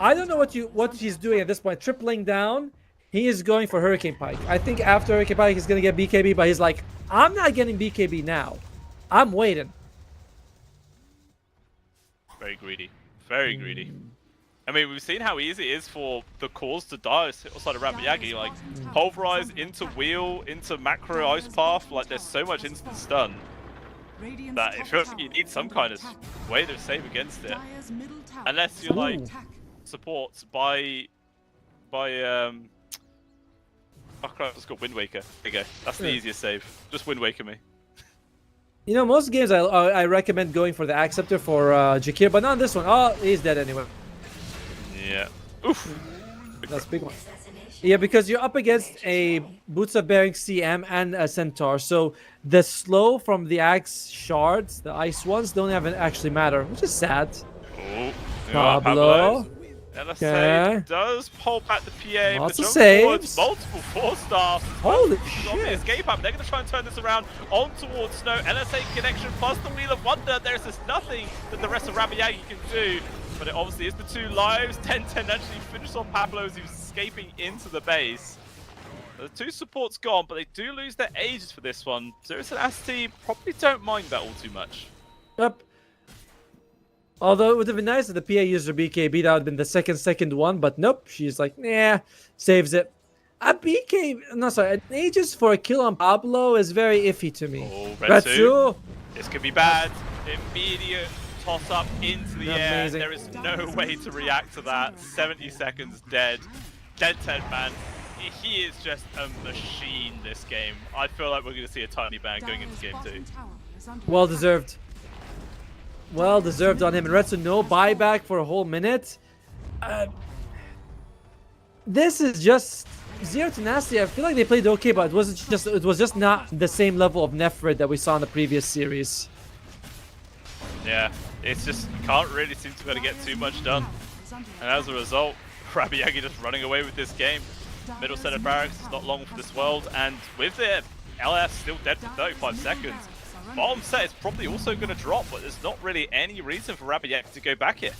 I don't know what he's doing at this point. Tripling down, he is going for Hurricane Pike. I think after Hurricane Pike, he's going to get BKB, but he's like, I'm not getting BKB now. I'm waiting. Very greedy. Very greedy. I mean, we've seen how easy it is for the cores to die outside of Rabayagi. Like, Pulverize into Wheel, into Macro Ice Path. Like, there's so much instant stun that it feels like you need some kind of way to save against it. Unless you're like supports by oh crap, it's got Wind Waker. There you go. That's the easiest save. Just Wind Waker me. You know, most games I recommend going for the Acceptor for Jakir, but not this one. Oh, he's dead anyway. Yeah. Oof. That's a big one. Yeah, because you're up against a Boots of Bearing CM and a Centaur, so the slow from the Axe shards, the ice ones, don't even actually matter, which is sad. Oh, Pablo. LSA does pull back the PA, Lots but of jump saves. forwards, multiple 4-star. Holy On the shit. escape up, they're going to try and turn this around on towards Snow. LSA connection plus the Wheel of Wonder. There's just nothing that the rest of Rabayagi can do. But it obviously is the 2 lives. 10-10 actually finishes on Pablo as he was escaping into the base. The 2 supports gone, but they do lose their Aegis for this one. Zerus and Asti probably don't mind that all too much. Yep. Although it would have been nice if the PA used her BKB, that would have been the second one, but nope, she's like, nah, saves it. A an Aegis for a kill on Pablo is very iffy to me. Oh, Retsu. This could be bad. Immediate toss up into the air. Amazing. There is no way to react to that. 70 seconds dead. Dead 10 man. He is just a machine this game. I feel like we're going to see a tiny ban going into game 2. Well deserved. Well deserved on him. And Retsu, no buyback for a whole minute. This is just Zero Tenacity. I feel like they played okay, but it was just not the same level of Nefrid that we saw in the previous series. Yeah, it's just you can't really seem to be able to get too much done. And as a result, Rabayagi just running away with this game. Middle set of barracks is not long for this world, and with their LS still dead for 35 seconds, bottom set is probably also going to drop, but there's not really any reason for Rabayagi to go back here.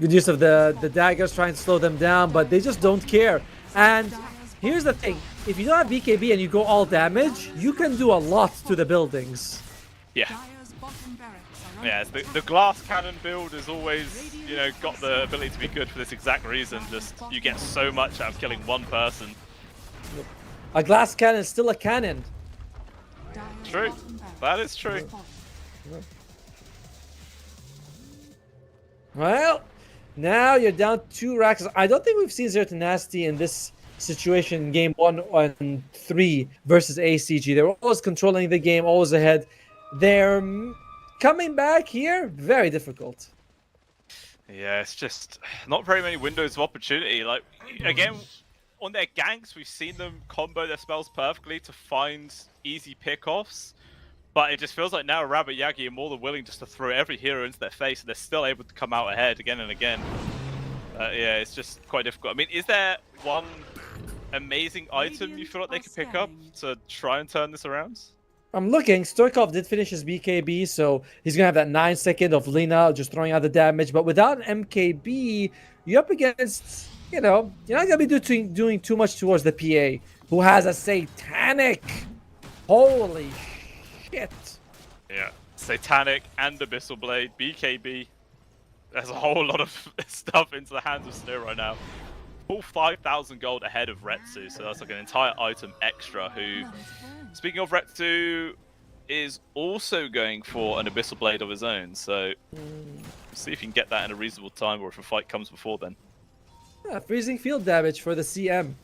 Good use of the daggers, trying to slow them down, but they just don't care. And here's the thing, if you don't have BKB and you go all damage, you can do a lot to the buildings. Yeah. Yeah, the glass cannon build has always, you know, got the ability to be good for this exact reason. Just, you get so much out of killing one person. A glass cannon is still a cannon. True. That is true. Well, now you're down 2 racks. I don't think we've seen Zero Tenacity in this situation in game 1 and 3 versus ACG. They were always controlling the game, always ahead. They're coming back here, very difficult. Yeah, it's just not very many windows of opportunity. Like, again, on their ganks, we've seen them combo their spells perfectly to find easy pickoffs. But it just feels like now Rabayagi are more than willing just to throw every hero into their face, and they're still able to come out ahead again and again. Yeah, it's just quite difficult. I mean, is there one amazing item you feel like they could pick up to try and turn this around? I'm looking. Stoikov did finish his BKB, so he's going to have that 9 second of Lina just throwing out the damage. But without an MKB, you're up against, you know, you're not going to be doing too much towards the PA, who has a Satanic. Holy shit. Yeah, Satanic and Abyssal Blade, BKB. There's a whole lot of stuff into the hands of Snow right now. Full 5,000 gold ahead of Retsu, so that's like an entire item extra. Who, speaking of Retsu, is also going for an Abyssal Blade of his own, so see if you can get that in a reasonable time, or if a fight comes before then. Yeah, freezing field damage for the CM.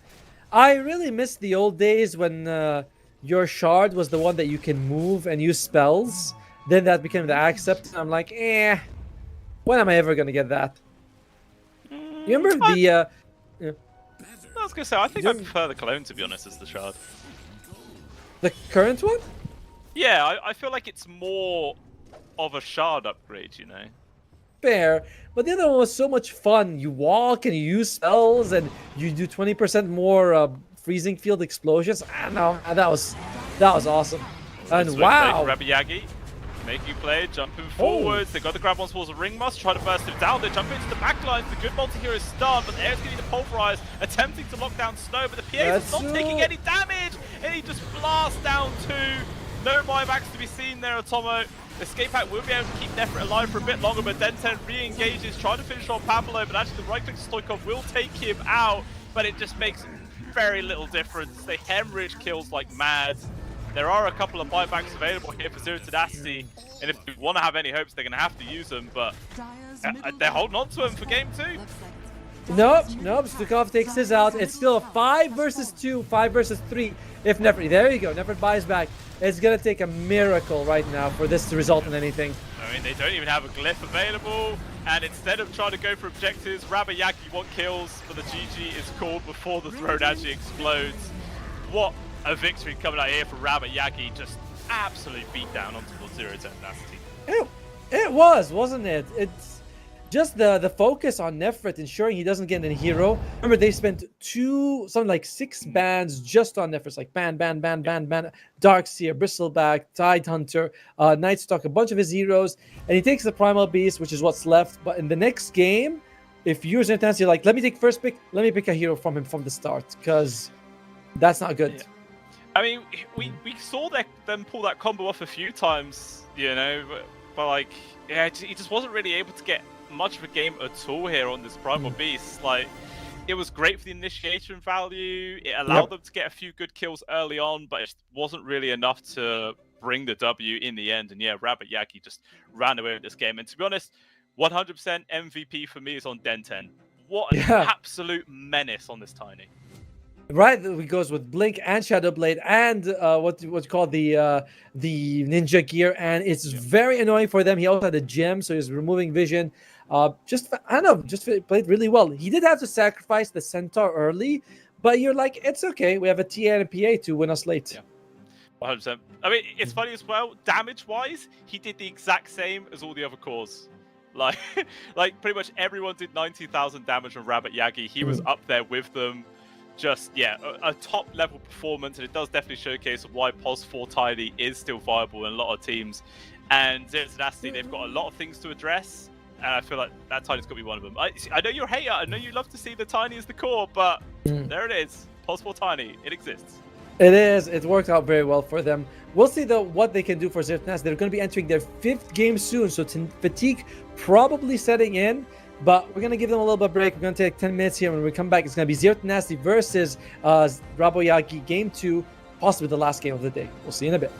I really miss the old days when your shard was the one that you can move and use spells. Then that became the Accept. I'm like, when am I ever gonna get that? You remember the... I was gonna say, I think I prefer the clone, to be honest, as the shard. The current one? Yeah, I feel like it's more of a shard upgrade, you know. fair, but the other one was so much fun. You walk and you use spells and you do 20% more freezing field explosions. I don't know, that was awesome. And Switch wow, play for Rabiagi. Making play, jumping forwards. They got the grab on towards the ring must, try to burst him down. They jump into the back lines. The good multi-hero is stunned, but the air's getting the pulverize, attempting to lock down Snow, but the PA is not taking any damage, and he just blasts down two. No buybacks to be seen there, Atomo. Escape Pack will be able to keep Nefrit alive for a bit longer, but Den10 re-engages, trying to finish on Pablo, but actually the right click to Stoikov will take him out, but it just makes very little difference. They hemorrhage kills like mad. There are a couple of buybacks available here for Zero Tenacity, and if we want to have any hopes, they're going to have to use them, but they're holding on to him for game 2. Nope. Stoikov takes his out. It's still a 5 versus 2, 5 versus 3. If Nefrit, there you go, Nefrit buys back. It's going to take a miracle right now for this to result in anything. I mean, they don't even have a glyph available, and instead of trying to go for objectives, Rabayaki want kills, but the GG is called before the throne actually explodes. What a victory coming out here for Rabayaki, just absolute beatdown onto the Zero Tenacity. It was, wasn't it? It's just the focus on Nefrit, ensuring he doesn't get any hero. Remember, they spent something like 6 bans just on Nefrit, like ban, Darkseer, Bristleback, Tidehunter, Nightstalk, a bunch of his heroes, and he takes the Primal Beast, which is what's left. But in the next game, if you're Zero Tenacity, you're like, let me take first pick, let me pick a hero from him from the start, because that's not good. Yeah. I mean, we saw them pull that combo off a few times, you know, but like, yeah, he just wasn't really able to get much of a game at all here on this Primal Beast. Like, it was great for the initiation value. It allowed them to get a few good kills early on, but it just wasn't really enough to bring the W in the end. And yeah, Rabayaki just ran away with this game. And to be honest, 100% MVP for me is on Den10. What an absolute menace on this Tiny. Right, it goes with Blink and Shadowblade and what you call the ninja gear, and it's very annoying for them. He also had a gem, so he's removing vision. I don't know, just played really well. He did have to sacrifice the centaur early, but you're like, it's okay. We have a TA and a PA to win us late. Yeah, 100%. I mean, it's funny as well. Damage-wise, he did the exact same as all the other cores. Like pretty much everyone did 90,000 damage on Rabayagi. He was up there with them. Just, yeah, a top-level performance, and it does definitely showcase why POS 4 Tiny is still viable in a lot of teams. And Zero Tenacity, they've got a lot of things to address, and I feel like that Tiny's got to be one of them. I know you're a hater, I know you love to see the Tiny as the core, but there it is. POS 4 Tiny, it exists. It is. It worked out very well for them. We'll see, though, what they can do for Zero Tenacity. They're going to be entering their 5th game soon, so fatigue probably setting in. But we're going to give them a little bit of break. We're going to take 10 minutes here. When we come back, it's going to be Zero Tenacity versus Rabayagi game 2, possibly the last game of the day. We'll see you in a bit.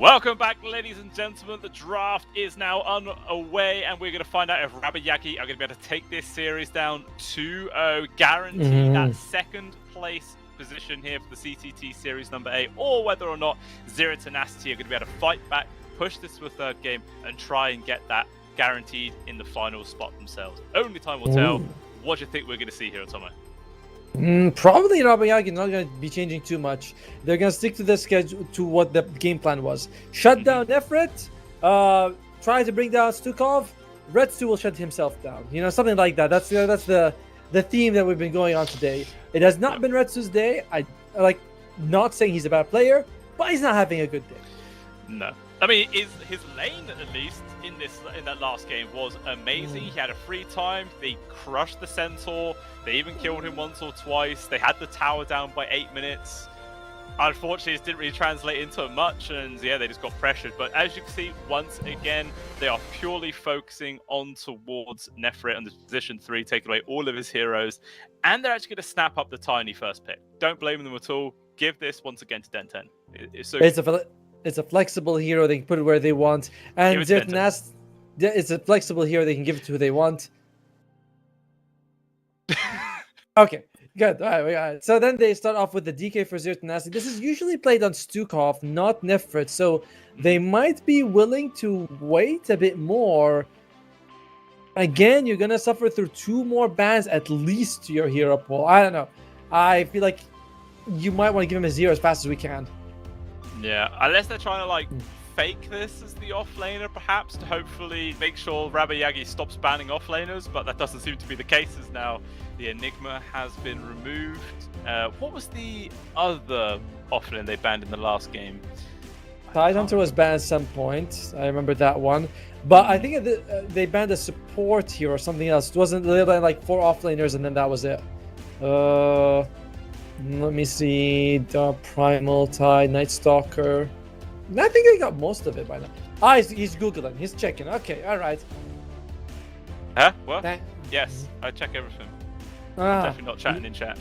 Welcome back, ladies and gentlemen. The draft is now underway, and we're going to find out if Rabayagi are going to be able to take this series down 2-0, guarantee that second place position here for the CCT Series number 8, or whether or not Zero Tenacity are going to be able to fight back, push this to a third game, and try and get that guaranteed in the final spot themselves. Only time will tell. What do you think we're going to see here, Tomo? Probably Rabayagi not going to be changing too much. They're going to stick to the schedule, to what the game plan was. Shut down Nefret, try to bring down Stukov, Retsu will shut himself down. You know, something like that. That's the theme that we've been going on today. It has not been Retsu's day. I like not saying he's a bad player, but he's not having a good day. No. I mean, his lane, at least, in that last game was amazing. He had a free time. They crushed the Centaur. They even killed him once or twice. They had the tower down by 8 minutes. Unfortunately, it didn't really translate into much, and yeah, they just got pressured. But as you can see, once again, they are purely focusing on towards Nefret and the position 3, taking away all of his heroes, and they're actually going to snap up the tiny first pick. Don't blame them at all. Give this once again to Den 10. It's a flexible hero. They can put it where they want. And it's a flexible hero. They can give it to who they want. Okay, good. All right. So then they start off with the DK for Zero Tenacity. This is usually played on Stukov, not Nefret. So they might be willing to wait a bit more. Again, you're going to suffer through 2 more bans at least to your hero pool. I don't know. I feel like you might want to give him a 0 as fast as we can. Yeah, unless they're trying to like fake this as the offlaner, perhaps, to hopefully make sure Rabayagi stops banning offlaners, but that doesn't seem to be the case as now the Enigma has been removed. What was the other offlaner they banned in the last game? Tidehunter was banned at some point. I remember that one. But I think they banned a support here or something else. It wasn't like 4 offlaners and then that was it. Let me see. The Primal Tide, Night Stalker. I think I got most of it by now. He's Googling. He's checking. Okay, alright. Huh? What? Yes, I check everything. Definitely not chatting in chat.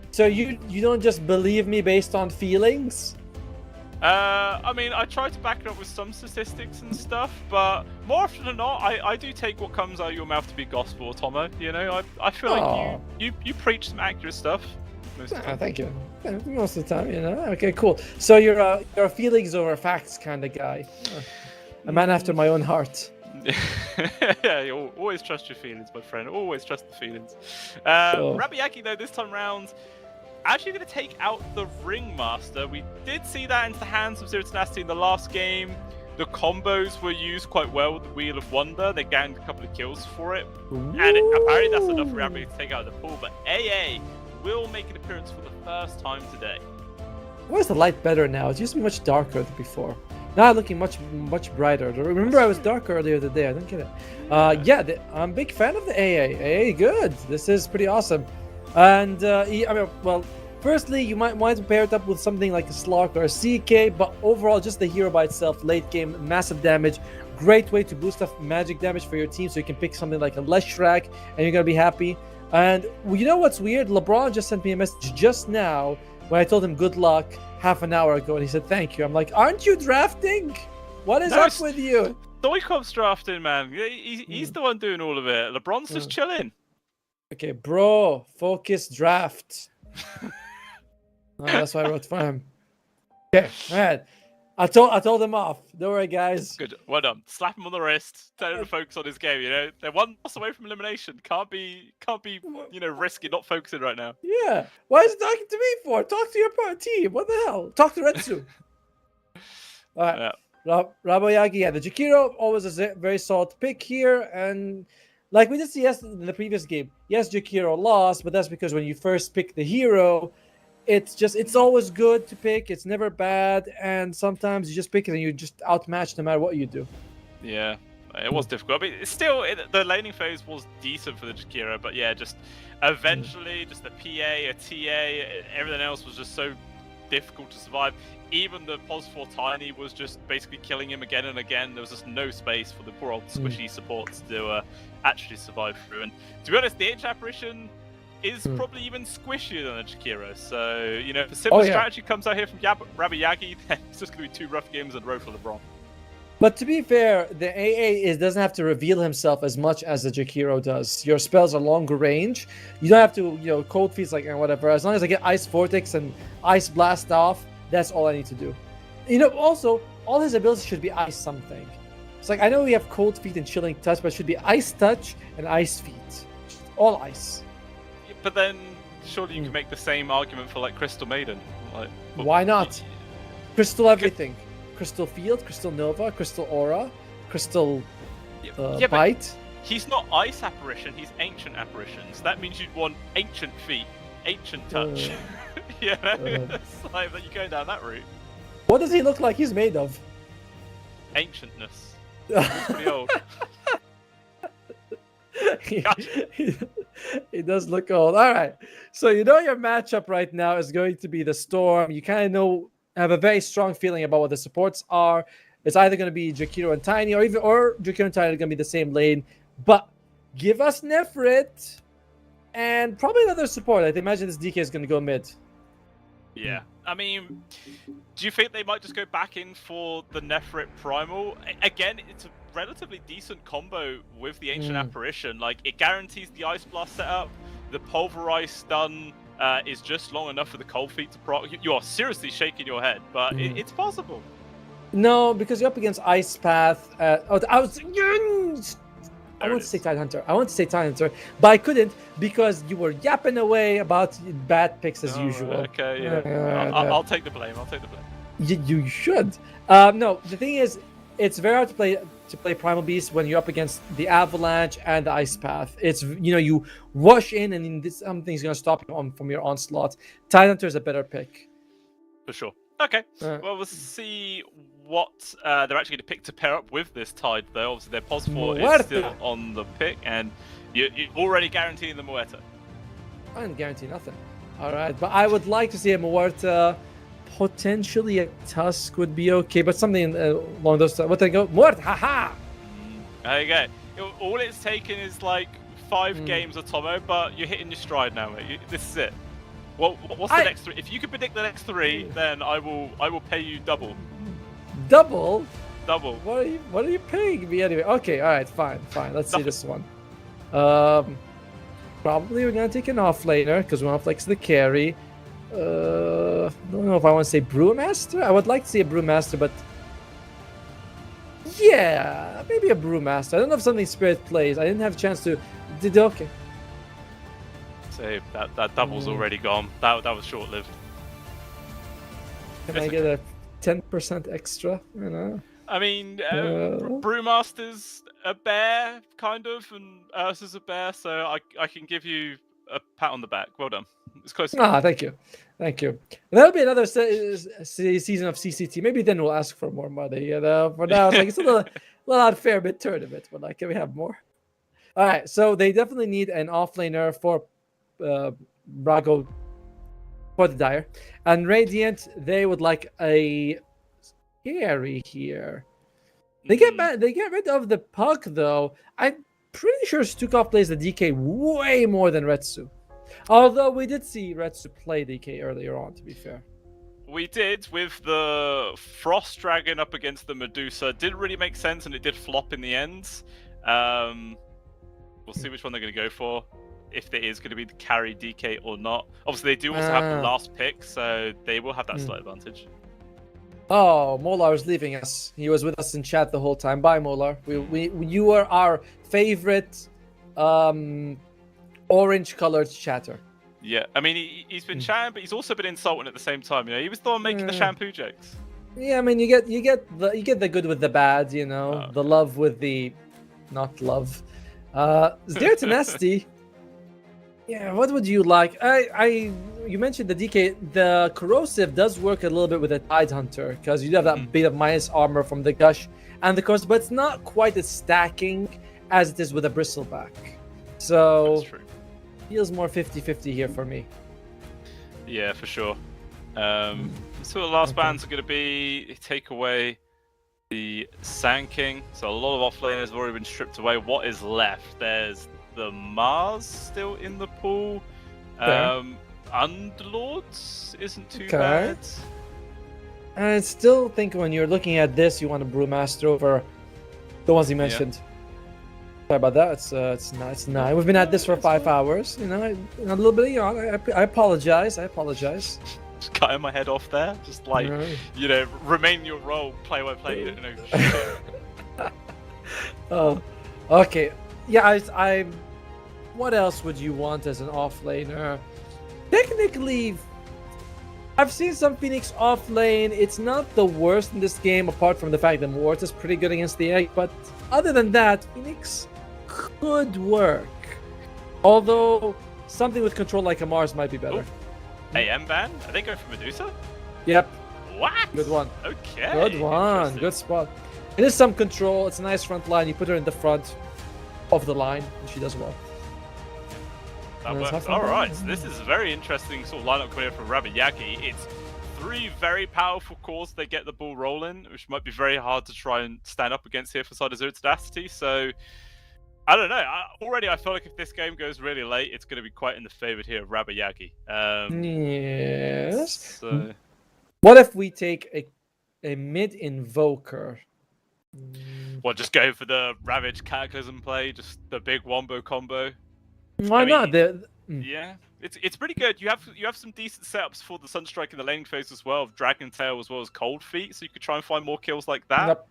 So you don't just believe me based on feelings? I mean, I try to back it up with some statistics and stuff, but more often than not, I do take what comes out of your mouth to be gospel, Tomo. You know, I feel like you preach some accurate stuff. Thank you. Most of the time, you know. Okay, cool. So you're a feelings over facts kind of guy. A man after my own heart. Yeah, you always trust your feelings, my friend. Always trust the feelings. Rabayagi, though, this time round, actually going to take out the Ringmaster. We did see that into the hands of Zero Tenacity in the last game. The combos were used quite well with the Wheel of Wonder. They gained a couple of kills for it. And apparently that's enough for Rabayagi to take out the pool. But AA will make an appearance for the first time today. Why is the light better now? It used to be much darker than before. Now looking much brighter. Remember, I was dark earlier today. I don't get it. I'm a big fan of the AA. AA, good. This is pretty awesome. And firstly, you might want to pair it up with something like a Slark or a CK, but overall, just the hero by itself, late game, massive damage. Great way to boost up magic damage for your team, so you can pick something like a Leshrac, and you're gonna be happy. And you know what's weird? LeBron just sent me a message just now when I told him good luck half an hour ago, and he said thank you. I'm like, aren't you drafting? What is up with you? Stoikov's drafting, man. He's the one doing all of it. LeBron's just chilling. Okay, bro, focus draft. That's why I wrote for him. Okay, man. I told him off. Don't worry, guys. Good. Well done. Slap him on the wrist. Tell him to focus on his game. You know, they're 1 loss away from elimination. Can't be. Risky not focusing right now. Yeah. Why is he talking to me for? Talk to your team. What the hell? Talk to Retsu. All right. Yeah. Rabayagi. The Jakiro always a very solid pick here, and like we did see in the previous game. Yes, Jakiro lost, but that's because when you first pick the hero, it's always good to pick. It's never bad, and sometimes you just pick it and you just outmatch no matter what you do. Yeah, it was difficult. I mean, the laning phase was decent for the Jakiro, but yeah, just eventually, just the PA, a TA, everything else was just so difficult to survive. Even the +4 Tiny was just basically killing him again and again. There was just no space for the poor old squishy supports to actually survive through. And to be honest, the H Apparition is probably even squishier than a Jakiro. So, you know, if a similar strategy comes out here from Rabbi Yagi, then it's just going to be 2 rough games in a row for LeBron. But to be fair, the AA doesn't have to reveal himself as much as the Jakiro does. Your spells are longer range. You don't have to, cold feet like whatever. As long as I get Ice Vortex and Ice Blast off, that's all I need to do. Also, all his abilities should be Ice something. It's like, I know we have Cold Feet and Chilling Touch, but it should be Ice Touch and Ice Feet. All Ice. Yeah, but then, surely you can make the same argument for, like, Crystal Maiden. Why not? Crystal everything. Crystal Field, Crystal Nova, Crystal Aura, Crystal Bite. He's not Ice Apparition, he's Ancient Apparition. So that means you'd want Ancient Feet, Ancient Touch. It's like that you're going down that route. What does he look like he's made of? Ancientness. He's pretty old. He does look old. All right. So your matchup right now is going to be the Storm. You kind of have a very strong feeling about what the supports are. It's either going to be Jakiro and Tiny, or Jakiro and Tiny are going to be the same lane. But give us Nefrit and probably another support. I imagine this DK is going to go mid. Yeah. I mean, do you think they might just go back in for the Nefrit Primal? Again, it's a relatively decent combo with the Ancient Apparition. Like, it guarantees the Ice Blast setup. The Pulverize stun is just long enough for the Cold Feet to proc. You are seriously shaking your head, but it's possible. No, because you're up against Ice Path. I want to say Tidehunter. But I couldn't because you were yapping away about bad picks as usual. Okay, yeah. I'll take the blame. You should. No, the thing is, it's very hard to play Primal Beast when you're up against the Avalanche and the Ice Path. It's you rush in and something's gonna stop you from your onslaught. Tidehunter is a better pick. For sure. Okay. Well, we'll see what they're actually going to pick to pair up with this Tide, though. Obviously, their POS4 is still on the pick, and you're already guaranteeing the Muerta. I didn't guarantee nothing. All right, but I would like to see a Muerta. Potentially a Tusk would be okay, but something along those lines. What they go? Muerta, haha! There you go. All it's taken is like 5 games of Tomo, but you're hitting your stride now, mate. This is it. Well, what's the next 3? If you can predict the next 3, then I will pay you double. Double? Double. What are you paying me anyway? Okay, all right, fine. Let's see this one. Probably we're gonna take an offlaner because we want to flex the carry. I don't know if I want to say Brewmaster. I would like to see a Brewmaster, but yeah, maybe a Brewmaster. I don't know if something Spirit plays. I didn't have a chance to. Okay. Save that double's already gone. That was short-lived. Can I get a 10% extra? I mean, Brewmaster's a bear, kind of, and Ursa's a bear, so I can give you a pat on the back. Well done. It's close. Thank you. That'll be another season of CCT. Maybe then we'll ask for more money. For now, it's a little unfair mid-tournament, but like, can we have more? All right, so they definitely need an offlaner for Brago for the Dire. And Radiant, they would like a carry here. They get rid of the Puck, though. I'm pretty sure Stukov plays the DK way more than Retsu. Although we did see Retsu play DK earlier on, to be fair. We did, with the Frost Dragon up against the Medusa. Didn't really make sense, and it did flop in the end. We'll see which one they're going to go for, if it is going to be the carry DK or not. Obviously, they do also have the last pick, so they will have that slight advantage. Oh, Molar is leaving us. He was with us in chat the whole time. Bye, Molar. You were our favorite orange-colored chatter. Yeah, I mean, he's been chatting, but he's also been insulting at the same time. He was the one making the shampoo jokes. Yeah, I mean, you get the good with the bad. The love with the not love. Zdair Tenesti. Yeah, what would you like? You mentioned the DK. The corrosive does work a little bit with a Tidehunter because you have that bit of minus armor from the gush and the corrosive, but it's not quite as stacking as it is with a bristleback. So that's true. Feels more 50-50 here for me. Yeah, for sure. So the last bans are going to be take away the Sand King. So a lot of offlaners have already been stripped away. What is left? There's the Mars still in the pool. Fair. Underlords isn't too Okay. bad. I still think when you're looking at this, you want a Brewmaster over the ones you mentioned. Sorry about that. It's 9. We've been at this for 5 hours. You know, a little bit. You know, I apologize. Just cutting my head off there. Just like, Right. you know, remain your role, play by play. You don't know shit. Oh, okay. Yeah, I. What else would you want as an offlaner? Technically, I've seen some Phoenix offlane. It's not the worst in this game, apart from the fact that Mort is pretty good against the egg. But other than that, Phoenix could work. Although something with control like a Mars might be better. AM ban? Are they going for Medusa? Yep, What? good one. Okay. Good one. interesting. Good spot. It is some control. It's a nice front line. You put her in the front of the line, and she does well. That Let's have works. some All fun. right, so this is a very interesting sort of lineup coming in from Rabbit Yagi. It's 3 very powerful cores they get the ball rolling, which might be very hard to try and stand up against here for Side of Zero Tenacity. So, I don't know. Already, I feel like if this game goes really late, it's going to be quite in the favoured here of Rabbit Yagi. Yes. So, What if we take a mid invoker? well, just go for the Ravage Cataclysm play, just the big wombo combo. Why I mean, not? Yeah, it's pretty good. You have some decent setups for the Sunstrike in the laning phase as well, of Dragon Tail as well as Cold Feet, so you could try and find more kills like that. Yep.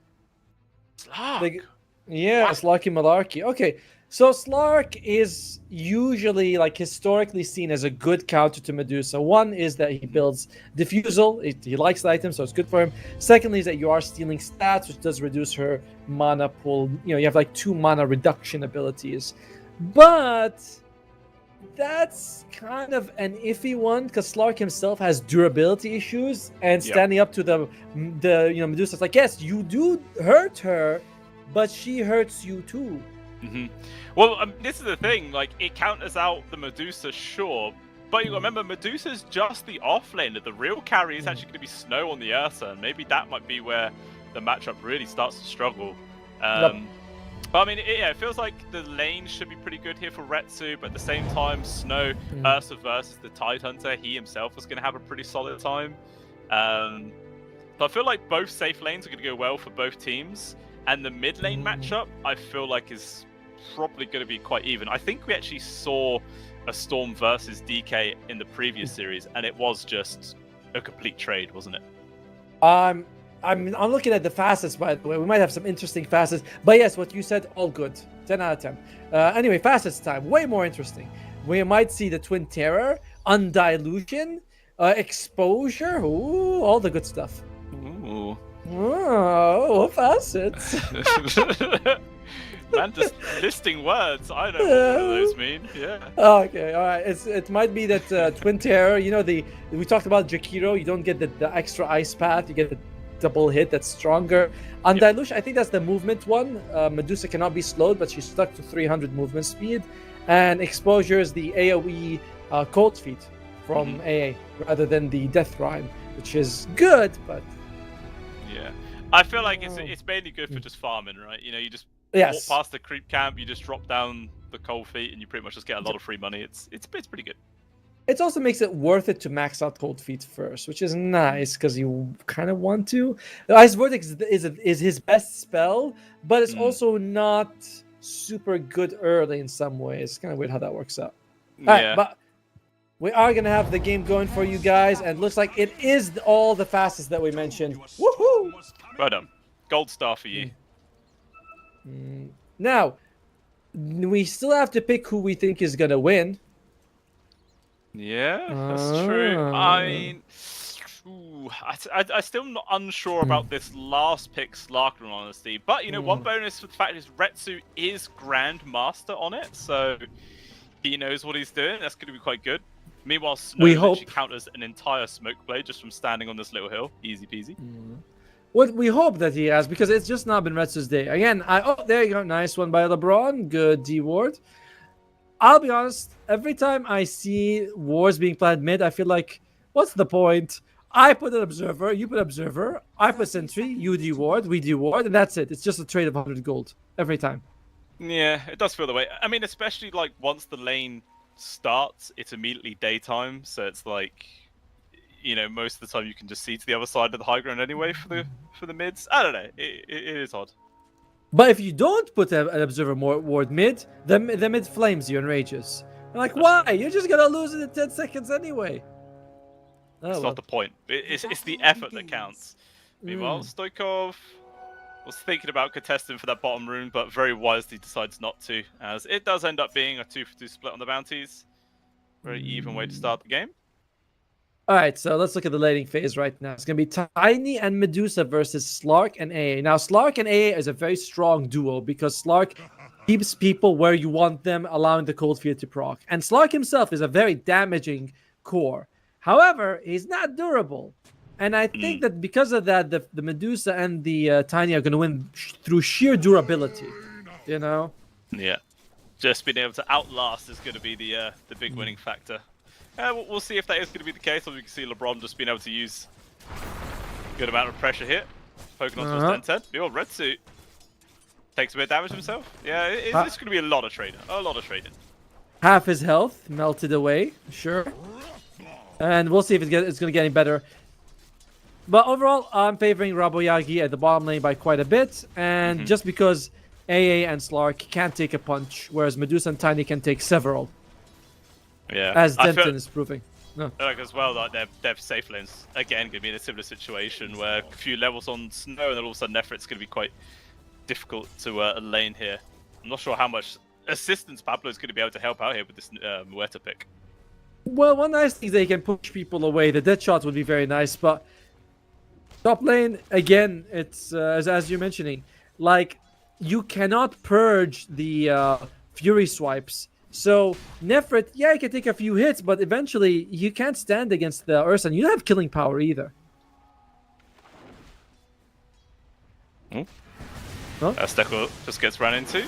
Slark. Yeah, Wow. Slarky Malarkey. Okay, so Slark is usually, like, historically seen as a good counter to Medusa. One is that he builds Diffusal. He likes the item, so it's good for him. Secondly is that you are stealing stats, which does reduce her mana pool. You know, you have like 2 mana reduction abilities. But that's kind of an iffy one, because Slark himself has durability issues, and Yep. standing up to the Medusa's like, yes, you do hurt her, but she hurts you too. Well, this is the thing. Like, it counters out the Medusa, sure, but you remember Medusa's just the offlaner. The real carry is actually going to be Snow on the Ursa, and maybe that might be where the matchup really starts to struggle. But I mean, it feels like the lane should be pretty good here for Retsu, but at the same time, Snow, Ursa versus the Tidehunter, he himself was going to have a pretty solid time. So I feel like both safe lanes are going to go well for both teams, and the mid lane matchup, I feel like, is probably going to be quite even. I think we actually saw a Storm versus DK in the previous series, and it was just a complete trade, wasn't it? I'm looking at the facets, by the way. We might have some interesting facets. But yes, what you said, all good. 10 out of 10. Anyway, facets time. Way more interesting. We might see the Twin Terror, Undilution, Exposure. Ooh, all the good stuff. Ooh. Oh, facets. Man, just listing words. I know what all of those mean. Yeah. Okay, all right. It might be that Twin Terror, you know, we talked about Jakiro. You don't get the extra ice path. You get the double hit that's stronger. Undilution, I think that's the movement one. Medusa cannot be slowed, but she's stuck to 300 movement speed. And Exposure is the AoE Cold Feet from AA rather than the Death Rhyme, which is good, but Yeah. I feel like it's mainly good for just farming, right? You know, you just walk past the creep camp, you just drop down the Cold Feet, and you pretty much just get a lot of free money. It's pretty good. it also makes it worth it to max out Cold Feet first, which is nice because you kind of want to. Ice Vortex is his best spell, but it's also not super good early in some ways. It's kind of weird how that works out. All right, but we are going to have the game going for you guys, and it looks like it is all the fastest that we mentioned. Woohoo! Well done. Gold star for you. Now, we still have to pick who we think is going to win. Yeah, that's true. I mean, I'm still not unsure about this last pick, Slark, in honesty. But, you know, one bonus for the fact is Retsu is Grandmaster on it, so he knows what he's doing. That's going to be quite good. Meanwhile, Snow actually counters an entire smoke blade just from standing on this little hill. Easy peasy. What we hope that he has, because it's just not been Retsu's day. Again, oh, there you go. Nice one by LeBron. Good D ward. I'll be honest, every time I see wars being played mid, I feel like, what's the point? I put an observer, you put observer, I put sentry, you D ward, we D ward, and that's it. It's just a trade of 100 gold every time. Yeah, it does feel the way. I mean, especially like once the lane starts, it's immediately daytime, so it's like, most of the time you can just see to the other side of the high ground anyway for the mids. I don't know. It is odd. But if you don't put an observer ward mid, the mid flames you and rages. I'm like, why? You're just gonna lose it in 10 seconds anyway. Oh, It's well. not the point. It's the effort that counts. Meanwhile, Stoikov was thinking about contesting for that bottom rune, but very wisely decides not to, as it does end up being a 2-for-2 split on the bounties. Very even way to start the game. All right, so let's look at the laning phase right now. It's going to be Tiny and Medusa versus Slark and AA. Now, Slark and AA is a very strong duo because Slark keeps people where you want them, allowing the cold field to proc. And Slark himself is a very damaging core. However, he's not durable. And I think that because of that, the Medusa and the Tiny are going to win through sheer durability. Yeah. Just being able to outlast is going to be the big winning factor. We'll see if that is going to be the case. Or we can see LeBron just being able to use a good amount of pressure here. Poking on towards 10-10. The old red suit takes a bit of damage himself. Yeah, it's going to be a lot of trading. A lot of trading. Half his health melted away, sure. And we'll see if it's going to get any better. But overall, I'm favoring Raboyagi at the bottom lane by quite a bit. And just because AA and Slark can't take a punch, whereas Medusa and Tiny can take several. Yeah. As Denton is proving. No. Like as well, like their safe lanes again going to be in a similar situation where a few levels on snow, and then all of a sudden Nefrit's going to be quite difficult to lane here. I'm not sure how much assistance Pablo is going to be able to help out here with this Muerta pick. Well, one nice thing is they can push people away. The dead shot would be very nice, but top lane again, it's as you're mentioning, like you cannot purge the Fury swipes. So Nefrit, yeah, he can take a few hits, but eventually you can't stand against the Ursa, and you don't have killing power either. Oh. Huh? Steckel just gets ran into.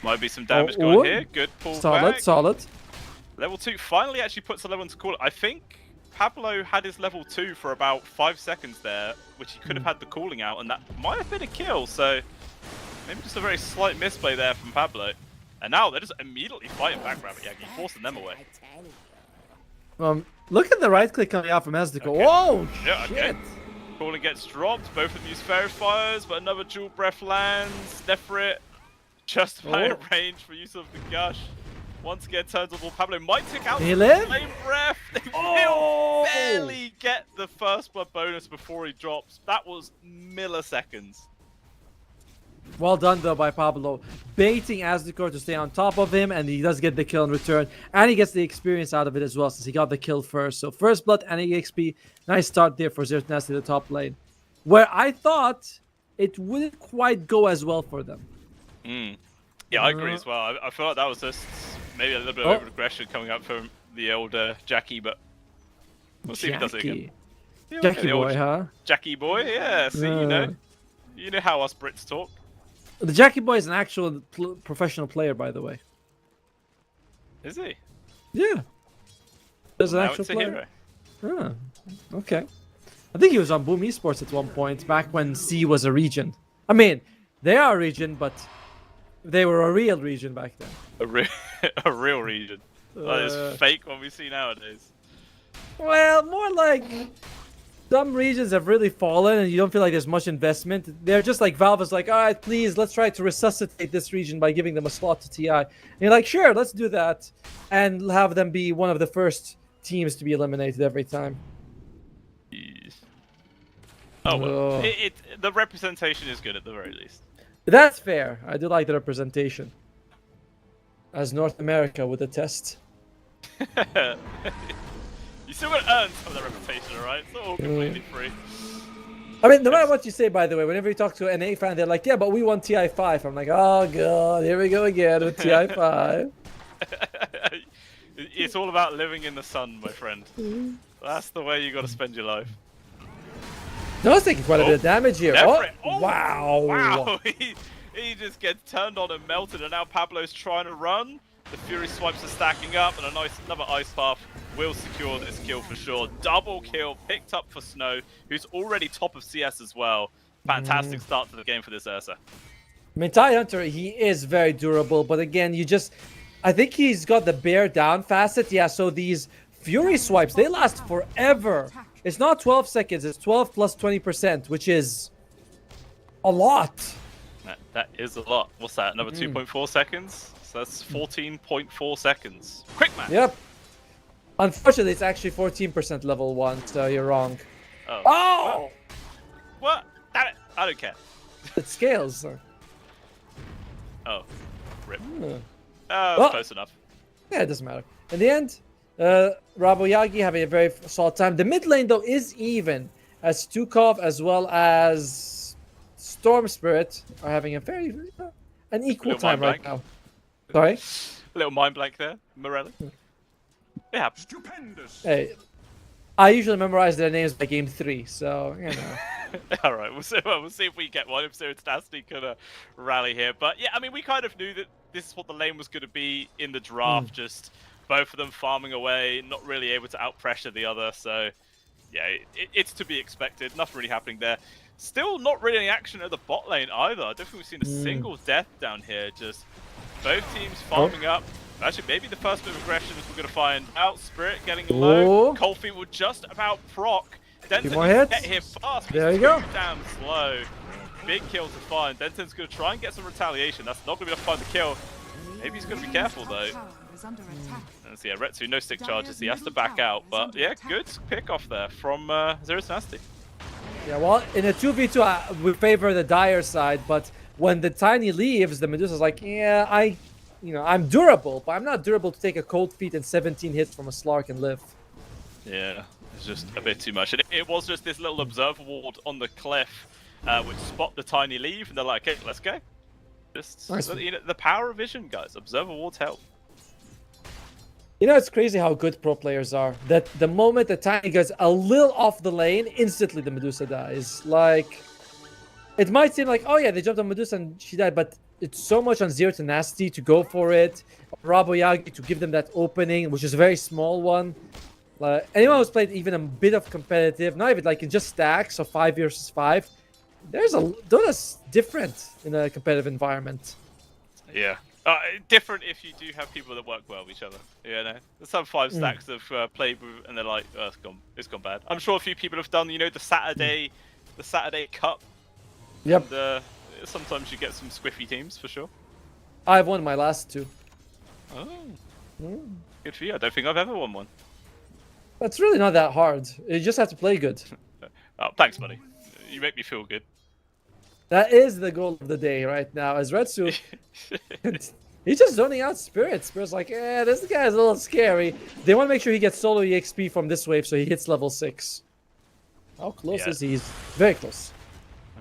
Might be some damage going here. Good pull back. Solid. Level 2 finally actually puts a level into call. I think Pablo had his level 2 for about 5 seconds there, which he could have had the calling out, and that might have been a kill. So maybe just a very slight misplay there from Pablo. And now they're just immediately fighting back Rabbit Yagi, forcing them away. Look at the right click coming out from Azdico. Okay. Whoa, Yeah, shit. okay. Calling gets dropped. Both of them use Fairy Fires, but another Jewel Breath lands. Nefrit justifying range for use of the Gush. Once again, turns on ball. Pablo might tick out He live? Flame Breath. He'll barely get the first blood bonus before he drops. That was milliseconds. Well done, though, by Pablo. Baiting Azdico to stay on top of him, and he does get the kill in return. And he gets the experience out of it as well, since he got the kill first. So first blood and EXP. Nice start there for Zertnast in the top lane. Where I thought it wouldn't quite go as well for them. Yeah, I agree as well. I feel like that was just maybe a little bit of over-aggression coming up from the old Jackie, but we'll see if he does it again. Yeah, Jackie boy, huh? Jackie boy, yeah. See, you know how us Brits talk. The Jackie boy is an actual professional player, by the way. Is he? Yeah. There's an Now actual it's a player. hero. Okay. I think he was on Boom Esports at one point, back when C was a region. I mean, they are a region, but they were a real region back then. A real region. That is fake what we see nowadays. Well, more like some regions have really fallen and you don't feel like there's much investment. They're just like Valve is like, all right, please, let's try to resuscitate this region by giving them a slot to TI. And you're like, sure, let's do that. And have them be one of the first teams to be eliminated every time. Jeez. Oh, well. The representation is good at the very least. That's fair. I do like the representation. As North America would attest. You still got to earn some of that reputation, alright? It's not all completely free. I mean, no matter what you say, by the way, whenever you talk to an NA fan, they're like, yeah, but we won TI5. I'm like, oh, God, here we go again with TI5. It's all about living in the sun, my friend. That's the way you got to spend your life. No, I was taking quite a bit of damage here. Oh, wow. Wow. He just gets turned on and melted, and now Pablo's trying to run. The Fury swipes are stacking up, and another Ice Path will secure this kill for sure. Double kill picked up for Snow, who's already top of CS as well. Fantastic start to the game for this Ursa. I mean, TIE Hunter, he is very durable, but again, I think he's got the bear down facet. Yeah, so these Fury swipes, they last forever. It's not 12 seconds, it's 12 plus 20%, which is a lot. That is a lot. What's that? Another 2.4 seconds? So that's 14.4 seconds. Quick man. Yep. Unfortunately, it's actually 14% level 1, so you're wrong. Oh. Oh! What? Damn it. I don't care. It scales. Oh. Rip. Well, Close enough. Yeah, it doesn't matter. In the end, Raboyagi having a very solid time. The mid lane, though, is even, as Stukov as well as Storm Spirit are having a very an equal time right now. Sorry? A little mind blank there, Morelli. Yeah. Stupendous. Hey, I usually memorize their names by game 3, so, you know. All right, we'll see if we get one. If Zero Tenacity can rally here. But yeah, I mean, we kind of knew that this is what the lane was going to be in the draft. Just both of them farming away, not really able to out-pressure the other. So yeah, it's to be expected. Nothing really happening there. Still not really any action at the bot lane either. I don't think we've seen a single death down here. Just both teams farming up. Actually, maybe the first bit of aggression is we're going to find out. Spirit getting low. Cold Feet will just about proc. Denton more hits. Get here fast. There you go. Damn slow. Big kill to find. Denton's going to try and get some retaliation. That's not going to be enough time to kill. Maybe he's going to be careful though. And so yeah, Retsu, no stick charges. He has to back out. But yeah, good pick off there from Zero Tenacity. Yeah, well, in a 2v2, we favor the dire side, but when the Tiny leaves, the Medusa's like, yeah, I'm durable, but I'm not durable to take a Cold Feet and 17 hits from a Slark and live. Yeah, it's just a bit too much. And it was just this little observer ward on the cliff, which spot the Tiny leave, and they're like, okay, let's go. Just Nice. you know, the power of vision, guys. Observer wards help. You know, it's crazy how good pro players are. That the moment the Tiny goes a little off the lane, instantly the Medusa dies. Like, it might seem like, oh yeah, they jumped on Medusa and she died, but it's so much on Zero Tenacity to go for it. Raboyagi to give them that opening, which is a very small one. Anyone who's played even a bit of competitive, not even like in just stacks, so 5 versus 5, Dota's different in a competitive environment. Yeah. Different if you do have people that work well with each other. You know, there's some 5 stacks have played with, and they're like, oh, it's gone bad. I'm sure a few people have done, you know, the Saturday Cup. Yep. And, sometimes you get some squiffy teams for sure. I've won my last 2. Oh, good for you. I don't think I've ever won one. That's really not that hard. You just have to play good. Oh, thanks, buddy. You make me feel good. That is the goal of the day right now. As Retsu, he's just zoning out Spirit. Spirit's like, this guy's a little scary. They want to make sure he gets solo EXP from this wave, so he hits level 6. How close is he? He's very close.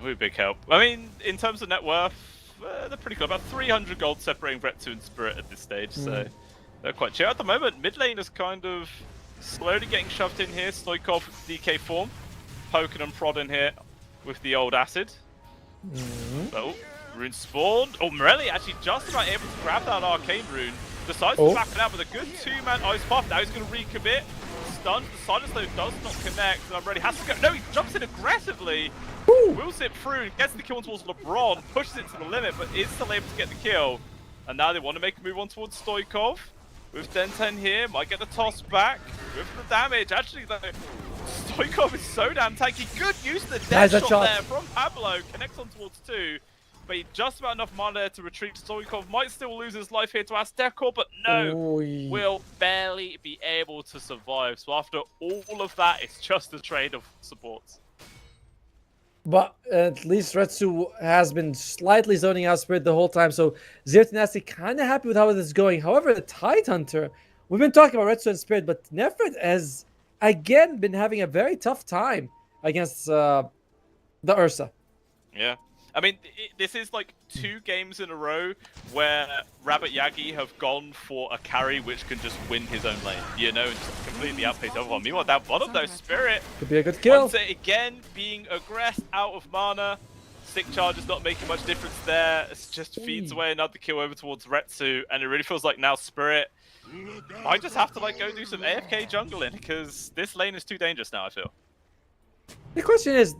Really big help. I mean, in terms of net worth, they're pretty good. About 300 gold separating Retsu and Spirit at this stage, so they're quite chill. At the moment, mid lane is kind of slowly getting shoved in here. Stoikov DK form, poking and prodding here with the old acid. Oh, rune spawned. Oh, Morelli actually just about able to grab that arcane rune. Decides to back it out with a good 2-man ice path. Now he's going to recommit. Stunned. The silence though does not connect. And Morelli has to go. No, he jumps in aggressively. Will zip through and gets the kill towards LeBron. Pushes it to the limit, but is still able to get the kill. And now they want to make a move on towards Stoikov. With Den10 here, might get the toss back. With the damage. Actually, though, Stoikov is so damn tanky. Good use of the death shot there from Pablo. Connects on towards 2. But he just about enough mana there to retreat. Stoikov might still lose his life here to Azteco, but no, will barely be able to survive. So after all of that, it's just a trade of supports. But at least Retsu has been slightly zoning out Spirit the whole time, so Zero Tenacity kind of happy with how this is going. However, the Tidehunter, we've been talking about Retsu and Spirit, but Nefret has again been having a very tough time against the Ursa. Yeah. I mean, this is like 2 games in a row where Rabbit Yagi have gone for a carry which can just win his own lane, you know, and just completely outpace everyone. Meanwhile, that one of those Spirit could be a good kill. Once it again being aggressed out of mana. Stick charge is not making much difference there. It just feeds away another kill over towards Retsu, and it really feels like now Spirit might just have to like go do some AFK jungling because this lane is too dangerous now, I feel. The question is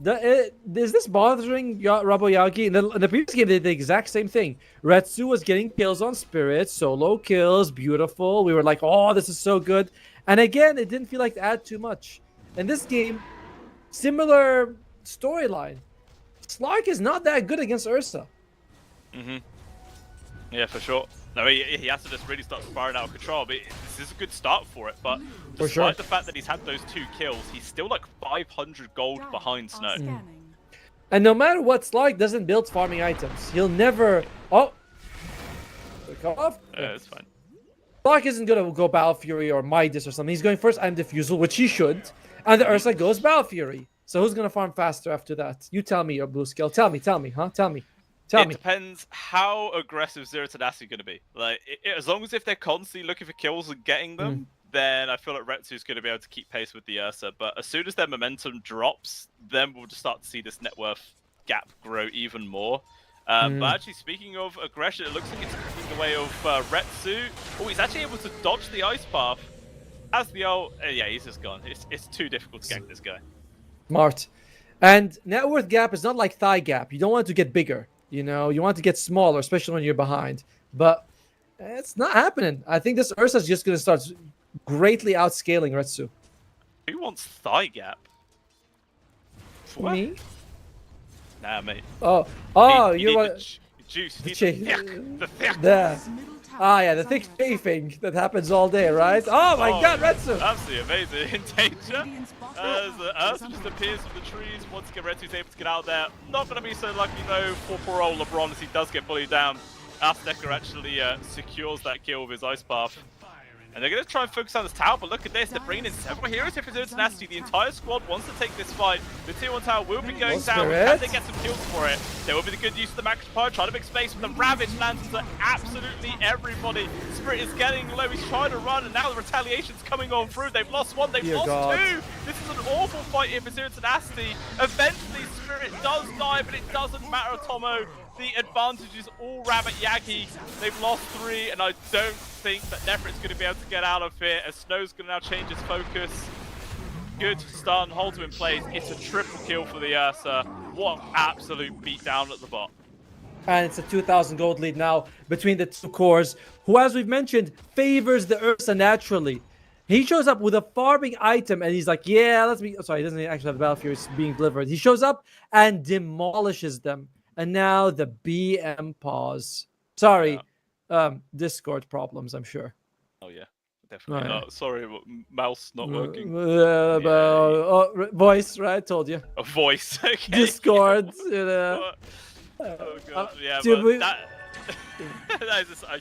this bothering Rabo Yagi? In the previous game, they did the exact same thing. Retsu was getting kills on Spirit, solo kills, beautiful. We were like, oh, this is so good. And again, it didn't feel like to add too much. In this game, similar storyline. Slark is not that good against Ursa. Mm-hmm. Yeah, for sure. No, he has to just really start spiraling out of control. But this is a good start for it. But despite the fact that he's had those 2 kills, he's still like 500 gold behind Snow. And no matter what, Slark doesn't build farming items. He'll never. Oh, come off. Yeah, it's fine. Slark isn't gonna go Battle Fury or Midas or something. He's going first Item Diffusal, which he should, and the Ursa goes Battle Fury. So who's gonna farm faster after that? You tell me, your blue scale. Tell me, huh? Tell me. It depends how aggressive Zero Tenacity going to be. Like, as long as if they're constantly looking for kills and getting them, then I feel like Retsu's going to be able to keep pace with the Ursa. But as soon as their momentum drops, then we'll just start to see this net worth gap grow even more. But actually, speaking of aggression, it looks like it's coming the way of Retsu. Oh, he's actually able to dodge the ice path. As the ult, yeah, he's just gone. It's too difficult to gank this guy. Smart. And net worth gap is not like thigh gap. You don't want it to get bigger. You know, you want to get smaller, especially when you're behind. But it's not happening. I think this Ursa is just going to start greatly outscaling Retsu. Who wants thigh gap? What? Me? Nah, mate. You want the juice. the thick. Yeah, the thick chafing that happens all day, right? Oh my God, Retsu! Absolutely amazing. In danger. As the Ursa just appears from the trees. Once again, Retsu's able to get out there. Not going to be so lucky though for poor old LeBron as he does get bullied down. Azteca actually secures that kill with his ice path. And they're going to try and focus on this tower, but look at this. They're bringing in several heroes here for Zero Tenacity. The entire squad wants to take this fight. The tier 1 tower will be going down. Can they get some kills for it? There will be the good use of the Max Power. Trying to make space with the Ravage lands into absolutely everybody. Spirit is getting low. He's trying to run, and now the retaliation's coming on through. They've lost 1. They've lost 2. This is an awful fight here for Zero Tenacity. Eventually, Spirit does die, but it doesn't matter, Tomo. The advantage is all Rabbit Yagi. They've lost 3, and I don't think that Nefrit's going to be able to get out of it, as Snow's going to now change his focus. Good stun, holds him in place. It's a triple kill for the Ursa. What absolute beatdown at the bot. And it's a 2,000 gold lead now between the 2 cores, who, as we've mentioned, favors the Ursa naturally. He shows up with a farming item, and he's like, yeah, let's be... Sorry, he doesn't actually have the Battle Fury being delivered. He shows up and demolishes them. And now the BM pause. Sorry, Discord problems, I'm sure. Oh, yeah. Definitely not. Sorry, mouse not working. Voice, right? Told you. A voice, okay. Discord, you know. Oh, God. Yeah, but that is a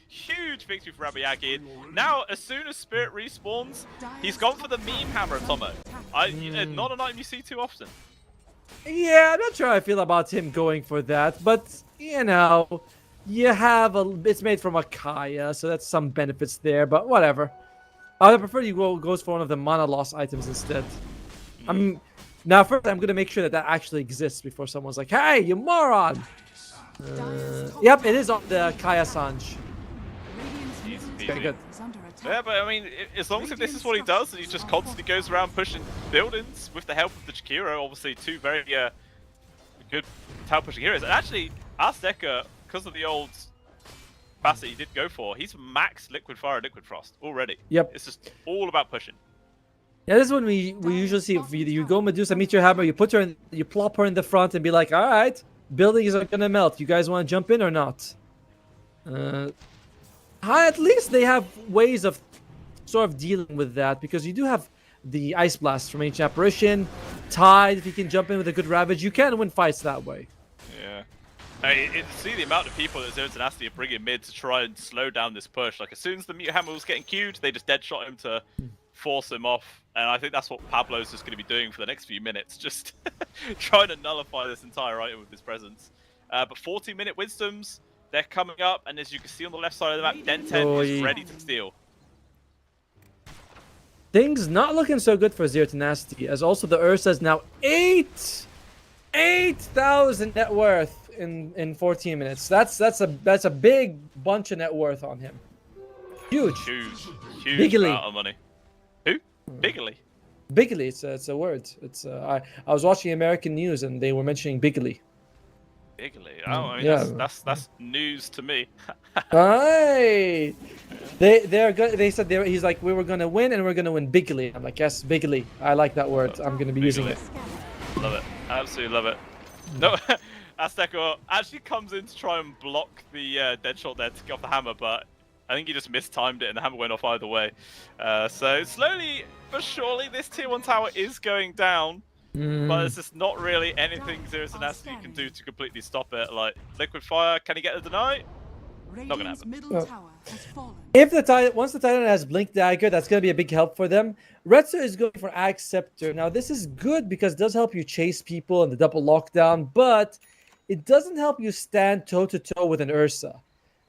huge victory for Rabayaki. Now, as soon as Spirit respawns, he's gone for the meme hammer, Tomo. Not an item you see too often. Yeah, I'm not sure how I feel about him going for that, but you know, you have it's made from Akaya, so that's some benefits there, but whatever. I would prefer you goes for one of the mana loss items instead. Now first I'm gonna make sure that actually exists before someone's like, hey, you moron! Yep, it is on the Kaya Sanj. Okay, good. Yeah, but I mean, as long as if this is what he does, and he just constantly goes around pushing buildings with the help of the Jakiro, obviously 2 very good tower pushing heroes. And actually, Azteca, because of the old facet he did go for, he's max Liquid Fire and Liquid Frost already. Yep. It's just all about pushing. Yeah, this is when we usually see if you go Medusa, meet your hammer, you put her in, you plop her in the front and be like, all right, buildings are gonna melt. You guys want to jump in or not? At least they have ways of sort of dealing with that, because you do have the Ice Blast from Ancient Apparition, Tide, if you can jump in with a good Ravage, you can win fights that way. Yeah. I mean, see the amount of people that Zero Tenacity are bringing mid to try and slow down this push. Like, as soon as the Mute Hammer was getting queued, they just dead shot him to force him off. And I think that's what Pablo's just going to be doing for the next few minutes, just trying to nullify this entire item with his presence. But 40-minute Wisdoms, they're coming up, and as you can see on the left side of the map, Den10 is ready to steal. Things not looking so good for Zero Tenacity, as also the Ursa is now 8,000 net worth in 14 minutes. That's a big bunch of net worth on him. Huge Huge Bigly. amount of money. Who? Bigly? Bigly, it's a word. It's I was watching American news and they were mentioning Bigly. Bigly. Oh, I mean, Yeah. that's news to me. Hey, they're good. They said he's like we were gonna win and we're gonna win bigly. I'm like yes, bigly. I like that word. I'm gonna be using it. Love it. Absolutely love it. No, Azteco actually comes in to try and block the dead shot there to get off the hammer, but I think he just mistimed it and the hammer went off either way. So slowly but surely this tier 1 tower is going down, but there's just not really anything Zero Tenacity can do to completely stop it. Like Liquid Fire, can he get the deny? Not gonna happen. Middle tower has fallen. If the Titan, once the Titan has Blink Dagger, that's gonna be a big help for them. Retsu is going for Axe Scepter. Now this is good because it does help you chase people in the double lockdown, but it doesn't help you stand toe to toe with an Ursa.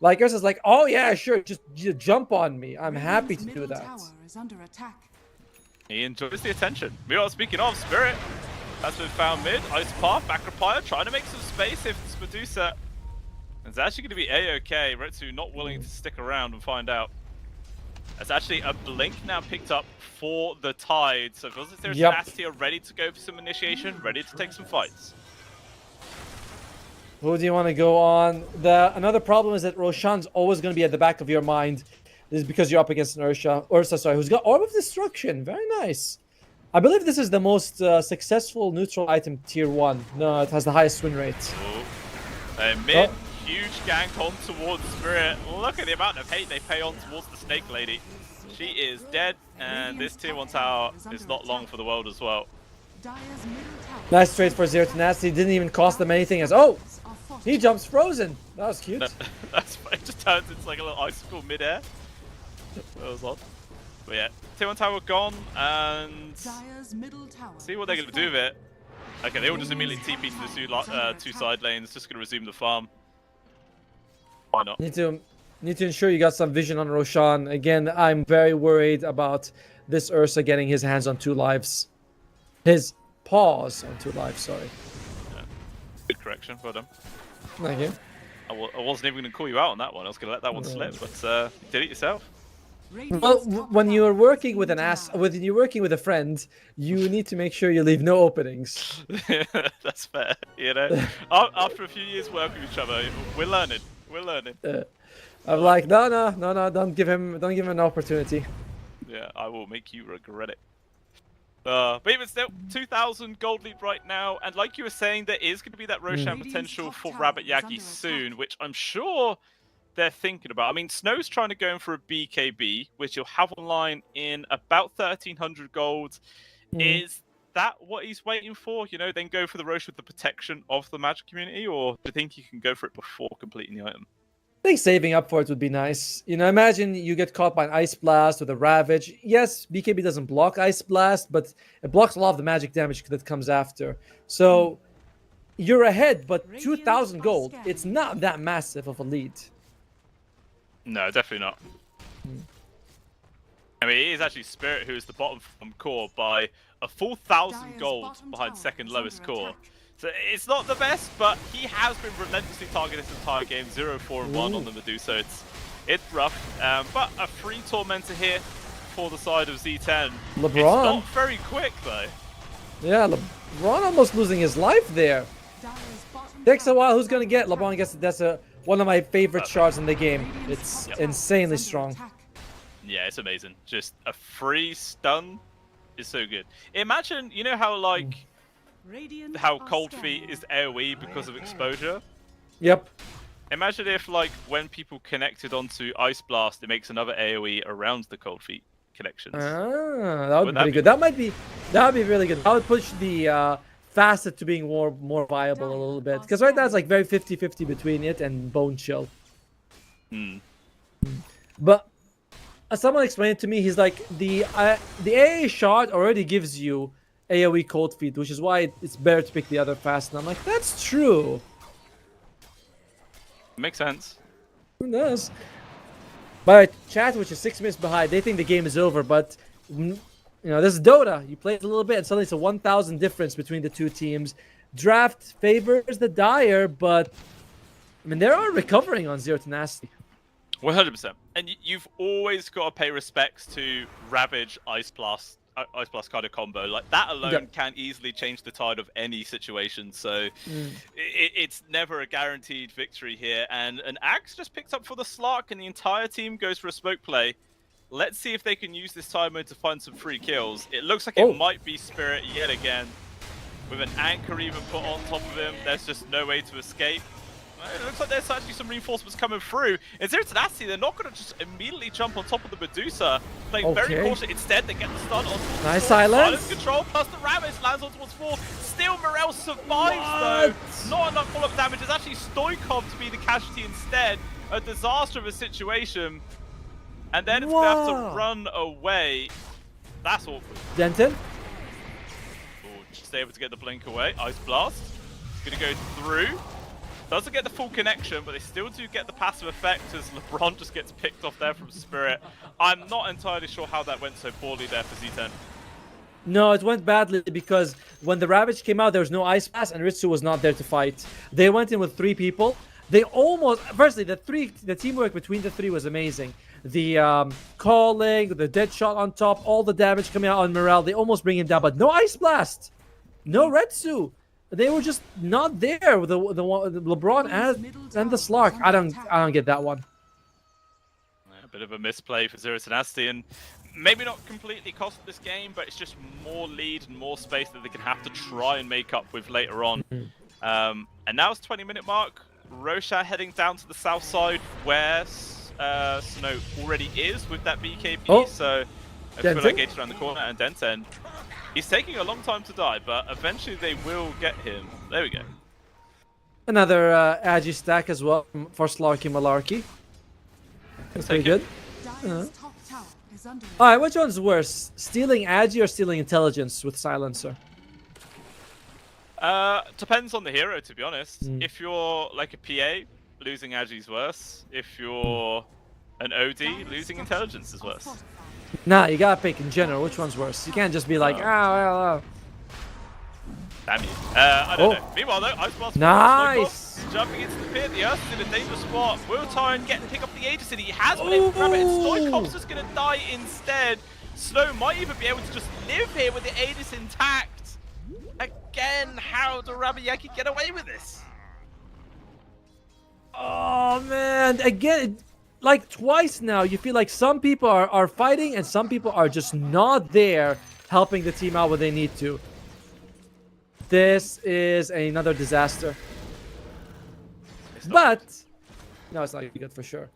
Like Ursa's like, oh yeah, sure, just jump on me. I'm happy to do Middle that. tower is under attack. He enjoys the attention. Meanwhile, speaking of, Spirit has been found mid. Ice Path, Backrapire, trying to make some space if it's Medusa. It's actually going to be A-OK. Retsu not willing to stick around and find out. There's actually a blink now picked up for the Tide. So it feels like there's Tenacity are ready to go for some initiation, ready to take some fights. Who do you want to go on? Another problem is that Roshan's always going to be at the back of your mind. This is because you're up against an Ursa, who's got Orb of Destruction. Very nice. I believe this is the most successful neutral item tier 1. No, it has the highest win rate. Mid, huge gank on towards Spirit. Look at the amount of hate they pay on towards the Snake Lady. She is dead, and this tier 1 tower is not long for the world as well. Dire's middle tower. Nice trade for Zero Tenacity. Didn't even cost them anything. As oh, he jumps frozen. That was cute. That's it. Just turns into like a little icicle mid-air. That was odd. But yeah, tier 1 tower gone, and Dire's middle tower see what they're going to do with it. Okay, they all just immediately TP to the two side lanes, just going to resume the farm. Why not? Need to ensure you got some vision on Roshan. Again, I'm very worried about this Ursa getting his hands on 2 lives. His paws on 2 lives, sorry. Yeah. Good correction, well done. Thank you. I wasn't even going to call you out on that one. I was going to let that one slip, but you did it yourself. Well, when you're working with when you're working with a friend, you need to make sure you leave no openings. That's fair. You know, after a few years working with each other, we're learning. We're learning. I'm like, no, don't give him an opportunity. Yeah, I will make you regret it. But even still, 2,000 gold lead right now, and like you were saying, there is going to be that Roshan potential for Rabbit Yagi soon, which I'm sure they're thinking about. I mean, Snow's trying to go in for a BKB, which he'll have online in about 1,300 gold. Is that what he's waiting for? You know, then go for the Rosh with the protection of the magic community, or do you think he can go for it before completing the item? I think saving up for it would be nice. You know, imagine you get caught by an Ice Blast with a Ravage. Yes, BKB doesn't block Ice Blast, but it blocks a lot of the magic damage that comes after. So you're ahead, but 2,000 gold, it's not that massive of a lead. No, definitely not. I mean, it is actually Spirit who is the bottom from core by a full 1,000 gold behind second lowest core. So it's not the best, but he has been relentlessly targeted this entire game. 0-4-1 on the Medusa. It's rough, but a free Tormentor here for the side of Z10. LeBron. It's not very quick though. Yeah, LeBron almost losing his life there. Takes a while. Who's gonna get? LeBron gets it. That's one of my favorite shards in the game. It's insanely strong. Yeah, it's amazing. Just a free stun is so good. Imagine, you know how like how Cold Feet is AoE because of exposure? Yep. Imagine if like when people connected onto Ice Blast, it makes another AoE around the Cold Feet connections. Ah, that would be pretty good. That would be really good. I would push the Facet to being more viable a little bit, because right now it's like very 50-50 between it and Bone Chill. But as someone explained it to me, he's like the AA shard already gives you AoE Cold Feet, which is why it's better to pick the other fast. And I'm like, that's true. Makes sense. Who knows? But chat, which is 6 minutes behind, they think the game is over. But you know, this is Dota. You play it a little bit, and suddenly it's a 1,000 difference between the two teams. Draft favors the Dire, but I mean, they are recovering on Zero Tenacity. 100%. And you've always got to pay respects to Ravage, Ice Blast, Ice Blast kind of combo, like that alone Yeah. can easily change the tide of any situation. So it's never a guaranteed victory here. And an Axe just picked up for the Slark, and the entire team goes for a smoke play. Let's see if they can use this time mode to find some free kills. It looks like it might be Spirit yet again. With an anchor even put on top of him, there's just no way to escape. It looks like there's actually some reinforcements coming through. In Zero Tenacity, they're not going to just immediately jump on top of the Medusa. Playing very cautious. Instead, they get the stun on. Nice silence. Control plus the Ravage lands on towards 4. Still, Morel survives though. Not enough follow-up damage. It's actually Stoikov to be the casualty instead. A disaster of a situation. And then it's going to have to run away. That's awkward. Denton? Just able to get the blink away. Ice Blast. Going to go through. Doesn't get the full connection, but they still do get the passive effect as LeBron just gets picked off there from Spirit. I'm not entirely sure how that went so poorly there for Z10. No, it went badly because when the Ravage came out, there was no Ice Blast and Ritsu was not there to fight. They went in with 3 people. They almost... Firstly, the teamwork between the 3 was amazing. The calling, the dead shot on top, all the damage coming out on Morel. They almost bring him down, but no Ice Blast! No Retsu! They were just not there with the LeBron and the Slark. I don't get that one. A bit of a misplay for Zero Tenacity, and maybe not completely cost this game, but it's just more lead and more space that they can have to try and make up with later on. And now it's 20-minute mark. Roshan heading down to the south side where Snow already is with that BKB. So I feel like Gate's around the corner, and Denten. He's taking a long time to die, but eventually they will get him. There we go. Another Agi stack as well for Slarky Malarkey. That's pretty good. Alright, which one's worse? Stealing Agi or stealing intelligence with Silencer? Depends on the hero, to be honest. If you're like a PA, losing Agi's worse. If you're an OD, losing intelligence is worse. Nah, you gotta pick in general. Which one's worse? You can't just be like, well. Damn you. I don't know. Meanwhile, though, Ice Blast. Nice! Jumping into the pit. The Earth is in a dangerous spot. Will try and pick up the Aegis, and he has been able to grab it. And Stoikov's just going to die instead. Snow might even be able to just live here with the Aegis intact. Again, how do Rabayaki get away with this? Oh, man. Again, like twice now, you feel like some people are fighting and some people are just not there helping the team out when they need to. This is another disaster. But no, it's not good for sure.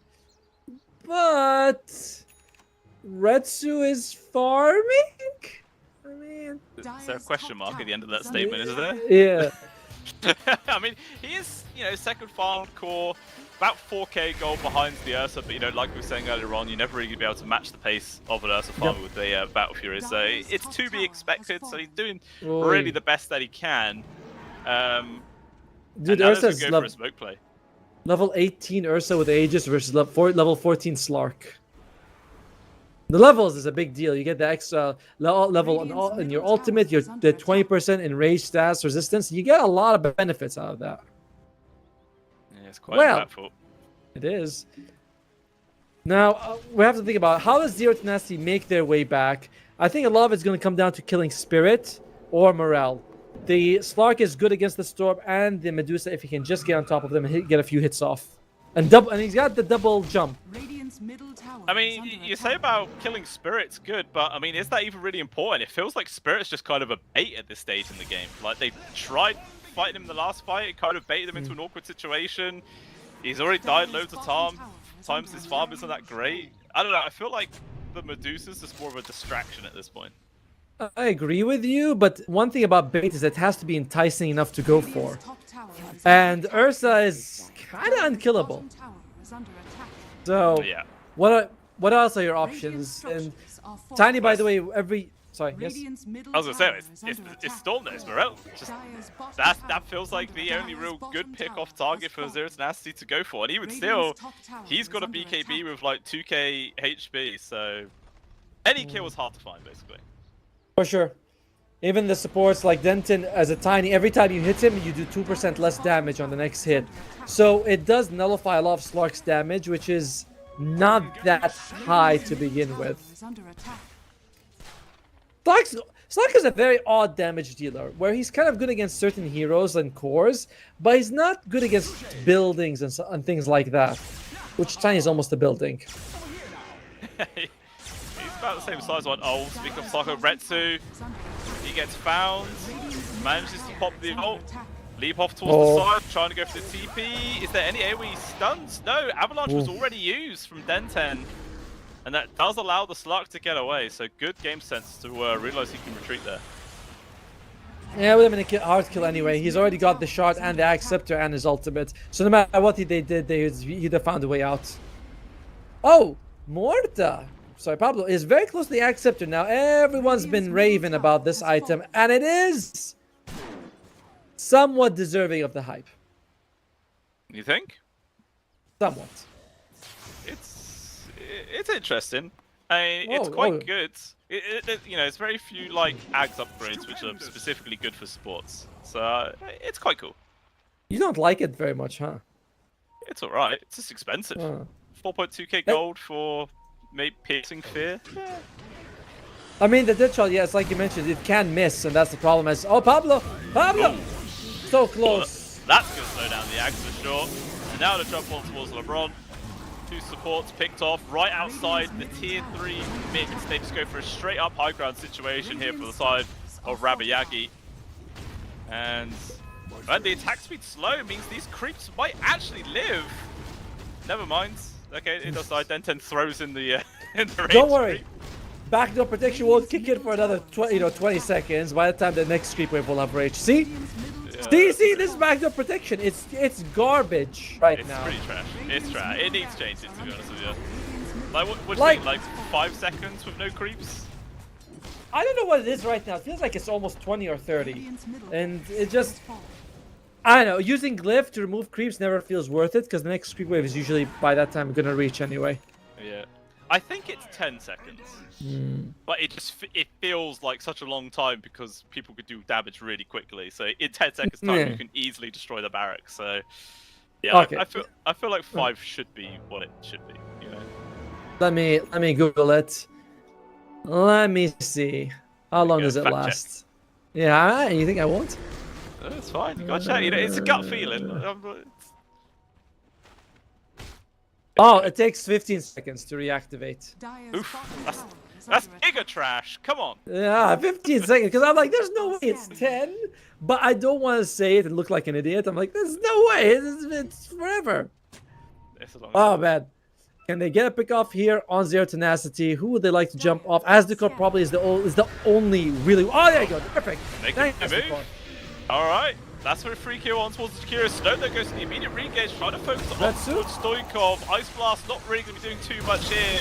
But Retsu is farming? I mean, is there a question mark at the end of that statement, is there? Yeah. I mean, he is, second farm core, about 4k gold behind the Ursa, but like we were saying earlier on, you're never really going to be able to match the pace of an Ursa farmer with the Battle Fury, so it's to be expected, so he's doing really the best that he can. Dude, Ursa's go for a smoke play. Level 18 Ursa with Aegis versus level 14 Slark. The levels is a big deal. You get the extra level in your ultimate, the 20% in rage stats resistance. You get a lot of benefits out of that. Yeah, it's quite impactful. It is. Now, we have to think about how does Zero Tenacity make their way back. I think a lot of it's going to come down to killing Spirit or Morale. The Slark is good against the Storm and the Medusa if he can just get on top of them and get a few hits off. And he's got the double jump. I mean, you say about killing Spirit's good, but I mean, is that even really important? It feels like Spirit's just kind of a bait at this stage in the game. Like, they tried fighting him in the last fight, it kind of baited him into an awkward situation. He's already died loads of times, his farm isn't that great. I don't know, I feel like the Medusa's just more of a distraction at this point. I agree with you, but one thing about bait is it has to be enticing enough to go for. And Ursa is kind of unkillable. So, yeah. What else are your options? And Tiny, by the way, sorry, yes? I was gonna say, it's Storm there, it's Morel. That feels like the only real good pick off target for Zero Tenacity to go for. And even still, he's got a BKB with like 2k HP, so any kill is hard to find, basically. For sure. Even the supports like Denton as a Tiny, every time you hit him, you do 2% less damage on the next hit. So it does nullify a lot of Slark's damage, which is not that high to begin with. Stark is a very odd damage dealer, where he's kind of good against certain heroes and cores, but he's not good against buildings and things like that. Which Tiny is almost a building. He's about the same size one. Oh, speaking of Sako, Retsu, he gets found, manages to pop the ult, leap off towards the side, trying to go for the TP. Is there any AoE stuns? No, Avalanche was already used from Den10. And that does allow the Slug to get away, so good game sense to realize he can retreat there. Yeah, it would have been a hard kill anyway. He's already got the shard and the Axe Scepter and his ultimate. So no matter what they did, he'd have found a way out. Oh, Morta! Sorry, Pablo is very close to the Axe Scepter now. Everyone's been raving about this item, and it is somewhat deserving of the hype. You think? Somewhat. It's interesting. I mean, it's quite good. You know, it's very few like Ags upgrades which are specifically good for sports. So it's quite cool. You don't like it very much, huh? It's alright. It's just expensive. 4.2k gold for maybe piercing fear. Yeah. I mean, the dead shot, yes, like you mentioned, it can miss, and that's the problem. As Pablo, so close. Well, that's gonna slow down the Ags for sure. And now the jump on towards LeBron. Two supports picked off right outside the tier 3 mids. They just go for a straight up high ground situation here for the side of Rabayagi. And the attack speed slow means these creeps might actually live. Never mind. Okay, it does die. Den 10 throws in the range. Don't worry. Backdoor protection won't kick in for another 20 seconds. By the time the next creep wave will have rage. See? See this backdoor protection? It's garbage now. It's pretty trash. It's trash. It needs changes, to be honest with you. Like, what do you think? Like 5 seconds with no creeps? I don't know what it is right now. It feels like it's almost 20 or 30. And it just... I don't know. Using Glyph to remove creeps never feels worth it, because the next creep wave is usually, by that time, going to reach anyway. Yeah. I think it's 10 seconds. But it feels like such a long time because people could do damage really quickly. So in 10 seconds time you can easily destroy the barracks. So yeah, okay. I feel like 5 should be what it should be, you know. Let me Google it. Let me see. How long does it last? Check. Yeah, you think I won't? It's fine. You gotta check. You know, it's a gut feeling. Oh, it takes 15 seconds to reactivate. Oof, that's giga trash. Come on. Yeah, 15 seconds. Because I'm like, there's no way it's 10. But I don't want to say it and look like an idiot. I'm like, there's no way. It's forever. Oh, man. Can they get a pick off here on Zero Tenacity? Who would they like to jump off? Asdecor probably is the only really... Oh, there you go. Perfect. Thanks, Asdecor. All right. That's for a free kill on towards the Kira. Snow that goes to the immediate re-engage, trying to focus on Stoikov. Ice Blast not really going to be doing too much here,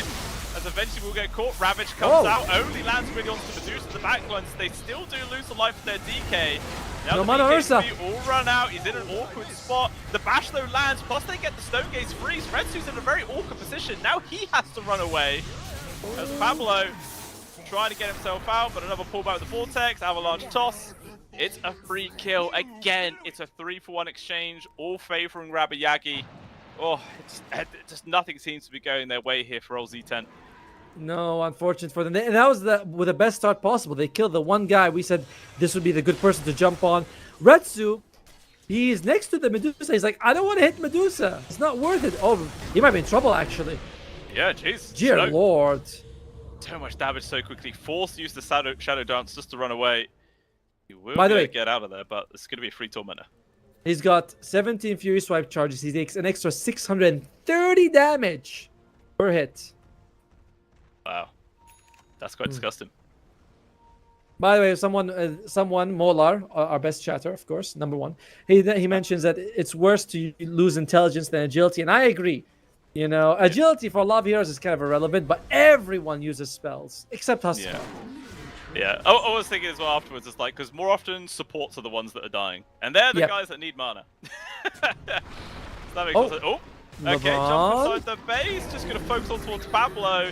as eventually we'll get caught. Ravage comes out, only lands really onto Medusa in the backlines. They still do lose a life with their DK. Now the DK all run out, he's in an awkward spot. The bash though lands, plus they get the Stone Gaze freeze. Retsu's in a very awkward position. Now he has to run away, as Pablo trying to get himself out, but another pullback with the Vortex, Avalanche toss. It's a free kill. Again, it's a 3-for-1 exchange, all favoring Rabayagi. Oh, just nothing seems to be going their way here for LZ10. No, unfortunate for them. And that was with the best start possible. They killed the one guy we said this would be the good person to jump on. Retsu, he's next to the Medusa. He's like, I don't want to hit Medusa. It's not worth it. Oh, he might be in trouble, actually. Yeah, jeez. Dear Lord. So much damage so quickly. Forced to use the Shadow Dance just to run away. He will By the way, get out of there, but it's going to be a free Tormentor. He's got 17 Fury Swipe charges. He takes an extra 630 damage per hit. Wow. That's quite disgusting. By the way, someone, Molar, our best chatter, of course, number 1, he mentions that it's worse to lose intelligence than agility, and I agree. You know, agility for a lot of heroes is kind of irrelevant, but everyone uses spells, except Hustle. Yeah, I was thinking as well afterwards, it's like, because more often supports are the ones that are dying. And they're the guys that need mana. So that makes sense. Oh, okay, jump inside the base, just going to focus on towards Pablo.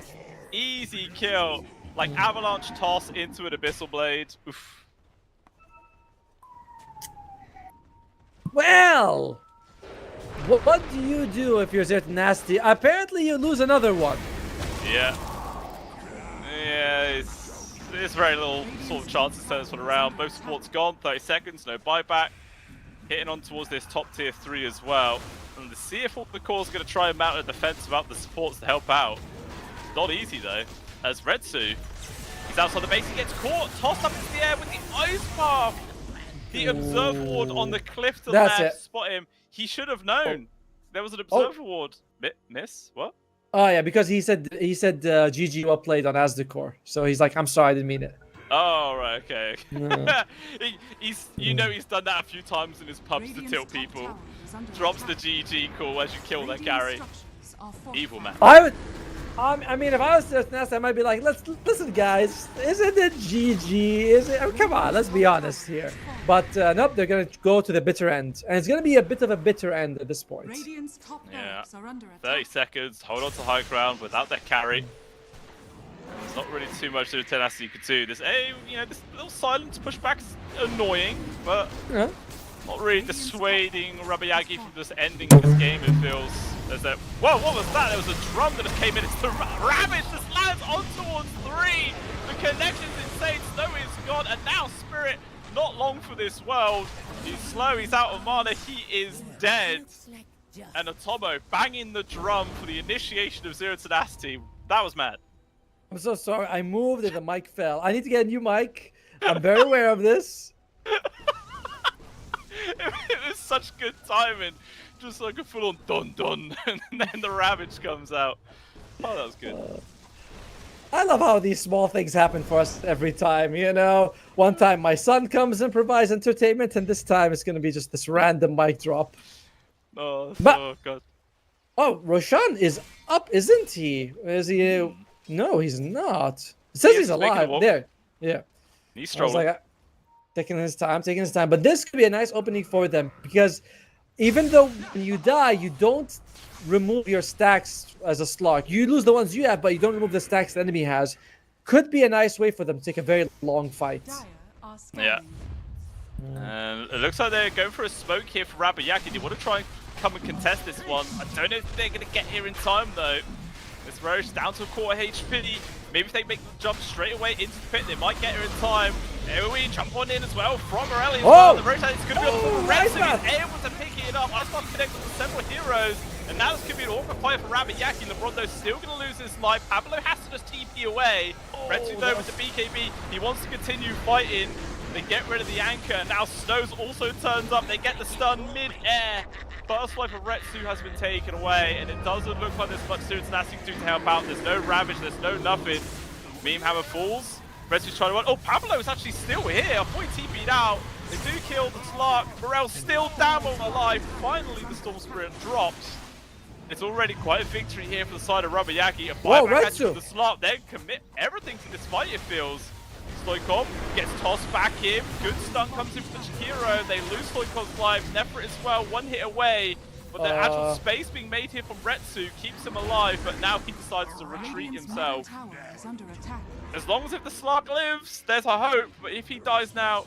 Easy kill. Like Avalanche toss into an Abyssal Blade. Oof. Well, what do you do if you're Zero Nasty? Apparently you lose another one. Yeah. Yeah, there's very little sort of chance to turn this one around. Both supports gone, 30 seconds, no buyback. Hitting on towards this top tier 3 as well. And to see if the core is going to try and mount a defense without the supports to help out. Not easy though, as Retsu, he's outside the base, he gets caught, tossed up into the air with the ice path. The observer ward on the cliff to left, spot him. He should have known. There was an observer ward. Miss? What? Oh yeah, because he said GG well played on Asdecor. So he's like, I'm sorry, I didn't mean it. Oh right, okay. No. he's done that a few times in his pubs to tilt people. Drops the GG call as you kill their carry. Evil man. I mean, if I was just Nest, I might be like, listen, guys, isn't it GG? Is it? Oh, come on, let's be honest here. But nope, they're gonna go to the bitter end, and it's gonna be a bit of a bitter end at this point. Radiant's top barracks are under attack. 30 seconds, hold on to high ground without their carry. There's not really too much to Tenacity you could do. This little silence pushback's annoying, but not really dissuading Rabayagi from just ending this game, it feels. There's a... Whoa, what was that? There was a drum that just came in. It's the Ravage just lands on towards 3. The connection's insane. Snow is gone, and now Spirit, not long for this world. He's slow, he's out of mana, he is dead. And Atomo banging the drum for the initiation of Zero Tenacity. That was mad. I'm so sorry. I moved and the mic fell. I need to get a new mic. I'm very aware of this. It was such good timing. Just like a full-on dun-dun, and then the Ravage comes out. Oh, that was good. I love how these small things happen for us every time, you know? One time my son comes and provides entertainment, and this time it's going to be just this random mic drop. Oh, God. Oh, Roshan is up, isn't he? Is he... No, he's not. It says he's alive. There. Yeah. He's strolling. Like, taking his time. But this could be a nice opening for them, because even though when you die, you don't remove your stacks as a slot. You lose the ones you have, but you don't remove the stacks the enemy has. Could be a nice way for them to take a very long fight. Yeah. And it looks like they're going for a smoke here for Rabayaki. They want to try and come and contest this one. I don't know if they're going to get here in time, though. This Roche down to a quarter HP. Maybe if they make the jump straight away into the pit, they might get here in time. AoE jump on in as well from Morelli as well. The Roche is going to be on the full red, so he's able to pick it up. Icebox connects with several heroes. And now this could be an awkward fight for Rabayaki. LeBrondo's still going to lose his life. Pablo has to just TP away. Retsu though with the BKB, he wants to continue fighting. They get rid of the anchor. Now Snows also turns up. They get the stun mid-air. First life of Retsu has been taken away, and it doesn't look like there's much Zero Tenacity to do to help out. There's no Ravage, there's no nothing. Meme Hammer falls. Retsu's trying to run. Oh, Pablo is actually still here. I thought he TP'd out. They do kill the Slark. Morel's still down on alive. Finally, the Storm Spirit drops. It's already quite a victory here for the side of Rabayaki. A buyback to the Slark. They commit everything to this fight, it feels. Stoikov gets tossed back in. Good stun comes in for the Chikiro. They lose Stoikov's life. Nefrit as well, one hit away. But the actual space being made here from Retsu keeps him alive, but now he decides to retreat himself. As long as if the Slark lives, there's a hope. But if he dies now,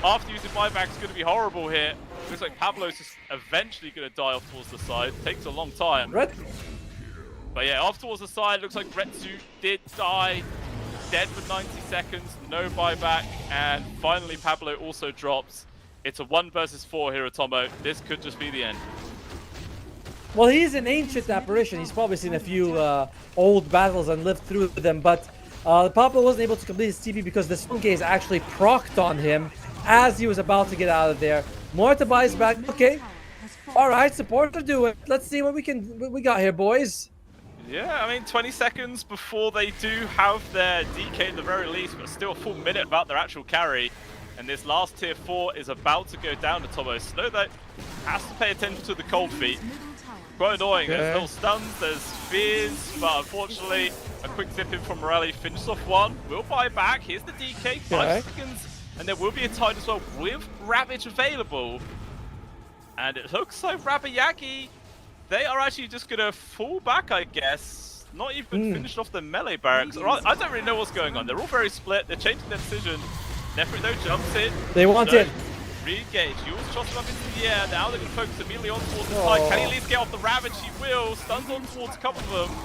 after using buyback, it's going to be horrible here. Looks like Pablo's just eventually going to die off towards the side. Takes a long time. But yeah, off towards the side, looks like Retsu did die. Dead for 90 seconds, no buyback, and finally Pablo also drops. It's a 1 versus 4 here at Tomo. This could just be the end. Well, he's an ancient apparition. He's probably seen a few old battles and lived through them, but Pablo wasn't able to complete his TP because the Stone Gaze actually procced on him as he was about to get out of there. Morta buys back. Okay. All right, supporter do it. Let's see what we got here, boys. Yeah, I mean, 20 seconds before they do have their DK at the very least, but still a full minute about their actual carry. And this last tier 4 is about to go down to Tomo. Snow, though, has to pay attention to the cold feet. Quite annoying. There's little stuns, there's fears, but unfortunately, a quick zip in from Morelli finishes off one. We'll buy back. Here's the DK, 5 seconds. And there will be a tide as well with Ravage available. And it looks like Rabayaki, they are actually just going to fall back, I guess. Not even finished off the melee barracks. I don't really know what's going on. They're all very split. They're changing their decision. Nefrit, though, jumps in. They want it. Re-engage. Jules shots him up into the air. Now they're going to focus immediately on towards the side. Can he at least get off the Ravage? He will. Stuns on towards a couple of them.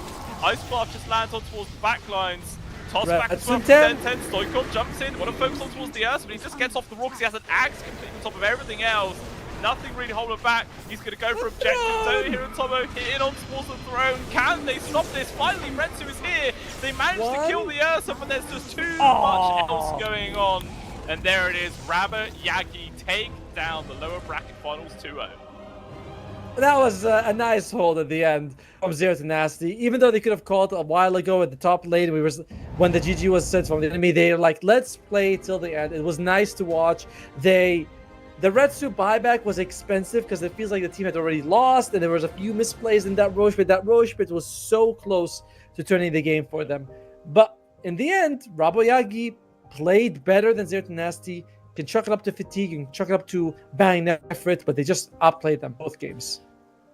Ice Blast just lands on towards the back lines. Toss Right, back as it's well in from 10. 10. Stoikov jumps in, want to focus on towards the Ursa, but he just gets off the raw because he has an axe completely on top of everything else. Nothing really holding him back. He's going to go for objectives. Over here on Tomo, hitting on towards the throne. Can they stop this? Finally, Retsu is here. They managed to kill the Ursa, but there's just too much else going on. And there it is. Rabba Yagi take down the lower bracket finals 2-0. That was a nice hold at the end from Zero to Nasty. Even though they could have called a while ago at the top lane, when the GG was sent from the enemy, they were like, let's play till the end. It was nice to watch. The Retsu buyback was expensive because it feels like the team had already lost, and there was a few misplays in that Roche pit. That Roche pit was so close to turning the game for them. But in the end, Raboyagi played better than Zero to Nasty. Can chuck it up to Fatigue and chuck it up to Bang Nefrit, but they just outplayed them both games.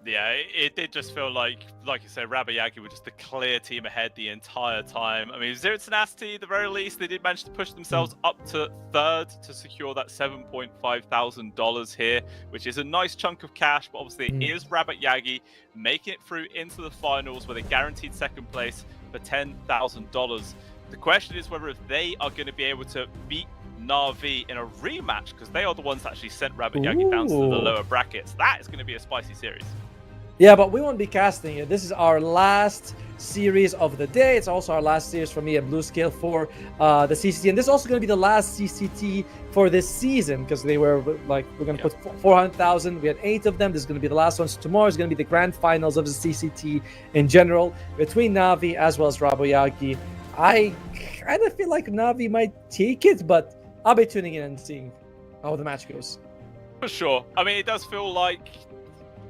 Yeah, it did just feel like you said, Rabayagi were just the clear team ahead the entire time. I mean, Zero Tenacity, at the very least, they did manage to push themselves up to third to secure that $7.5 thousand here, which is a nice chunk of cash. But obviously, it is Rabayagi making it through into the finals where they guaranteed second place for $10,000. The question is whether they are going to be able to beat Na'Vi in a rematch, because they are the ones that actually sent Rabayagi down to the lower brackets. That is going to be a spicy series. Yeah, but we won't be casting it. This is our last series of the day. It's also our last series for me at Blue Scale for the CCT. And this is also going to be the last CCT for this season, because they were like, we're going to put 400,000. We had 8 of them. This is going to be the last ones. Tomorrow is going to be the grand finals of the CCT in general between Na'Vi as well as Raboyagi. I kind of feel like Na'Vi might take it, but I'll be tuning in and seeing how the match goes. For sure. I mean, it does feel like,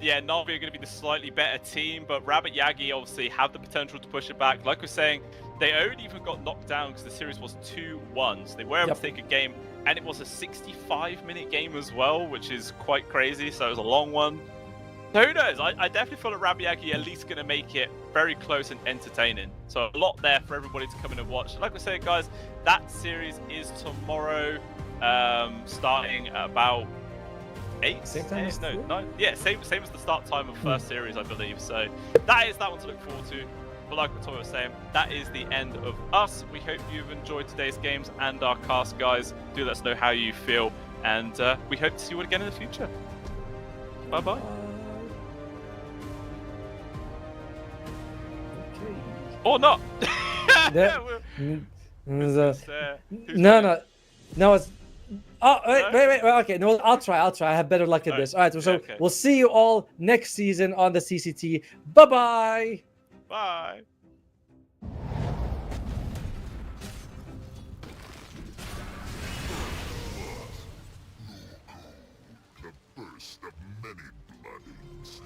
yeah, Na'Vi are going to be the slightly better team, but Rabbit Yagi obviously have the potential to push it back. Like we're saying, they only even got knocked down because the series was 2-1. So they were able to take a game, and it was a 65-minute game as well, which is quite crazy. So it was a long one. So who knows? I definitely feel like Rabbit Yagi at least going to make it very close and entertaining. So a lot there for everybody to come in and watch. Like we said, guys, that series is tomorrow, starting at about 8? Same time as 9? Yeah, same as the start time of first series, I believe. So that is that one to look forward to. But like what Tommy was saying, that is the end of us. We hope you've enjoyed today's games and our cast, guys. Do let us know how you feel, and we hope to see you again in the future. Bye-bye. Okay. Or not. No, it's... Oh, wait. Okay, no, I'll try. I have better luck at this. All right, so we'll see you all next season on the CCT. Bye-bye. Bye. The first of many bloodings.